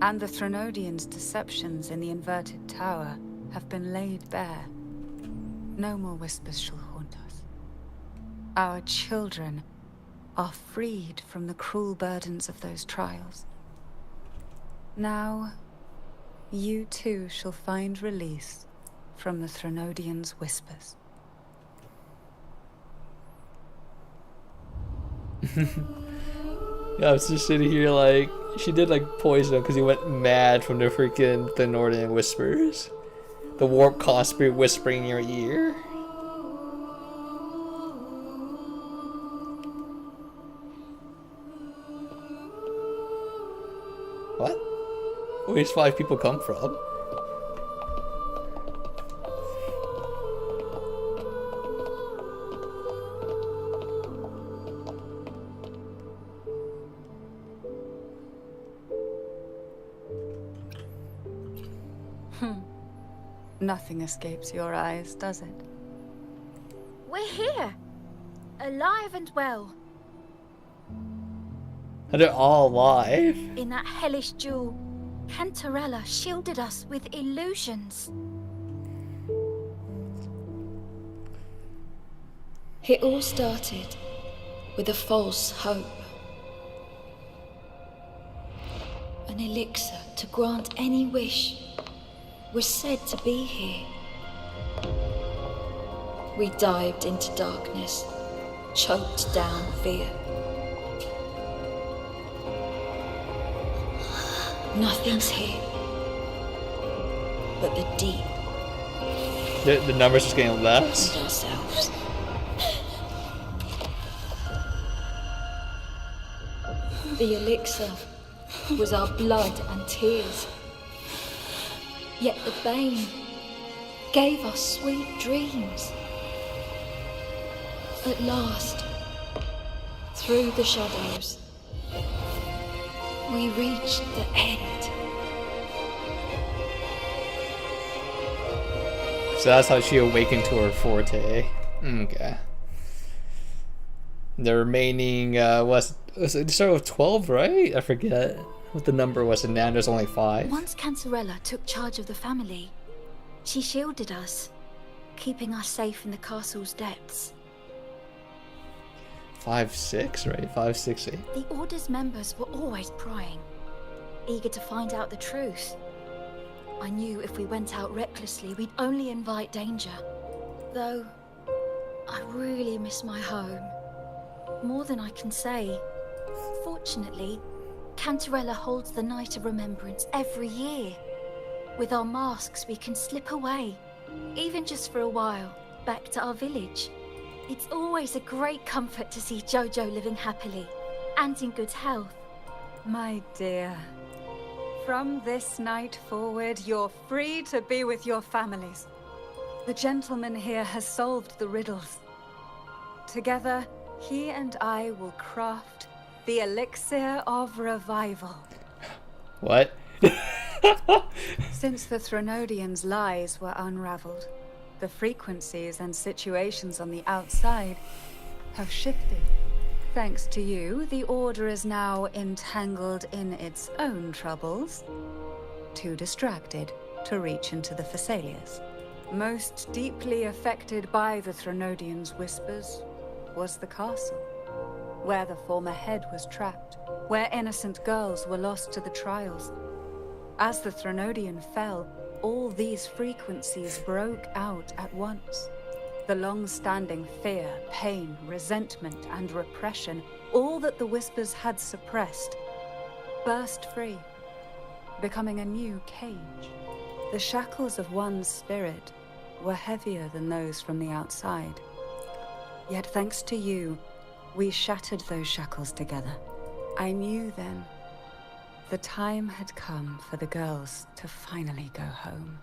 and the Threnodians' deceptions in the inverted tower have been laid bare. No more whispers shall haunt us. Our children are freed from the cruel burdens of those trials. Now, you too shall find release from the Threnodians' whispers. Yeah, I was just sitting here like, she did like poison him because he went mad from the freaking Northern whispers. The warp conspirat whispering in your ear. What? Where these 5 people come from? Nothing escapes your eyes, does it? We're here, alive and well. And they're all alive. In that hellish duel, Cantarella shielded us with illusions. It all started with a false hope. An elixir to grant any wish was said to be here. We dived into darkness, choked down fear. Nothing's here but the deep. The numbers just getting less. And ourselves. The elixir was our blood and tears. Yet the bane gave us sweet dreams. At last, through the shadows, we reached the end. So that's how she awakened to her forte. Okay. The remaining was it started with 12, right? I forget what the number was, and now there's only 5. Once Cantarella took charge of the family, she shielded us, keeping us safe in the castle's depths. 5, 6, right? 5, 6, 8. The Order's members were always prying, eager to find out the truth. I knew if we went out recklessly, we'd only invite danger. Though, I really miss my home. More than I can say. Fortunately, Cantarella holds the Night of Remembrance every year. With our masks, we can slip away, even just for a while, back to our village. It's always a great comfort to see Jojo living happily, and in good health. My dear, from this night forward, you're free to be with your families. The gentleman here has solved the riddles. Together, he and I will craft the elixir of revival. What? Since the Threnodians' lies were unraveled, the frequencies and situations on the outside have shifted. Thanks to you, the Order is now entangled in its own troubles, too distracted to reach into the Thessalias. Most deeply affected by the Threnodians' whispers was the castle, where the former head was trapped, where innocent girls were lost to the trials. As the Threnodian fell, all these frequencies broke out at once. The long-standing fear, pain, resentment, and repression, all that the whispers had suppressed, burst free, becoming a new cage. The shackles of one's spirit were heavier than those from the outside. Yet thanks to you, we shattered those shackles together. I knew then the time had come for the girls to finally go home.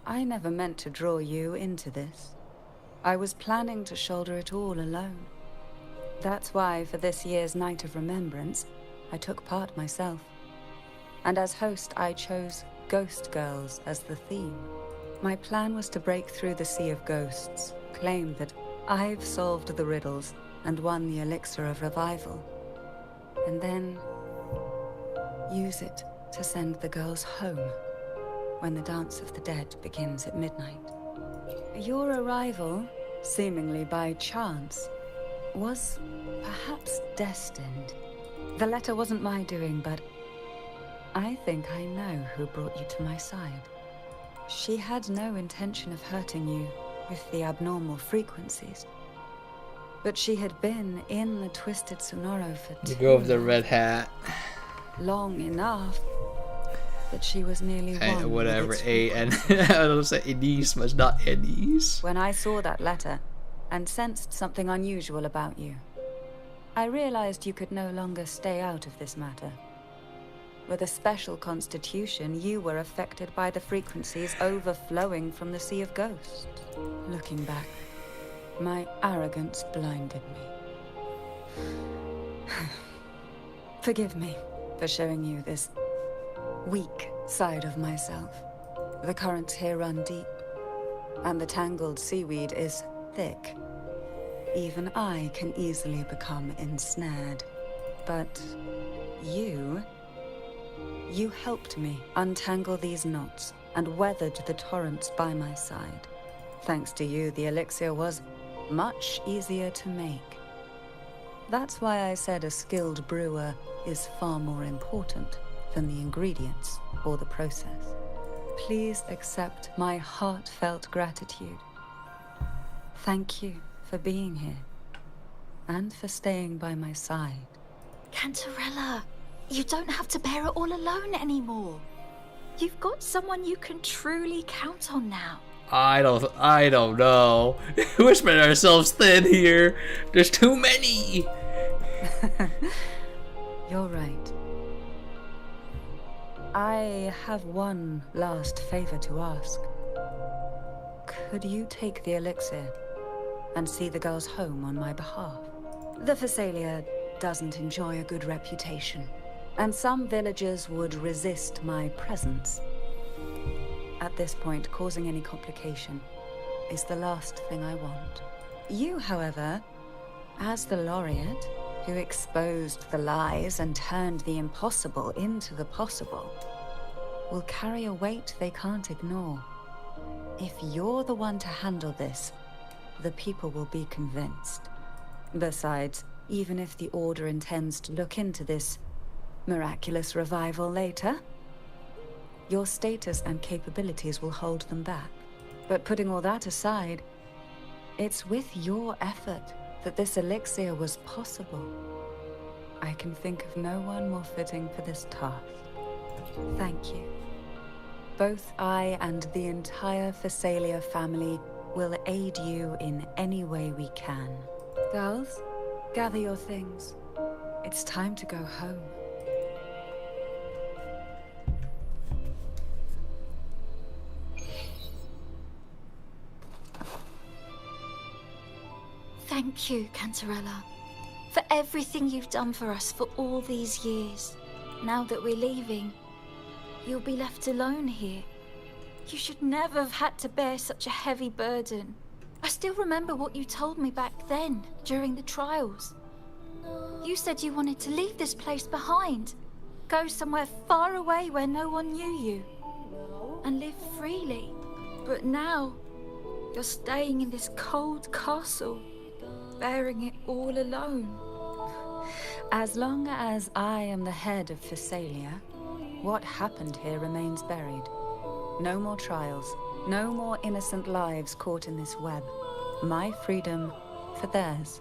I never meant to draw you into this. I was planning to shoulder it all alone. That's why for this year's Night of Remembrance, I took part myself. And as host, I chose Ghost Girls as the theme. My plan was to break through the sea of ghosts, claim that I've solved the riddles and won the elixir of revival, and then use it to send the girls home when the Dance of the Dead begins at midnight. Your arrival, seemingly by chance, was perhaps destined. The letter wasn't my doing, but I think I know who brought you to my side. She had no intention of hurting you with the abnormal frequencies, but she had been in the Twisted Sonoro for You go with the red hat. long enough that she was nearly one. Whatever, with its A-N. I don't say Ennis, but not Ennis. When I saw that letter and sensed something unusual about you, I realized you could no longer stay out of this matter. With a special constitution, you were affected by the frequencies overflowing from the Sea of Ghosts. Looking back, my arrogance blinded me. Forgive me for showing you this weak side of myself. The currents here run deep, and the tangled seaweed is thick. Even I can easily become ensnared. But you helped me untangle these knots and weathered the torrents by my side. Thanks to you, the elixir was much easier to make. That's why I said a skilled brewer is far more important than the ingredients or the process. Please accept my heartfelt gratitude. Thank you for being here, and for staying by my side. Cantarella, you don't have to bear it all alone anymore. You've got someone you can truly count on now. I don't know. We're spreading ourselves thin here. There's too many. You're right. I have one last favor to ask. Could you take the elixir and see the girls home on my behalf. The Phasalia doesn't enjoy a good reputation, and some villagers would resist my presence. At this point, causing any complication is the last thing I want. You, however, as the laureate who exposed the lies and turned the impossible into the possible, will carry a weight they can't ignore. If you're the one to handle this, the people will be convinced. Besides, even if the Order intends to look into this miraculous revival later, your status and capabilities will hold them back. But putting all that aside, it's with your effort that this elixir was possible. I can think of no one more fitting for this task. Thank you. Both I and the entire Phasalia family will aid you in any way we can. Girls, gather your things. It's time to go home. Thank you, Cantarella, for everything you've done for us for all these years. Now that we're leaving, you'll be left alone here. You should never have had to bear such a heavy burden. I still remember what you told me back then, during the trials. You said you wanted to leave this place behind, go somewhere far away where no one knew you, and live freely. But now, you're staying in this cold castle, bearing it all alone. As long as I am the head of Phasalia, what happened here remains buried. No more trials, no more innocent lives caught in this web. My freedom for theirs.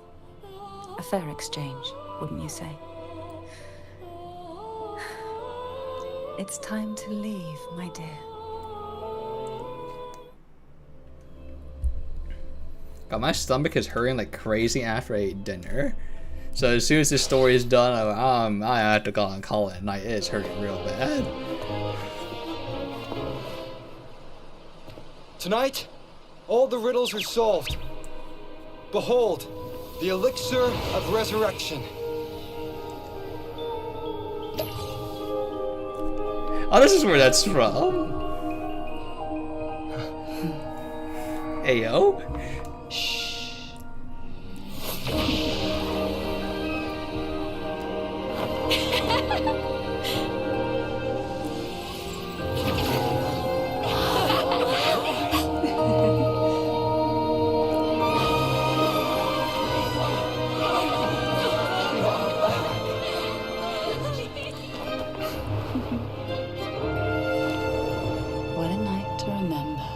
A fair exchange, wouldn't you say? It's time to leave, my dear. God, my stomach is hurting like crazy after I ate dinner. So as soon as this story is done, I have to go and call it a night. It's hurting real bad. Tonight, all the riddles are solved. Behold, the elixir of resurrection. Oh, this is where that's from. Ayo. What a night to remember.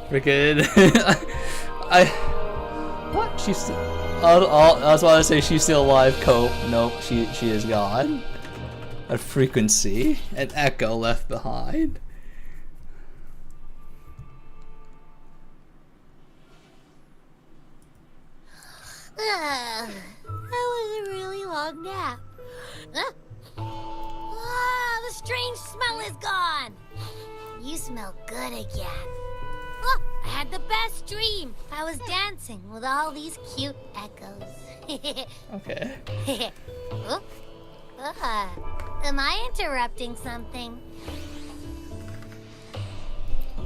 Freaking. What? She's still. I was about to say she's still alive. Cope. Nope. She is gone. A frequency. An echo left behind. That was a really long nap. The strange smell is gone. You smell good again. Oh, I had the best dream. I was dancing with all these cute echoes. Okay. Oh, am I interrupting something?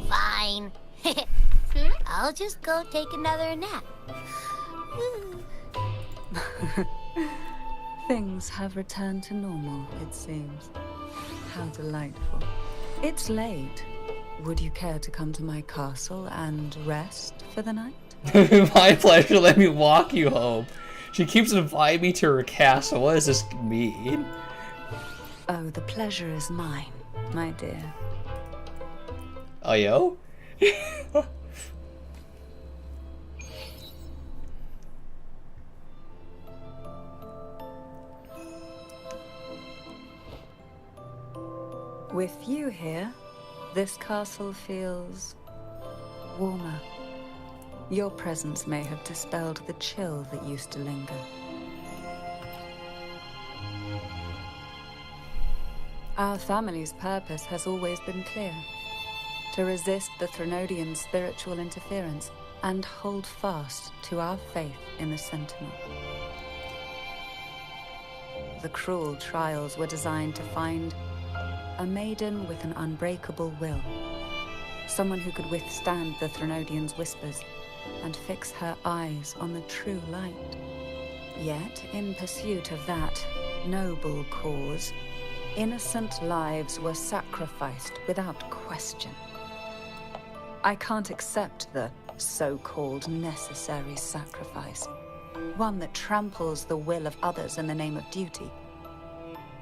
Fine. I'll just go take another nap. Things have returned to normal, it seems. How delightful. It's late. Would you care to come to my castle and rest for the night? My pleasure, let me walk you home. She keeps inviting me to her castle. What does this mean? Oh, the pleasure is mine, my dear. Oh, yo? With you here, this castle feels warmer. Your presence may have dispelled the chill that used to linger. Our family's purpose has always been clear. to resist the Threnodian spiritual interference and hold fast to our faith in the Sentinel. The cruel trials were designed to find a maiden with an unbreakable will, someone who could withstand the Threnodian's whispers and fix her eyes on the true light. Yet, in pursuit of that noble cause, innocent lives were sacrificed without question. I can't accept the so-called necessary sacrifice, one that tramples the will of others in the name of duty.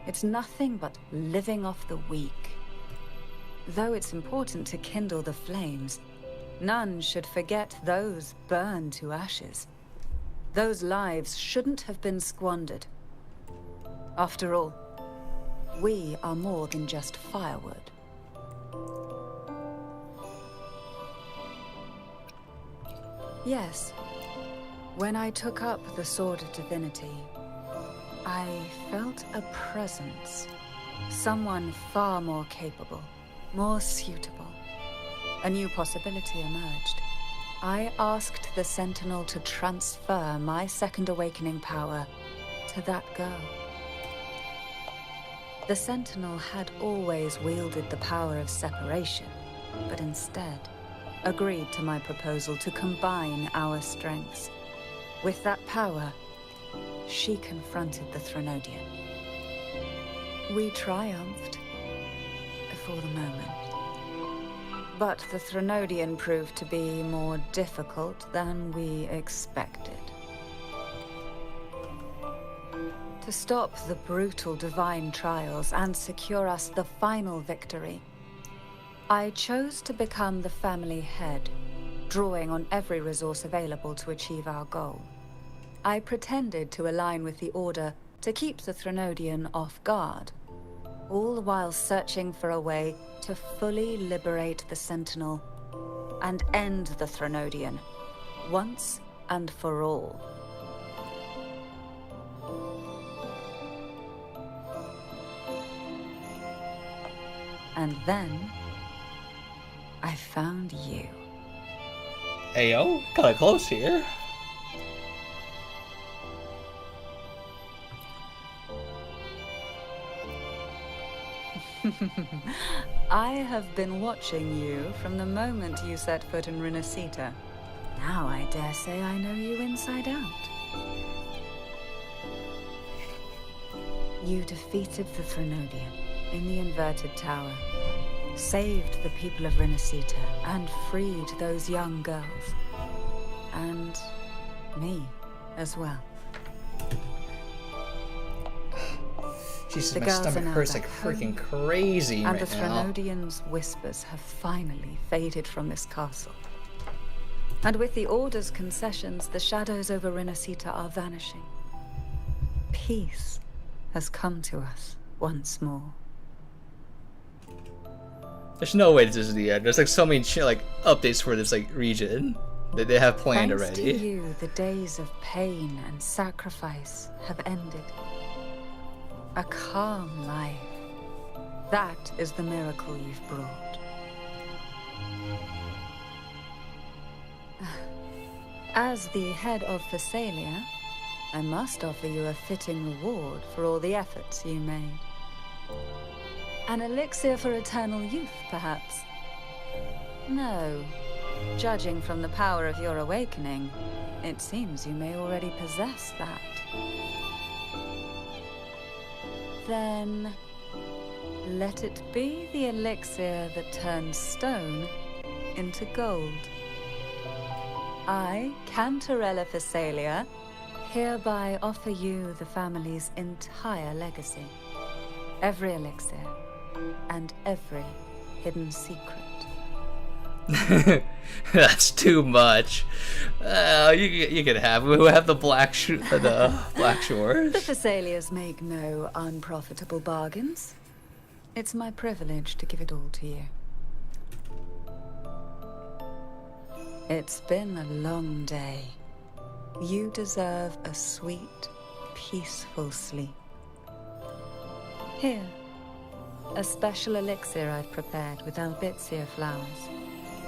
It's nothing but living off the weak. Though it's important to kindle the flames, none should forget those burned to ashes. Those lives shouldn't have been squandered. After all, we are more than just firewood. Yes, when I took up the Sword of Divinity, I felt a presence. Someone far more capable, more suitable. A new possibility emerged. I asked the Sentinel to transfer my second awakening power to that girl. The Sentinel had always wielded the power of separation, but instead agreed to my proposal to combine our strengths. With that power, she confronted the Threnodian. We triumphed for the moment. But the Threnodian proved to be more difficult than we expected. To stop the brutal divine trials and secure us the final victory, I chose to become the family head, drawing on every resource available to achieve our goal. I pretended to align with the Order to keep the Threnodian off guard, all while searching for a way to fully liberate the Sentinel and end the Threnodian, once and for all. And then, I found you. Ayo, kinda close here. I have been watching you from the moment you set foot in Rinascita. Now I dare say I know you inside out. You defeated the Threnodian in the Inverted Tower, saved the people of Rinascita, and freed those young girls. And me as well. Jesus, The my girls are stomach now hurts back like home, freaking crazy and right the now. Threnodian's whispers have finally faded from this castle. And with the Order's concessions, the shadows over Rinascita are vanishing. Peace has come to us once more. There's no way this is the end. There's like so many updates for this region that they have planned Thanks already. to you, the days of pain and sacrifice have ended. A calm life. That is the miracle you've brought. As the head of Phasalia, I must offer you a fitting reward for all the efforts you made. An elixir for eternal youth, perhaps? No. Judging from the power of your awakening, it seems you may already possess that. Then, let it be the elixir that turns stone into gold. I, Cantarella Phasalia, hereby offer you the family's entire legacy. Every elixir, and every hidden secret. That's too much. You can have. Who have the black shores. The Phasalias make no unprofitable bargains. It's my privilege to give it all to you. It's been a long day. You deserve a sweet, peaceful sleep. Here, A special elixir I've prepared with albizia flowers.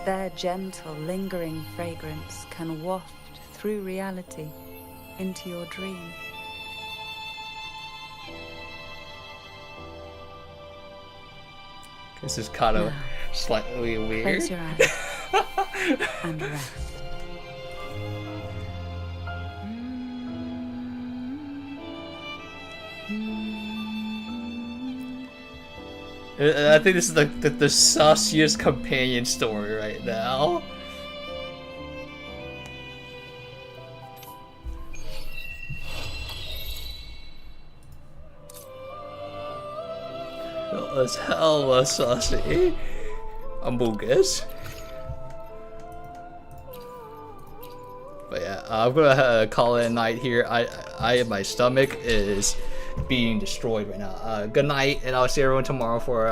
Their gentle, lingering fragrance can waft through reality into your dream. This is kind of slightly weird. Close your eyes and rest. I think this is the sauciest companion story right now. That's hella saucy. Amogus. But yeah, I'm gonna call it a night here. My stomach is being destroyed right now. Good night, and I'll see everyone tomorrow for